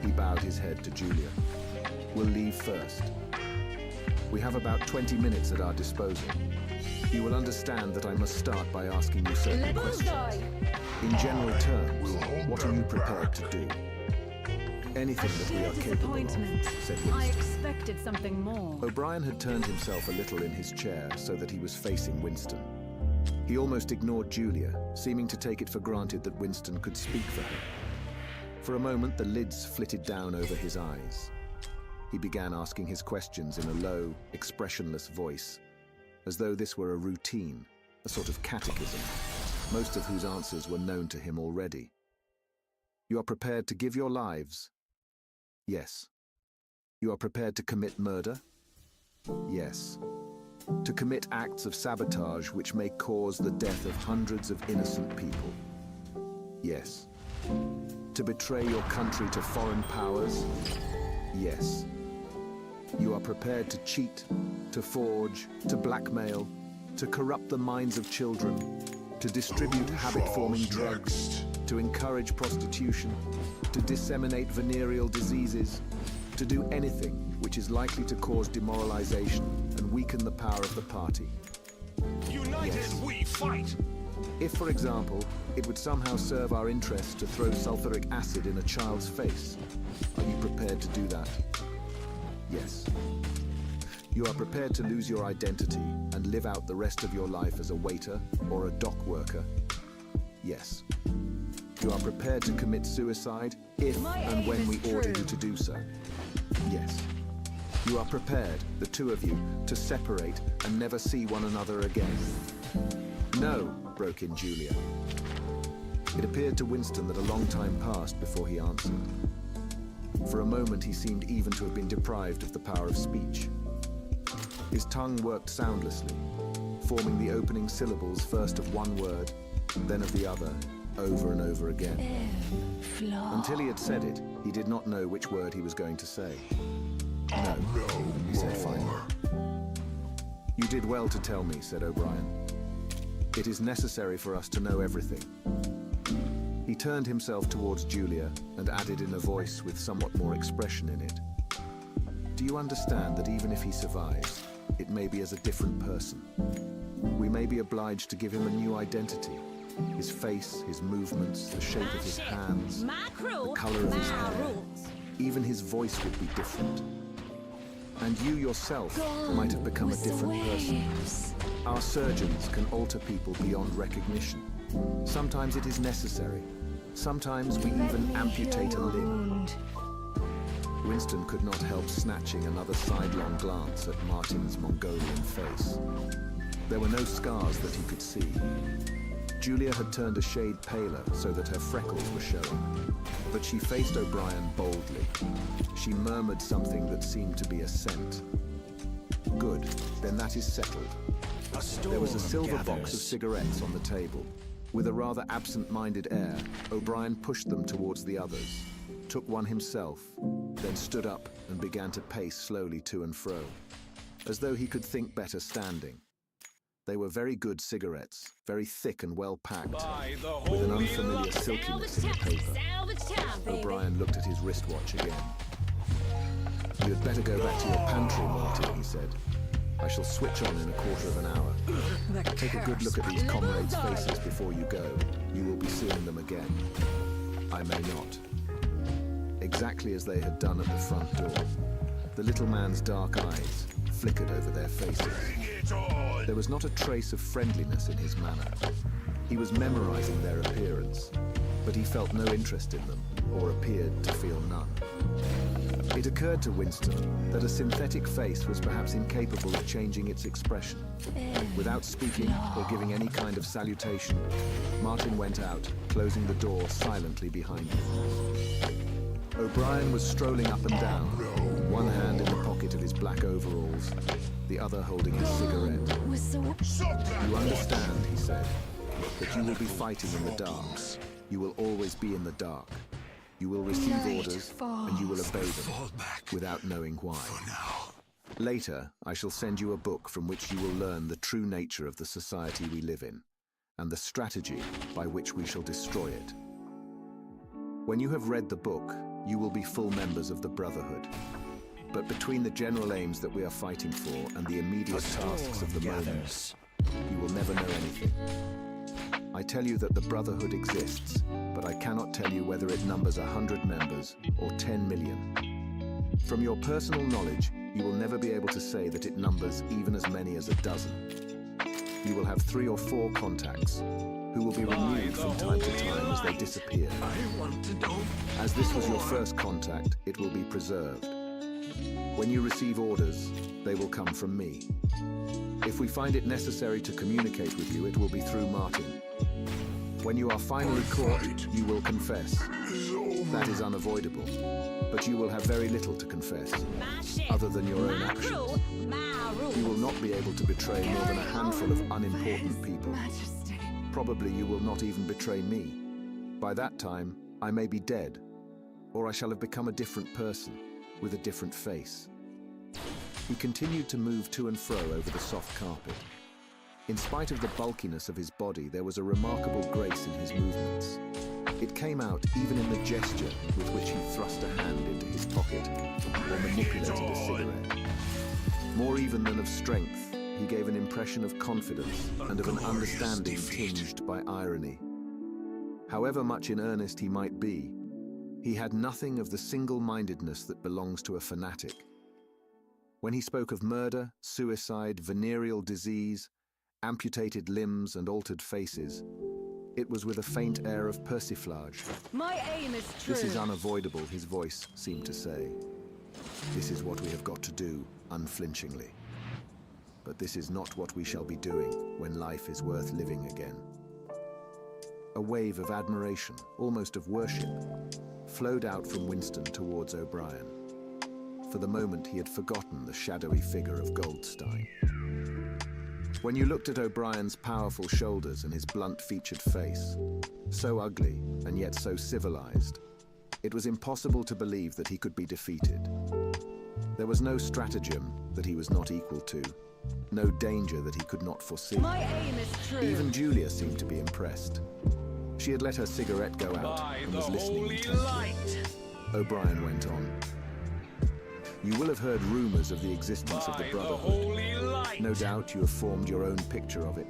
he bowed his head to Julia, will leave first. We have about 20 minutes at our disposal. You will understand that I must start by asking you certain questions. In general terms, what are you prepared to do? Anything that we are capable of, said I Winston. expected something more. O'Brien had turned himself a little in his chair so that he was facing Winston. He almost ignored Julia, seeming to take it for granted that Winston could speak for her. For a moment, the lids flitted down over his eyes. He began asking his questions in a low, expressionless voice, as though this were a routine, a sort of catechism, most of whose answers were known to him already. You are prepared to give your lives? Yes. You are prepared to commit murder? Yes. To commit acts of sabotage which may cause the death of hundreds of innocent people? Yes. To betray your country to foreign powers? Yes. You are prepared to cheat, to forge, to blackmail, to corrupt the minds of children, to distribute habit-forming drugs, to encourage prostitution, to disseminate venereal diseases, to do anything which is likely to cause demoralization and weaken the power of the party. United Yes. we fight! If, for example, it would somehow serve our interests to throw sulfuric acid in a child's face, are you prepared to do that? Yes. You are prepared to lose your identity and live out the rest of your life as a waiter or a dock worker? Yes. You are prepared to commit suicide if and when we order you to do so? Yes. You are prepared, the two of you, to separate and never see one another again? No, broke in Julia. It appeared to Winston that a long time passed before he answered. For a moment he seemed even to have been deprived of the power of speech. His tongue worked soundlessly, forming the opening syllables first of one word, then of the other, over and over again. Until he had said it, he did not know which word he was going to say. No, he said finally. You did well to tell me, said O'Brien. It is necessary for us to know everything. He turned himself towards Julia and added in a voice with somewhat more expression in it. Do you understand that even if he survives, it may be as a different person? We may be obliged to give him a new identity. His face, his movements, the shape of his hands, the color of his hair. Even his voice would be different. And you yourself might have become a different person. Our surgeons can alter people beyond recognition. Sometimes it is necessary. Sometimes we even amputate a limb. Winston could not help snatching another sidelong glance at Martin's Mongolian face. There were no scars that he could see. Julia had turned a shade paler so that her freckles were showing. But she faced O'Brien boldly. She murmured something that seemed to be assent. Good, then that is settled. There was a silver box of cigarettes on the table. With a rather absent-minded air, O'Brien pushed them towards the others, took one himself, then stood up and began to pace slowly to and fro, as though he could think better standing. They were very good cigarettes, very thick and well-packed, with an unfamiliar silkiness in the paper. O'Brien looked at his wristwatch again. You had better go back to your pantry, Martin, he said. I shall switch on in a quarter of an hour. Take a good look at these comrades' faces before you go. You will be seeing them again. I may not. Exactly as they had done at the front door. The little man's dark eyes flickered over their faces. There was not a trace of friendliness in his manner. He was memorizing their appearance, but he felt no interest in them, or appeared to feel none. It occurred to Winston that a synthetic face was perhaps incapable of changing its expression. Without speaking or giving any kind of salutation, Martin went out, closing the door silently behind him. O'Brien was strolling up and down, one hand in the pocket of his black overalls, the other holding his cigarette. You understand, he said, that you will be fighting in the dark. You will always be in the dark. You will receive orders, and you will obey them, without knowing why. Later, I shall send you a book from which you will learn the true nature of the society we live in, and the strategy by which we shall destroy it. When you have read the book, you will be full members of the Brotherhood. But between the general aims that we are fighting for and the immediate tasks of the moment, you will never know anything. I tell you that the Brotherhood exists, but I cannot tell you whether it numbers 100 members or 10 million. From your personal knowledge, you will never be able to say that it numbers even as many as a dozen. You will have 3 or 4 contacts, who will be renewed from time to time as they disappear. As this was your first contact, it will be preserved. When you receive orders, they will come from me. If we find it necessary to communicate with you, it will be through Martin. When you are finally caught, you will confess. That is unavoidable. But you will have very little to confess, other than your own actions. You will not be able to betray more than a handful of unimportant people. Probably you will not even betray me. By that time, I may be dead, or I shall have become a different person, with a different face. He continued to move to and fro over the soft carpet. In spite of the bulkiness of his body, there was a remarkable grace in his movements. It came out even in the gesture with which he thrust a hand into his pocket or manipulated a cigarette. More even than of strength, he gave an impression of confidence and of an understanding tinged by irony. However much in earnest he might be, he had nothing of the single-mindedness that belongs to a fanatic. When he spoke of murder, suicide, venereal disease, amputated limbs and altered faces, it was with a faint air of persiflage. My aim is true. This is unavoidable, his voice seemed to say. This is what we have got to do, unflinchingly. But this is not what we shall be doing when life is worth living again. A wave of admiration, almost of worship, flowed out from Winston towards O'Brien. For the moment, he had forgotten the shadowy figure of Goldstein. When you looked at O'Brien's powerful shoulders and his blunt-featured face, so ugly and yet so civilized, it was impossible to believe that he could be defeated. There was no stratagem that he was not equal to, no danger that he could not foresee. My aim is true. Even Julia seemed to be impressed. She had let her cigarette go out and was listening intently. O'Brien went on. You will have heard rumors of the existence of the Brotherhood. No doubt you have formed your own picture of it.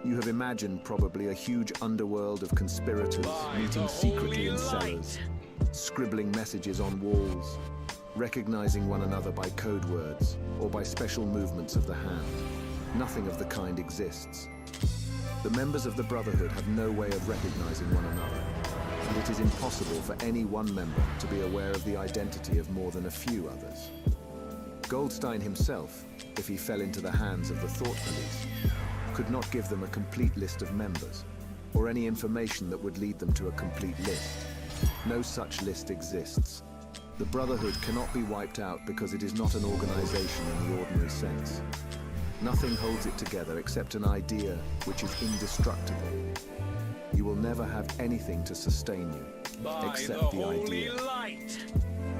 You have imagined probably a huge underworld of conspirators meeting secretly in cellars, scribbling messages on walls, recognizing one another by code words or by special movements of the hand. Nothing of the kind exists. The members of the Brotherhood have no way of recognizing one another, and it is impossible for any one member to be aware of the identity of more than a few others. Goldstein himself, if he fell into the hands of the Thought Police, could not give them a complete list of members, or any information that would lead them to a complete list. No such list exists. The Brotherhood cannot be wiped out because it is not an organization in the ordinary sense. Nothing holds it together except an idea which is indestructible. You will never have anything to sustain you except the idea.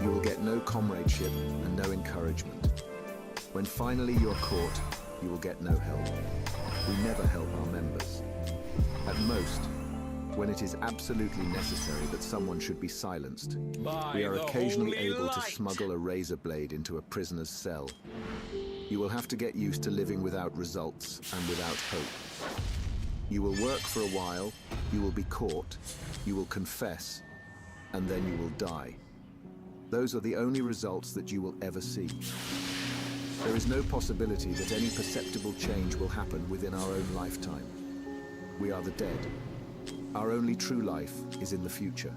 You will get no comradeship and no encouragement. When finally you're caught, you will get no help. We never help our members. At most, when it is absolutely necessary that someone should be silenced, By we are the occasionally holy able to light. smuggle a razor blade into a prisoner's cell. You will have to get used to living without results and without hope. You will work for a while, you will be caught, you will confess, and then you will die. Those are the only results that you will ever see. There is no possibility that any perceptible change will happen within our own lifetime. We are the dead. Our only true life is in the future.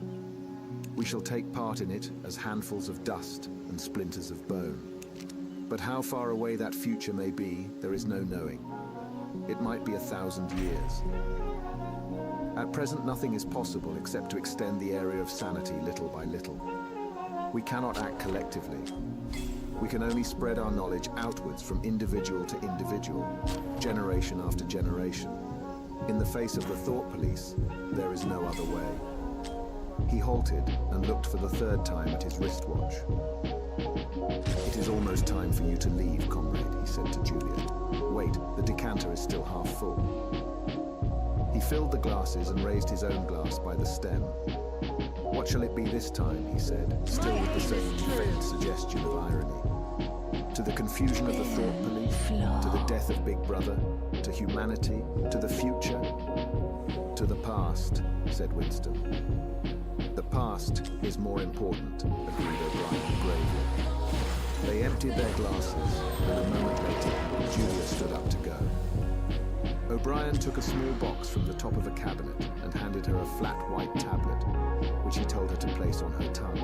We shall take part in it as handfuls of dust and splinters of bone. But how far away that future may be, there is no knowing. It might be 1,000 years. At present, nothing is possible except to extend the area of sanity little by little. We cannot act collectively. We can only spread our knowledge outwards from individual to individual, generation after generation. In the face of the thought police, there is no other way. He halted and looked for the third time at his wristwatch. "It is almost time for you to leave, comrade," he said to Juliet. "Wait, the decanter is still half full." He filled the glasses and raised his own glass by the stem. "What shall it be this time?" he said, still with the same faint suggestion of irony. "To the confusion of the thought police, to the death of Big Brother, to humanity, to the future, to the past," said Winston. "The past is more important," agreed O'Brien gravely. They emptied their glasses, and a moment later, Julia stood up to go. O'Brien took a small box from the top of a cabinet and handed her a flat white tablet, which he told her to place on her tongue.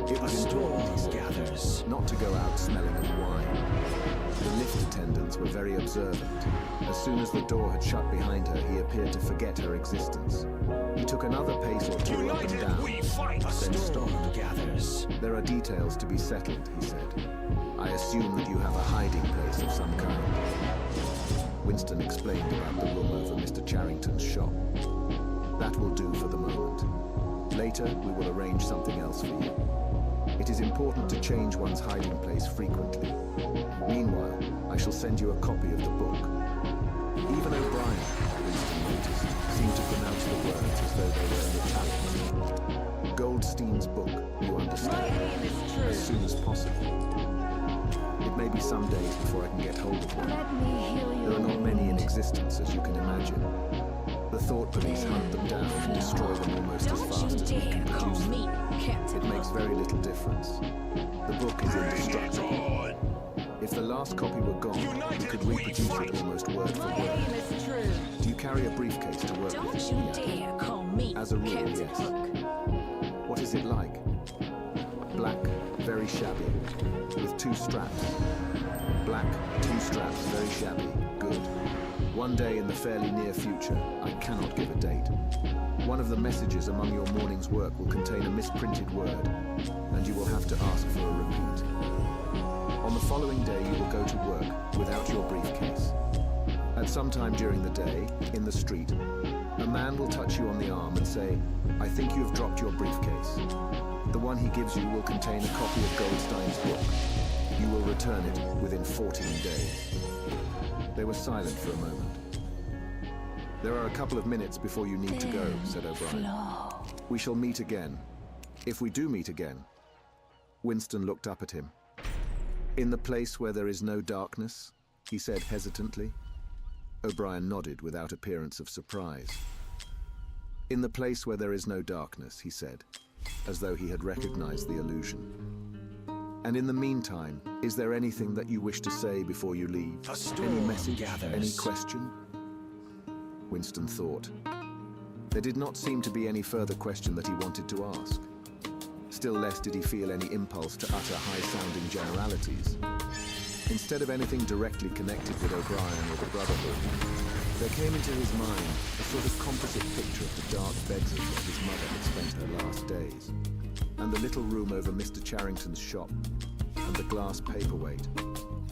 It was important, he said, not to go out smelling of wine. The lift attendants were very observant. As soon as the door had shut behind her, he appeared to forget her existence. He took another pace or two up and United down, we fight. then stopped. "There are details to be settled," he said. "I assume that you have a hiding place of some kind." Winston explained about the room over Mr. Charrington's shop. "That will do for the moment. Later, we will arrange something else for you. It is important to change one's hiding place frequently. Meanwhile, I shall send you a copy of the book." Even O'Brien, Winston noticed, seemed to pronounce the words as though they were an Italian. "Goldstein's book, you understand, as soon as possible. It may be some days before I can get hold of one. Let me heal you. There are not many in existence, as you can imagine. The thought police hunt them down and destroy them almost as fast as we can produce them. It makes very little difference. The book is indestructible. If the last copy were gone, we could reproduce it almost word for My word. aim is true. Do you carry a briefcase to work Don't with? you Yeah. dare call me As a rule, Captain yes. Hook. What is it like? Black, very shabby, with 2 straps. Black, 2 straps, very shabby, good. One day in the fairly near future, I cannot give a date. One of the messages among your morning's work will contain a misprinted word, and you will have to ask for a repeat. On the following day, you will go to work without your briefcase. At some time during the day, in the street, a man will touch you on the arm and say, "I think you have dropped your briefcase." The one he gives you will contain a copy of Goldstein's book. You will return it within 14 days. They were silent for a moment. "There are a couple of minutes before you need to go," said O'Brien. Flow. "We shall meet again. If we do meet again." Winston looked up at him. "In the place where there is no darkness?" he said hesitantly. O'Brien nodded without appearance of surprise. "In the place where there is no darkness," he said, as though he had recognized the allusion. "And in the meantime, is there anything that you wish to say before you leave? Any message? Any question?" Winston thought. There did not seem to be any further question that he wanted to ask. Still less did he feel any impulse to utter high-sounding generalities. Instead of anything directly connected with O'Brien or the Brotherhood, there came into his mind a sort of composite picture of the dark bedroom where his mother had spent her last days, and the little room over Mr. Charrington's shop, and the glass paperweight,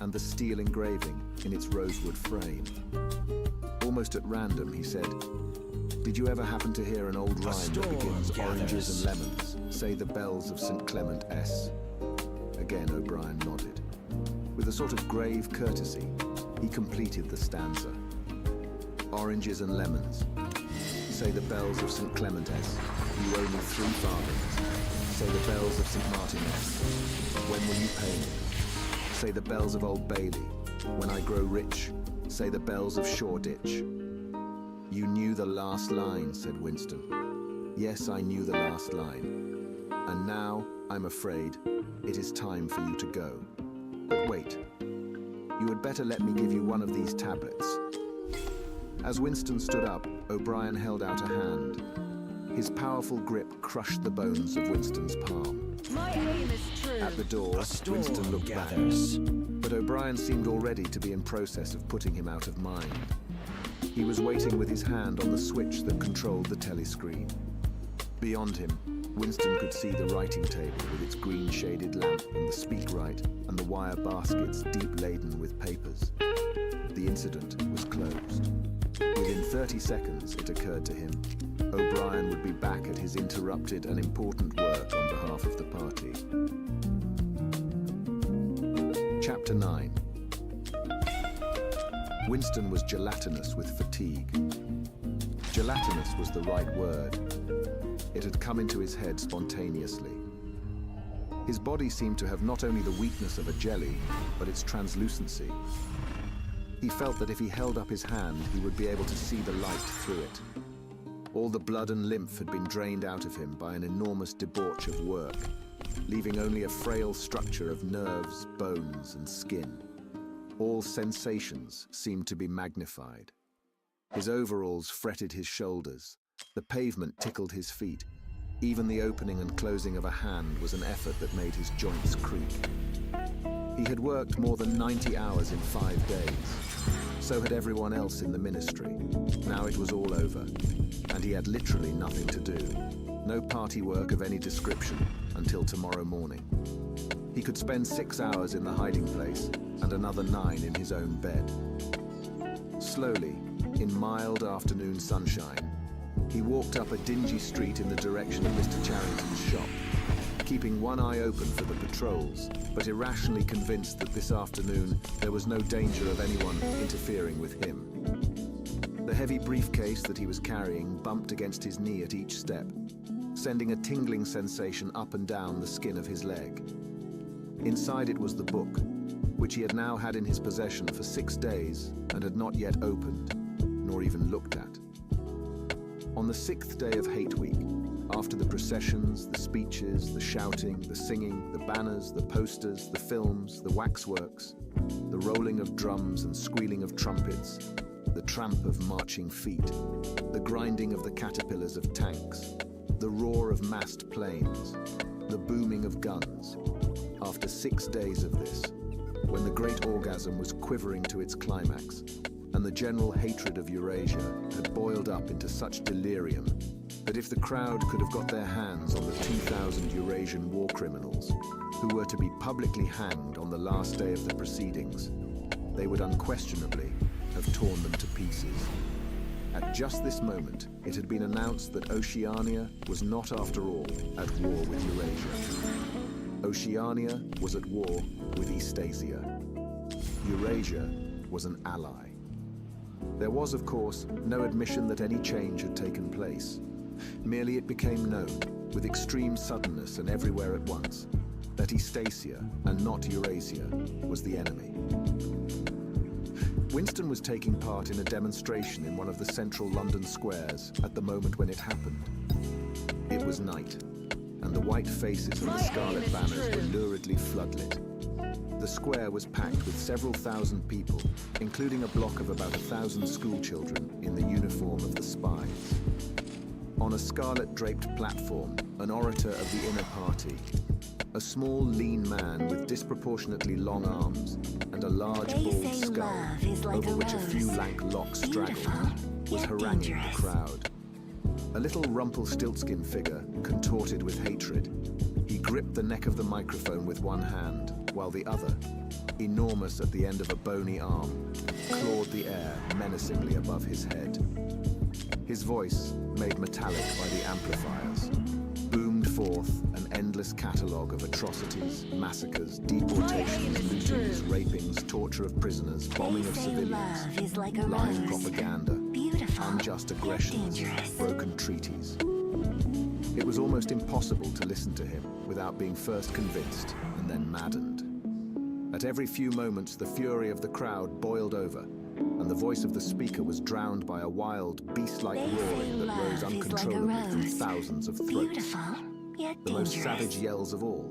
and the steel engraving in its rosewood frame. Almost at random, he said, "Did you ever happen to hear an old rhyme that begins oranges and lemons, say the bells of St. Clement S?" Again, O'Brien nodded. With a sort of grave courtesy, he completed the stanza. "Oranges and lemons, Say the bells of St. Clement's. You owe me 3 farthings. Say the bells of St. Martin's. When will you pay me? Say the bells of Old Bailey. When I grow rich. Say the bells of Shoreditch. You knew the last line, said Winston. Yes, I knew the last line. And now, I'm afraid, it is time for you to go. But wait. You had better let me give you one of these tablets. As Winston stood up, O'Brien held out a hand. His powerful grip crushed the bones of Winston's palm. My aim is true. At the door, Winston looked back. But O'Brien seemed already to be in process of putting him out of mind. He was waiting with his hand on the switch that controlled the telescreen. Beyond him, Winston could see the writing table with its green-shaded lamp and the speakwrite and the wire baskets deep laden with papers. The incident was closed. Within 30 seconds, it occurred to him, O'Brien would be back at his interrupted and important work on behalf of the party. Chapter 9. Winston was gelatinous with fatigue. Gelatinous was the right word. It had come into his head spontaneously. His body seemed to have not only the weakness of a jelly, but its translucency. He felt that if he held up his hand, he would be able to see the light through it. All the blood and lymph had been drained out of him by an enormous debauch of work, leaving only a frail structure of nerves, bones, and skin. All sensations seemed to be magnified. His overalls fretted his shoulders. The pavement tickled his feet. Even the opening and closing of a hand was an effort that made his joints creak. He had worked more than 90 hours in 5 days. So had everyone else in the ministry. Now it was all over, and he had literally nothing to do. No party work of any description until tomorrow morning. He could spend 6 hours in the hiding place and another 9 in his own bed. Slowly, in mild afternoon sunshine, he walked up a dingy street in the direction of Mr. Charrington's shop, keeping one eye open for the patrols, but irrationally convinced that this afternoon there was no danger of anyone interfering with him. The heavy briefcase that he was carrying bumped against his knee at each step, sending a tingling sensation up and down the skin of his leg. Inside it was the book, which he had now had in his possession for 6 days and had not yet opened, nor even looked at. On the 6th day of Hate Week, after the processions, the speeches, the shouting, the singing, the banners, the posters, the films, the waxworks, the rolling of drums and squealing of trumpets, the tramp of marching feet, the grinding of the caterpillars of tanks, the roar of massed planes, the booming of guns. After 6 days of this, when the great orgasm was quivering to its climax, and the general hatred of Eurasia had boiled up into such delirium that if the crowd could have got their hands on the 2,000 Eurasian war criminals who were to be publicly hanged on the last day of the proceedings, they would unquestionably have torn them to pieces. At just this moment, it had been announced that Oceania was not, after all, at war with Eurasia. Oceania was at war with Eastasia. Eurasia was an ally. There was, of course, no admission that any change had taken place. Merely it became known, with extreme suddenness and everywhere at once, that Eastasia, and not Eurasia, was the enemy. Winston was taking part in a demonstration in one of the central London squares at the moment when it happened. It was night, and the white faces and the scarlet banners were luridly floodlit. The square was packed with several thousand people, including a block of about 1,000 schoolchildren in the uniform of the spies. On a scarlet-draped platform, an orator of the inner party, a small, lean man with disproportionately long arms and a large, bald skull, over which a few lank locks straggled, was haranguing the crowd. A little Rumpelstiltskin figure, contorted with hatred. He gripped the neck of the microphone with one hand, while the other, enormous at the end of a bony arm, clawed the air menacingly above his head. His voice, made metallic by the amplifiers, boomed forth an endless catalogue of atrocities, massacres, deportations, lootings, rapings, torture of prisoners, bombing of civilians, lying propaganda, unjust aggressions, broken treaties. It was almost impossible to listen to him without being first convinced and then maddened. At every few moments, the fury of the crowd boiled over, and the voice of the speaker was drowned by a wild, beast-like roaring that rose uncontrollably from thousands of throats. The most savage yells of all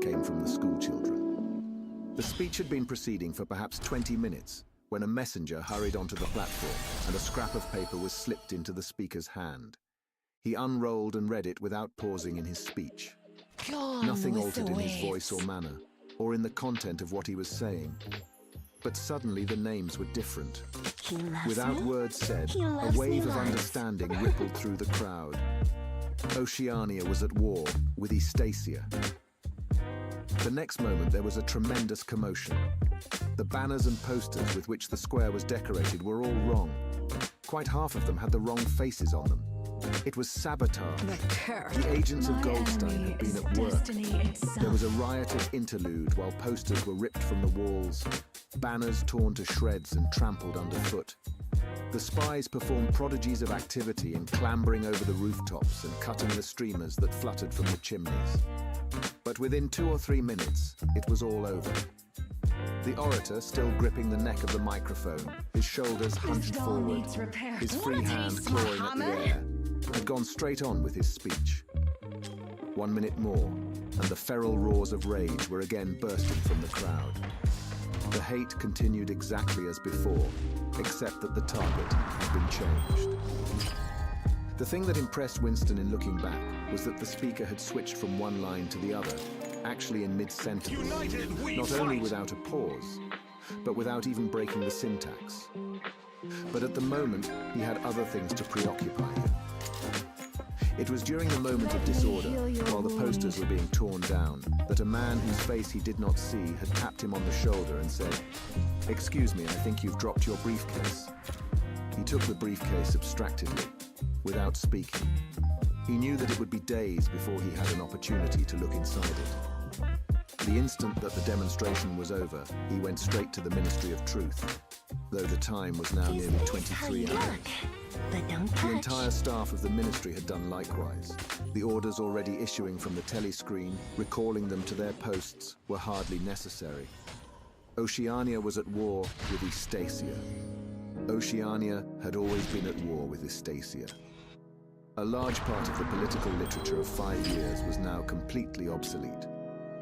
came from the schoolchildren. The speech had been proceeding for perhaps 20 minutes when a messenger hurried onto the platform and a scrap of paper was slipped into the speaker's hand. He unrolled and read it without pausing in his speech. Nothing altered in his voice or manner, or in the content of what he was saying. But suddenly the names were different. Without words said, a wave of understanding rippled through the crowd. Oceania was at war with Eastasia. The next moment there was a tremendous commotion. The banners and posters with which the square was decorated were all wrong. Quite half of them had the wrong faces on them. It was sabotage. The agents of Goldstein had been at work. There was a riotous interlude while posters were ripped from the walls, banners torn to shreds and trampled underfoot. The spies performed prodigies of activity in clambering over the rooftops and cutting the streamers that fluttered from the chimneys. But within 2 or 3 minutes, it was all over. The orator, still gripping the neck of the microphone, his shoulders hunched forward, his free hand clawing at the air, had gone straight on with his speech. 1 minute more, and the feral roars of rage were again bursting from the crowd. The hate continued exactly as before, except that the target had been changed. The thing that impressed Winston in looking back was that the speaker had switched from one line to the other, actually in mid-sentence, not only without a pause, but without even breaking the syntax. But at the moment, he had other things to preoccupy him. It was during the moment of disorder, while the posters were being torn down, that a man whose face he did not see had tapped him on the shoulder and said, "Excuse me, I think you've dropped your briefcase." He took the briefcase abstractedly, without speaking. He knew that it would be days before he had an opportunity to look inside it. The instant that the demonstration was over, he went straight to the Ministry of Truth, though the time was now nearly 23 hours. The entire staff of the ministry had done likewise. The orders already issuing from the telescreen, recalling them to their posts, were hardly necessary. Oceania was at war with Eastasia. Oceania had always been at war with Eastasia. A large part of the political literature of 5 years was now completely obsolete.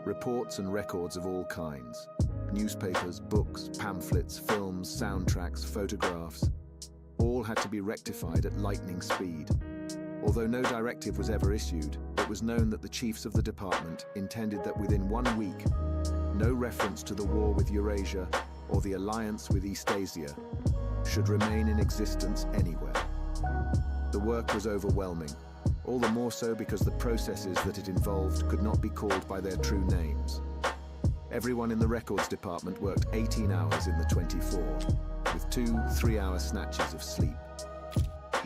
Reports and records of all kinds, newspapers, books, pamphlets, films, soundtracks, photographs, all had to be rectified at lightning speed. Although no directive was ever issued, it was known that the chiefs of the department intended that within 1 week, no reference to the war with Eurasia or the alliance with Eastasia should remain in existence anywhere. The work was overwhelming, all the more so because the processes that it involved could not be called by their true names. Everyone in the records department worked 18 hours in the 24, with 2 3-hour snatches of sleep.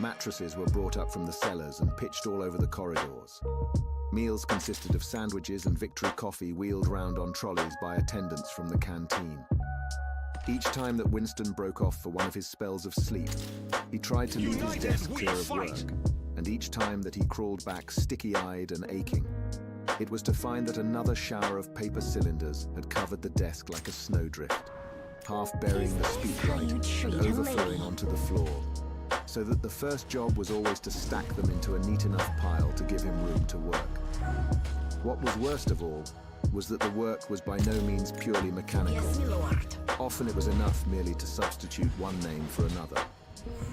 Mattresses were brought up from the cellars and pitched all over the corridors. Meals consisted of sandwiches and Victory coffee wheeled round on trolleys by attendants from the canteen. Each time that Winston broke off for one of his spells of sleep, he tried to leave his desk clear of work, and each time that he crawled back sticky-eyed and aching, it was to find that another shower of paper cylinders had covered the desk like a snowdrift, half burying the speakwrite and overflowing onto the floor, so that the first job was always to stack them into a neat enough pile to give him room to work. What was worst of all was that the work was by no means purely mechanical. Often it was enough merely to substitute one name for another.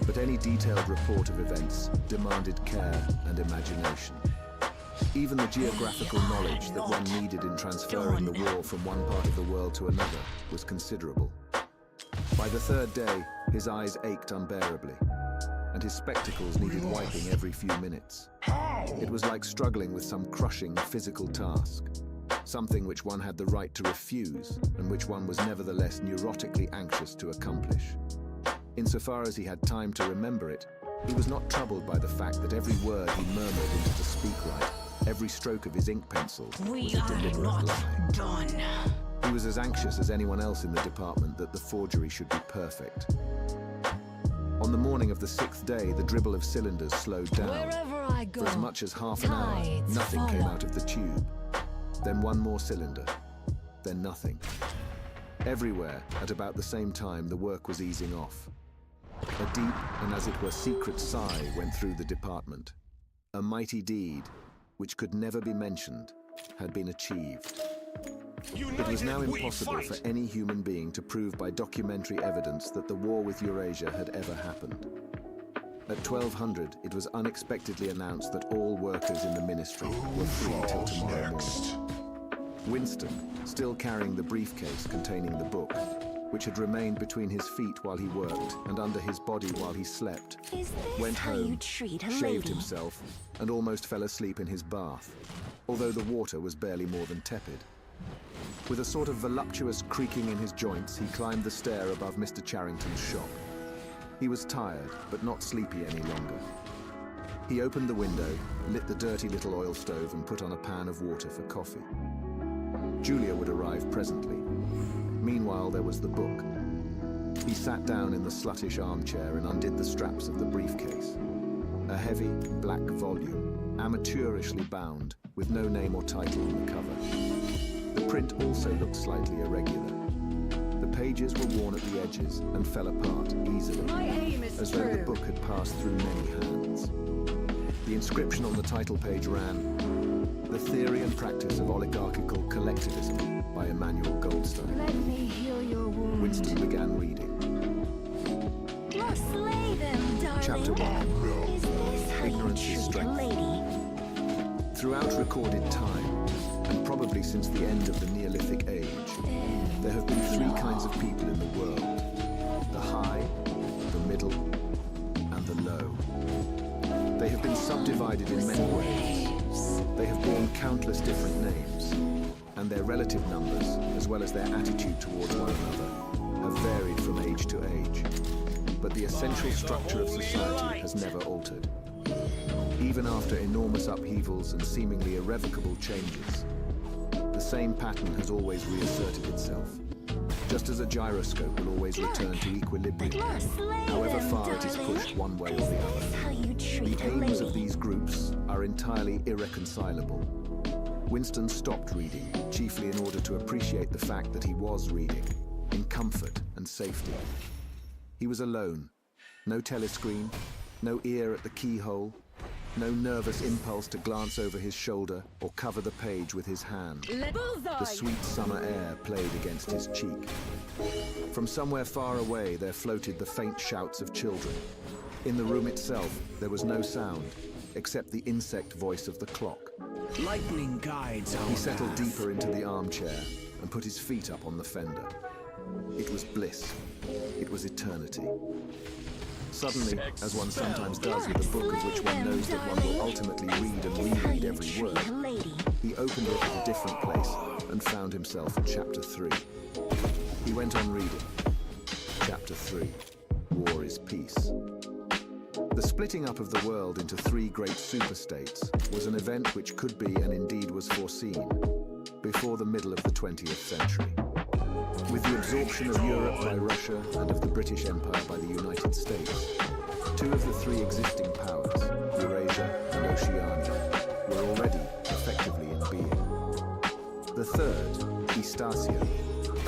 But any detailed report of events demanded care and imagination. Even the geographical knowledge that one needed in transferring the war from one part of the world to another was considerable. By the third day, his eyes ached unbearably, and his spectacles needed wiping every few minutes. It was like struggling with some crushing physical task, something which one had the right to refuse and which one was nevertheless neurotically anxious to accomplish. Insofar as he had time to remember it, he was not troubled by the fact that every word he murmured into the speakwrite, every stroke of his ink pencil, was a deliberate lie. He was as anxious as anyone else in the department that the forgery should be perfect. On the morning of the 6th day, the dribble of cylinders slowed down. Wherever I go, For as much as half an hour, tides nothing came follow. out of the tube. Then one more cylinder. Then nothing. Everywhere, at about the same time, the work was easing off. A deep and as it were secret sigh went through the department. A mighty deed, which could never be mentioned, had been achieved. It was now impossible for any human being to prove by documentary evidence that the war with Eurasia had ever happened. At 1200, it was unexpectedly announced that all workers in the ministry were free till tomorrow morning. Winston, still carrying the briefcase containing the book, which had remained between his feet while he worked and under his body while he slept, went home, shaved himself, and almost fell asleep in his bath, although the water was barely more than tepid. With a sort of voluptuous creaking in his joints, he climbed the stair above Mr. Charrington's shop. He was tired, but not sleepy any longer. He opened the window, lit the dirty little oil stove, and put on a pan of water for coffee. Julia would arrive presently. Meanwhile, there was the book. He sat down in the sluttish armchair and undid the straps of the briefcase. A heavy, black volume, amateurishly bound, with no name or title on the cover. The print also looked slightly irregular. The pages were worn at the edges and fell apart easily, My aim is as though the true. book had passed through many hands. The inscription on the title page ran, "The Theory and Practice of Oligarchical Collectivism" by Emmanuel Goldstein. Let me heal your wound. Winston began reading. Slay them, darling. Chapter 1. Is this how Ignorance you is treat a strength. lady? Throughout recorded time, and probably since the end of the Neolithic Age, there have been three kinds of people in the world: the high, the middle, and the low. They have been subdivided in many ways. They have borne countless different names, and their relative numbers, as well as their attitude towards one another, have varied from age to age. But the essential structure of society has never altered. Even after enormous upheavals and seemingly irrevocable changes, the same pattern has always reasserted itself, just as a gyroscope will always return to equilibrium, however far it is pushed one way or the other. How you treat The a aims of lady? these groups are entirely irreconcilable. Winston stopped reading, chiefly in order to appreciate the fact that he was reading, in comfort and safety. He was alone. No telescreen, no ear at the keyhole, no nervous impulse to glance over his shoulder or cover the page with his hand. Bullseye! The sweet summer air played against his cheek. From somewhere far away there floated the faint shouts of children. In the room itself there was no sound, except the insect voice of the clock. Lightning guides our He settled path. deeper into the armchair and put his feet up on the fender. It was bliss. It was eternity. Suddenly, as one sometimes does with a book of which one knows that one will ultimately read and reread every word, Treat a lady. he opened it at a different place and found himself at chapter 3. He went on reading. Chapter 3. War is Peace. The splitting up of the world into three great superstates was an event which could be and indeed was foreseen before the middle of the 20th century. With the absorption of Europe by Russia and of the British Empire by the United States, two of the three existing powers, Eurasia and Oceania, were already effectively in being. The third, Eastasia,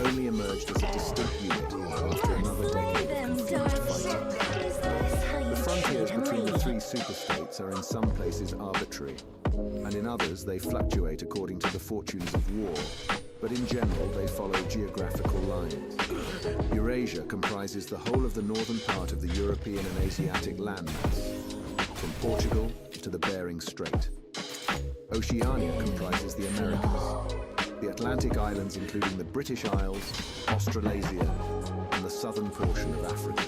only emerged as a distinct unit after another decade of confused fighting. Is this how you The frontiers treat a between the lady? three superstates are in some places arbitrary, and in others they fluctuate according to the fortunes of war, but in general they follow geographical lines. Eurasia comprises the whole of the northern part of the European and Asiatic landmass, from Portugal to the Bering Strait. Oceania comprises the Americas, the Atlantic islands including the British Isles, Australasia, and the southern portion of Africa.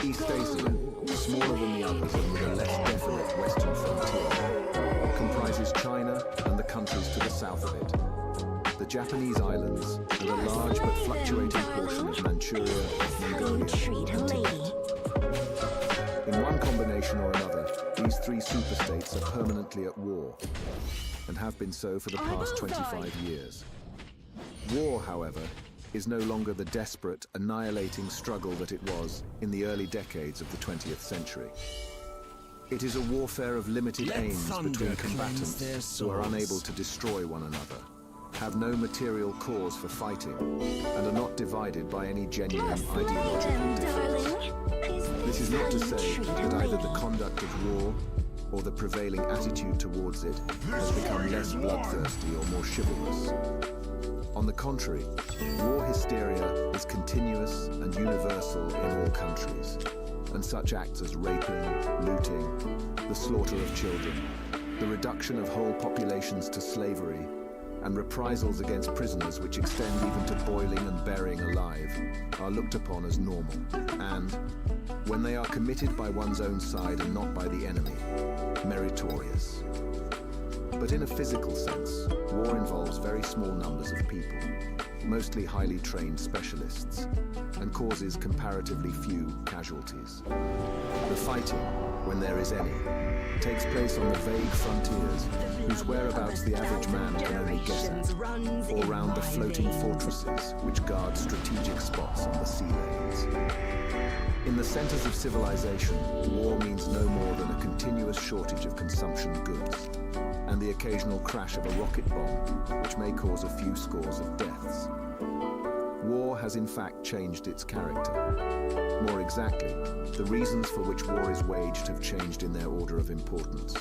Eastasia, smaller than the others and with a less definite western frontier, comprises China and the countries to the south of it, the Japanese islands, and a large but fluctuating portion of Manchuria, Mongolia, Treat a and lady. Tibet. In one combination or another, these three superstates are permanently at war, and have been so for the past 25 years. War, however, is no longer the desperate, annihilating struggle that it was in the early decades of the 20th century. It is a warfare of limited Let aims thunder between cleanse combatants their who are souls. unable to destroy one another, have no material cause for fighting, and are not divided by any genuine ideological difference. darling. This is not to how you say treat a that either the lady. conduct of war or the prevailing attitude towards it has become less bloodthirsty or more chivalrous. On the contrary, war hysteria is continuous and universal in all countries, and such acts as raping, looting, the slaughter of children, the reduction of whole populations to slavery, and reprisals against prisoners which extend even to boiling and burying alive, are looked upon as normal, and, when they are committed by one's own side and not by the enemy, meritorious. But in a physical sense, war involves very small numbers of people, mostly highly trained specialists, and causes comparatively few casualties. The fighting, when there is any, takes place on the vague frontiers whose whereabouts the average man can only guess at, or round the floating fortresses which guard strategic spots on the sea lanes. In the centers of civilization, war means no more than a continuous shortage of consumption goods, and the occasional crash of a rocket bomb, which may cause a few scores of deaths. War has in fact changed its character. More exactly, the reasons for which war is waged have changed in their order of importance.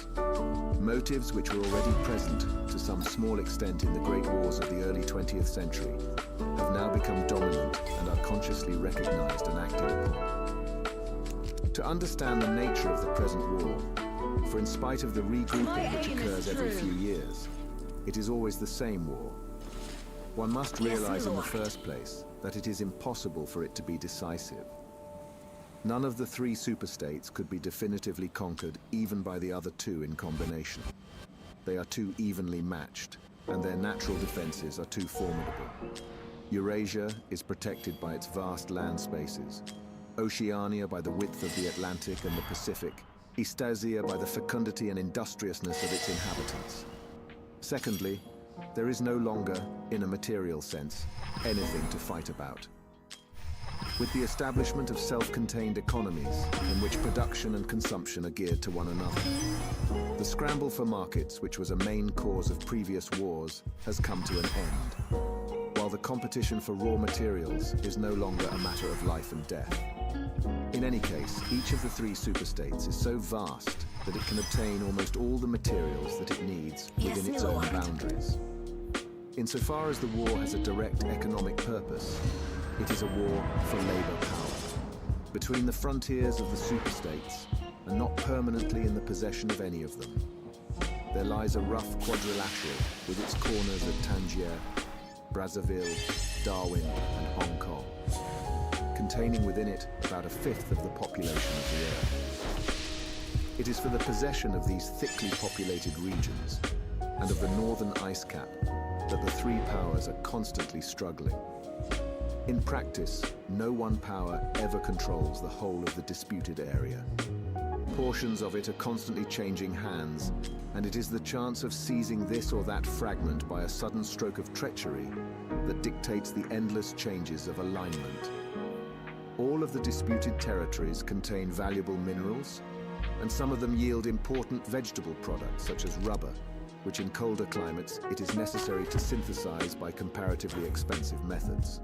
Motives which were already present to some small extent in the great wars of the early 20th century have now become dominant and are consciously recognized and acted upon. To understand the nature of the present war, for in spite of the regrouping which occurs every few years, it is always the same war. One must realize in the first place that it is impossible for it to be decisive. None of the three superstates could be definitively conquered even by the other two in combination. They are too evenly matched, and their natural defenses are too formidable. Eurasia is protected by its vast land spaces, Oceania by the width of the Atlantic and the Pacific, Eastasia by the fecundity and industriousness of its inhabitants. Secondly, there is no longer, in a material sense, anything to fight about. With the establishment of self-contained economies in which production and consumption are geared to one another, the scramble for markets, which was a main cause of previous wars, has come to an end, while the competition for raw materials is no longer a matter of life and death. In any case, each of the three superstates is so vast that it can obtain almost all the materials that it needs within its own boundaries. Insofar as the war has a direct economic purpose, it is a war for labor power, between the frontiers of the superstates and not permanently in the possession of any of them. There lies a rough quadrilateral with its corners at Tangier, Brazzaville, Darwin and Hong Kong, containing within it about a fifth of the population of the Earth. It is for the possession of these thickly populated regions and of the northern ice cap that the three powers are constantly struggling. In practice, no one power ever controls the whole of the disputed area. Portions of it are constantly changing hands, and it is the chance of seizing this or that fragment by a sudden stroke of treachery that dictates the endless changes of alignment. All of the disputed territories contain valuable minerals, and some of them yield important vegetable products such as rubber, which in colder climates it is necessary to synthesize by comparatively expensive methods.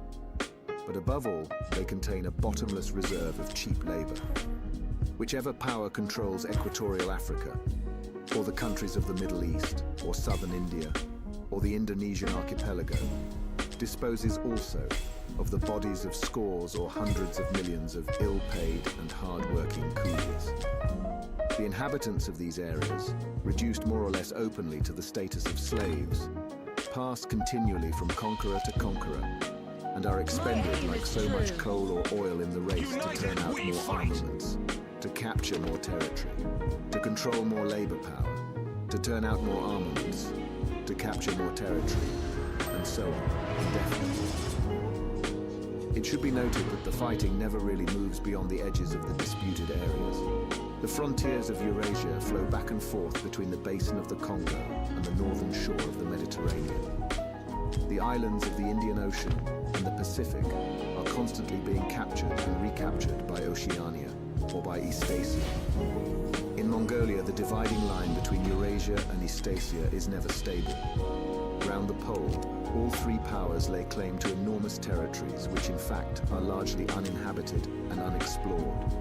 But above all, they contain a bottomless reserve of cheap labor. Whichever power controls equatorial Africa, or the countries of the Middle East, or southern India, or the Indonesian archipelago, disposes also of the bodies of scores or hundreds of millions of ill-paid and hard-working coolies. The inhabitants of these areas, reduced more or less openly to the status of slaves, pass continually from conqueror to conqueror, and are expended like so much coal or oil in the race to turn out more armaments, to capture more territory, to control more labor power, to turn out more armaments, to capture more territory, and so on, indefinitely. It should be noted that the fighting never really moves beyond the edges of the disputed areas. The frontiers of Eurasia flow back and forth between the basin of the Congo and the northern shore of the Mediterranean. the islands of the Indian Ocean and the Pacific are constantly being captured and recaptured by Oceania or by Eastasia. In Mongolia, the dividing line between Eurasia and Eastasia is never stable. Round the pole, all three powers lay claim to enormous territories which in fact are largely uninhabited and unexplored.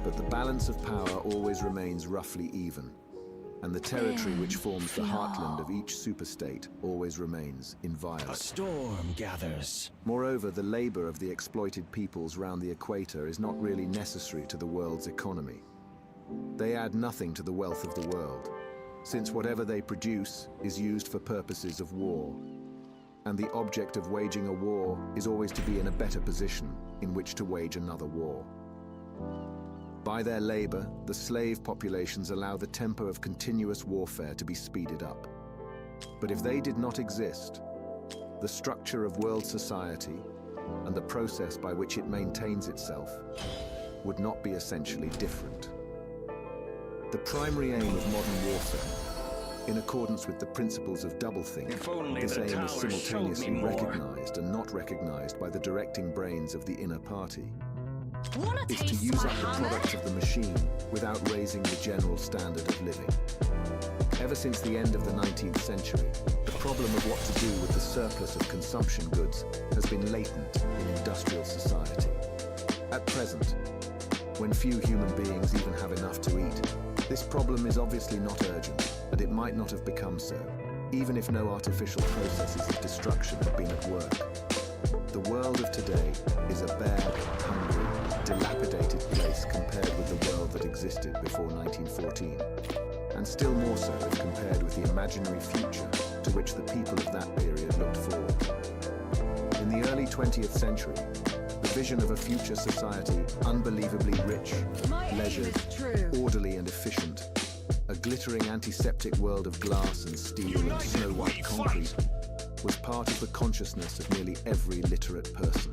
But the balance of power always remains roughly even, and the territory which forms the heartland of each superstate always remains A inviolate. storm gathers. Moreover, the labor of the exploited peoples round the equator is not really necessary to the world's economy. They add nothing to the wealth of the world, since whatever they produce is used for purposes of war. And the object of waging a war is always to be in a better position in which to wage another war. By their labor, the slave populations allow the tempo of continuous warfare to be speeded up. But if they did not exist, the structure of world society and the process by which it maintains itself would not be essentially different. The primary aim of modern warfare, in accordance with the principles of doublethink, If only this the aim is towers showed me simultaneously more. recognized and not recognized by the directing brains of the inner party, Wanna is to taste use my up the hammer? products of the machine without raising the general standard of living. Ever since the end of the 19th century, the problem of what to do with the surplus of consumption goods has been latent in industrial society. At present, when few human beings even have enough to eat, this problem is obviously not urgent, and it might not have become so, even if no artificial processes of destruction had been at work. The world of today is a bare, hungry, dilapidated place compared with the world that existed before 1914, and still more so if compared with the imaginary future to which the people of that period looked forward. In the early 20th century, the vision of a future society unbelievably rich, My aim leisured, is true. orderly and efficient, a glittering antiseptic world of glass and steel and snow-white concrete, was part of the consciousness of nearly every literate person.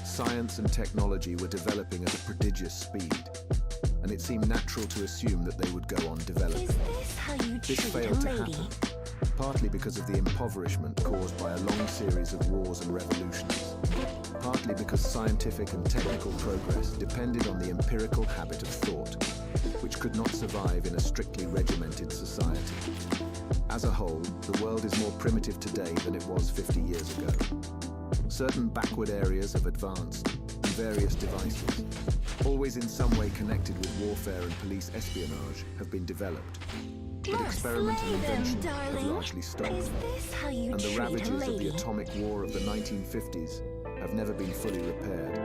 Science and technology were developing at a prodigious speed, and it seemed natural to assume that they would go on developing. Is this how you This treat a failed to lady? happen, partly because of the impoverishment caused by a long series of wars and revolutions, partly because scientific and technical progress depended on the empirical habit of thought, which could not survive in a strictly regimented society. As a whole, the world is more primitive today than it was 50 years ago. Certain backward areas of advanced and various devices, always in some way connected with warfare and police espionage, have been developed. But experiment and Slay them, invention have darling. largely stopped. Is this how you And the treat a ravages of the lady? atomic war of the 1950s have never been fully repaired.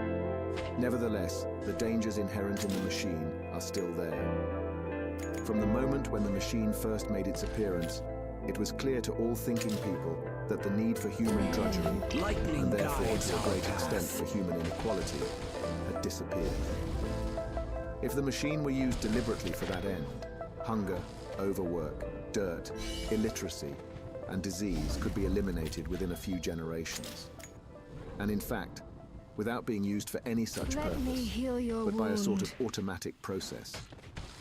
Nevertheless, the dangers inherent in the machine are still there. From the moment when the machine first made its appearance, it was clear to all thinking people that the need for human drudgery, Lightning and therefore guides to a our great path. extent for human inequality, had disappeared. If the machine were used deliberately for that end, hunger, overwork, dirt, illiteracy, and disease could be eliminated within a few generations. And in fact, without being used for any such Let me purpose, heal your but by a sort wound. of automatic process,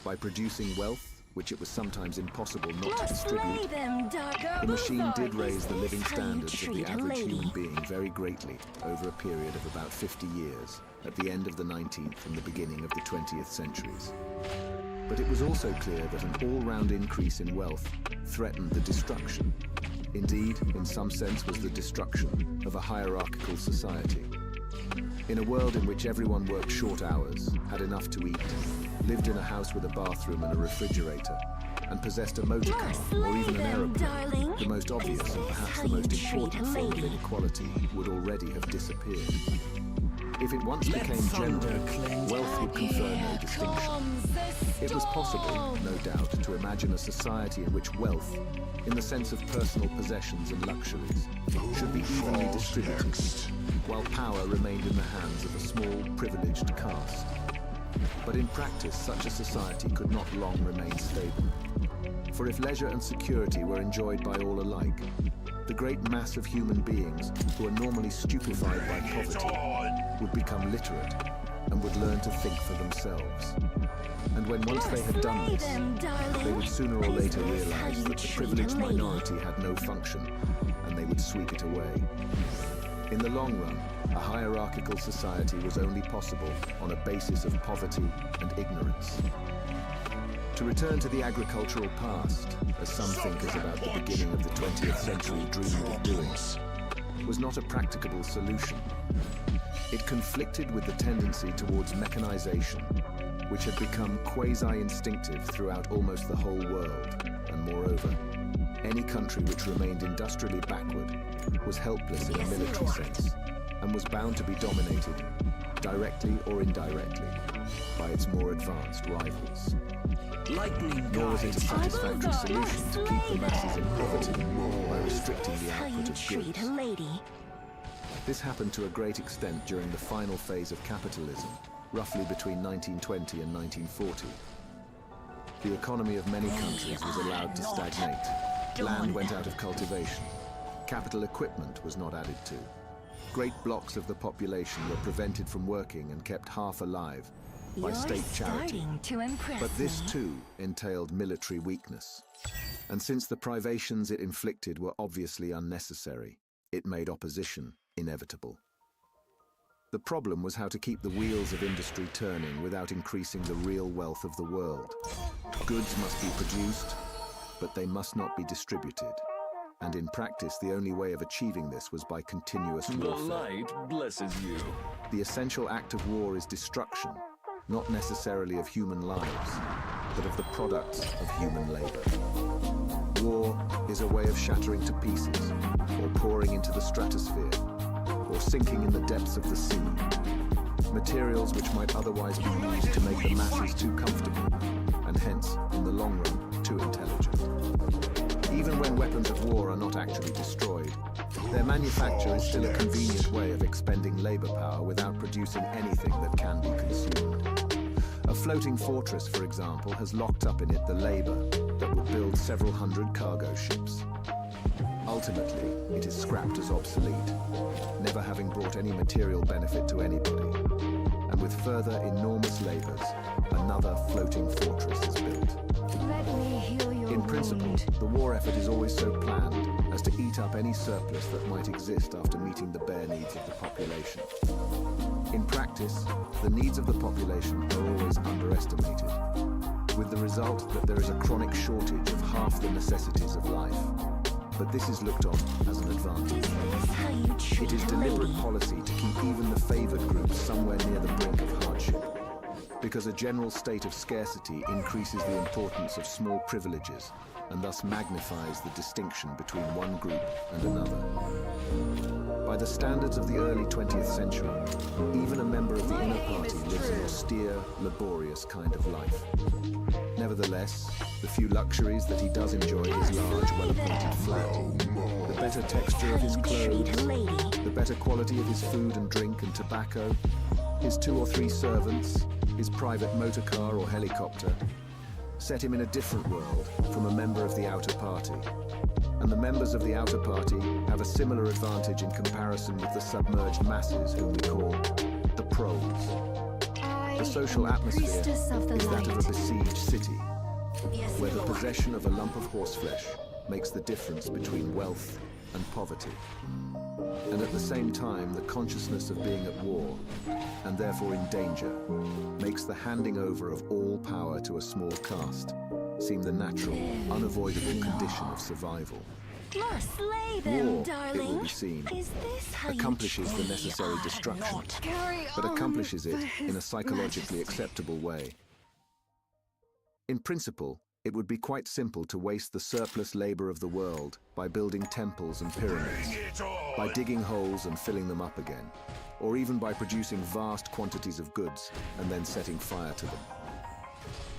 by producing wealth, which it was sometimes impossible not to Slay distribute. them, darling. The machine did raise the living How you standards of the treat a average lady. human being very greatly over a period of about 50 years, at the end of the 19th and the beginning of the 20th centuries. But it was also clear that an all-round increase in wealth threatened the destruction. Indeed, in some sense was the destruction of a hierarchical society. In a world in which everyone worked short hours, had enough to eat, lived in a house with a bathroom and a refrigerator, and possessed a motor car or even an aeroplane, darling. the most obvious Is and this perhaps how the most you treat important a form of lady? inequality would already have disappeared. If it once Let became thunder general, cleanse wealth would confer no Here distinction. comes the It was possible, storm. no doubt, to imagine a society in which wealth, in the sense of personal possessions and luxuries, should be evenly distributed, while power remained in the hands of a small, privileged caste. But in practice, such a society could not long remain stable. For if leisure and security were enjoyed by all alike, the great mass of human beings who are normally stupefied by poverty would become literate, and would learn to think for themselves. And when once they had done Slay this, them, darling. they would sooner or Is later this how realize you that the treat a privileged lady? minority had no function, and they would sweep it away. In the long run, a hierarchical society was only possible on a basis of poverty and ignorance. To return to the agricultural past, as some thinkers about the beginning of the 20th century dreamed of doing, was not a practicable solution. It conflicted with the tendency towards mechanization, which had become quasi-instinctive throughout almost the whole world, and moreover, any country which remained industrially backward was helpless in a military sense, and was bound to be dominated, directly or indirectly, by its more advanced rivals. Lightning Nor was it a guides. satisfactory solution to keep the masses in poverty by restricting Is the how you output of treat goods. a lady. This happened to a great extent during the final phase of capitalism, roughly between 1920 and 1940. The economy of many countries was allowed to stagnate. Land went out of cultivation. Capital equipment was not added to. Great blocks of the population were prevented from working and kept half alive by You're state charity. starting to impress But this me. too entailed military weakness. And since the privations it inflicted were obviously unnecessary, it made opposition inevitable. The problem was how to keep the wheels of industry turning without increasing the real wealth of the world. Goods must be produced, but they must not be distributed. And in practice, the only way of achieving this was by continuous The warfare. light blesses you. The essential act of war is destruction, not necessarily of human lives, but of the products of human labor. War is a way of shattering to pieces, or pouring into the stratosphere, or sinking in the depths of the sea. Materials which might otherwise be used to make the masses too comfortable, and hence, in the long run, too intelligent. Even when weapons of war are not actually destroyed, their manufacture is still a convenient way of expending labor power without producing anything that can be consumed. A floating fortress, for example, has locked up in it the labor that would build several hundred cargo ships. Ultimately, it is scrapped as obsolete, never having brought any material benefit to anybody. And with further enormous labors, another floating fortress is built. Let me heal your In principle, wound. the war effort is always so planned as to eat up any surplus that might exist after meeting the bare needs of the population. In practice, the needs of the population are always underestimated, with the result that there is a chronic shortage of half the necessities of life. But this is looked on as an advantage. Is this how you treat It is a deliberate lady? policy to keep even the favored groups somewhere near the brink of hardship, because a general state of scarcity increases the importance of small privileges and thus magnifies the distinction between one group and another. By the standards of the early 20th century, even a member of the inner party lives an austere, laborious kind of life. Nevertheless, the few luxuries that he does enjoy his large, well-appointed flat, the better texture of his How you treat a clothes, lady. the better quality of his food and drink and tobacco, his 2 or 3 servants, his private motor car or helicopter, set him in a different world from a member of the outer party. And the members of the outer party have a similar advantage in comparison with the submerged masses whom we call the proles. The social atmosphere priestess of the is that of a light. besieged city, Yes, where the Lord. possession of a lump of horseflesh makes the difference between wealth and poverty. And at the same time, the consciousness of being at war, and therefore in danger, makes the handing over of all power to a small caste seem the natural, unavoidable condition of survival. Slay them, War, it darling. will be seen, Is this how accomplishes you the treat necessary destruction, Carry but on accomplishes it for in a His psychologically Majesty. acceptable way. In principle, it would be quite simple to waste the surplus labor of the world by building temples and pyramids, by digging holes and filling them up again, or even by producing vast quantities of goods and then setting fire to them.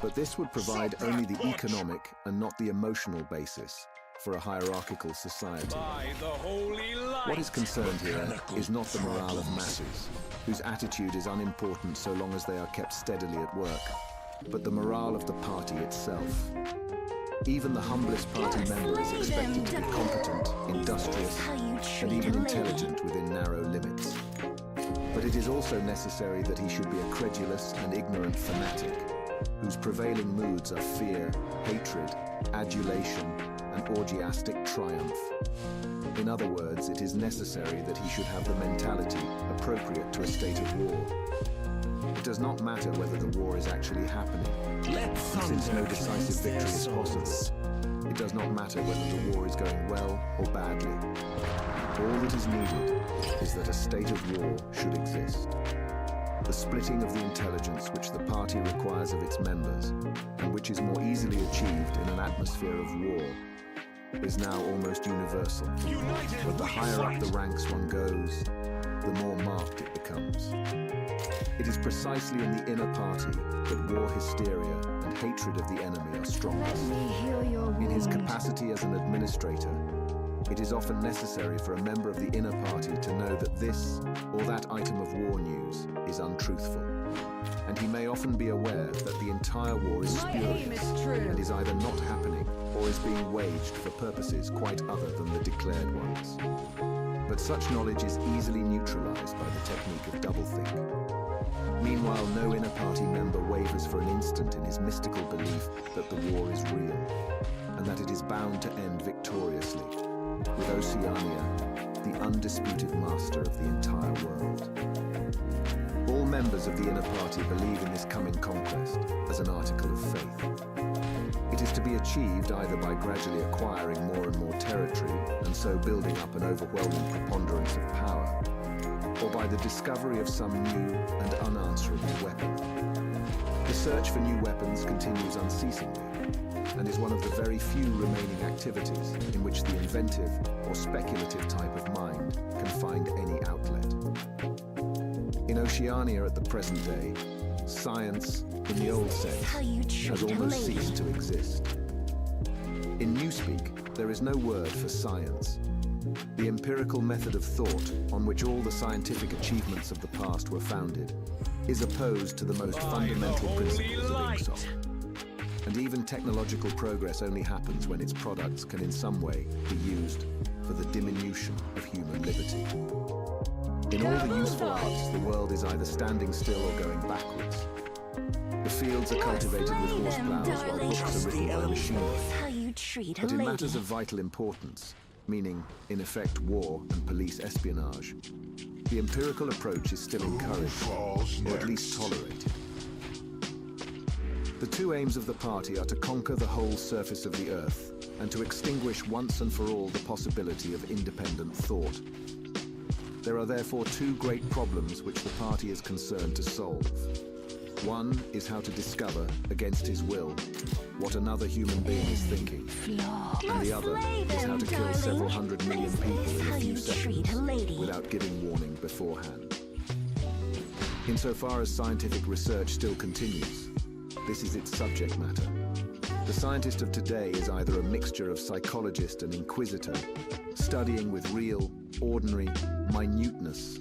But this would provide only the economic and not the emotional basis for a hierarchical society. By the holy light. What is concerned here is not the morale of masses, whose attitude is unimportant so long as they are kept steadily at work, but the morale of the party itself. Even the humblest party member is expected to be competent, industrious, and even intelligent within narrow limits. But it is also necessary that he should be a credulous and ignorant fanatic, whose prevailing moods are fear, hatred, adulation, and orgiastic triumph. In other words, it is necessary that he should have the mentality appropriate to a state of war. It does not matter whether the war is actually happening, and since no decisive victory is possible, it does not matter whether the war is going well or badly. All that is needed is that a state of war should exist. The splitting of the intelligence which the party requires of its members, and which is more easily achieved in an atmosphere of war, is now almost universal. But the higher up the ranks one goes, the more marked it becomes. It is precisely in the inner party that war hysteria and hatred of the enemy are Let strongest. me heal your wound. In his capacity as an administrator, it is often necessary for a member of the inner party to know that this or that item of war news is untruthful. And he may often be aware that the entire war is My aim spurious is true. and is either not happening or is being waged for purposes quite other than the declared ones. But such knowledge is easily neutralized by the technique of doublethink. Meanwhile, no inner party member wavers for an instant in his mystical belief that the war is real, and that it is bound to end victoriously, with Oceania, the undisputed master of the entire world. All members of the inner party believe in this coming conquest as an article of faith. It is to be achieved either by gradually acquiring more and more territory, and so building up an overwhelming preponderance of power, or by the discovery of some new and unanswerable weapon. The search for new weapons continues unceasingly, and is one of the very few remaining activities in which the inventive or speculative type of mind can find any outlet. In Oceania at the present day, science, in the old sense, How you treat has a almost lady. ceased to exist. In Newspeak, there is no word for science. The empirical method of thought on which all the scientific achievements of the past were founded is opposed to the most fundamental principles of Ingsoc. And even technological progress only happens when its products can in some way be used for the diminution of human liberty. In all the useful arts, the world is either standing still or going backwards. The fields are cultivated with Slay horse them, plows while darling. books are written by machinery. That's how you treat a But in lady. matters of vital importance, meaning, in effect, war and police espionage, the empirical approach is still encouraged, or at least tolerated. The two aims of the party are to conquer the whole surface of the earth and to extinguish once and for all the possibility of independent thought. There are therefore two great problems which the party is concerned to solve. One is how to discover, against his will, what another human being is thinking. And the other is how to kill several hundred million people in a few seconds without giving warning beforehand. Insofar as scientific research still continues, this is its subject matter. The scientist of today is either a mixture of psychologist and inquisitor, studying with real, ordinary minuteness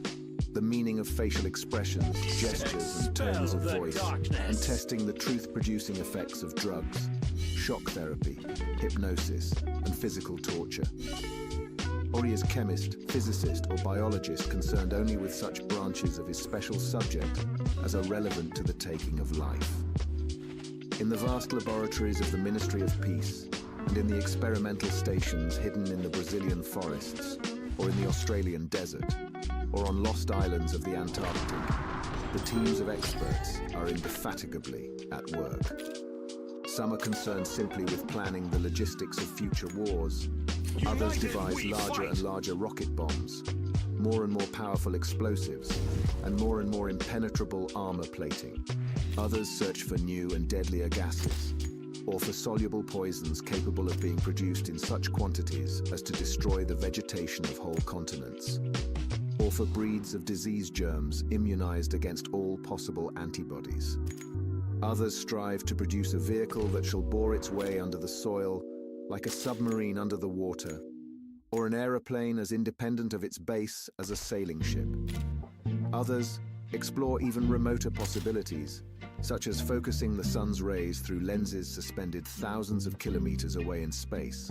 the meaning of facial expressions, gestures, and tones of voice, and testing the truth-producing effects of drugs, shock therapy, hypnosis, and physical torture. Or he is chemist, physicist, or biologist concerned only with such branches of his special subject as are relevant to the taking of life. In the vast laboratories of the Ministry of Peace, and in the experimental stations hidden in the Brazilian forests, or in the Australian desert, or on lost islands of the Antarctic, the teams of experts are indefatigably at work. Some are concerned simply with planning the logistics of future wars. Others devise larger and larger rocket bombs, more and more powerful explosives, and more impenetrable armor plating. Others search for new and deadlier gases, or for soluble poisons capable of being produced in such quantities as to destroy the vegetation of whole continents, or for breeds of disease germs immunized against all possible antibodies. Others strive to produce a vehicle that shall bore its way under the soil like a submarine under the water, or an aeroplane as independent of its base as a sailing ship. Others explore even remoter possibilities, such as focusing the sun's rays through lenses suspended thousands of kilometers away in space,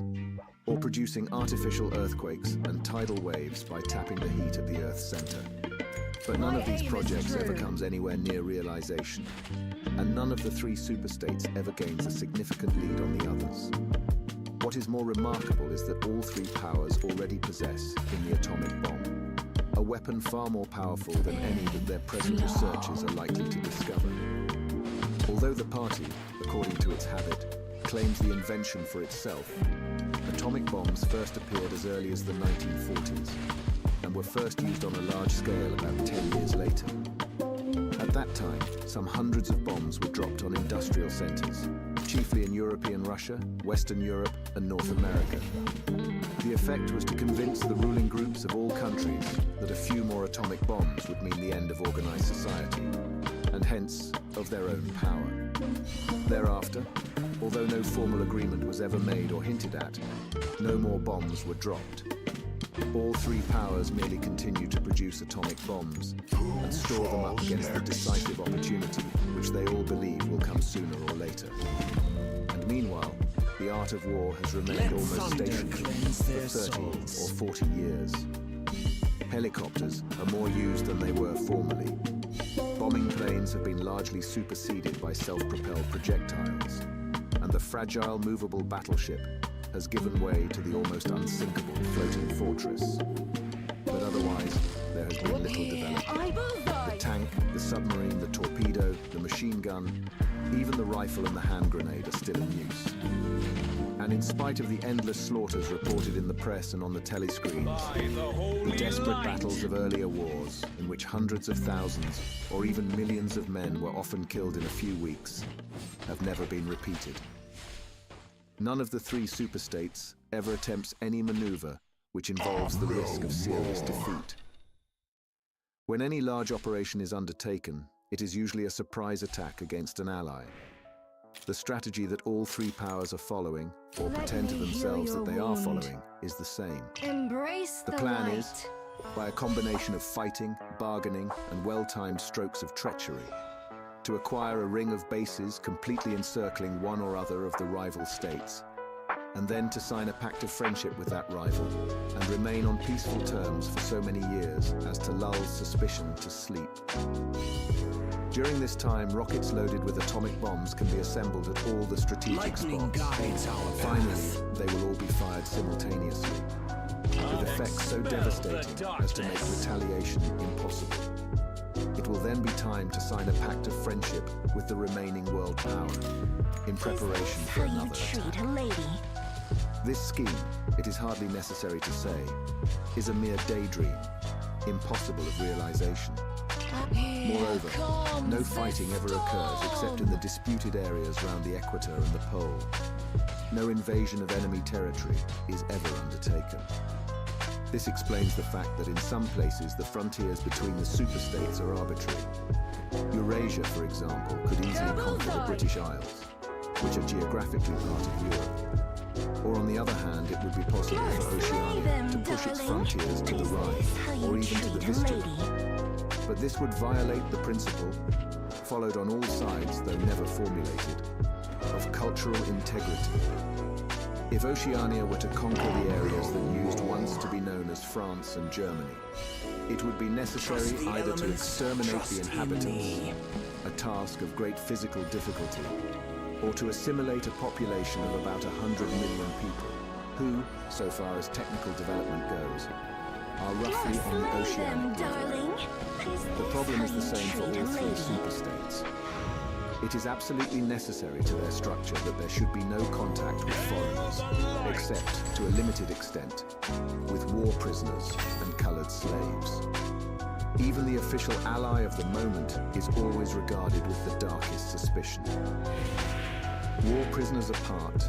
or producing artificial earthquakes and tidal waves by tapping the heat at the Earth's center. But none of these projects ever comes anywhere near realization, and none of the three superstates ever gains a significant lead on the others. What is more remarkable is that all three powers already possess in the atomic bomb, a weapon far more powerful than any that their present researchers are likely to discover. Although the party, according to its habit, claims the invention for itself, atomic bombs first appeared as early as the 1940s and were first used on a large scale about 10 years later. At that time, some hundreds of bombs were dropped on industrial centers, chiefly in European Russia, Western Europe, and North America. The effect was to convince the ruling groups of all countries that a few more atomic bombs would mean the end of organized society, and hence of their own power. Thereafter, although no formal agreement was ever made or hinted at, no more bombs were dropped. All three powers merely continue to produce atomic bombs and store them up against the decisive opportunity which they all believe will come sooner or later. And meanwhile, the art of war has remained almost stationary for 30 or 40 years. Helicopters are more used than they were formerly. Bombing planes have been largely superseded by self-propelled projectiles, and the fragile movable battleship has given way to the almost unsinkable floating fortress. But otherwise, there has been little development. The tank, the submarine, the torpedo, the machine gun, even the rifle and the hand grenade are still in use. And in spite of the endless slaughters reported in the press and on the telescreens, the desperate battles of earlier wars, in which hundreds of thousands or even millions of men were often killed in a few weeks, have never been repeated. None of the three superstates ever attempts any maneuver which involves the risk of serious defeat. When any large operation is undertaken, it is usually a surprise attack against an ally. The strategy that all three powers are following, or pretend to themselves that they are following, is the same. Embrace The plan is, by a combination of fighting, bargaining, and well-timed strokes of treachery, to acquire a ring of bases completely encircling one or other of the rival states, and then to sign a pact of friendship with that rival, and remain on peaceful terms for so many years as to lull suspicion to sleep. During this time, rockets loaded with atomic bombs can be assembled at all the strategic spots. Finally, they will all be fired simultaneously, with effects so devastating as to make retaliation impossible. It will then be time to sign a pact of friendship with the remaining world power, in preparation for another attack. This scheme, it is hardly necessary to say, is a mere daydream, impossible of realization. Moreover, no fighting ever occurs except in the disputed areas around the equator and the pole. No invasion of enemy territory is ever undertaken. This explains the fact that in some places the frontiers between the superstates are arbitrary. Eurasia, for example, could easily conquer the British Isles, which are geographically part of Europe. Or on the other hand, it would be possible for Oceania to push its frontiers to the Rhine, or even to the Vistula. But this would violate the principle, followed on all sides though never formulated, of cultural integrity. If Oceania were to conquer the areas that used once to be known as France and Germany, it would be necessary either to exterminate the inhabitants, a task of great physical difficulty, or to assimilate a population of about 100 million people, who, so far as technical development goes, are roughly on the oceanic level. The problem is the same for all three superstates. It is absolutely necessary to their structure that there should be no contact with foreigners, except, to a limited extent, with war prisoners and colored slaves. Even the official ally of the moment is always regarded with the darkest suspicion. War prisoners apart,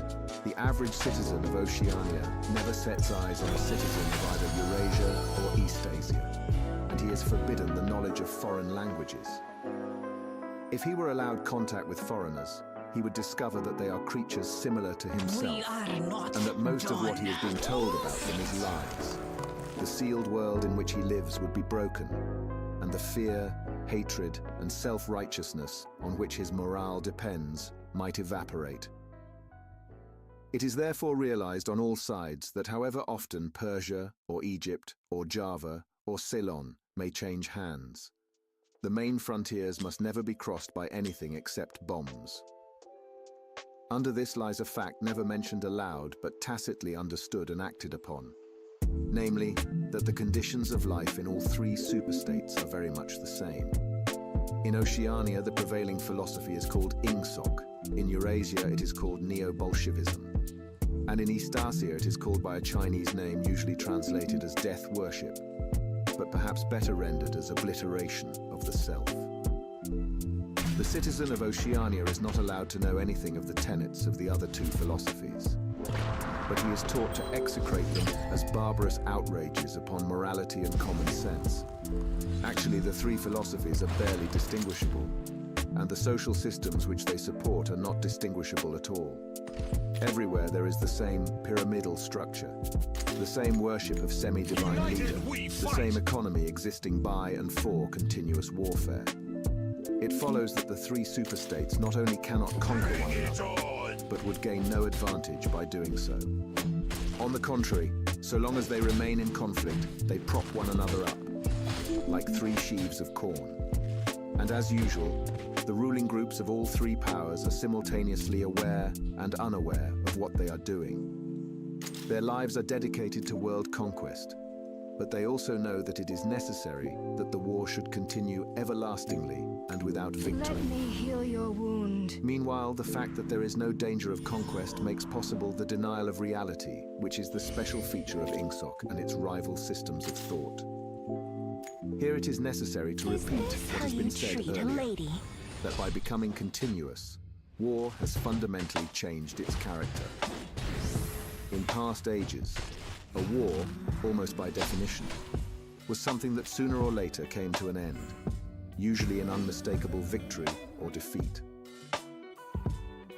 the average citizen of Oceania never sets eyes on a citizen of either Eurasia or Eastasia, and he is forbidden the knowledge of foreign languages. If he were allowed contact with foreigners, he would discover that they are creatures similar to himself, and that most of what he has been told about them is lies. The sealed world in which he lives would be broken, and the fear, hatred, and self-righteousness on which his morale depends might evaporate. It is therefore realized on all sides that however often Persia or Egypt or Java or Ceylon may change hands, the main frontiers must never be crossed by anything except bombs. Under this lies a fact never mentioned aloud but tacitly understood and acted upon, namely, that the conditions of life in all three superstates are very much the same. In Oceania, the prevailing philosophy is called Ingsoc. In Eurasia, it is called Neo-Bolshevism. And in Eastasia, it is called by a Chinese name usually translated as death worship, but perhaps better rendered as obliteration of the self. The citizen of Oceania is not allowed to know anything of the tenets of the other two philosophies, but he is taught to execrate them as barbarous outrages upon morality and common sense. Actually, the three philosophies are barely distinguishable, and the social systems which they support are not distinguishable at all. Everywhere there is the same pyramidal structure, the same worship of semi-divine leader, the same economy existing by and for continuous warfare. It follows that the three superstates not only cannot conquer one another, but would gain no advantage by doing so. On the contrary, so long as they remain in conflict, they prop one another up, like three sheaves of corn. And as usual, the ruling groups of all three powers are simultaneously aware and unaware of what they are doing. Their lives are dedicated to world conquest, but they also know that it is necessary that the war should continue everlastingly and without victory. Let me heal your wound. Meanwhile, the fact that there is no danger of conquest makes possible the denial of reality, which is the special feature of Ingsoc and its rival systems of thought. Here it is necessary to repeat what has been said earlier, that by becoming continuous, war has fundamentally changed its character. In past ages, a war, almost by definition, was something that sooner or later came to an end, usually an unmistakable victory or defeat.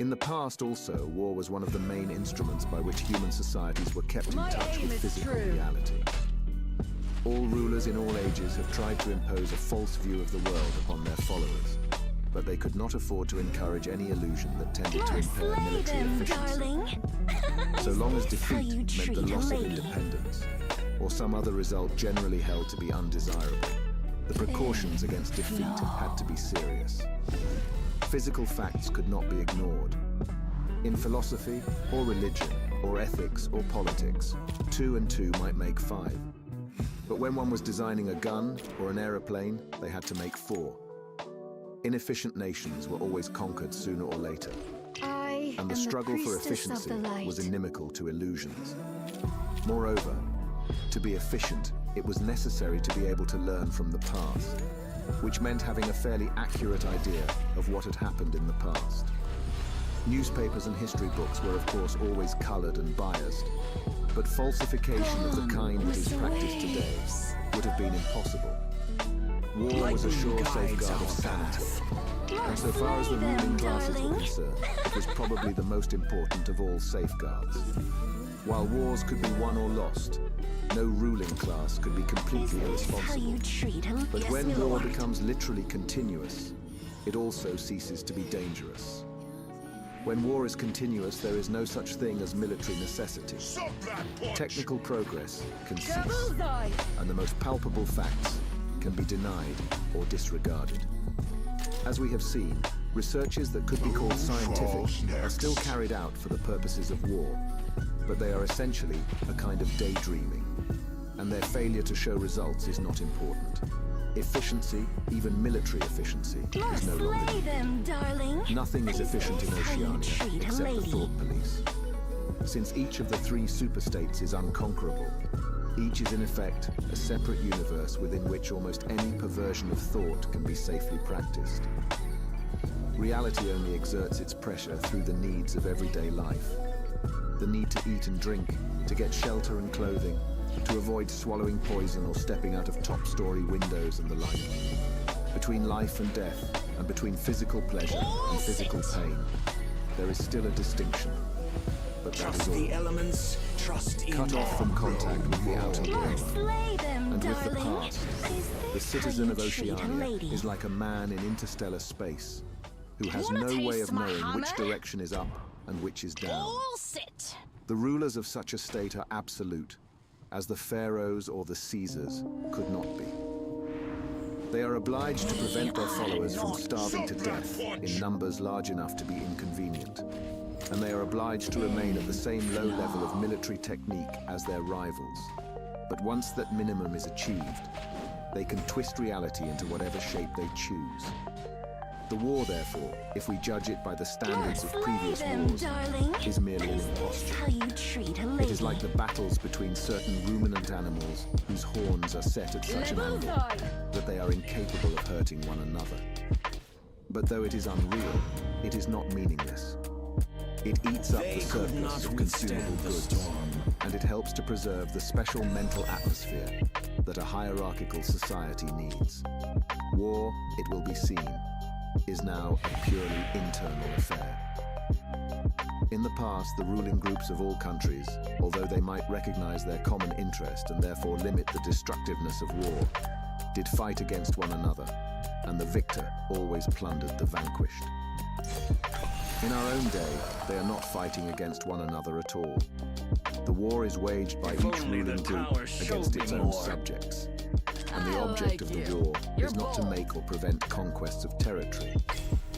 In the past also, war was one of the main instruments by which human societies were kept in touch with physical reality. All rulers in all ages have tried to impose a false view of the world upon their followers, but they could not afford to encourage any illusion that tended to impair military efficiency. So long as defeat meant the loss of independence, or some other result generally held to be undesirable, the precautions against defeat had to be serious. Physical facts could not be ignored. In philosophy, or religion, or ethics, or politics, 2 and 2 might make 5. But when one was designing a gun or an aeroplane, they had to make 4. Inefficient nations were always conquered sooner or later, and the struggle for efficiency was inimical to illusions. Moreover, to be efficient, it was necessary to be able to learn from the past, which meant having a fairly accurate idea of what had happened in the past. Newspapers and history books were of course always colored and biased, but falsification of the kind that is practiced today would have been impossible. War was a sure safeguard of sanity, and so far as the ruling classes were concerned, it was probably the most important of all safeguards. While wars could be won or lost, no ruling class could be completely irresponsible. But when war becomes literally continuous, it also ceases to be dangerous. When war is continuous, there is no such thing as military necessity. Technical progress can cease, and the most palpable facts can be denied or disregarded. As we have seen, researches that could be called scientific are still carried out for the purposes of war, but they are essentially a kind of daydreaming, and their failure to show results is not important. Efficiency, even military efficiency, is no longer needed. Nothing is efficient in Oceania except the thought police. Since each of the 3 superstates is unconquerable, each is in effect a separate universe within which almost any perversion of thought can be safely practiced. Reality only exerts its pressure through the needs of everyday life. The need to eat and drink, to get shelter and clothing, to avoid swallowing poison or stepping out of top-story windows and the like. Between life and death, and between physical pleasure and physical pain, there is still a distinction. but that is Trust all. the elements, trust in Cut off from contact with the outer world. Slay them, And with the darling. past, Is the this citizen how of you treat a Oceania lady? is like a man in interstellar space who has Wanna no way taste of my knowing which hammer? direction is up and which is down. All sit. The rulers of such a state are absolute, as the pharaohs or the Caesars could not be. They are obliged to prevent their followers from starving to death in numbers large enough to be inconvenient. And they are obliged to remain at the same low level of military technique as their rivals. But once that minimum is achieved, they can twist reality into whatever shape they choose. The war, therefore, if we judge it by the standards of Slay previous them, wars, darling. is merely an Is this imposture. how you treat a lady? It is like the battles between certain ruminant animals whose horns are set at such an angle that they are incapable of hurting one another. But though it is unreal, it is not meaningless. It eats up They the could surplus not of withstand consumable the goods, storm. and it helps to preserve the special mental atmosphere that a hierarchical society needs. War, it will be seen, is now a purely internal affair. In the past, the ruling groups of all countries, although they might recognize their common interest and therefore limit the destructiveness of war, did fight against one another, and the victor always plundered the vanquished. In our own day, they are not fighting against one another at all. The war is waged by If each only ruling the group tower showed against me its own more. subjects. And the I object like of the you. war You're is not to bold. make or prevent conquests of territory,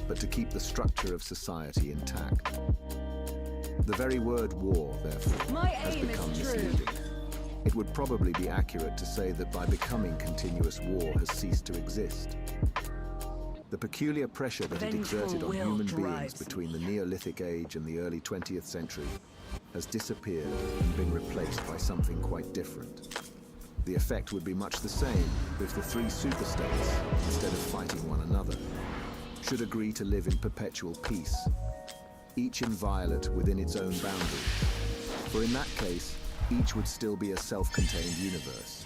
but to keep the structure of society intact. The very word war, therefore, My has aim is become true. misleading. It would probably be accurate to say that by becoming continuous war has ceased to exist. The peculiar pressure that it Vengeful exerted on will human beings drives between the me. Neolithic age and the early 20th century has disappeared and been replaced by something quite different. The effect would be much the same if the three superstates, instead of fighting one another, should agree to live in perpetual peace, each inviolate within its own boundaries. For in that case, each would still be a self-contained universe,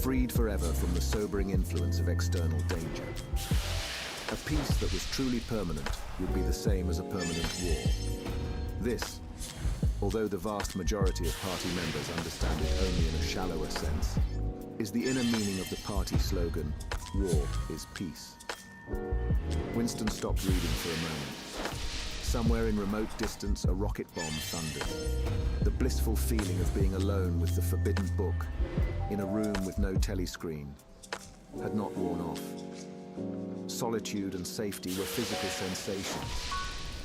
freed forever from the sobering influence of external danger. A peace that was truly permanent would be the same as a permanent war. This, although the vast majority of party members understand it only in a shallower sense, is the inner meaning of the party slogan, "War is peace." Winston stopped reading for a moment. Somewhere in remote distance, a rocket bomb thundered. The blissful feeling of being alone with the forbidden book, in a room with no telescreen, had not worn off. Solitude and safety were physical sensations,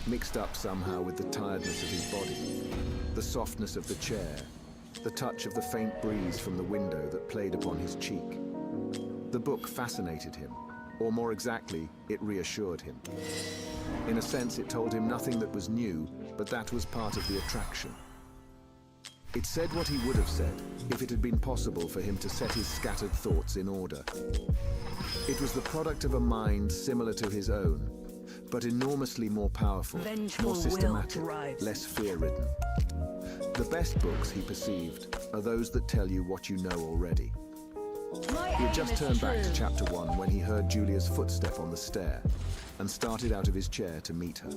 mixed up somehow with the tiredness of his body, the softness of the chair, the touch of the faint breeze from the window that played upon his cheek. The book fascinated him, or more exactly, it reassured him. In a sense, it told him nothing that was new, but that was part of the attraction. It said what he would have said if it had been possible for him to set his scattered thoughts in order. It was the product of a mind similar to his own, but enormously more powerful, Vengeful more will systematic, drives less fear-ridden. The best books, he perceived, are those that tell you what you know already. My He had aim just is turned back to true. chapter 1 when he heard Julia's footstep on the stair and started out of his chair to meet her.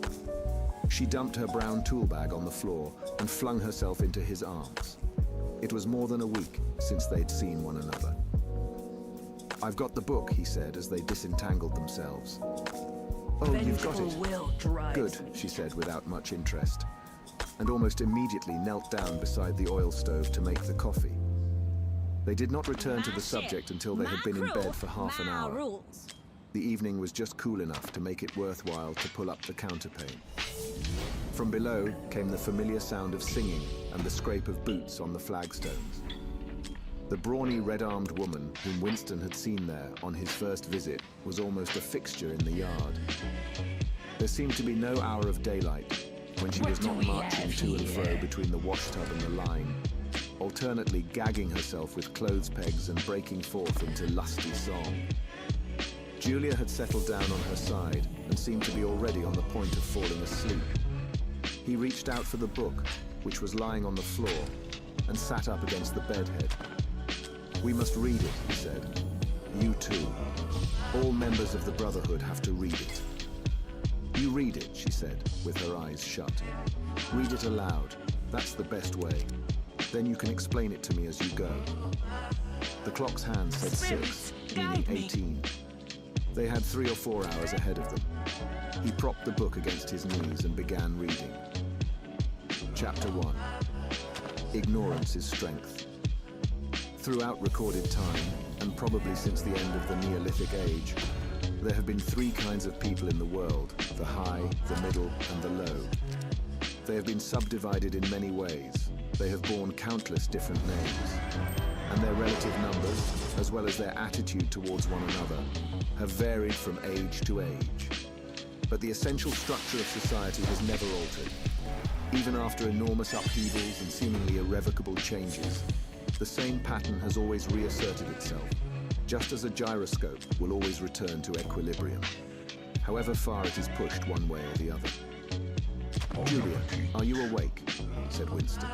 She dumped her brown tool bag on the floor and flung herself into his arms. It was more than a week since they'd seen one another. "I've got the book," he said as they disentangled themselves. "Oh, you've got Vengeful it. will drives Good," me. she said without much interest, and almost immediately knelt down beside the oil stove to make the coffee. They did not return to the subject until they had been in bed for half an hour. Rules. The evening was just cool enough to make it worthwhile to pull up the counterpane. From below came the familiar sound of singing and the scrape of boots on the flagstones. The brawny red-armed woman whom Winston had seen there on his first visit was almost a fixture in the yard. There seemed to be no hour of daylight when she was not marching to and fro between the washtub and the line, alternately gagging herself with clothes pegs and breaking forth into lusty song. Julia had settled down on her side and seemed to be already on the point of falling asleep. He reached out for the book, which was lying on the floor, and sat up against the bedhead. "We must read it," he said. "You too. All members of the Brotherhood have to read it." "You read it," she said, with her eyes shut. "Read it aloud. That's the best way. Then you can explain it to me as you go. The clock's hand said 6, meaning 18. They had 3 or 4 hours ahead of them. He propped the book against his knees and began reading. Chapter 1. Ignorance is strength. Throughout recorded time, and probably since the end of the Neolithic Age, there have been 3 kinds of people in the world: the high, the middle, and the low. They have been subdivided in many ways. They have borne countless different names, and their relative numbers, as well as their attitude towards one another, have varied from age to age. But the essential structure of society has never altered. Even after enormous upheavals and seemingly irrevocable changes, the same pattern has always reasserted itself, just as a gyroscope will always return to equilibrium, however far it is pushed one way or the other. "Julia, are you awake?" said Winston.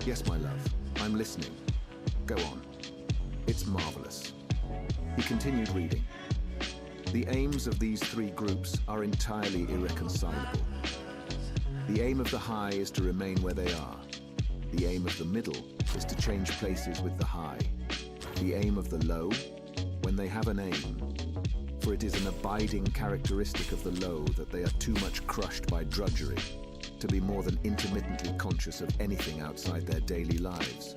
"Yes, my love, I'm listening. Go on. It's marvelous." He continued reading. The aims of these 3 groups are entirely irreconcilable. The aim of the high is to remain where they are. The aim of the middle is to change places with the high. The aim of the low, when they have an aim, for it is an abiding characteristic of the low that they are too much crushed by drudgery to be more than intermittently conscious of anything outside their daily lives,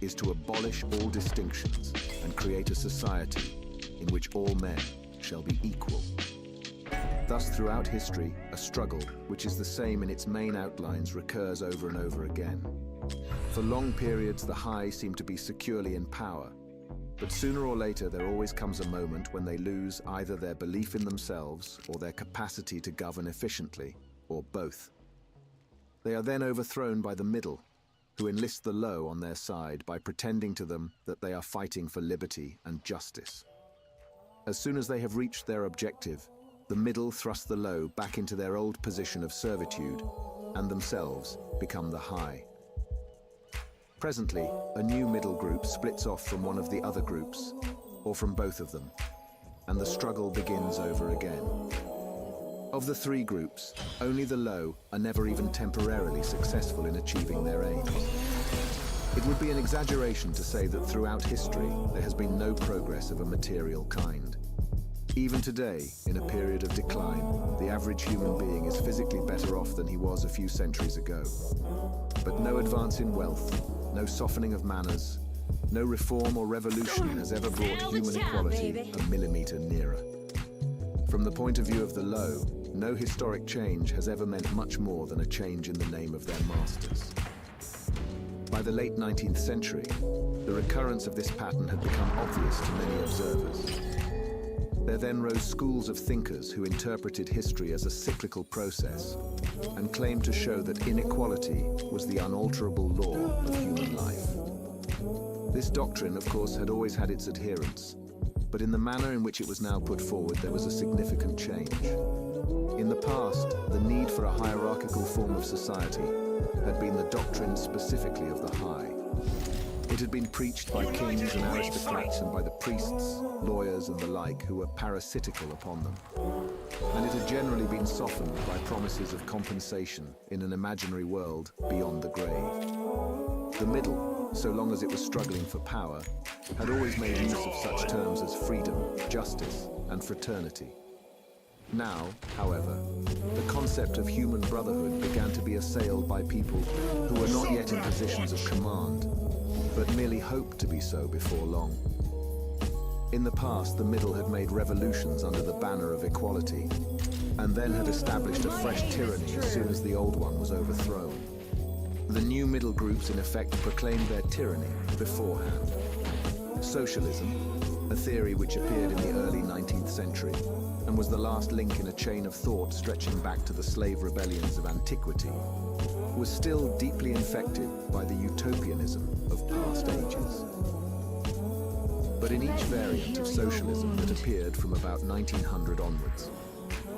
is to abolish all distinctions and create a society in which all men shall be equal. Thus, throughout history, a struggle, which is the same in its main outlines, recurs over and over again. For long periods, the high seem to be securely in power, but sooner or later there always comes a moment when they lose either their belief in themselves or their capacity to govern efficiently, or both. They are then overthrown by the middle, who enlist the low on their side by pretending to them that they are fighting for liberty and justice. As soon as they have reached their objective, the middle thrust the low back into their old position of servitude, and themselves become the high. Presently, a new middle group splits off from one of the other groups, or from both of them, and the struggle begins over again. Of the 3 groups, only the low are never even temporarily successful in achieving their aims. It would be an exaggeration to say that throughout history there has been no progress of a material kind. Even today, in a period of decline, the average human being is physically better off than he was a few centuries ago. But no advance in wealth, no softening of manners, no reform or revolution has ever brought human equality a millimeter nearer. From the point of view of the low, no historic change has ever meant much more than a change in the name of their masters. By the late 19th century, the recurrence of this pattern had become obvious to many observers. There then rose schools of thinkers who interpreted history as a cyclical process and claimed to show that inequality was the unalterable law of human life. This doctrine, of course, had always had its adherents, but in the manner in which it was now put forward, there was a significant change. In the past, the need for a hierarchical form of society had been the doctrine specifically of the high. It had been preached by kings and aristocrats and by the priests, lawyers and the like who were parasitical upon them. And it had generally been softened by promises of compensation in an imaginary world beyond the grave. The middle, so long as it was struggling for power, had always made use of such terms as freedom, justice, and fraternity. Now, however, the concept of human brotherhood began to be assailed by people who were not yet in positions of command, but merely hoped to be so before long. In the past, the middle had made revolutions under the banner of equality, and then had established a fresh tyranny as soon as the old one was overthrown. The new middle groups in effect proclaimed their tyranny beforehand. Socialism, a theory which appeared in the early 19th century, and was the last link in a chain of thought stretching back to the slave rebellions of antiquity, was still deeply infected by the utopianism of past ages. But in each variant of socialism that appeared from about 1900 onwards,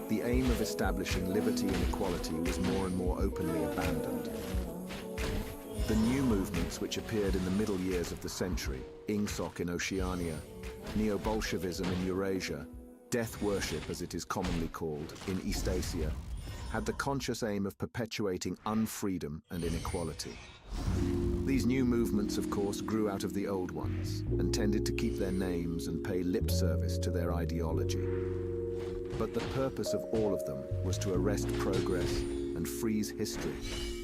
the aim of establishing liberty and equality was more and more openly abandoned. The new movements which appeared in the middle years of the century, Ingsoc in Oceania, Neo-Bolshevism in Eurasia, death worship as it is commonly called in East Asia, had the conscious aim of perpetuating unfreedom and inequality. These new movements, of course, grew out of the old ones and tended to keep their names and pay lip service to their ideology. But the purpose of all of them was to arrest progress and freeze history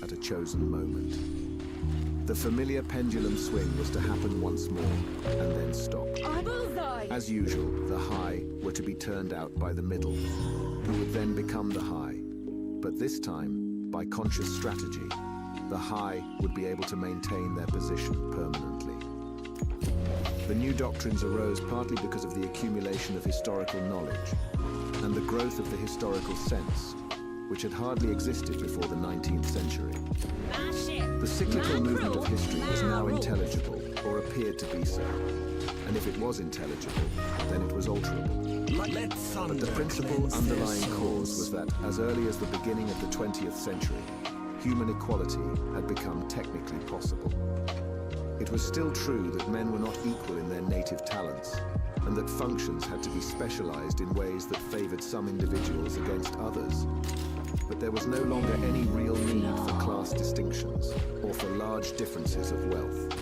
at a chosen moment. The familiar pendulum swing was to happen once more and then stop. As usual, the high were to be turned out by the middle, who would then become the high. But this time, by conscious strategy, the high would be able to maintain their position permanently. The new doctrines arose partly because of the accumulation of historical knowledge and the growth of the historical sense, which had hardly existed before the 19th century. The cyclical movement of history was now intelligible, or appeared to be so. And if it was intelligible, then it was alterable. But the principal underlying cause was that, as early as the beginning of the 20th century, human equality had become technically possible. It was still true that men were not equal in their native talents, and that functions had to be specialized in ways that favored some individuals against others. But there was no longer any real need for class distinctions or for large differences of wealth.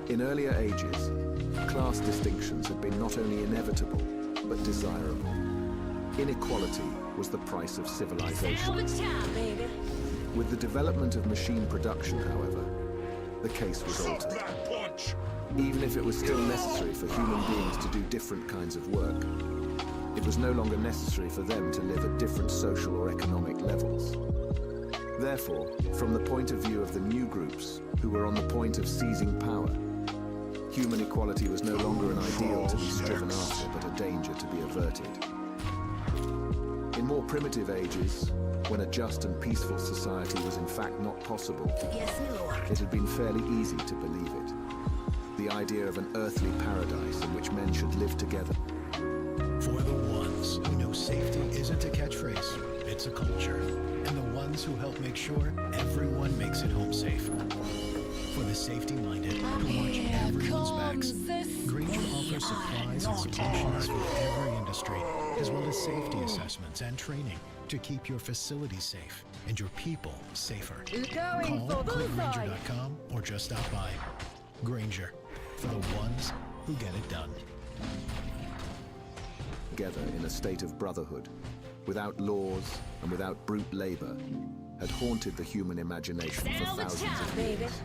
In earlier ages, class distinctions had been not only inevitable, but desirable. Inequality was the price of civilization. With the development of machine production, however, the case was altered. Even if it was still necessary for human beings to do different kinds of work, it was no longer necessary for them to live at different social or economic levels. Therefore, from the point of view of the new groups who were on the point of seizing power, human equality was no longer an ideal to be striven after, but a danger to be averted. In more primitive ages, when a just and peaceful society was in fact not possible, it had been fairly easy to believe it. The idea of an earthly paradise in which men should live together. For the ones who know safety isn't a catchphrase, it's a culture. And the ones who help make sure everyone makes it home safe. For the safety-minded who watch everyone's backs, Granger offers supplies and solutions for every industry, as well as safety assessments and training to keep your facilities safe and your people safer. Call Granger.com or just stop by. Granger, for the ones who get it done. Together in a state of brotherhood, without laws and without brute labor, had haunted the human imagination for thousands of years.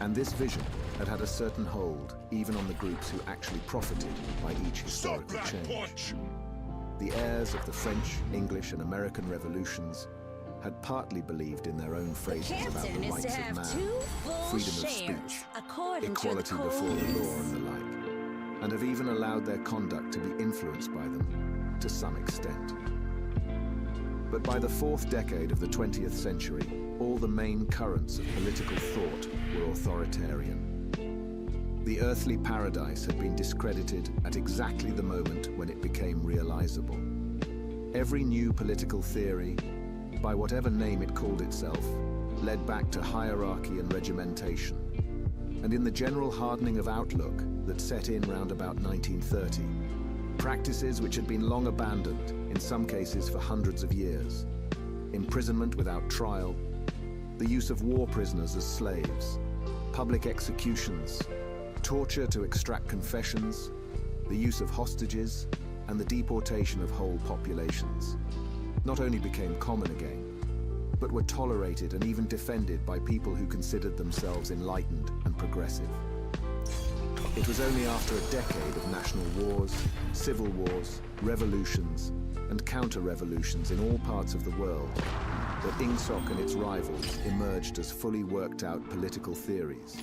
And this vision had had a certain hold even on the groups who actually profited by each historical change. The heirs of the French, English, and American revolutions had partly believed in their own phrases about the rights of man, freedom of speech, equality before the law, and the like, and have even allowed their conduct to be influenced by them to some extent. But by the fourth decade of the 20th century, all the main currents of political thought were authoritarian. The earthly paradise had been discredited at exactly the moment when it became realizable. Every new political theory, by whatever name it called itself, led back to hierarchy and regimentation. And in the general hardening of outlook that set in round about 1930, practices which had been long abandoned, in some cases for hundreds of years, imprisonment without trial, the use of war prisoners as slaves, public executions, torture to extract confessions, the use of hostages, and the deportation of whole populations, not only became common again, but were tolerated and even defended by people who considered themselves enlightened and progressive. It was only after a decade of national wars, civil wars, revolutions, and counter-revolutions in all parts of the world that Ingsoc and its rivals emerged as fully worked-out political theories.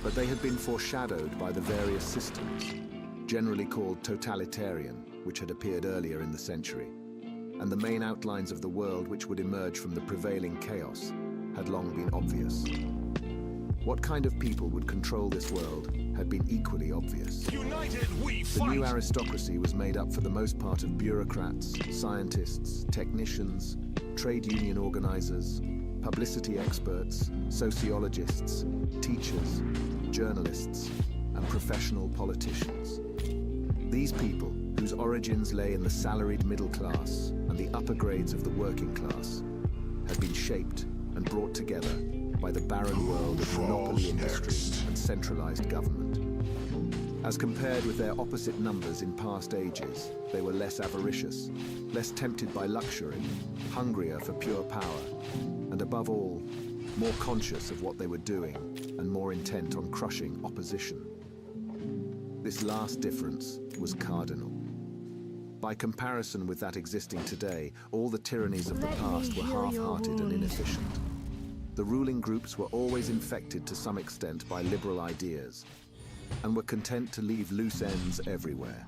But they had been foreshadowed by the various systems, generally called totalitarian, which had appeared earlier in the century, and the main outlines of the world which would emerge from the prevailing chaos had long been obvious. What kind of people would control this world had been equally obvious. United we The new aristocracy was made up for the most part of bureaucrats, scientists, technicians, trade union organizers, publicity experts, sociologists, teachers, journalists, and professional politicians. These people, whose origins lay in the salaried middle class and the upper grades of the working class had been shaped and brought together by the barren world of monopoly industry and centralized government. As compared with their opposite numbers in past ages, they were less avaricious, less tempted by luxury, hungrier for pure power, and above all, more conscious of what they were doing and more intent on crushing opposition. This last difference was cardinal. By comparison with that existing today, all the tyrannies of the past were half-hearted and inefficient. The ruling groups were always infected to some extent by liberal ideas, and were content to leave loose ends everywhere,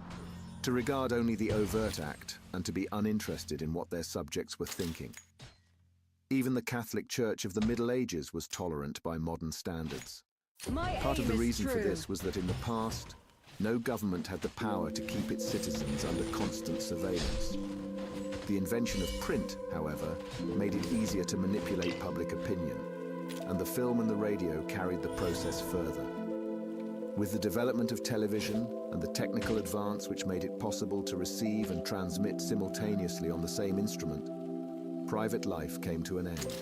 to regard only the overt act and to be uninterested in what their subjects were thinking. Even the Catholic Church of the Middle Ages was tolerant by modern standards. Part of the reason for this was that in the past, no government had the power to keep its citizens under constant surveillance. The invention of print, however, made it easier to manipulate public opinion, and the film and the radio carried the process further. With the development of television and the technical advance which made it possible to receive and transmit simultaneously on the same instrument, private life came to an end.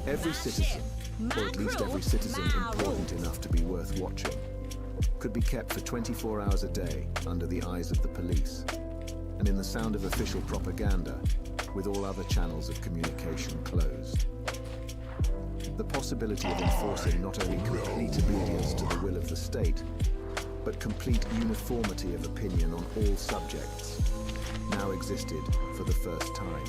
Every citizen, or at least every citizen important enough to be worth watching, could be kept for 24 hours a day under the eyes of the police, and in the sound of official propaganda, with all other channels of communication closed. The possibility of enforcing not only complete obedience to the will of the state, but complete uniformity of opinion on all subjects, now existed for the first time.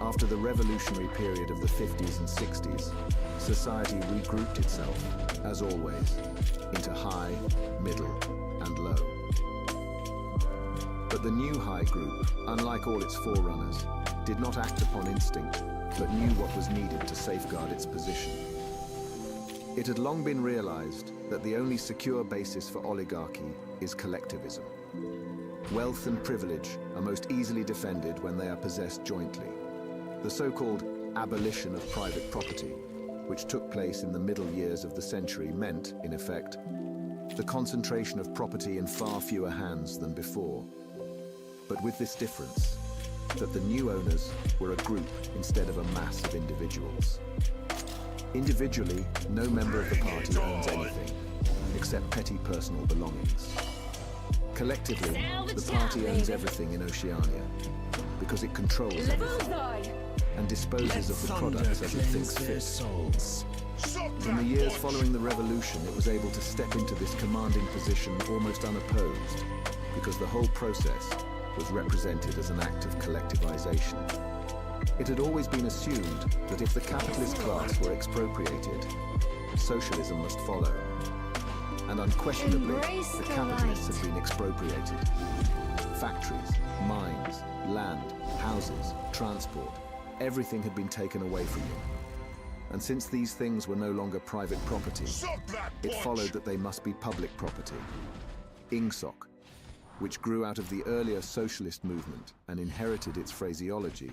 After the revolutionary period of the 50s and 60s, society regrouped itself, as always, into high, middle, and low. But the new high group, unlike all its forerunners, did not act upon instinct, but knew what was needed to safeguard its position. It had long been realized that the only secure basis for oligarchy is collectivism. Wealth and privilege are most easily defended when they are possessed jointly. The so-called abolition of private property, which took place in the middle years of the century, meant, in effect, the concentration of property in far fewer hands than before. But with this difference, that the new owners were a group instead of a mass of individuals. Individually, no member of the party owns anything, except petty personal belongings. Collectively, the party owns everything in Oceania, because it controls everything, and disposes of the products as it thinks fit. In the years following the revolution, it was able to step into this commanding position almost unopposed, because the whole process was represented as an act of collectivization. It had always been assumed that if the capitalist class were expropriated, socialism must follow. And unquestionably, the capitalists had been expropriated. Factories, mines, land, houses, transport, everything had been taken away from them. And since these things were no longer private property, it followed that they must be public property. Ingsoc, which grew out of the earlier socialist movement and inherited its phraseology,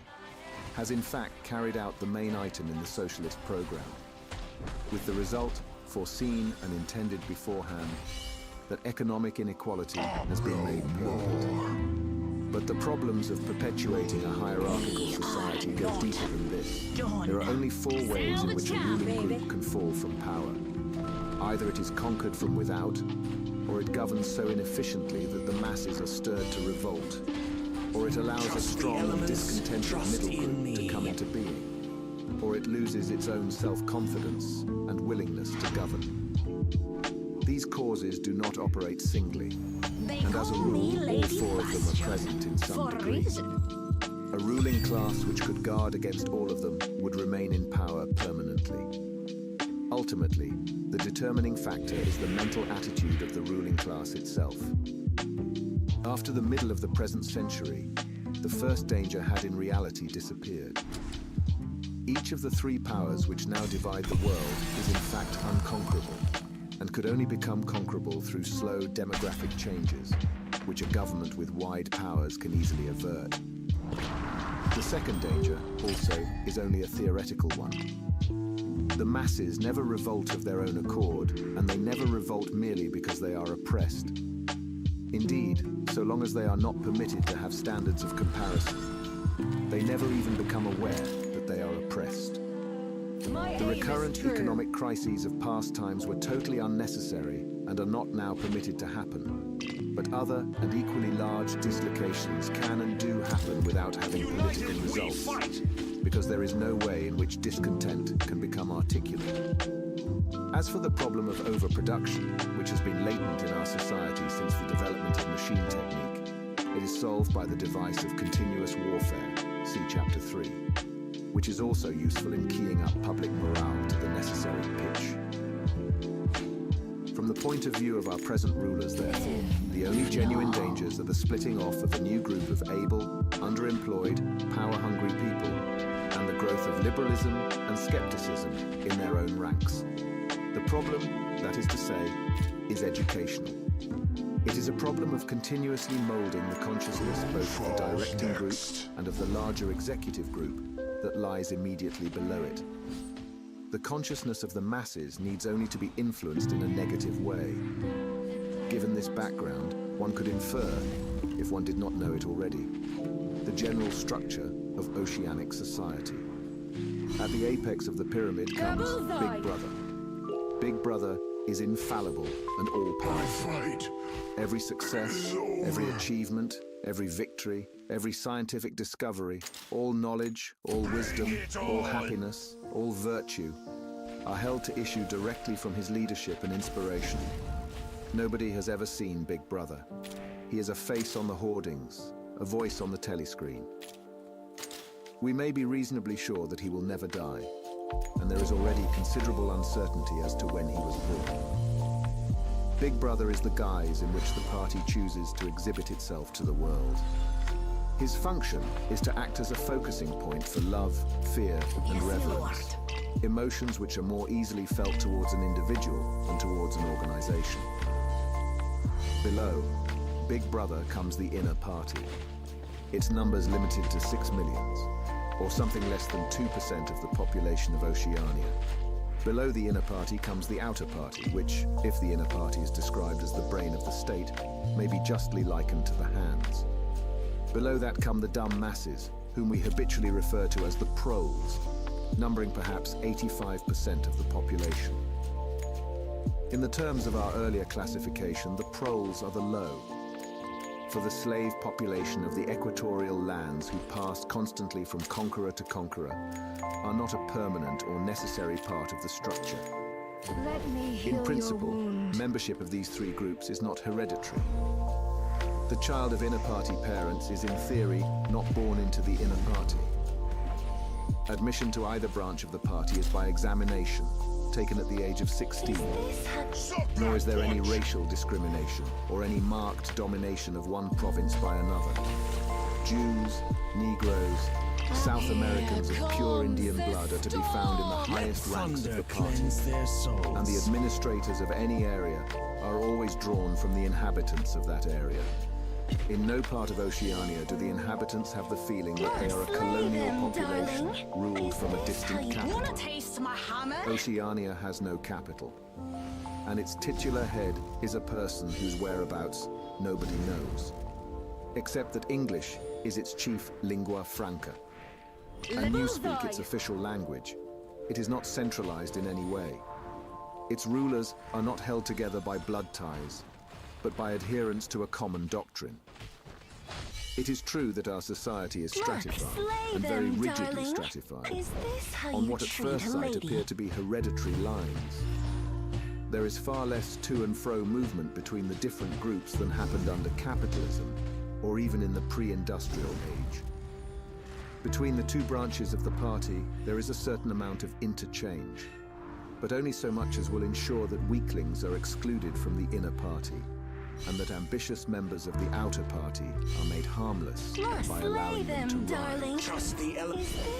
has in fact carried out the main item in the socialist program, with the result, foreseen and intended beforehand, that economic inequality has been made permanent. But the problems of perpetuating a hierarchical society go deeper than this. There are only 4 ways in which a ruling group can fall from power. Either it is conquered from without, or it governs so inefficiently that the masses are stirred to revolt, or it allows a strong and discontented middle group to come into being, or it loses its own self-confidence and willingness to govern. These causes do not operate singly, and as a rule, all 4 of them are present in some degree. A ruling class which could guard against all of them would remain in power permanently. Ultimately, the determining factor is the mental attitude of the ruling class itself. After the middle of the present century, the first danger had in reality disappeared. Each of the 3 powers which now divide the world is in fact unconquerable, and could only become conquerable through slow demographic changes, which a government with wide powers can easily avert. The second danger, also, is only a theoretical one. The masses never revolt of their own accord, and they never revolt merely because they are oppressed. Indeed, so long as they are not permitted to have standards of comparison, they never even become aware that they are oppressed. The recurrent economic crises of past times were totally unnecessary and are not now permitted to happen. But other and equally large dislocations can and do happen without having political results, because there is no way in which discontent can become articulate. As for the problem of overproduction, which has been latent in our society since the development of machine technique, it is solved by the device of continuous warfare, see Chapter 3, which is also useful in keying up public morale to the necessary pitch. From the point of view of our present rulers, therefore, the only genuine dangers are the splitting off of a new group of able, underemployed, power-hungry people, and the growth of liberalism and skepticism in their own ranks. The problem, that is to say, is educational. It is a problem of continuously moulding the consciousness both of the directing group and of the larger executive group that lies immediately below it. The consciousness of the masses needs only to be influenced in a negative way. Given this background, one could infer, if one did not know it already, the general structure of oceanic society. At the apex of the pyramid comes Big Brother. Big Brother is infallible and all-powerful. Every success, every achievement, every victory, every scientific discovery, all knowledge, all wisdom, all happiness, all virtue, are held to issue directly from his leadership and inspiration. Nobody has ever seen Big Brother. He is a face on the hoardings, a voice on the telescreen. We may be reasonably sure that he will never die, and there is already considerable uncertainty as to when he was born. Big Brother is the guise in which the party chooses to exhibit itself to the world. His function is to act as a focusing point for love, fear, and reverence, emotions which are more easily felt towards an individual than towards an organization. Below, Big Brother comes the inner party. Its numbers limited to 6 millions, or something less than 2% of the population of Oceania. Below the inner party comes the outer party, which, if the inner party is described as the brain of the state, may be justly likened to the hands. Below that come the dumb masses, whom we habitually refer to as the proles, numbering perhaps 85% of the population. In the terms of our earlier classification, the proles are the low, for the slave population of the equatorial lands who pass constantly from conqueror to conqueror are not a permanent or necessary part of the structure. Let me heal In principle, your wound. membership of these three groups is not hereditary. The child of inner party parents is in theory not born into the inner party. Admission to either branch of the party is by examination, taken at the age of 16. Nor is there any racial discrimination or any marked domination of one province by another. Jews, Negroes, South Americans of pure Indian blood are to be found in the highest ranks of the party, and the administrators of any area are always drawn from the inhabitants of that area. In no part of Oceania do the inhabitants have the feeling that they are a colonial population ruled from a distant capital. Oceania has no capital, and its titular head is a person whose whereabouts nobody knows, except that English is its chief lingua franca, and newspeak its official language. It is not centralized in any way. Its rulers are not held together by blood ties, but by adherence to a common doctrine. It is true that our society is stratified, and very rigidly stratified, on what at first sight appear to be hereditary lines. There is far less to and fro movement between the different groups than happened under capitalism, or even in the pre-industrial age. Between the two branches of the party, there is a certain amount of interchange, but only so much as will ensure that weaklings are excluded from the inner party, and that ambitious members of the outer party are made harmless by allowing them to rise.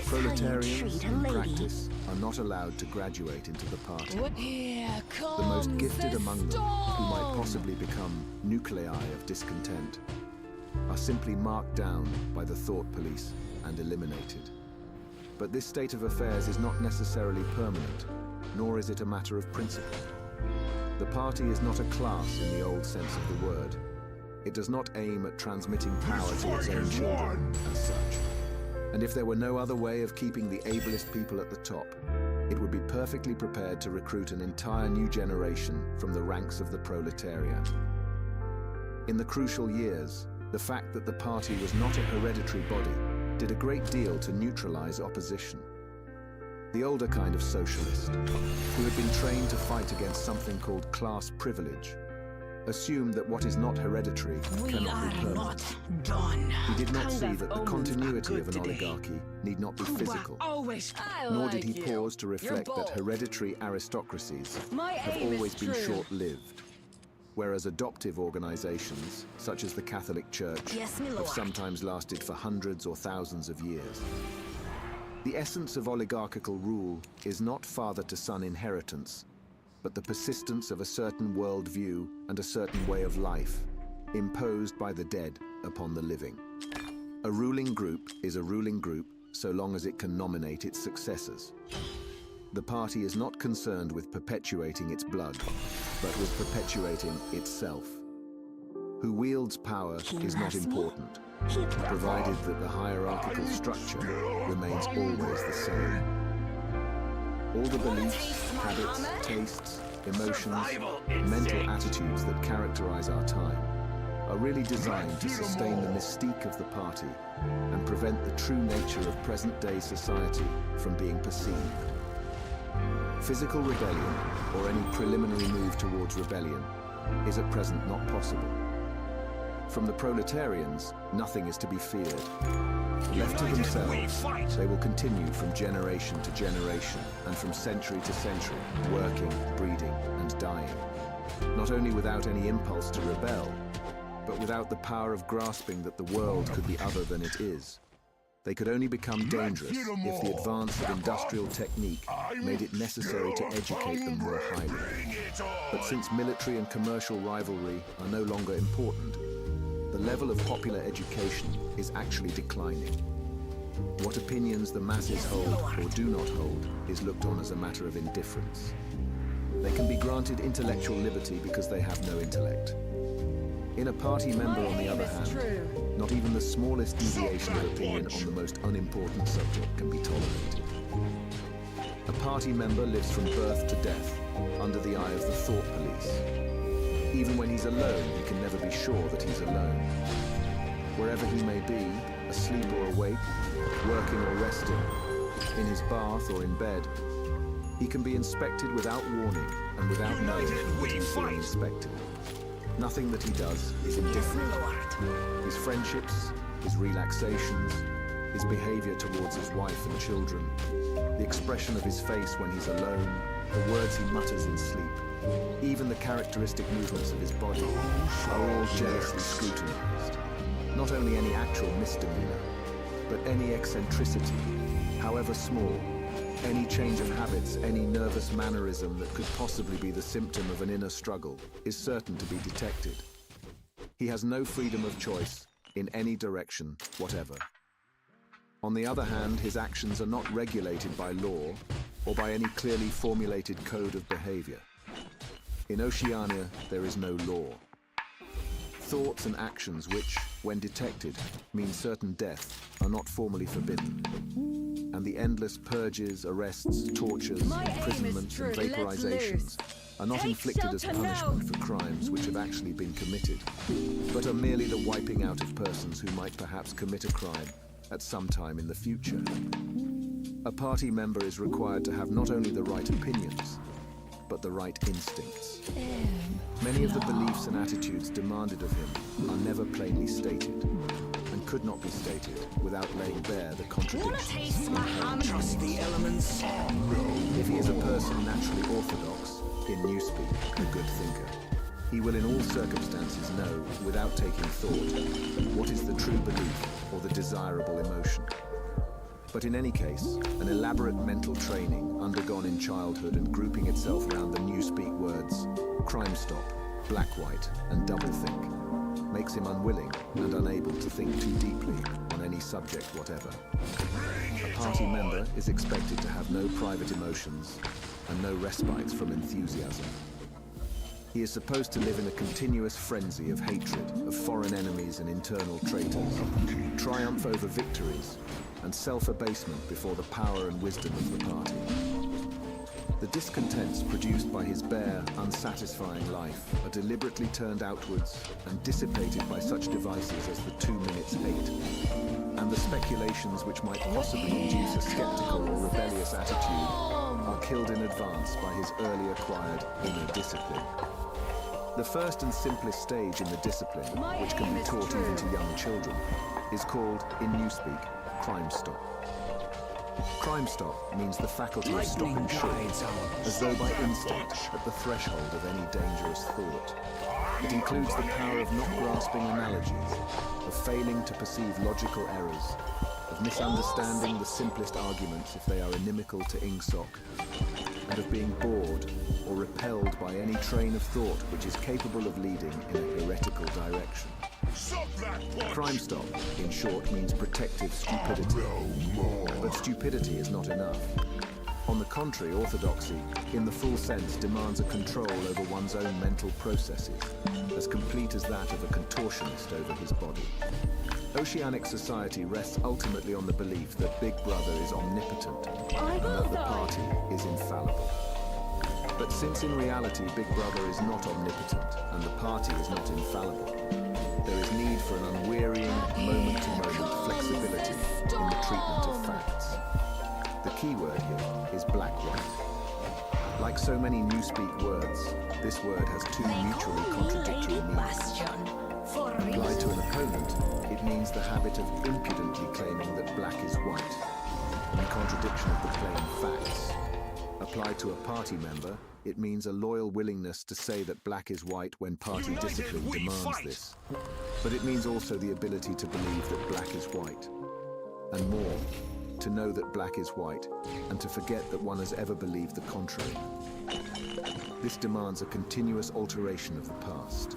Proletarians, in practice, are not allowed to graduate into the party. The most gifted among them, who might possibly become nuclei of discontent, are simply marked down by the thought police and eliminated. But this state of affairs is not necessarily permanent, nor is it a matter of principle. The party is not a class in the old sense of the word. It does not aim at transmitting power to its own children as such. And if there were no other way of keeping the ablest people at the top, it would be perfectly prepared to recruit an entire new generation from the ranks of the proletariat. In the crucial years, the fact that the party was not a hereditary body did a great deal to neutralize opposition. The older kind of socialist, who had been trained to fight against something called class privilege, assumed that what is not hereditary cannot be permanent. He did not see that the continuity of an oligarchy need not be physical, nor did he pause to reflect that hereditary aristocracies have always been short-lived, whereas adoptive organizations, such as the Catholic Church, have sometimes lasted for hundreds or thousands of years. The essence of oligarchical rule is not father-to-son inheritance, but the persistence of a certain worldview and a certain way of life, imposed by the dead upon the living. A ruling group is a ruling group so long as it can nominate its successors. The party is not concerned with perpetuating its blood, but with perpetuating itself. Who wields power is not important, provided that the hierarchical structure remains always the same. All the beliefs, habits, tastes, emotions, mental attitudes that characterize our time are really designed to sustain the mystique of the party and prevent the true nature of present-day society from being perceived. Physical rebellion, or any preliminary move towards rebellion, is at present not possible. From the proletarians, nothing is to be feared. Left to themselves, they will continue from generation to generation and from century to century, working, breeding, and dying. Not only without any impulse to rebel, but without the power of grasping that the world could be other than it is. They could only become dangerous if the advance of industrial technique made it necessary to educate them more highly. But since military and commercial rivalry are no longer important, the level of popular education is actually declining. What opinions the masses hold or do not hold is looked on as a matter of indifference. They can be granted intellectual liberty because they have no intellect. In a party member, on the other hand, not even the smallest deviation of opinion on the most unimportant subject can be tolerated. A party member lives from birth to death under the eye of the thought police. Even when he's alone, he can never be sure that he's alone. Wherever he may be, asleep or awake, working or resting, in his bath or in bed, he can be inspected without warning and without knowing that he's being inspected. Nothing that he does is indifferent. His friendships, his relaxations, his behavior towards his wife and children, the expression of his face when he's alone, the words he mutters in sleep, even the characteristic movements of his body are all jealously scrutinized. Not only any actual misdemeanor, but any eccentricity, however small, any change of habits, any nervous mannerism that could possibly be the symptom of an inner struggle is certain to be detected. He has no freedom of choice in any direction whatever. On the other hand, his actions are not regulated by law or by any clearly formulated code of behavior. In Oceania, there is no law. Thoughts and actions which, when detected, mean certain death are not formally forbidden. And the endless purges, arrests, tortures, imprisonments, and vaporizations are not inflicted as punishment for crimes which have actually been committed, but are merely the wiping out of persons who might perhaps commit a crime at some time in the future. A party member is required to have not only the right opinions, but the right instincts. Many of the beliefs and attitudes demanded of him are never plainly stated, and could not be stated without laying bare the contradictions. Trust the elements. If he is a person naturally orthodox, in newspeak, a good thinker, he will in all circumstances know, without taking thought, what is the true belief or the desirable emotion. But in any case, an elaborate mental training undergone in childhood and grouping itself around the newspeak words crime stop, black-white, and doublethink makes him unwilling and unable to think too deeply on any subject whatever. A party member is expected to have no private emotions and no respites from enthusiasm. He is supposed to live in a continuous frenzy of hatred of foreign enemies and internal traitors, triumph over victories, and self-abasement before the power and wisdom of the party. The discontents produced by his bare, unsatisfying life are deliberately turned outwards and dissipated by such devices as the 2 minutes hate, and the speculations which might possibly induce a skeptical or rebellious attitude are killed in advance by his early acquired inner discipline. The first and simplest stage in the discipline, which can be taught even to young children, is called, in Newspeak, crime stop. Crime stop means the faculty of stopping short, as though by instinct, at the threshold of any dangerous thought. It includes the power of not grasping analogies, of failing to perceive logical errors, of misunderstanding the simplest arguments if they are inimical to ingsoc, and of being bored or repelled by any train of thought which is capable of leading in a heretical direction. Crime stop, in short, means protective stupidity. But stupidity is not enough. On the contrary, orthodoxy, in the full sense, demands a control over one's own mental processes, as complete as that of a contortionist over his body. Oceanic society rests ultimately on the belief that Big Brother is omnipotent and that the party is infallible. But since in reality Big Brother is not omnipotent and the party is not infallible, there is need for an unwearying, moment-to-moment flexibility in the treatment of facts. The key word here is black-white. Like so many Newspeak words, this word has two mutually contradictory meanings. Applied to an opponent, it means the habit of impudently claiming that black is white, in contradiction of the plain facts. Applied to a party member, it means a loyal willingness to say that black is white when party discipline demands this. But it means also the ability to believe that black is white. And more, to know that black is white, and to forget that one has ever believed the contrary. This demands a continuous alteration of the past,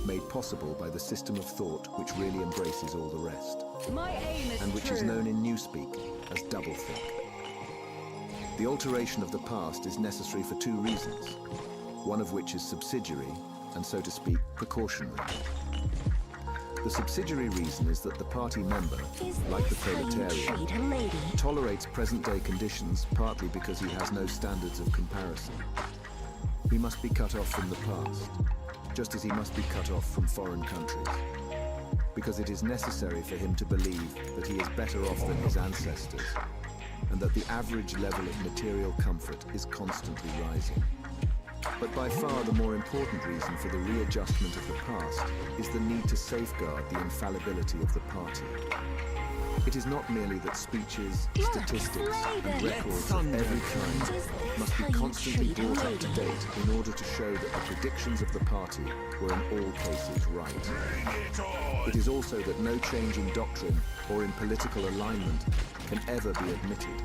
made possible by the system of thought which really embraces all the rest, and which is known in Newspeak as doublethink. The alteration of the past is necessary for two reasons, one of which is subsidiary, and so to speak, precautionary. The subsidiary reason is that the party member, like the proletariat, tolerates present-day conditions partly because he has no standards of comparison. He must be cut off from the past, just as he must be cut off from foreign countries, because it is necessary for him to believe that he is better off than his ancestors, and that the average level of material comfort is constantly rising. But by far the more important reason for the readjustment of the past is the need to safeguard the infallibility of the party. It is not merely that speeches, statistics, and records of every kind must be constantly brought up to date in order to show that the predictions of the party were in all cases right. It is also that no change in doctrine or in political alignment can ever be admitted.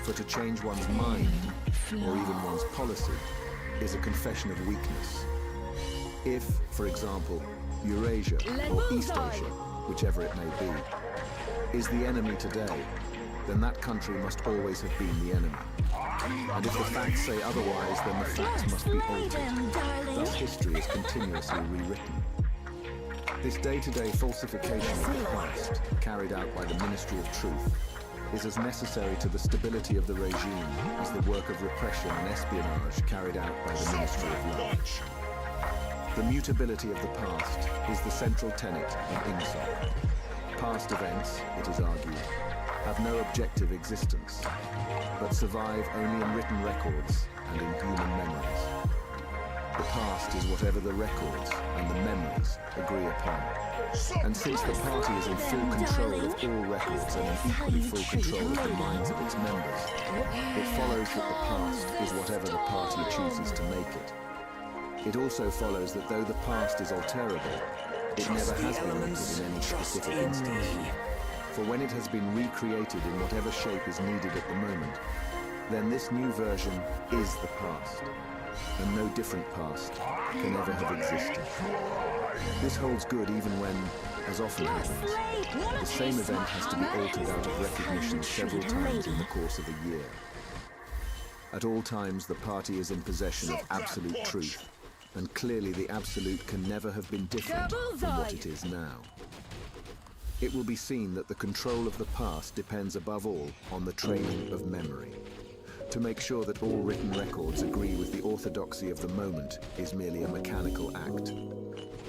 For to change one's mind, or even one's policy, is a confession of weakness. If, for example, Eurasia or Eastasia, whichever it may be, is the enemy today, then that country must always have been the enemy. And if the facts say otherwise, then the facts must be altered. Thus history is continuously rewritten. This day-to-day falsification of the past, carried out by the Ministry of Truth, is as necessary to the stability of the regime as the work of repression and espionage carried out by the Ministry of Love. The mutability of the past is the central tenet of ingsoc. Past events, it is argued, have no objective existence, but survive only in written records and in human memories. The past is whatever the records and the memories agree upon. And since the party is in full control of all records and in equally full control of the minds of its members, it follows that the past is whatever the party chooses to make it. It also follows that though the past is alterable, it never has been altered in any specific instance. For when it has been recreated in whatever shape is needed at the moment, then this new version is the past, and no different past can ever have existed. This holds good even when, as often happens, the same event has to be altered out of recognition several times in the course of a year. At all times, the party is in possession of absolute truth, and clearly the absolute can never have been different from what it is now. It will be seen that the control of the past depends above all on the training of memory. To make sure that all written records agree with the orthodoxy of the moment is merely a mechanical act.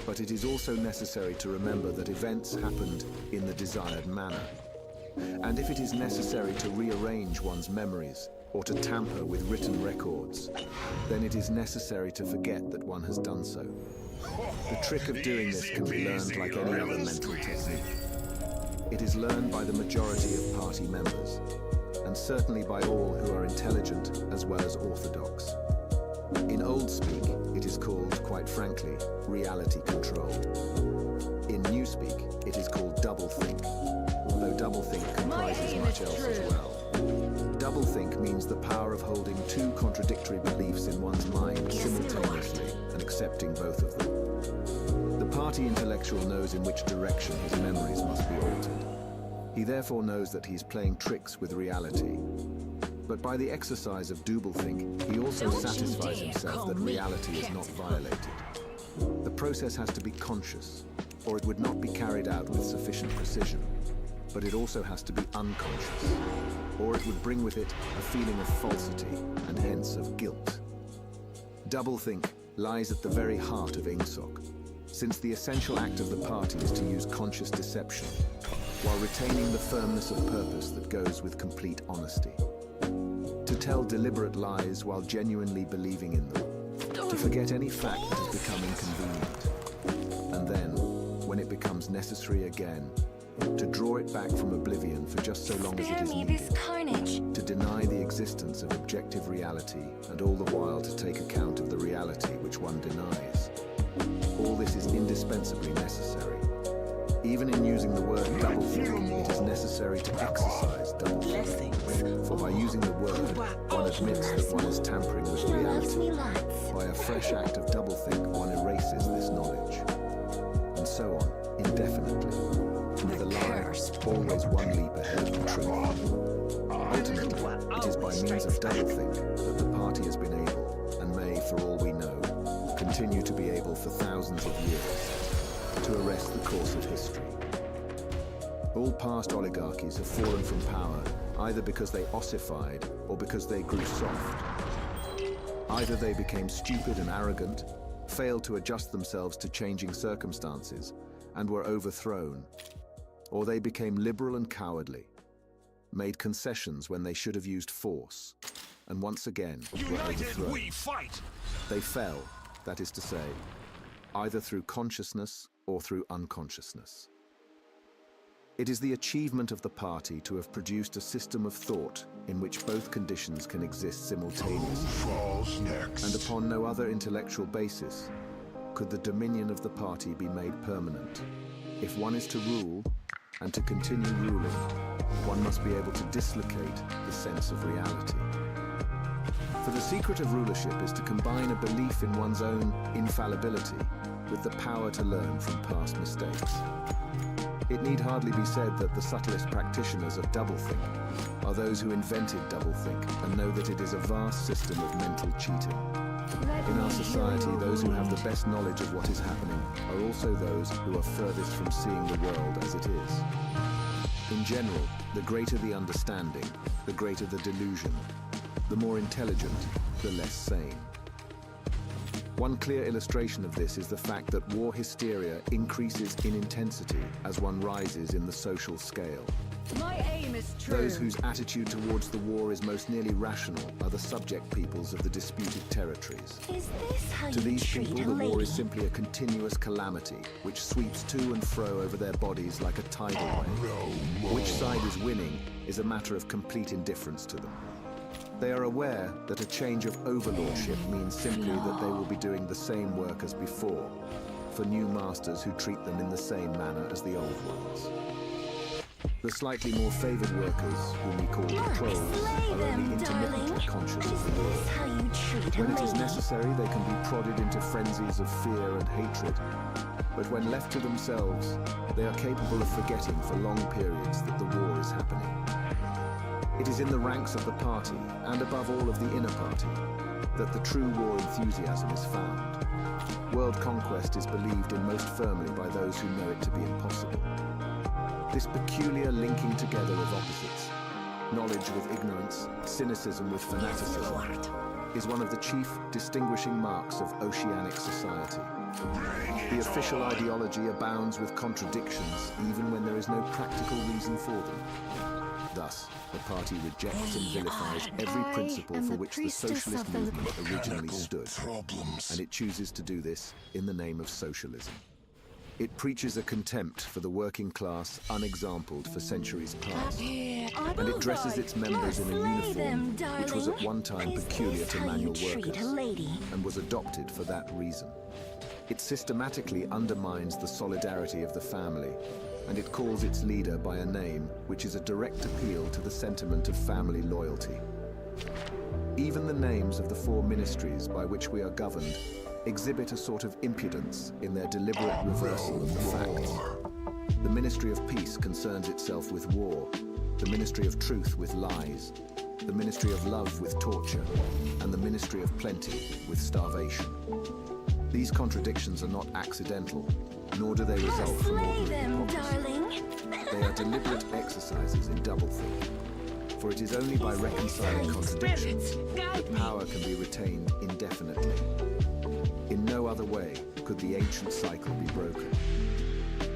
But it is also necessary to remember that events happened in the desired manner. And if it is necessary to rearrange one's memories or to tamper with written records, then it is necessary to forget that one has done so. The trick of doing this can be learned like any other mental technique. It is learned by the majority of party members, and certainly by all who are intelligent as well as orthodox. In old speak, it is called, quite frankly, reality control. In new speak, it is called doublethink, although doublethink comprises much else as well. Doublethink means the power of holding two contradictory beliefs in one's mind simultaneously and accepting both of them. The party intellectual knows in which direction his memories must be altered. He therefore knows that he's playing tricks with reality. But by the exercise of doublethink, he also satisfies himself that reality is not violated. The process has to be conscious, or it would not be carried out with sufficient precision. But it also has to be unconscious, or it would bring with it a feeling of falsity and hence of guilt. Doublethink lies at the very heart of Ingsoc, since the essential act of the party is to use conscious deception, while retaining the firmness of purpose that goes with complete honesty. To tell deliberate lies while genuinely believing in them, to forget any fact that has become inconvenient, and then, when it becomes necessary again, to draw it back from oblivion for just so long as it is needed, to deny the existence of objective reality and all the while to take account of the reality which one denies. All this is indispensably necessary. Even in using the word doublethink, it is necessary to exercise doublethink. For by using the word, one admits that one is tampering with reality. By a fresh act of doublethink, one erases this knowledge. And so on, indefinitely. With a lie, always one leap ahead of the truth. Ultimately, it is by means of doublethink that the party has been able, and may, for all we know, continue to be able for thousands of years, to arrest the course of history. All past oligarchies have fallen from power either because they ossified or because they grew soft. Either they became stupid and arrogant, failed to adjust themselves to changing circumstances, and were overthrown, or they became liberal and cowardly, made concessions when they should have used force, and once again were overthrown. We fight! They fell, that is to say, either through consciousness or through unconsciousness. It is the achievement of the party to have produced a system of thought in which both conditions can exist simultaneously, and upon no other intellectual basis could the dominion of the party be made permanent. If one is to rule, and to continue ruling, one must be able to dislocate the sense of reality. For the secret of rulership is to combine a belief in one's own infallibility with the power to learn from past mistakes. It need hardly be said that the subtlest practitioners of doublethink are those who invented doublethink and know that it is a vast system of mental cheating. In our society, those who have the best knowledge of what is happening are also those who are furthest from seeing the world as it is. In general, the greater the understanding, the greater the delusion. The more intelligent, the less sane. One clear illustration of this is the fact that war hysteria increases in intensity as one rises in the social scale. My aim is true. Those whose attitude towards the war is most nearly rational are the subject peoples of the disputed territories. Is this how To you these treat people, a the war lady? is simply a continuous calamity which sweeps to and fro over their bodies like a tidal wave. Which side is winning is a matter of complete indifference to them. They are aware that a change of overlordship means simply that they will be doing the same work as before, for new masters who treat them in the same manner as the old ones. The slightly more favored workers, whom we call the trolls, are only intermittently conscious of the war. How you treat a When it is lady? necessary, they can be prodded into frenzies of fear and hatred. But when left to themselves, they are capable of forgetting for long periods that the war is happening. It is in the ranks of the party, and above all of the inner party, that the true war enthusiasm is found. world conquest is believed in most firmly by those who know it to be impossible. This peculiar linking together of opposites, knowledge with ignorance, cynicism with fanaticism, is one of the chief distinguishing marks of oceanic society. The official ideology abounds with contradictions even when there is no practical reason for them. Thus, the party rejects and vilifies every principle for which the socialist movement originally stood, and it chooses to do this in the name of socialism. It preaches a contempt for the working class unexampled for centuries past, and it dresses its members in a uniform which was at one time peculiar to manual workers and was adopted for that reason. It systematically undermines the solidarity of the family, and it calls its leader by a name which is a direct appeal to the sentiment of family loyalty. Even the names of the four ministries by which we are governed exhibit a sort of impudence in their deliberate reversal of the facts. The Ministry of Peace concerns itself with war, the Ministry of Truth with lies, the Ministry of Love with torture, and the Ministry of Plenty with starvation. These contradictions are not accidental, nor do they result from ordinary hypocrisy. They are deliberate exercises in doublethink, for it is only by reconciling contradictions that power can be retained indefinitely. In no other way could the ancient cycle be broken.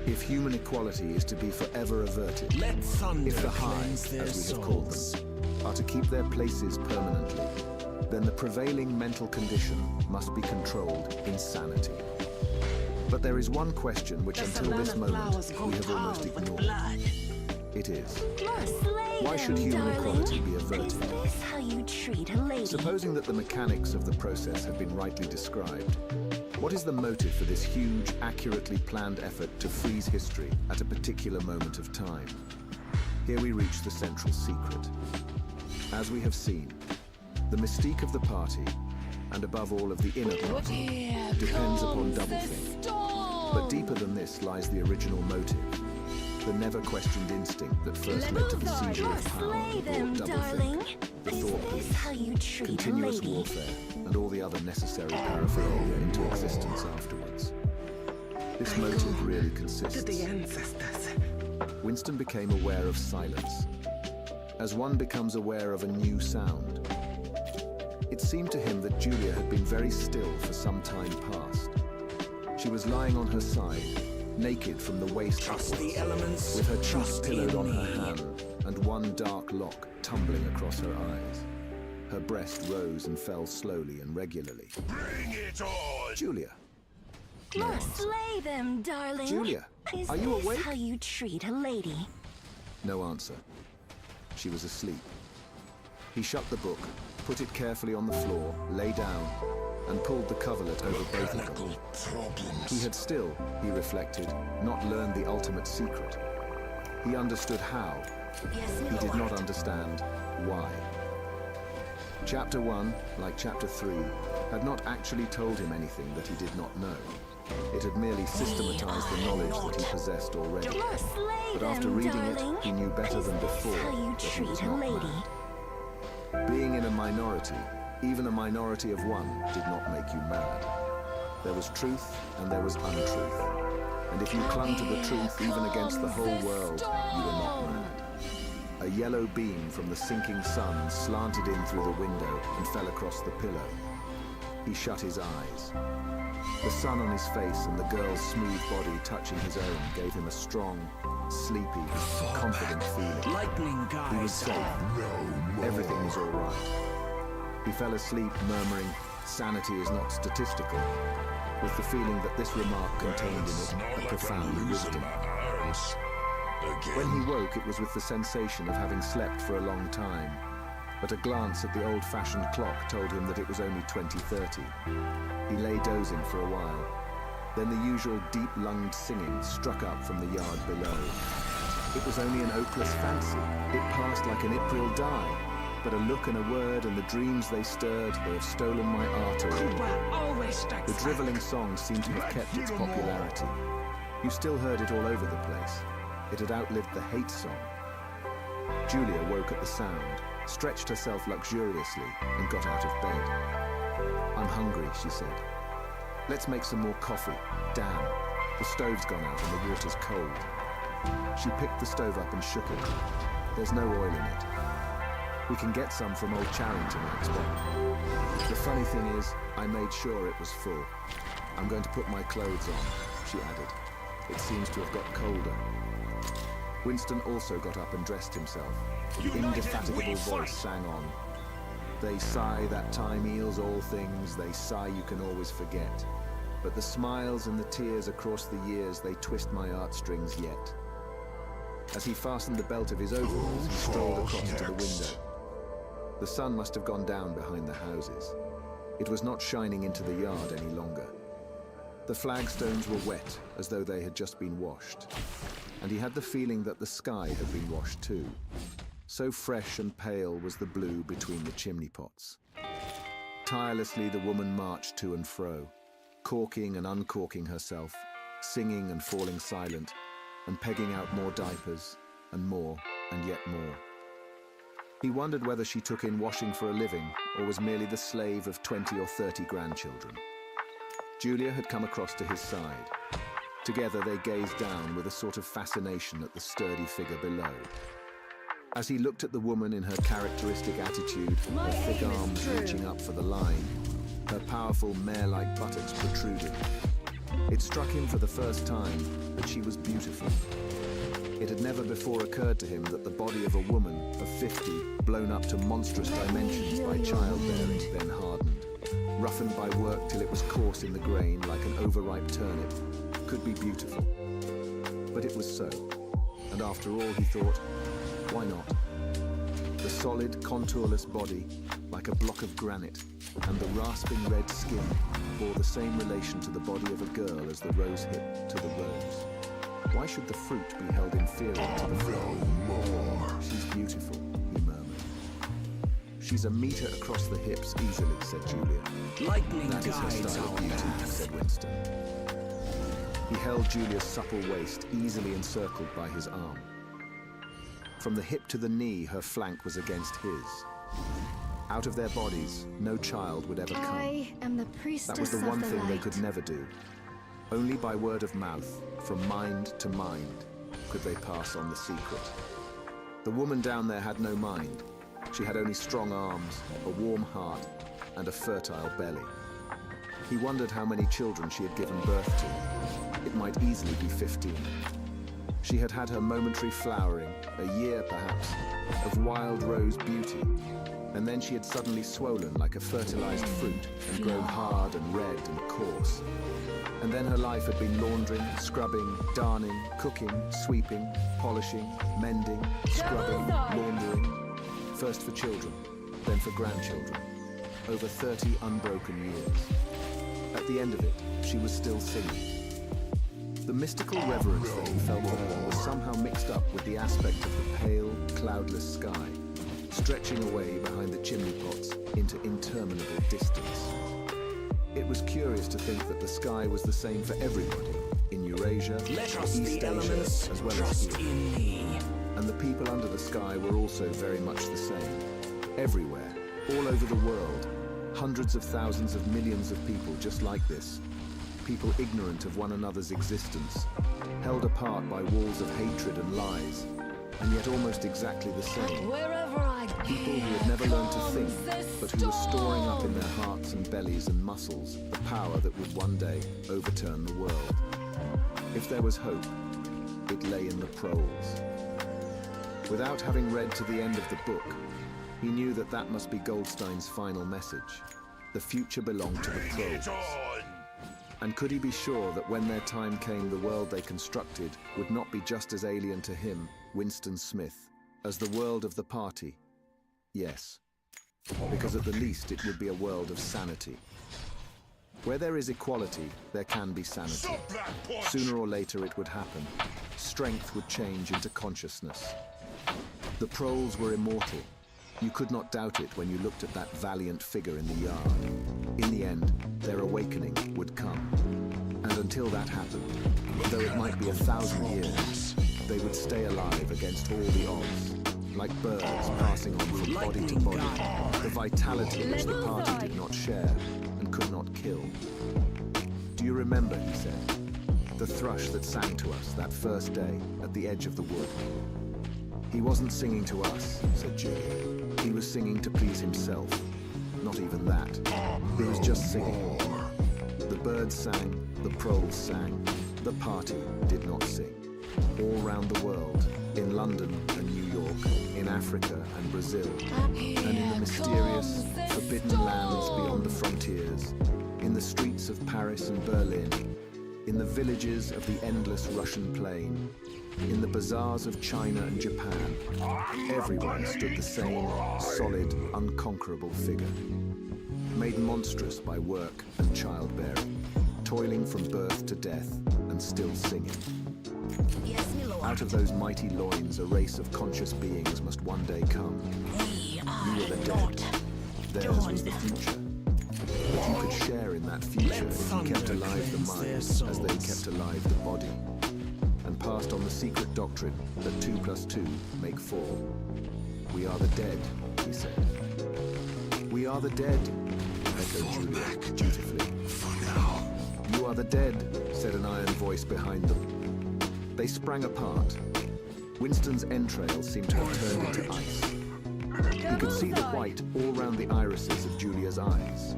If human equality is to be forever averted, if the high, as we have called them, are to keep their places permanently, then the prevailing mental condition must be controlled insanity. But there is one question which until this moment we have almost ignored. It is, why should human equality be averted? Supposing that the mechanics of the process have been rightly described, what is the motive for this huge, accurately planned effort to freeze history at a particular moment of time? Here we reach the central secret. As we have seen, the mystique of the party, and above all of the inner party, depends upon doublethink. But deeper than this lies the original motive, the never-questioned instinct that first led to the seizure of power and brought doublethink, the thought police, continuous warfare, and all the other necessary paraphernalia into existence afterwards. This motive really consists. Winston became aware of silence, as one becomes aware of a new sound. It seemed to him that Julia had been very still for some time past. She was lying on her side, naked from the waist upwards, with her cheek pillowed on her hand and one dark lock tumbling across her eyes. Her breast rose and fell slowly and regularly. Bring it on! Julia. No answer. Slay them, darling. Julia, are you awake? How you treat a lady? No answer. She was asleep. He shut the book, put it carefully on the floor, lay down, and pulled the coverlet over both of them. He had still, he reflected, not learned the ultimate secret. He understood how. He did not understand why. Chapter 1, like Chapter 3, had not actually told him anything that he did not know. It had merely systematized the knowledge that he possessed already. But after reading it, he knew better than before that he was not mad. Being in a minority, even a minority of one, did not make you mad. There was truth and there was untruth. And if you clung to the truth even against the whole world, you were not mad. A yellow beam from the sinking sun slanted in through the window and fell across the pillow. He shut his eyes. The sun on his face and the girl's smooth body touching his own gave him a strong, sleepy, confident feeling. He was safe. Everything was all right. He fell asleep murmuring, "Sanity is not statistical," with the feeling that this remark contained in it a profound wisdom. When he woke, it was with the sensation of having slept for a long time, but a glance at the old-fashioned clock told him that it was only 20:30. He lay dozing for a while. Then the usual deep-lunged singing struck up from the yard below. It was only an oakless fancy. It passed like an April dye. But a look and a word and the dreams they stirred, they have stolen my artery. The drivelling song seemed to have kept its popularity. You still heard it all over the place. It had outlived the hate song. Julia woke at the sound, stretched herself luxuriously, and got out of bed. "I'm hungry," she said. Let's make some more coffee. Damn, the stove's gone out and the water's cold. She picked the stove up and shook it. There's no oil in it. We can get some from old Charrington, I expect. The funny thing is, I made sure it was full. I'm going to put my clothes on, she added. It seems to have got colder. Winston also got up and dressed himself. The indefatigable voice sang on. They sigh that time heals all things, they sigh you can always forget. But the smiles and the tears across the years, they twist my heartstrings yet. As he fastened the belt of his overalls, he strolled across to the window. The sun must have gone down behind the houses. It was not shining into the yard any longer. The flagstones were wet, as though they had just been washed. And he had the feeling that the sky had been washed too. So fresh and pale was the blue between the chimney pots. Tirelessly the woman marched to and fro, corking and uncorking herself, singing and falling silent, and pegging out more diapers, and yet more. He wondered whether she took in washing for a living, or was merely the slave of 20 or 30 grandchildren. Julia had come across to his side. Together they gazed down with a sort of fascination at the sturdy figure below. As he looked at the woman in her characteristic attitude, her thick arms reaching up for the line, her powerful mare-like buttocks protruding, it struck him for the first time that she was beautiful. It had never before occurred to him that the body of a woman of 50, blown up to monstrous dimensions by childbearing, then hardened, roughened by work till it was coarse in the grain like an overripe turnip, could be beautiful. But it was so. And after all, he thought, why not? The solid, contourless body, like a block of granite, and the rasping red skin bore the same relation to the body of a girl as the rose hip to the rose. Why should the fruit be held inferior to the flower? She's beautiful, he murmured. She's a meter across the hips easily, said Julia. Lightning That is her guides style of our beauty, path. said Winston. He held Julia's supple waist easily encircled by his arm. From the hip to the knee, her flank was against his. Out of their bodies, no child would ever come. I am the priestess That was the of one the thing they light. could never do. Only by word of mouth, from mind to mind, could they pass on the secret. The woman down there had no mind. She had only strong arms, a warm heart, and a fertile belly. He wondered how many children she had given birth to. It might easily be 15. She had had her momentary flowering, a year perhaps, of wild rose beauty, and then she had suddenly swollen like a fertilized fruit and grown hard and red and coarse. And then her life had been laundering, scrubbing, darning, cooking, sweeping, polishing, mending, scrubbing, laundering. First for children, then for grandchildren. Over 30 unbroken years. At the end of it, she was still singing. The mystical reverence that he felt for her was somehow mixed up with the aspect of the pale, cloudless sky, stretching away behind the chimney pots into interminable distance. It was curious to think that the sky was the same for everybody, in Eurasia, Let us East the Asia, elements as well as trust here. in me. And the people under the sky were also very much the same. Everywhere, all over the world, hundreds of thousands of millions of people just like this. People ignorant of one another's existence, held apart by walls of hatred and lies, and yet almost exactly the same. Wherever I People who had never learned to think, but who were storing up in their hearts and bellies and muscles the power that would one day overturn the world. If there was hope, it lay in the proles. Without having read to the end of the book, he knew that that must be Goldstein's final message. The future belonged to the Bring it proles. on! And could he be sure that when their time came, the world they constructed would not be just as alien to him, Winston Smith, as the world of the party? Yes, because at the least it would be a world of sanity. Where there is equality, there can be sanity. Stop that punch! Sooner or later it would happen. Strength would change into consciousness. The proles were immortal. You could not doubt it when you looked at that valiant figure in the yard. In the end, their awakening would come. And until that happened, though it might be 1,000 years, they would stay alive against all the odds, like birds passing on from body to body, the vitality which the party did not share and could not kill. remember, he said, the thrush that sang to us that first day at the edge of the wood. He wasn't singing to us, said Julia. He was singing to please himself. Not even that. He was just singing. The birds sang, the proles sang. The party did not sing. All round the world, in London and New York, in Africa and Brazil, and in the mysterious, forbidden lands beyond the frontiers, in the streets of Paris and Berlin, in the villages of the endless Russian plain, in the bazaars of China and Japan, everyone stood the same, solid, unconquerable figure, made monstrous by work and childbearing, toiling from birth to death and still singing. Out of those mighty loins, a race of conscious beings must one day come. You were the dead. Theirs was the future. But you could share in that future if you kept alive the mind as they kept alive the body, and passed on the secret doctrine that 2 + 2 make 4. We are the dead, he said. We are the dead, echoed Julia, dutifully. You are the dead, said an iron voice behind them. They sprang apart. Winston's entrails seemed to have turned into ice. He could see the white all round the irises of Julia's eyes.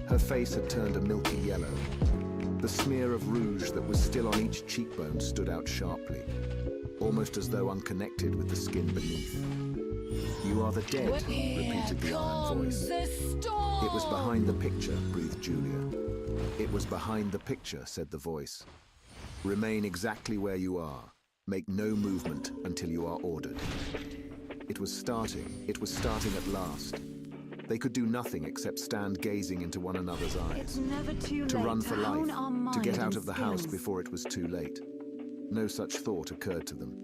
Her face had turned a milky yellow. The smear of rouge that was still on each cheekbone stood out sharply, almost as though unconnected with the skin beneath. You are the dead, repeated the iron voice. It was behind the picture, breathed Julia. It was behind the picture, said the voice. Remain exactly where you are. Make no movement until you are ordered. It was starting at last. They could do nothing except stand gazing into one another's eyes. To run for life, to get out of the house before it was too late. No such thought occurred to them.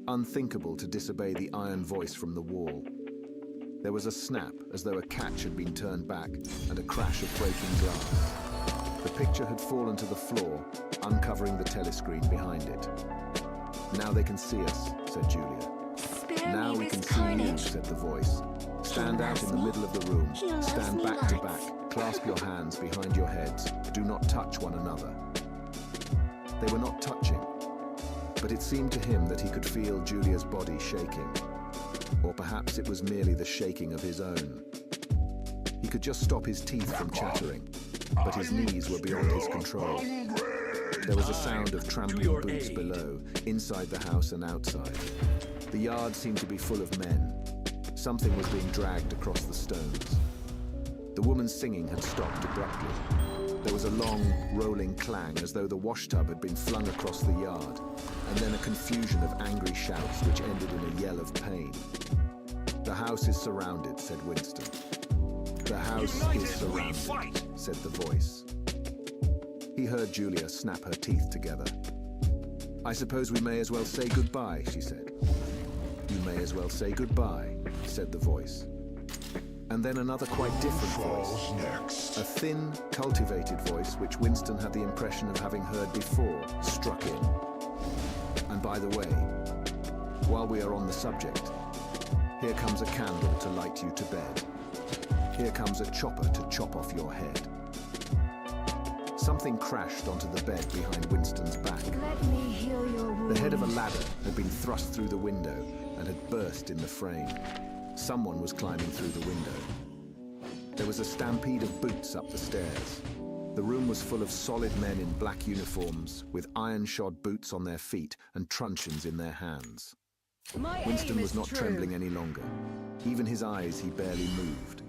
Unthinkable to disobey the iron voice from the wall. There was a snap as though a catch had been turned back and a crash of breaking glass. The picture had fallen to the floor, uncovering the telescreen behind it. Now they can see us, said Julia. Now we can see you, said the voice. Stand out in the middle of the room. Stand back to back. Clasp your hands behind your heads. Do not touch one another. They were not touching, but it seemed to him that he could feel Julia's body shaking. Or perhaps it was merely the shaking of his own. He could just stop his teeth from chattering, but his knees were beyond his control. There was a sound of trampling boots below, inside the house and outside. The yard seemed to be full of men. Something was being dragged across the stones. The woman's singing had stopped abruptly. There was a long, rolling clang as though the washtub had been flung across the yard, and then a confusion of angry shouts which ended in a yell of pain. The house is surrounded, said Winston. The house is surrounded, said the voice. He heard Julia snap her teeth together. I suppose we may as well say goodbye, she said. You may as well say goodbye, said the voice. And then another quite different voice. A thin, cultivated voice which Winston had the impression of having heard before struck in. And by the way, while we are on the subject, here comes a candle to light you to bed. Here comes a chopper to chop off your head. Something crashed onto the bed behind Winston's back. Let me heal your wounds. The head of a ladder had been thrust through the window and had burst in the frame. Someone was climbing through the window. There was a stampede of boots up the stairs. The room was full of solid men in black uniforms, with iron-shod boots on their feet and truncheons in their hands. Winston was not trembling any longer. Even his eyes he barely moved.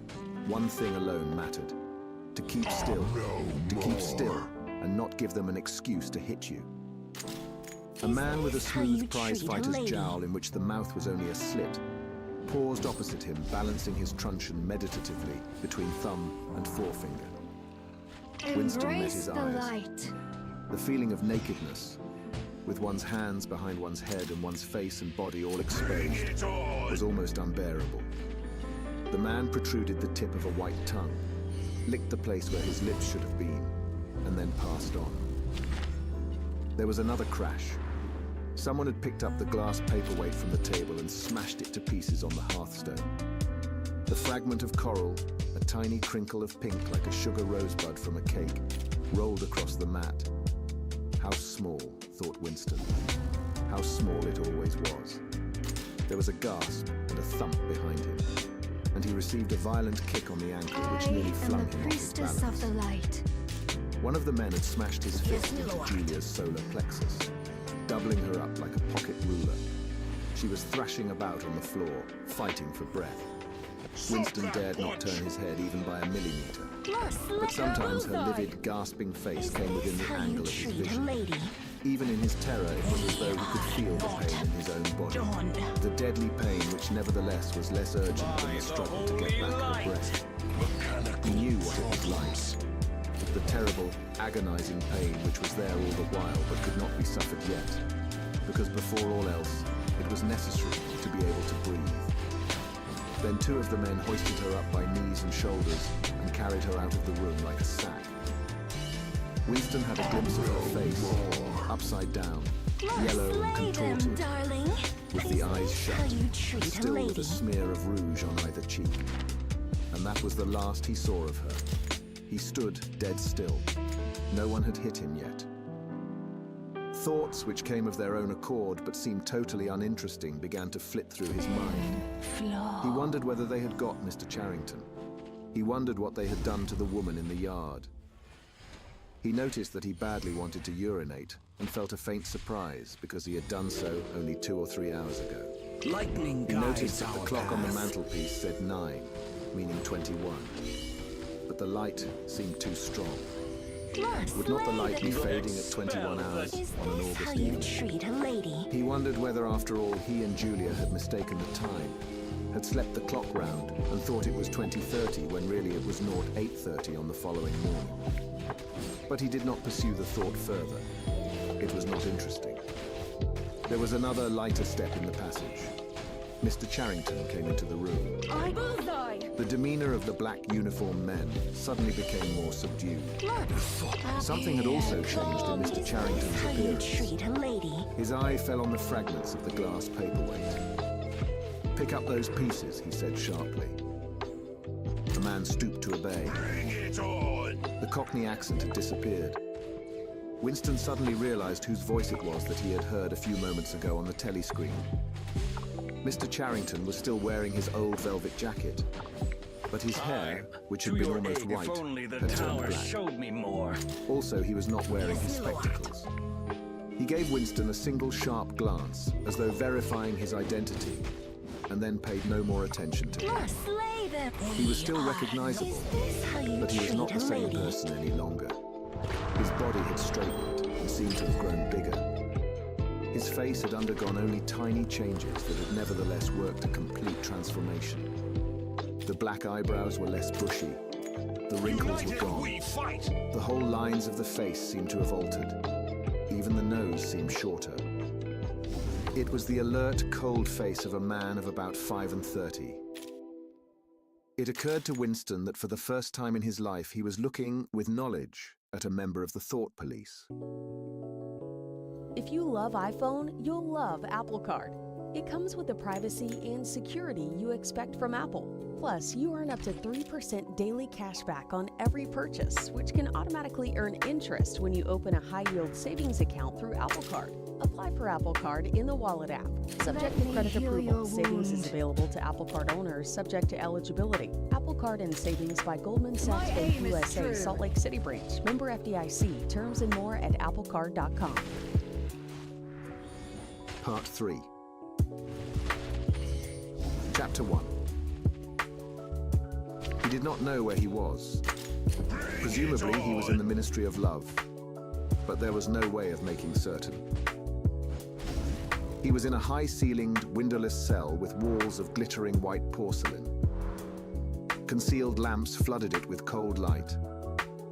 One thing alone mattered. To keep still. To keep still and not give them an excuse to hit you. A man with a smooth prize-fighter's jowl in which the mouth was only a slit paused opposite him, balancing his truncheon meditatively between thumb and forefinger. Winston met his eyes. The feeling of nakedness, with one's hands behind one's head and one's face and body all exposed, was almost unbearable. The man protruded the tip of a white tongue, licked the place where his lips should have been, and then passed on. There was another crash. Someone had picked up the glass paperweight from the table and smashed it to pieces on the hearthstone. The fragment of coral, a tiny crinkle of pink like a sugar rosebud from a cake, rolled across the mat. How small, thought Winston. How small it always was. There was a gasp and a thump behind him, and he received a violent kick on the ankle which I nearly am flung the him off his priestess balance. of the light. One of the men had smashed his fist into Julia's solar plexus, doubling her up like a pocket ruler. She was thrashing about on the floor, fighting for breath. Winston dared not turn his head even by a millimeter. But sometimes her livid, gasping face came within the angle of his vision. Even in his terror, it was as though he could feel the pain in his own body. The deadly pain which nevertheless was less urgent than the struggle to get back her breath. He knew what it was like. The terrible, agonizing pain which was there all the while but could not be suffered yet. Because before all else, it was necessary to be able to breathe. Then two of the men hoisted her up by knees and shoulders and carried her out of the room like a sack. Winston had a glimpse of her face, upside down, yellow and contorted, with the eyes shut, still with a smear of rouge on either cheek. And that was the last he saw of her. He stood dead still. No one had hit him yet. Thoughts which came of their own accord but seemed totally uninteresting began to flit through his mind. He wondered whether they had got Mr. Charrington. He wondered what they had done to the woman in the yard. He noticed that he badly wanted to urinate and felt a faint surprise because he had done so only 2 or 3 hours ago. Lightning He noticed guides that the our clock on the path. mantelpiece said 9, meaning 21. But the light seemed too strong. Would not the light be fading at 21 hours on an August evening? He wondered whether, after all, he and Julia had mistaken the time, had slept the clock round and thought it was 20:30 when really it was 08:30 on the following morning. But he did not pursue the thought further. It was not interesting. There was another lighter step in the passage. Mr. Charrington came into the room. Bullseye! The demeanor of the black uniformed men suddenly became more subdued. Something had also changed in Mr. Charrington's appearance. His eye fell on the fragments of the glass paperweight. "Pick up those pieces," he said sharply. The man stooped to obey. Bring it on! The Cockney accent had disappeared. Winston suddenly realized whose voice it was that he had heard a few moments ago on the telescreen. Mr. Charrington was still wearing his old velvet jacket, but his hair, which had been almost white, If only the had turned tower black. showed me more. Also, he was not wearing his spectacles. He gave Winston a single sharp glance, as though verifying his identity, and then paid no more attention to him. He was still recognizable, but he was not the same person any longer. His body had straightened and seemed to have grown bigger. His face had undergone only tiny changes that had nevertheless worked a complete transformation. The black eyebrows were less bushy. The wrinkles were gone. We fight! The whole lines of the face seemed to have altered. Even the nose seemed shorter. It was the alert, cold face of a man of about 35. It occurred to Winston that for the first time in his life he was looking with knowledge at a member of the Thought Police. If you love iPhone, you'll love Apple Card. It comes with the privacy and security you expect from Apple. Plus, you earn up to 3% daily cash back on every purchase, which can automatically earn interest when you open a high-yield savings account through Apple Card. Apply for Apple Card in the Wallet app. Subject to credit heal approval. your Savings is wound. available to Apple Card owners subject to eligibility. Apple Card and Savings by Goldman Sachs My Bank aim is USA, true. Salt Lake City branch. Member FDIC. Terms and more at applecard.com. Part 3. Chapter 1. He did not know where he was. Presumably he was in the Ministry of Love, but there was no way of making certain. He was in a high-ceilinged, windowless cell with walls of glittering white porcelain. Concealed lamps flooded it with cold light,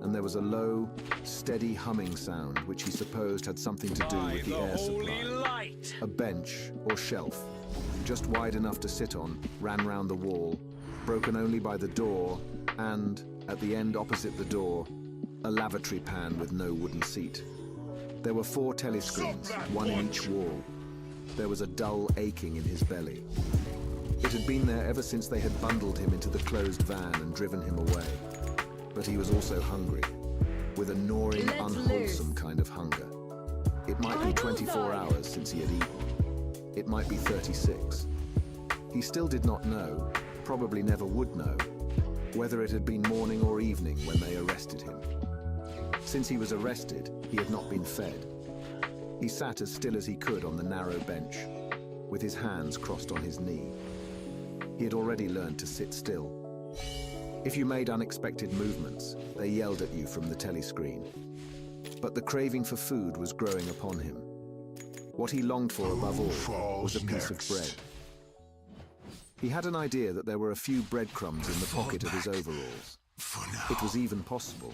and there was a low, steady humming sound which he supposed had something to do By with the the air holy supply. light! A bench or shelf, just wide enough to sit on, ran round the wall, broken only by the door, and, at the end opposite the door, a lavatory pan with no wooden seat. There were 4 telescreens, one in each wall. There was a dull aching in his belly. It had been there ever since they had bundled him into the closed van and driven him away. But he was also hungry. With with a gnawing, Let unwholesome loose. kind of hunger. It might be 24 hours since he had eaten. It might be 36. He still did not know, probably never would know, whether it had been morning or evening when they arrested him. Since he was arrested, he had not been fed. He sat as still as he could on the narrow bench, with his hands crossed on his knee. He had already learned to sit still. If you made unexpected movements, they yelled at you from the telescreen. But the craving for food was growing upon him. What he longed for above all was a piece of bread. He had an idea that there were a few breadcrumbs in the pocket of his overalls. It was even possible.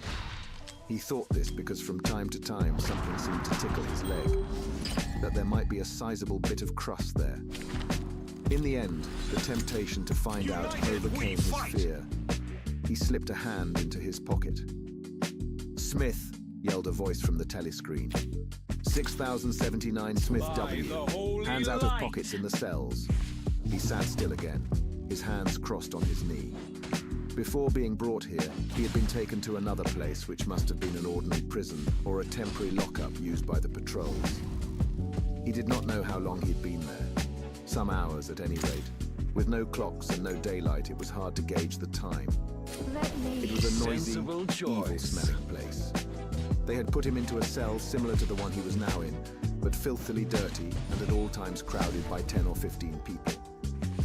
He thought this because from time to time something seemed to tickle his leg, that there might be a sizable bit of crust there. In the end, the temptation to find out overcame his fear. He slipped a hand into his pocket. "Smith," yelled a voice from the telescreen. 6079 Smith W. Hands out of pockets in the cells. He sat still again, his hands crossed on his knee. Before being brought here, he had been taken to another place which must have been an ordinary prison or a temporary lockup used by the patrols. He did not know how long he'd been there. Some hours at any rate. With no clocks and no daylight, it was hard to gauge the time. It was a noisy, evil-smelling place. They had put him into a cell similar to the one he was now in, but filthily dirty and at all times crowded by 10 or 15 people.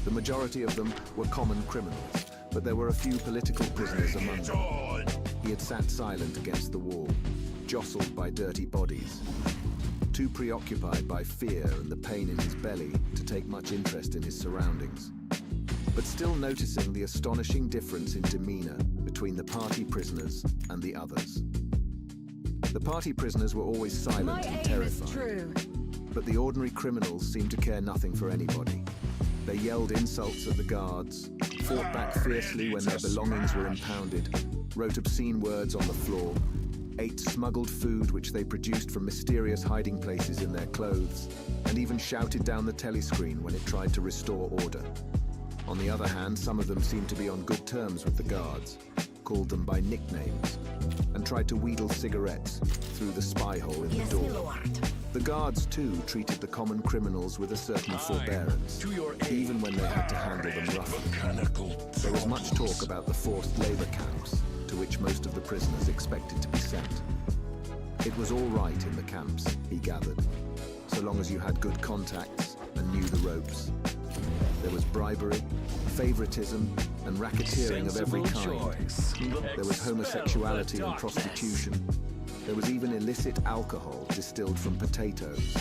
The majority of them were common criminals, but there were a few political prisoners among them. He had sat silent against the wall, jostled by dirty bodies, too preoccupied by fear and the pain in his belly to take much interest in his surroundings, but still noticing the astonishing difference in demeanor between the party prisoners and the others. The party prisoners were always silent My and aim is terrified, true. but the ordinary criminals seemed to care nothing for anybody. They yelled insults at the guards, fought back fiercely when their belongings were impounded, wrote obscene words on the floor, ate smuggled food which they produced from mysterious hiding places in their clothes, and even shouted down the telescreen when it tried to restore order. On the other hand, some of them seemed to be on good terms with the guards, called them by nicknames, and tried to wheedle cigarettes through the spy hole in the door. The guards, too, treated the common criminals with a certain forbearance, even when they had to handle them roughly. There was much talk about the forced labor camps, to which most of the prisoners expected to be sent. It was all right in the camps, he gathered, so long as you had good contacts and knew the ropes. There was bribery, favoritism, and racketeering of every kind. There was homosexuality and prostitution. There was even illicit alcohol distilled from potatoes.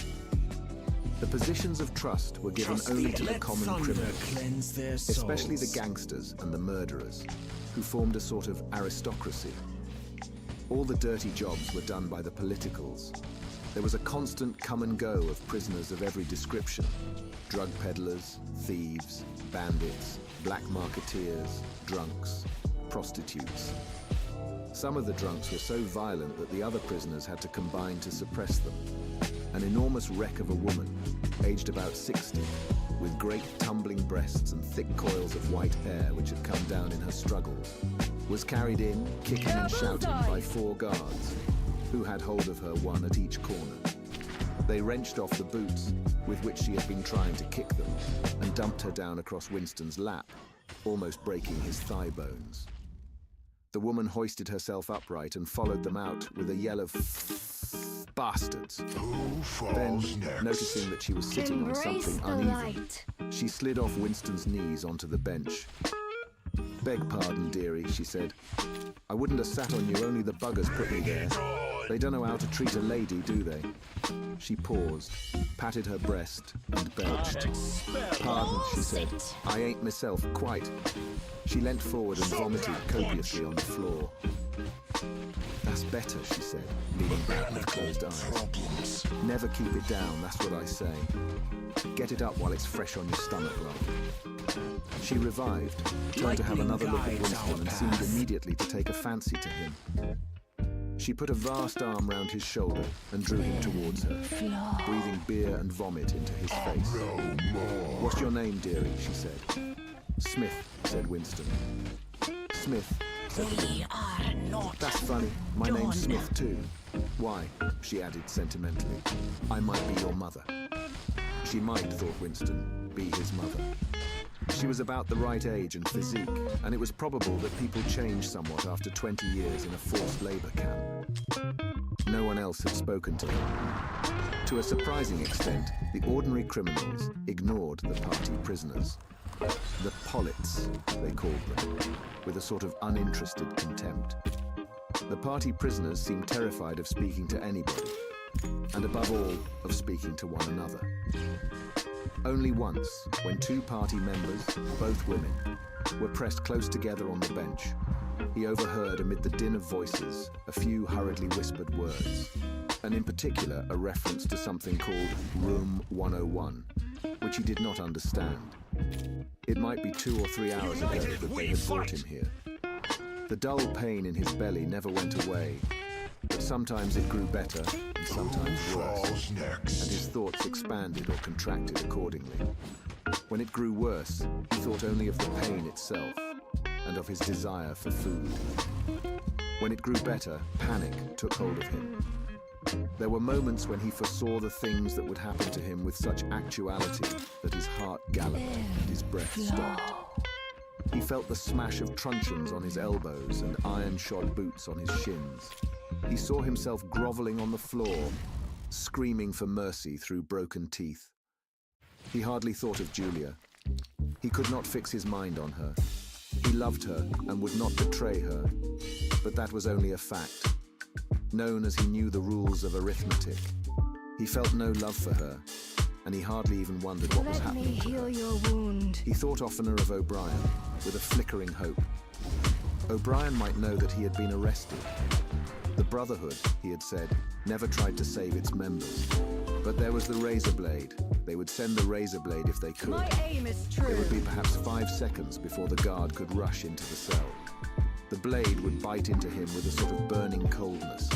The positions of trust were given only to the common criminals, especially the gangsters and the murderers, who formed a sort of aristocracy. All the dirty jobs were done by the politicals. There was a constant come and go of prisoners of every description: drug peddlers, thieves, bandits, black marketeers, drunks, prostitutes. Some of the drunks were so violent that the other prisoners had to combine to suppress them. An enormous wreck of a woman, aged about 60, with great tumbling breasts and thick coils of white hair which had come down in her struggles, was carried in, kicking and shouting by 4 guards, who had hold of her one at each corner. They wrenched off the boots with which she had been trying to kick them and dumped her down across Winston's lap, almost breaking his thigh bones. The woman hoisted herself upright and followed them out with a yell of bastards. Then, noticing that she was sitting on Embrace something the uneven, light. she slid off Winston's knees onto the bench. "Beg pardon, dearie," she said. "I wouldn't have sat on you, only the buggers put me there. They don't know how to treat a lady, do they?" She paused, patted her breast, and belched. "Pardon," she said. "I ain't myself, quite." She leant forward and vomited copiously on the floor. "That's better," she said, leaning back with closed eyes. "Never keep it down, that's what I say. Get it up while it's fresh on your stomach, love." She revived, turned to have another look at Winston, and seemed immediately to take a fancy to him. She put a vast arm round his shoulder and drew him towards her, breathing beer and vomit into his face. "What's your name, dearie?" she said. "Smith," said Winston. "Smith, said the We are not. That's funny. My name's Done. Smith too. Why? She added sentimentally. I might be your mother. She might, thought Winston, be his mother. She was about the right age and physique, and it was probable that people changed somewhat after 20 years in a forced labor camp. No one else had spoken to him. To a surprising extent, the ordinary criminals ignored the party prisoners. The pollits, they called them, with a sort of uninterested contempt. The party prisoners seemed terrified of speaking to anybody, and above all, of speaking to one another. Only once, when two party members, both women, were pressed close together on the bench, he overheard amid the din of voices a few hurriedly whispered words, and in particular a reference to something called Room 101, which he did not understand. It might be 2 or 3 hours ago that they had brought him here. The dull pain in his belly never went away, but sometimes it grew better and sometimes worse, and his thoughts expanded or contracted accordingly. When it grew worse, he thought only of the pain itself and of his desire for food. When it grew better, panic took hold of him. There were moments when he foresaw the things that would happen to him with such actuality that his heart galloped and his breath stopped. He felt the smash of truncheons on his elbows and iron-shod boots on his shins. He saw himself groveling on the floor, screaming for mercy through broken teeth. He hardly thought of Julia. He could not fix his mind on her. He loved her and would not betray her, but that was only a fact. Known as he knew the rules of arithmetic, he felt no love for her, and he hardly even wondered what was Let me happening to heal her. your wound. He thought oftener of O'Brien, with a flickering hope. O'Brien might know that he had been arrested. The Brotherhood, he had said, never tried to save its members. But there was the razor blade. They would send the razor blade if they could. My aim is It true. would be perhaps 5 seconds before the guard could rush into the cell. The blade would bite into him with a sort of burning coldness,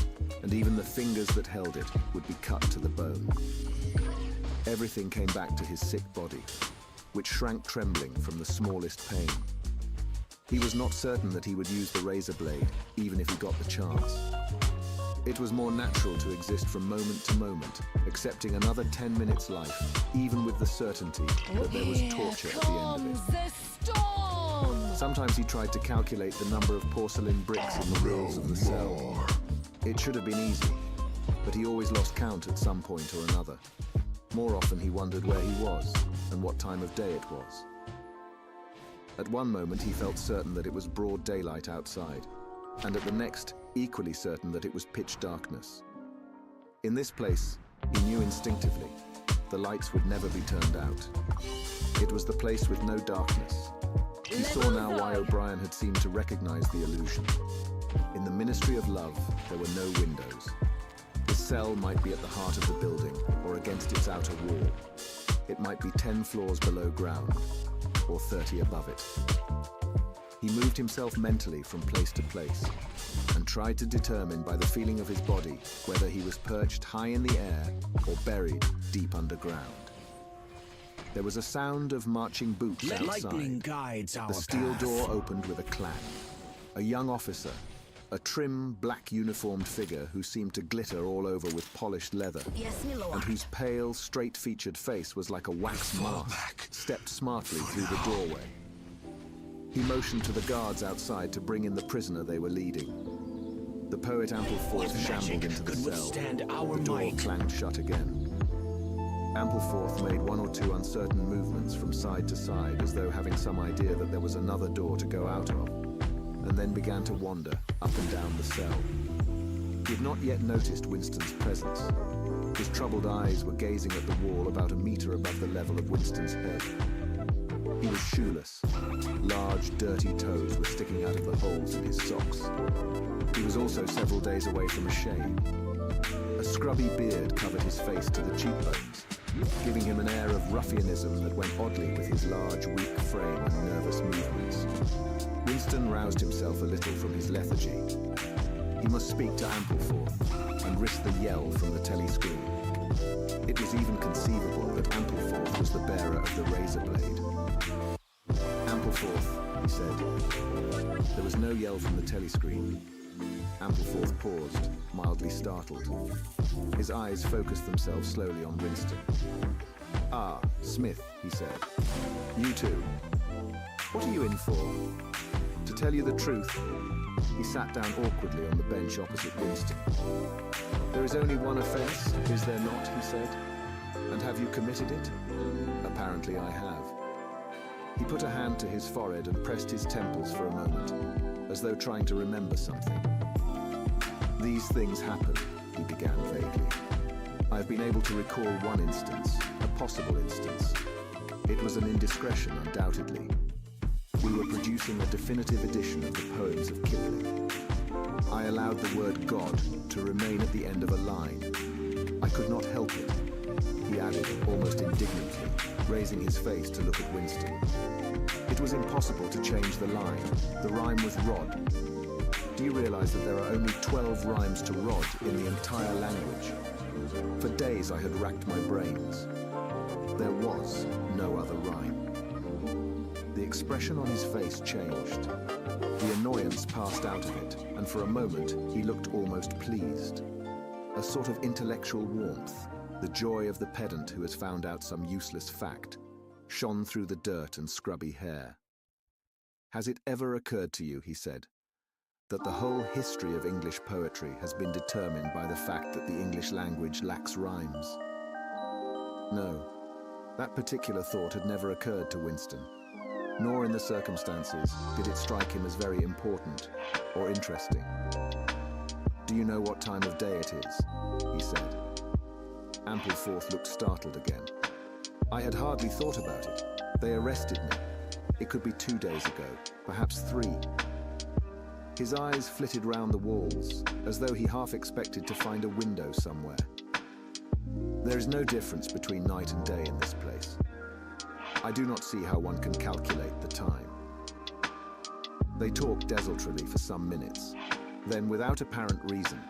and even the fingers that held it would be cut to the bone. Everything came back to his sick body, which shrank trembling from the smallest pain. He was not certain that he would use the razor blade, even if he got the chance. It was more natural to exist from moment to moment, accepting another 10 minutes life, even with the certainty that there was torture at the end of it. The storm! Sometimes he tried to calculate the number of porcelain bricks in the walls of the cell. It should have been easy, but he always lost count at some point or another. More often he wondered where he was and what time of day it was. At one moment he felt certain that it was broad daylight outside, and at the next, equally certain that it was pitch darkness. In this place, he knew instinctively, the lights would never be turned out. It was the place with no darkness. He saw now why O'Brien had seemed to recognize the illusion. In the Ministry of Love, there were no windows. His cell might be at the heart of the building, or against its outer wall. It might be 10 floors below ground, or 30 above it. He moved himself mentally from place to place, and tried to determine by the feeling of his body whether he was perched high in the air or buried deep underground. There was a sound of marching boots Let lightning outside. guides our The steel path. door opened with a clang. A young officer, a trim, black uniformed figure who seemed to glitter all over with polished leather, Yes, my lord. and whose pale, straight-featured face was like a wax mask, stepped smartly through the doorway. He motioned to the guards outside to bring in the prisoner they were leading. The poet Ampleforth What shambled magic into the could cell. withstand our The door might? clanged shut again. Ampleforth made 1 or 2 uncertain movements from side to side, as though having some idea that there was another door to go out of, and then began to wander up and down the cell. He had not yet noticed Winston's presence. His troubled eyes were gazing at the wall about a meter above the level of Winston's head. He was shoeless. Large, dirty toes were sticking out of the holes in his socks. He was also several days away from a shave. A scrubby beard covered his face to the cheekbones, giving him an air of ruffianism that went oddly with his large, weak frame and nervous movements. Winston roused himself a little from his lethargy. He must speak to Ampleforth and risk the yell from the telescreen. It was even conceivable that Ampleforth was the bearer of the razor blade. Ampleforth, he said. There was no yell from the telescreen. Ampleforth paused, mildly startled. His eyes focused themselves slowly on Winston. "Ah, Smith," he said. "You too. What are you in for?" "To tell you the truth," he sat down awkwardly on the bench opposite Winston. "There is only one offense, is there not?" he said. "And have you committed it?" "Apparently I have." He put a hand to his forehead and pressed his temples for a moment, as though trying to remember something. "These things happen," he began vaguely. "I've been able to recall one instance, a possible instance. It was an indiscretion, undoubtedly. We were producing a definitive edition of the poems of Kipling. I allowed the word God to remain at the end of a line. I could not help it," he added, almost indignantly, raising his face to look at Winston. "It was impossible to change the line. The rhyme was rod. Do you realize that there are only 12 rhymes to rod in the entire language? For days I had racked my brains. There was no other rhyme." The expression on his face changed. The annoyance passed out of it, and for a moment he looked almost pleased. A sort of intellectual warmth, the joy of the pedant who has found out some useless fact, shone through the dirt and scrubby hair. "Has it ever occurred to you," he said, "that the whole history of English poetry has been determined by the fact that the English language lacks rhymes?" No, that particular thought had never occurred to Winston, nor in the circumstances did it strike him as very important or interesting. "Do you know what time of day it is?" he said. Ampleforth looked startled again. "I had hardly thought about it. They arrested me. It could be 2 days ago, perhaps 3. His eyes flitted round the walls, as though he half expected to find a window somewhere. "There is no difference between night and day in this place. I do not see how one can calculate the time." They talked desultorily for some minutes. Then, without apparent reason,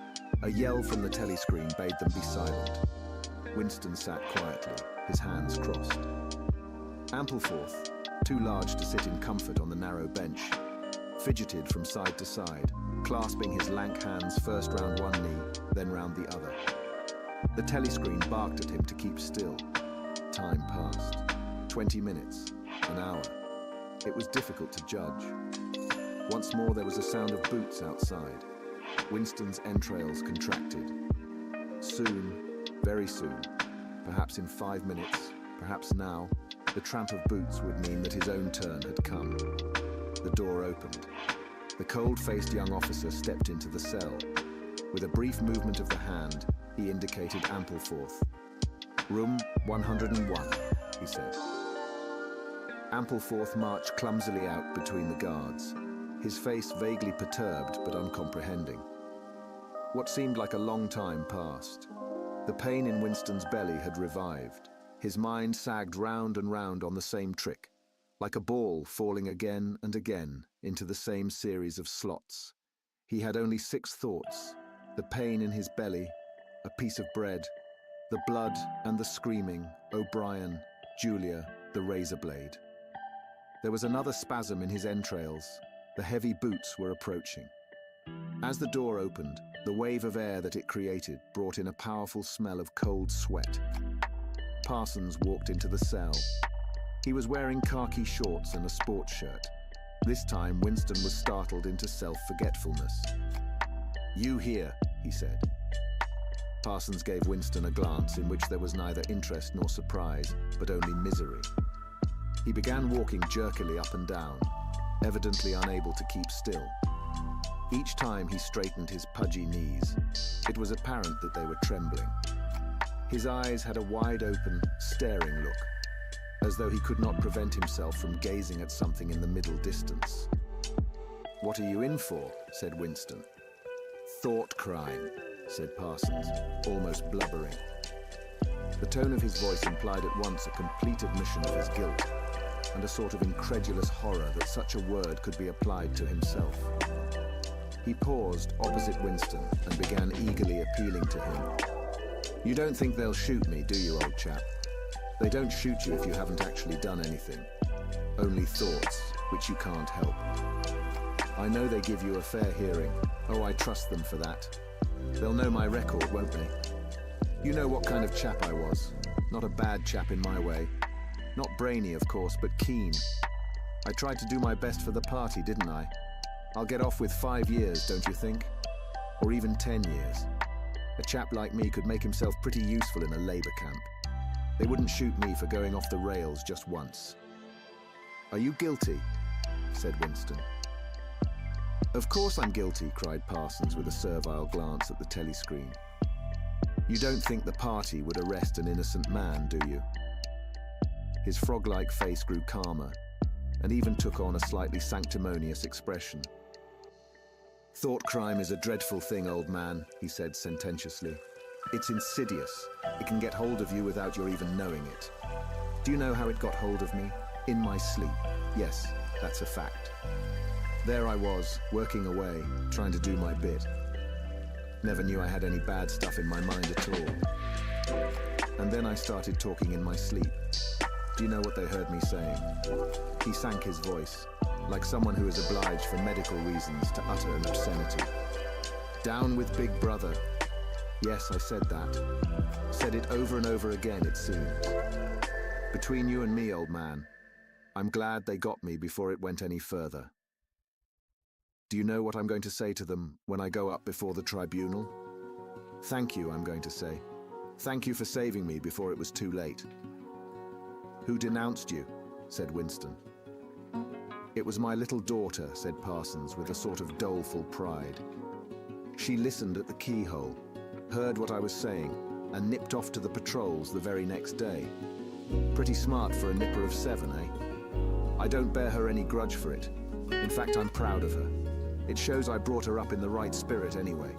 a yell from the telescreen bade them be silent. Winston sat quietly, his hands crossed. Ampleforth, too large to sit in comfort on the narrow bench, fidgeted from side to side, clasping his lank hands first round one knee, then round the other. The telescreen barked at him to keep still. Time passed. 20 minutes, an hour. It was difficult to judge. Once more there was a sound of boots outside. Winston's entrails contracted. Soon, very soon, perhaps in 5 minutes, perhaps now, the tramp of boots would mean that his own turn had come. The door opened. The cold-faced young officer stepped into the cell. With a brief movement of the hand, he indicated Ampleforth. "Room 101, he said. Ampleforth marched clumsily out between the guards, his face vaguely perturbed but uncomprehending. What seemed like a long time passed. The pain in Winston's belly had revived. His mind sagged round and round on the same trick, like a ball falling again and again into the same series of slots. He had only 6 thoughts: the pain in his belly, a piece of bread, the blood and the screaming, O'Brien, Julia, the razor blade. There was another spasm in his entrails. The heavy boots were approaching. As the door opened, the wave of air that it created brought in a powerful smell of cold sweat. Parsons walked into the cell. He was wearing khaki shorts and a sports shirt. This time, Winston was startled into self-forgetfulness. "You here," he said. Parsons gave Winston a glance in which there was neither interest nor surprise, but only misery. He began walking jerkily up and down, evidently unable to keep still. Each time he straightened his pudgy knees, it was apparent that they were trembling. His eyes had a wide-open, staring look, as though he could not prevent himself from gazing at something in the middle distance. "What are you in for?" said Winston. "Thought crime," said Parsons, almost blubbering. The tone of his voice implied at once a complete admission of his guilt, and a sort of incredulous horror that such a word could be applied to himself. He paused opposite Winston and began eagerly appealing to him. "You don't think they'll shoot me, do you, old chap? They don't shoot you if you haven't actually done anything. Only thoughts, which you can't help. I know they give you a fair hearing. Oh, I trust them for that. They'll know my record, won't they? You know what kind of chap I was. Not a bad chap in my way. Not brainy, of course, but keen. I tried to do my best for the party, didn't I? I'll get off with 5 years, don't you think? Or even 10 years. A chap like me could make himself pretty useful in a labor camp. They wouldn't shoot me for going off the rails just once. Are you guilty? Said Winston. Of course I'm guilty, cried Parsons with a servile glance at the telescreen. You don't think the party would arrest an innocent man, do you? His frog-like face grew calmer, and even took on a slightly sanctimonious expression. Thought crime is a dreadful thing, old man, he said sententiously. It's insidious. It can get hold of you without your even knowing it. Do you know how it got hold of me? In my sleep. Yes, that's a fact. There I was, working away, trying to do my bit. Never knew I had any bad stuff in my mind at all. And then I started talking in my sleep. Do you know what they heard me saying? He sank his voice, like someone who is obliged for medical reasons to utter an obscenity. Down with Big Brother. Yes, I said that. Said it over and over again, it seems. Between you and me, old man, I'm glad they got me before it went any further. Do you know what I'm going to say to them when I go up before the tribunal? Thank you, I'm going to say. Thank you for saving me before it was too late. Who denounced you? Said Winston. It was my little daughter, said Parsons with a sort of doleful pride. She listened at the keyhole, heard what I was saying, and nipped off to the patrols the very next day. Pretty smart for a nipper of 7, eh? I don't bear her any grudge for it. In fact, I'm proud of her. It shows I brought her up in the right spirit anyway.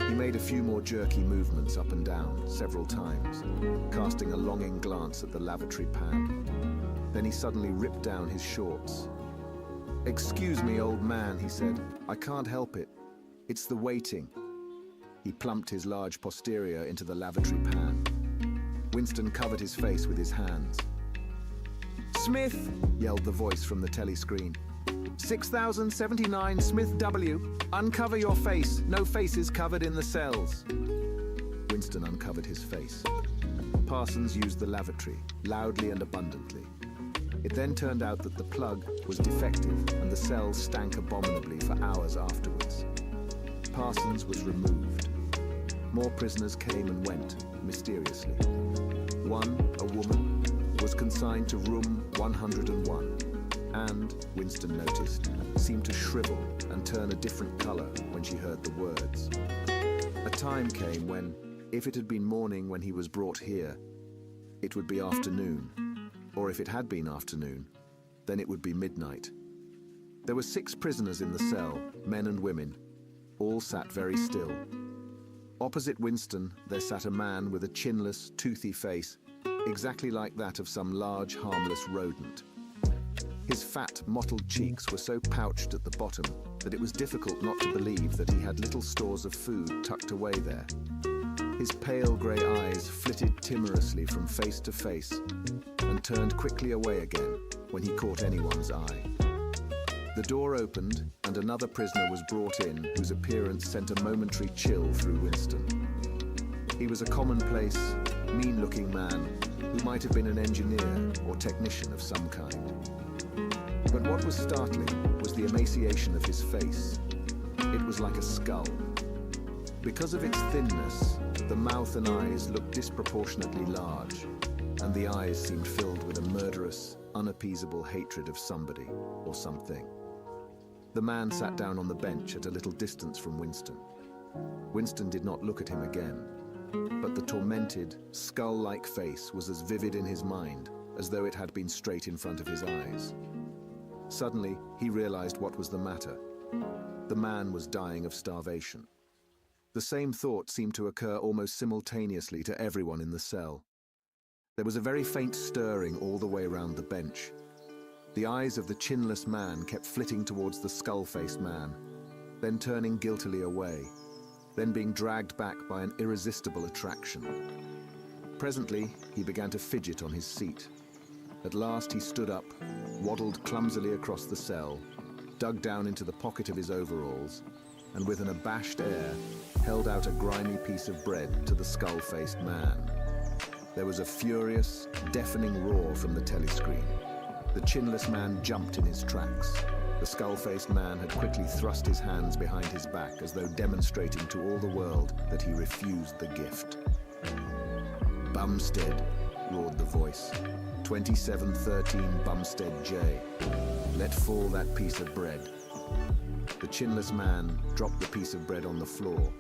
He made a few more jerky movements up and down, several times, casting a longing glance at the lavatory pan. Then he suddenly ripped down his shorts. Excuse me, old man, he said. I can't help it. It's the waiting. He plumped his large posterior into the lavatory pan. Winston covered his face with his hands. Smith, yelled the voice from the telescreen. 6079 Smith W. Uncover your face. No faces covered in the cells. Winston uncovered his face. Parsons used the lavatory, loudly and abundantly. It then turned out that the plug was defective and the cells stank abominably for hours afterwards. Parsons was removed. More prisoners came and went, mysteriously. One, a woman, was consigned to room 101. And, Winston noticed, seemed to shrivel and turn a different color when she heard the words. A time came when, if it had been morning when he was brought here, it would be afternoon. Or if it had been afternoon, then it would be midnight. There were 6 prisoners in the cell, men and women. All sat very still. Opposite Winston, there sat a man with a chinless, toothy face, exactly like that of some large, harmless rodent. His fat, mottled cheeks were so pouched at the bottom that it was difficult not to believe that he had little stores of food tucked away there. His pale grey eyes flitted timorously from face to face and turned quickly away again when he caught anyone's eye. The door opened and another prisoner was brought in whose appearance sent a momentary chill through Winston. He was a commonplace, mean-looking man who might have been an engineer or technician of some kind. But what was startling was the emaciation of his face. It was like a skull. Because of its thinness, the mouth and eyes looked disproportionately large, and the eyes seemed filled with a murderous, unappeasable hatred of somebody or something. The man sat down on the bench at a little distance from Winston. Winston did not look at him again, but the tormented, skull-like face was as vivid in his mind as though it had been straight in front of his eyes. Suddenly, he realized what was the matter. The man was dying of starvation. The same thought seemed to occur almost simultaneously to everyone in the cell. There was a very faint stirring all the way round the bench. The eyes of the chinless man kept flitting towards the skull-faced man, then turning guiltily away, then being dragged back by an irresistible attraction. Presently, he began to fidget on his seat. At last he stood up, waddled clumsily across the cell, dug down into the pocket of his overalls, and with an abashed air, held out a grimy piece of bread to the skull-faced man. There was a furious, deafening roar from the telescreen. The chinless man jumped in his tracks. The skull-faced man had quickly thrust his hands behind his back as though demonstrating to all the world that he refused the gift. "Bumstead," roared the voice. 2713 Bumstead J. Let fall that piece of bread. The chinless man dropped the piece of bread on the floor.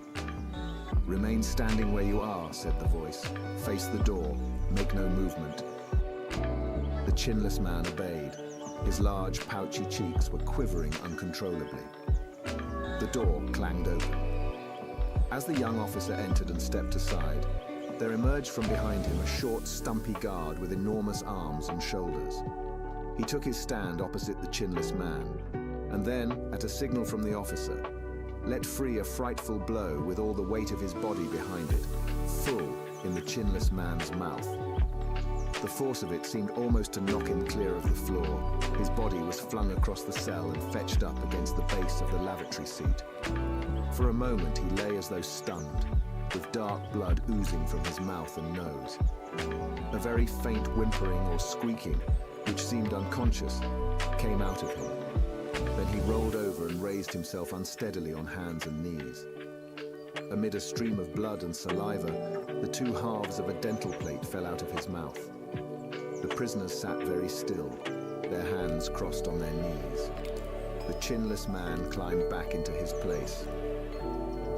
"Remain standing where you are," said the voice. "Face the door. Make no movement." The chinless man obeyed. His large, pouchy cheeks were quivering uncontrollably. The door clanged open. As the young officer entered and stepped aside, there emerged from behind him a short, stumpy guard with enormous arms and shoulders. He took his stand opposite the chinless man, and then, at a signal from the officer, let free a frightful blow with all the weight of his body behind it, full in the chinless man's mouth. The force of it seemed almost to knock him clear of the floor. His body was flung across the cell and fetched up against the base of the lavatory seat. For a moment he lay as though stunned, with dark blood oozing from his mouth and nose. A very faint whimpering or squeaking, which seemed unconscious, came out of him. Then he rolled over and raised himself unsteadily on hands and knees. Amid a stream of blood and saliva, the two halves of a dental plate fell out of his mouth. The prisoners sat very still, their hands crossed on their knees. The chinless man climbed back into his place.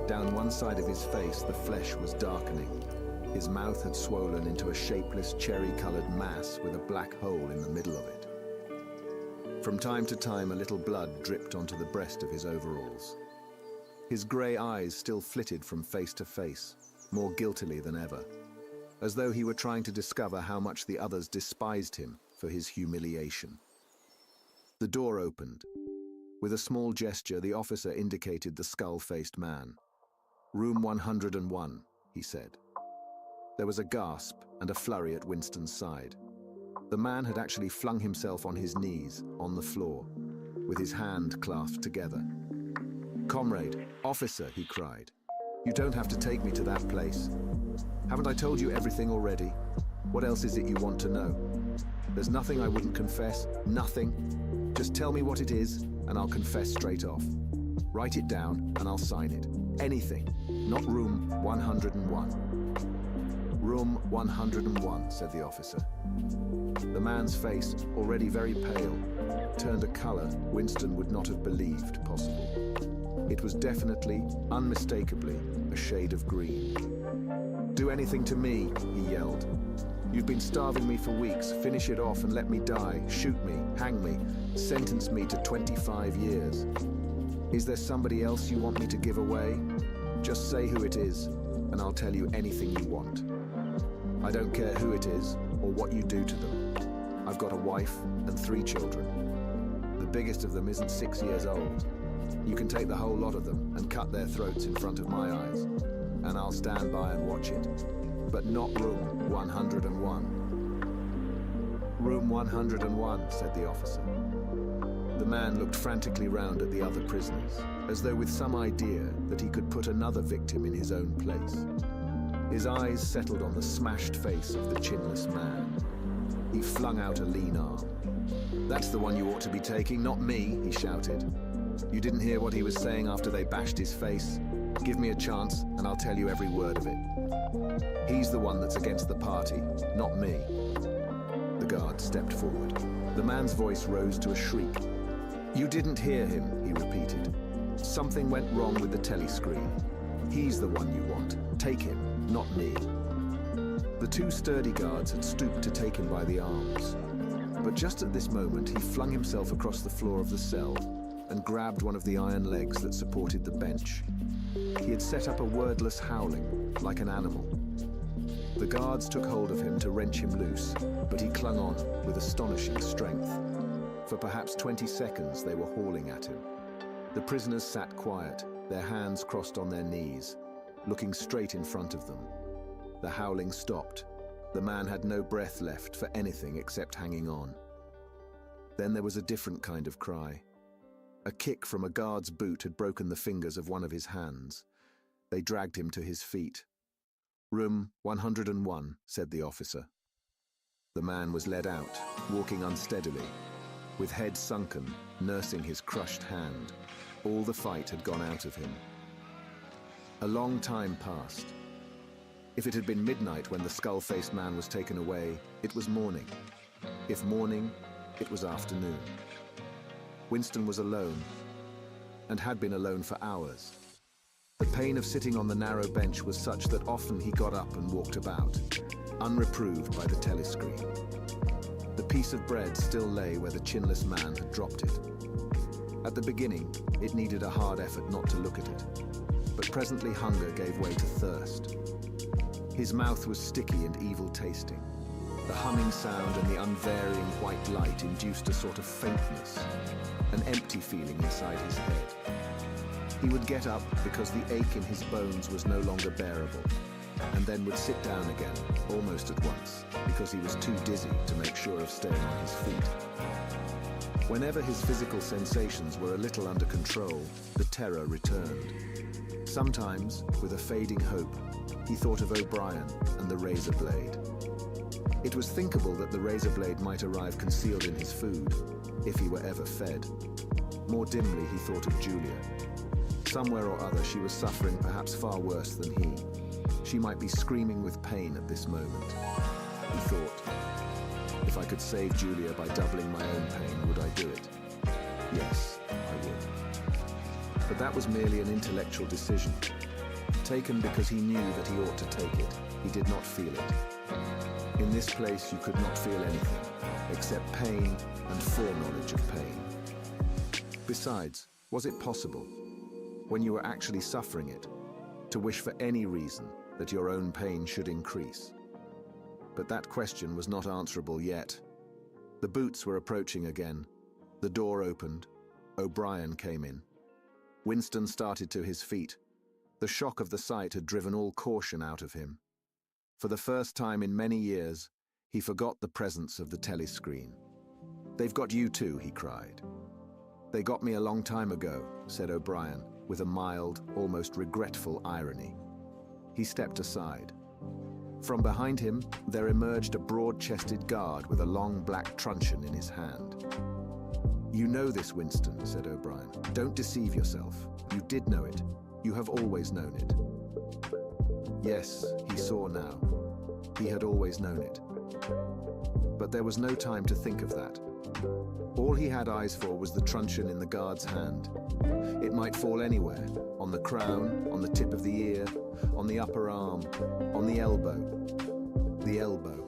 Down one side of his face, the flesh was darkening. His mouth had swollen into a shapeless, cherry-colored mass with a black hole in the middle of it. From time to time, a little blood dripped onto the breast of his overalls. His grey eyes still flitted from face to face, more guiltily than ever, as though he were trying to discover how much the others despised him for his humiliation. The door opened. With a small gesture, the officer indicated the skull-faced man. "Room 101, he said. There was a gasp and a flurry at Winston's side. The man had actually flung himself on his knees, on the floor, with his hand clasped together. "Comrade, officer," he cried, "you don't have to take me to that place. Haven't I told you everything already? What else is it you want to know? There's nothing I wouldn't confess, nothing. Just tell me what it is, and I'll confess straight off. Write it down, and I'll sign it. Anything, not room 101. "Room 101, said the officer. The man's face, already very pale, turned a color Winston would not have believed possible. It was definitely, unmistakably, a shade of green. "Do anything to me," he yelled. "You've been starving me for weeks. Finish it off and let me die. Shoot me, hang me, sentence me to 25 years. Is there somebody else you want me to give away? Just say who it is, and I'll tell you anything you want. I don't care who it is or what you do to them. I've got a wife and 3 children. The biggest of them isn't 6 years old. You can take the whole lot of them and cut their throats in front of my eyes, and I'll stand by and watch it. But not room 101. "Room 101, said the officer. The man looked frantically round at the other prisoners, as though with some idea that he could put another victim in his own place. His eyes settled on the smashed face of the chinless man. He flung out a lean arm. "That's the one you ought to be taking, not me," he shouted. "You didn't hear what he was saying after they bashed his face? Give me a chance, and I'll tell you every word of it. He's the one that's against the party, not me." The guard stepped forward. The man's voice rose to a shriek. "You didn't hear him," he repeated. "Something went wrong with the telescreen. He's the one you want. Take him, not me." The 2 sturdy guards had stooped to take him by the arms. But just at this moment, he flung himself across the floor of the cell and grabbed one of the iron legs that supported the bench. He had set up a wordless howling, like an animal. The guards took hold of him to wrench him loose, but he clung on with astonishing strength. For perhaps 20 seconds, they were hauling at him. The prisoners sat quiet, their hands crossed on their knees, looking straight in front of them. The howling stopped, The man had no breath left for anything except hanging on. Then there was a different kind of cry. A kick from a guard's boot had broken the fingers of one of his hands. They dragged him to his feet. "Room 101, said the officer. The man was led out, walking unsteadily, with head sunken, nursing his crushed hand. All the fight had gone out of him. A long time passed. If it had been midnight when the skull-faced man was taken away, it was morning. If morning, it was afternoon. Winston was alone, and had been alone for hours. The pain of sitting on the narrow bench was such that often he got up and walked about, unreproved by the telescreen. The piece of bread still lay where the chinless man had dropped it. At the beginning, it needed a hard effort not to look at it, but presently hunger gave way to thirst. His mouth was sticky and evil-tasting. The humming sound and the unvarying white light induced a sort of faintness, an empty feeling inside his head. He would get up because the ache in his bones was no longer bearable, and then would sit down again, almost at once, because he was too dizzy to make sure of staying on his feet. Whenever his physical sensations were a little under control, the terror returned. Sometimes, with a fading hope, he thought of O'Brien and the razor blade. It was thinkable that the razor blade might arrive concealed in his food, if he were ever fed. More dimly, he thought of Julia. Somewhere or other, she was suffering perhaps far worse than he. She might be screaming with pain at this moment. He thought, if I could save Julia by doubling my own pain, would I do it? Yes, I would. But that was merely an intellectual decision, taken because he knew that he ought to take it. He did not feel it. In this place you could not feel anything, except pain and foreknowledge of pain. Besides, was it possible, when you were actually suffering it, to wish for any reason that your own pain should increase? But that question was not answerable yet. The boots were approaching again. The door opened. O'Brien came in. Winston started to his feet. The shock of the sight had driven all caution out of him. For the first time in many years, he forgot the presence of the telescreen. "They've got you too," he cried. "They got me a long time ago," said O'Brien, with a mild, almost regretful irony. He stepped aside. From behind him, there emerged a broad-chested guard with a long black truncheon in his hand. "You know this, Winston," said O'Brien. "Don't deceive yourself. You did know it. You have always known it." Yes, he saw now. He had always known it. But there was no time to think of that. All he had eyes for was the truncheon in the guard's hand. It might fall anywhere, on the crown, on the tip of the ear, on the upper arm, on the elbow. The elbow.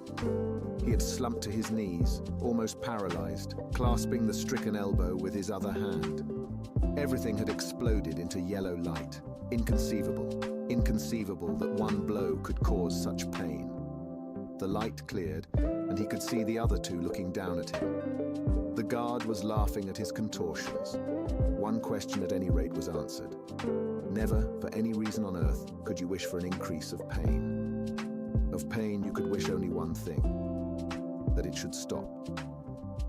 He had slumped to his knees, almost paralyzed, clasping the stricken elbow with his other hand. Everything had exploded into yellow light. Inconceivable that one blow could cause such pain. The light cleared, and he could see the other two looking down at him. The guard was laughing at his contortions. One question at any rate was answered. Never, for any reason on earth, could you wish for an increase of pain. Of pain you could wish only one thing, that it should stop.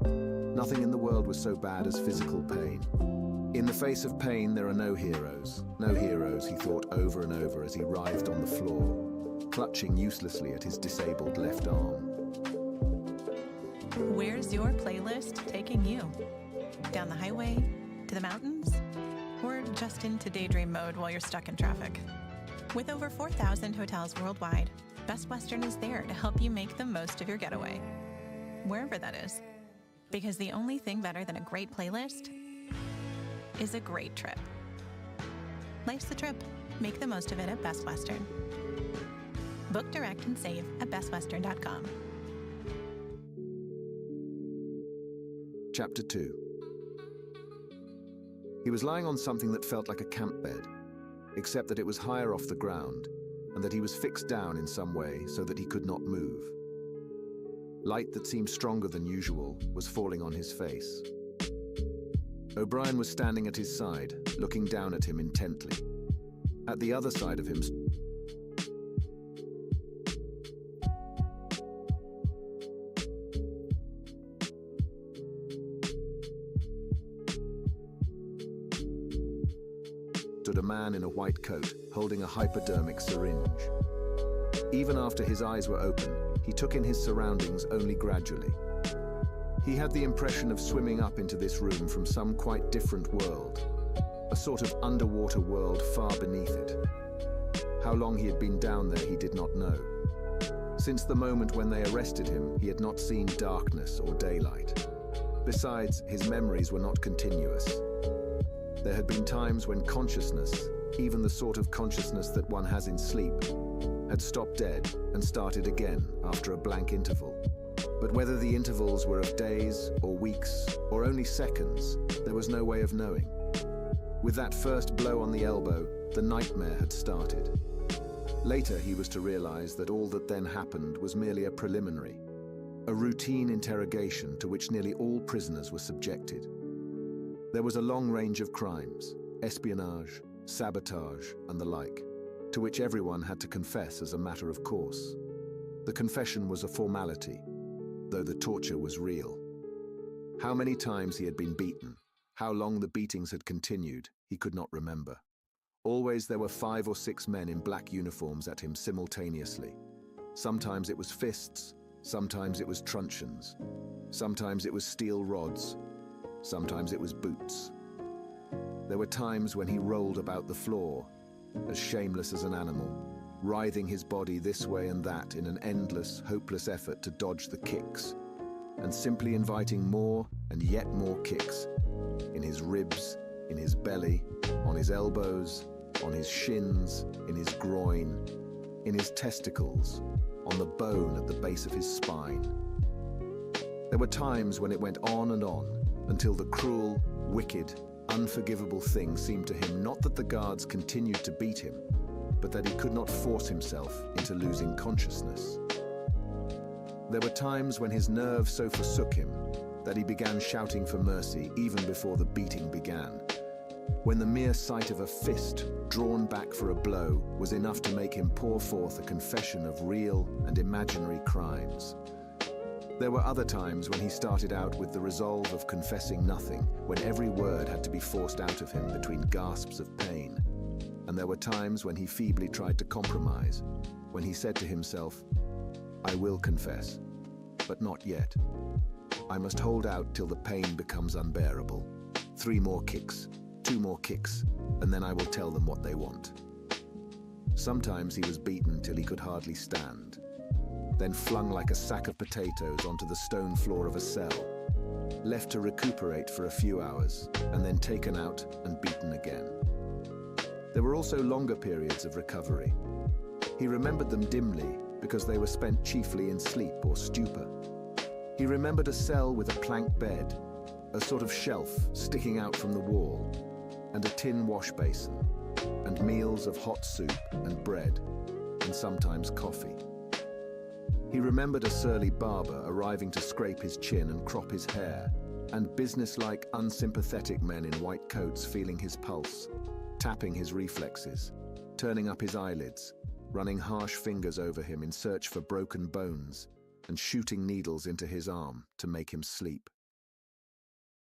Nothing in the world was so bad as physical pain. In the face of pain, there are no heroes. No heroes, he thought over and over as he writhed on the floor, clutching uselessly at his disabled left arm. Where's your playlist taking you? Down the highway? To the mountains? Or just into daydream mode while you're stuck in traffic? With over 4,000 hotels worldwide, Best Western is there to help you make the most of your getaway, wherever that is. Because the only thing better than a great playlist is a great trip. Life's the trip. Make the most of it at Best Western. Book direct and save at bestwestern.com. Chapter 2. He was lying on something that felt like a camp bed, except that it was higher off the ground, and that he was fixed down in some way so that he could not move. Light that seemed stronger than usual was falling on his face. O'Brien was standing at his side, looking down at him intently. At the other side of him, stood a man in a white coat, holding a hypodermic syringe. Even after his eyes were open, he took in his surroundings only gradually. He had the impression of swimming up into this room from some quite different world, a sort of underwater world far beneath it. How long he had been down there he did not know. Since the moment when they arrested him, he had not seen darkness or daylight. Besides, his memories were not continuous. There had been times when consciousness, even the sort of consciousness that one has in sleep, had stopped dead and started again after a blank interval. But whether the intervals were of days or weeks or only seconds, there was no way of knowing. With that first blow on the elbow, the nightmare had started. Later, he was to realize that all that then happened was merely a preliminary, a routine interrogation to which nearly all prisoners were subjected. There was a long range of crimes, espionage, sabotage, and the like, to which everyone had to confess as a matter of course. The confession was a formality, though the torture was real. How many times he had been beaten, how long the beatings had continued, he could not remember. Always there were 5 or 6 men in black uniforms at him simultaneously. Sometimes it was fists, sometimes it was truncheons, sometimes it was steel rods, sometimes it was boots. There were times when he rolled about the floor, as shameless as an animal, writhing his body this way and that in an endless, hopeless effort to dodge the kicks, and simply inviting more and yet more kicks, in his ribs, in his belly, on his elbows, on his shins, in his groin, in his testicles, on the bone at the base of his spine. There were times when it went on, until the cruel, wicked, unforgivable thing seemed to him not that the guards continued to beat him, but that he could not force himself into losing consciousness. There were times when his nerve so forsook him that he began shouting for mercy even before the beating began, when the mere sight of a fist drawn back for a blow was enough to make him pour forth a confession of real and imaginary crimes. There were other times when he started out with the resolve of confessing nothing, when every word had to be forced out of him between gasps of pain. And there were times when he feebly tried to compromise, when he said to himself, "I will confess, but not yet. I must hold out till the pain becomes unbearable. 3 more kicks, 2 more kicks, and then I will tell them what they want." Sometimes he was beaten till he could hardly stand, then flung like a sack of potatoes onto the stone floor of a cell, left to recuperate for a few hours, and then taken out and beaten again. There were also longer periods of recovery. He remembered them dimly because they were spent chiefly in sleep or stupor. He remembered a cell with a plank bed, a sort of shelf sticking out from the wall, and a tin wash basin, and meals of hot soup and bread, and sometimes coffee. He remembered a surly barber arriving to scrape his chin and crop his hair, and businesslike, unsympathetic men in white coats feeling his pulse, tapping his reflexes, turning up his eyelids, running harsh fingers over him in search for broken bones, and shooting needles into his arm to make him sleep.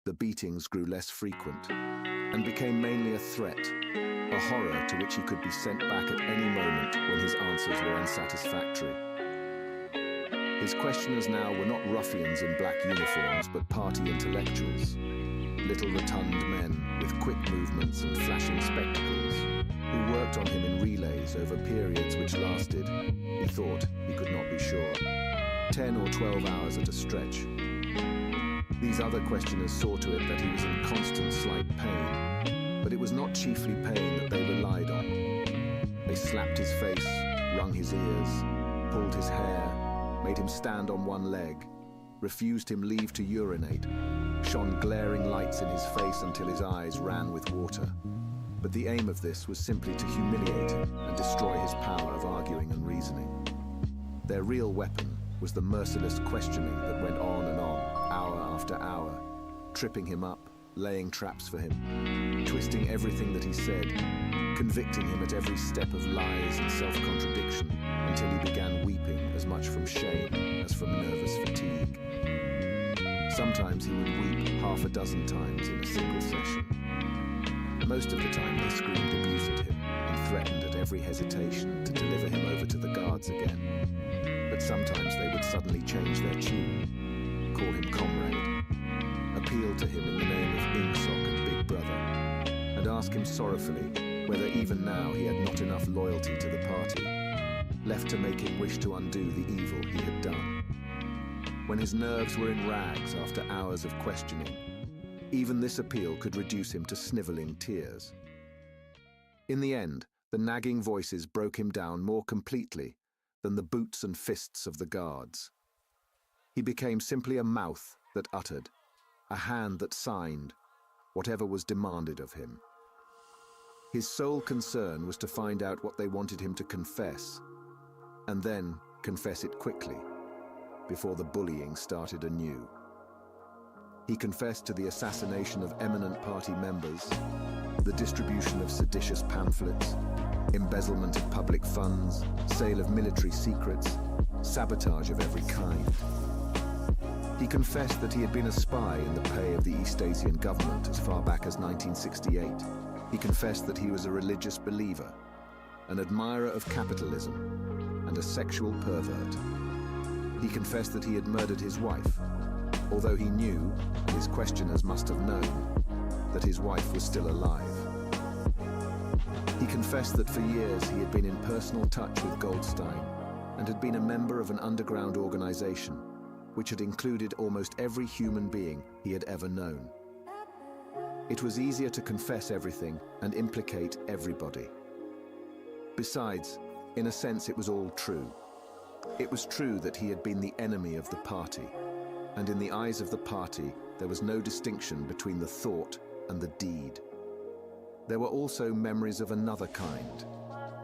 The beatings grew less frequent and became mainly a threat, a horror to which he could be sent back at any moment when his answers were unsatisfactory. His questioners now were not ruffians in black uniforms, but party intellectuals, little rotund men with quick movements and flashing spectacles, who worked on him in relays over periods which lasted, he thought, he could not be sure, 10 or 12 hours at a stretch. These other questioners saw to it that he was in constant slight pain, but it was not chiefly pain that they relied on. They slapped his face, wrung his ears, pulled his hair, made him stand on one leg, refused him leave to urinate, shone glaring lights in his face until his eyes ran with water. But the aim of this was simply to humiliate him and destroy his power of arguing and reasoning. Their real weapon was the merciless questioning that went on and on, hour after hour, tripping him up, laying traps for him, twisting everything that he said, convicting him at every step of lies and self-contradiction until he began weeping as much from shame as from nervous fatigue. Sometimes he would weep half a dozen times in a single session. Most of the time they screamed abuse at him and threatened at every hesitation to deliver him over to the guards again. But sometimes they would suddenly change their tune, call him comrade, appeal to him in the name of Ingsoc and Big Brother, and ask him sorrowfully whether even now he had not enough loyalty to the party, left to make him wish to undo the evil he had done. When his nerves were in rags after hours of questioning, even this appeal could reduce him to sniveling tears. In the end, the nagging voices broke him down more completely than the boots and fists of the guards. He became simply a mouth that uttered, a hand that signed, whatever was demanded of him. His sole concern was to find out what they wanted him to confess, and then confess it quickly, before the bullying started anew. He confessed to the assassination of eminent party members, the distribution of seditious pamphlets, embezzlement of public funds, sale of military secrets, sabotage of every kind. He confessed that he had been a spy in the pay of the East Asian government as far back as 1968. He confessed that he was a religious believer, an admirer of capitalism, and a sexual pervert. He confessed that he had murdered his wife, although he knew, and his questioners must have known, that his wife was still alive. He confessed that for years he had been in personal touch with Goldstein and had been a member of an underground organization which had included almost every human being he had ever known. It was easier to confess everything and implicate everybody. Besides, in a sense, it was all true. It was true that he had been the enemy of the party, and in the eyes of the party, there was no distinction between the thought and the deed. There were also memories of another kind.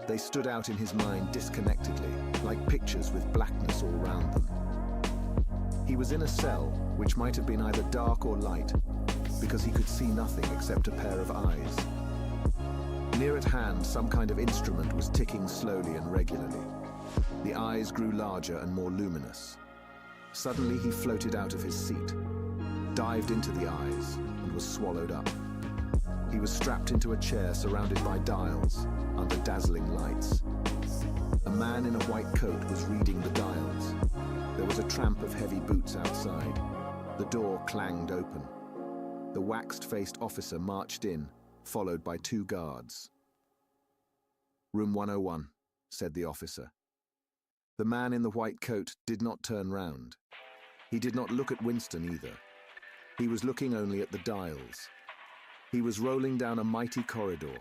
They stood out in his mind disconnectedly, like pictures with blackness all round them. He was in a cell which might have been either dark or light, because he could see nothing except a pair of eyes. Near at hand, some kind of instrument was ticking slowly and regularly. The eyes grew larger and more luminous. Suddenly he floated out of his seat, dived into the eyes, and was swallowed up. He was strapped into a chair surrounded by dials, under dazzling lights. A man in a white coat was reading the dials. There was a tramp of heavy boots outside. The door clanged open. The waxed-faced officer marched in, followed by 2 guards. "Room 101, said the officer. The man in the white coat did not turn round. He did not look at Winston either. He was looking only at the dials. He was rolling down a mighty corridor,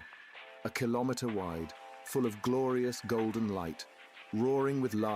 a kilometer wide, full of glorious golden light, roaring with light.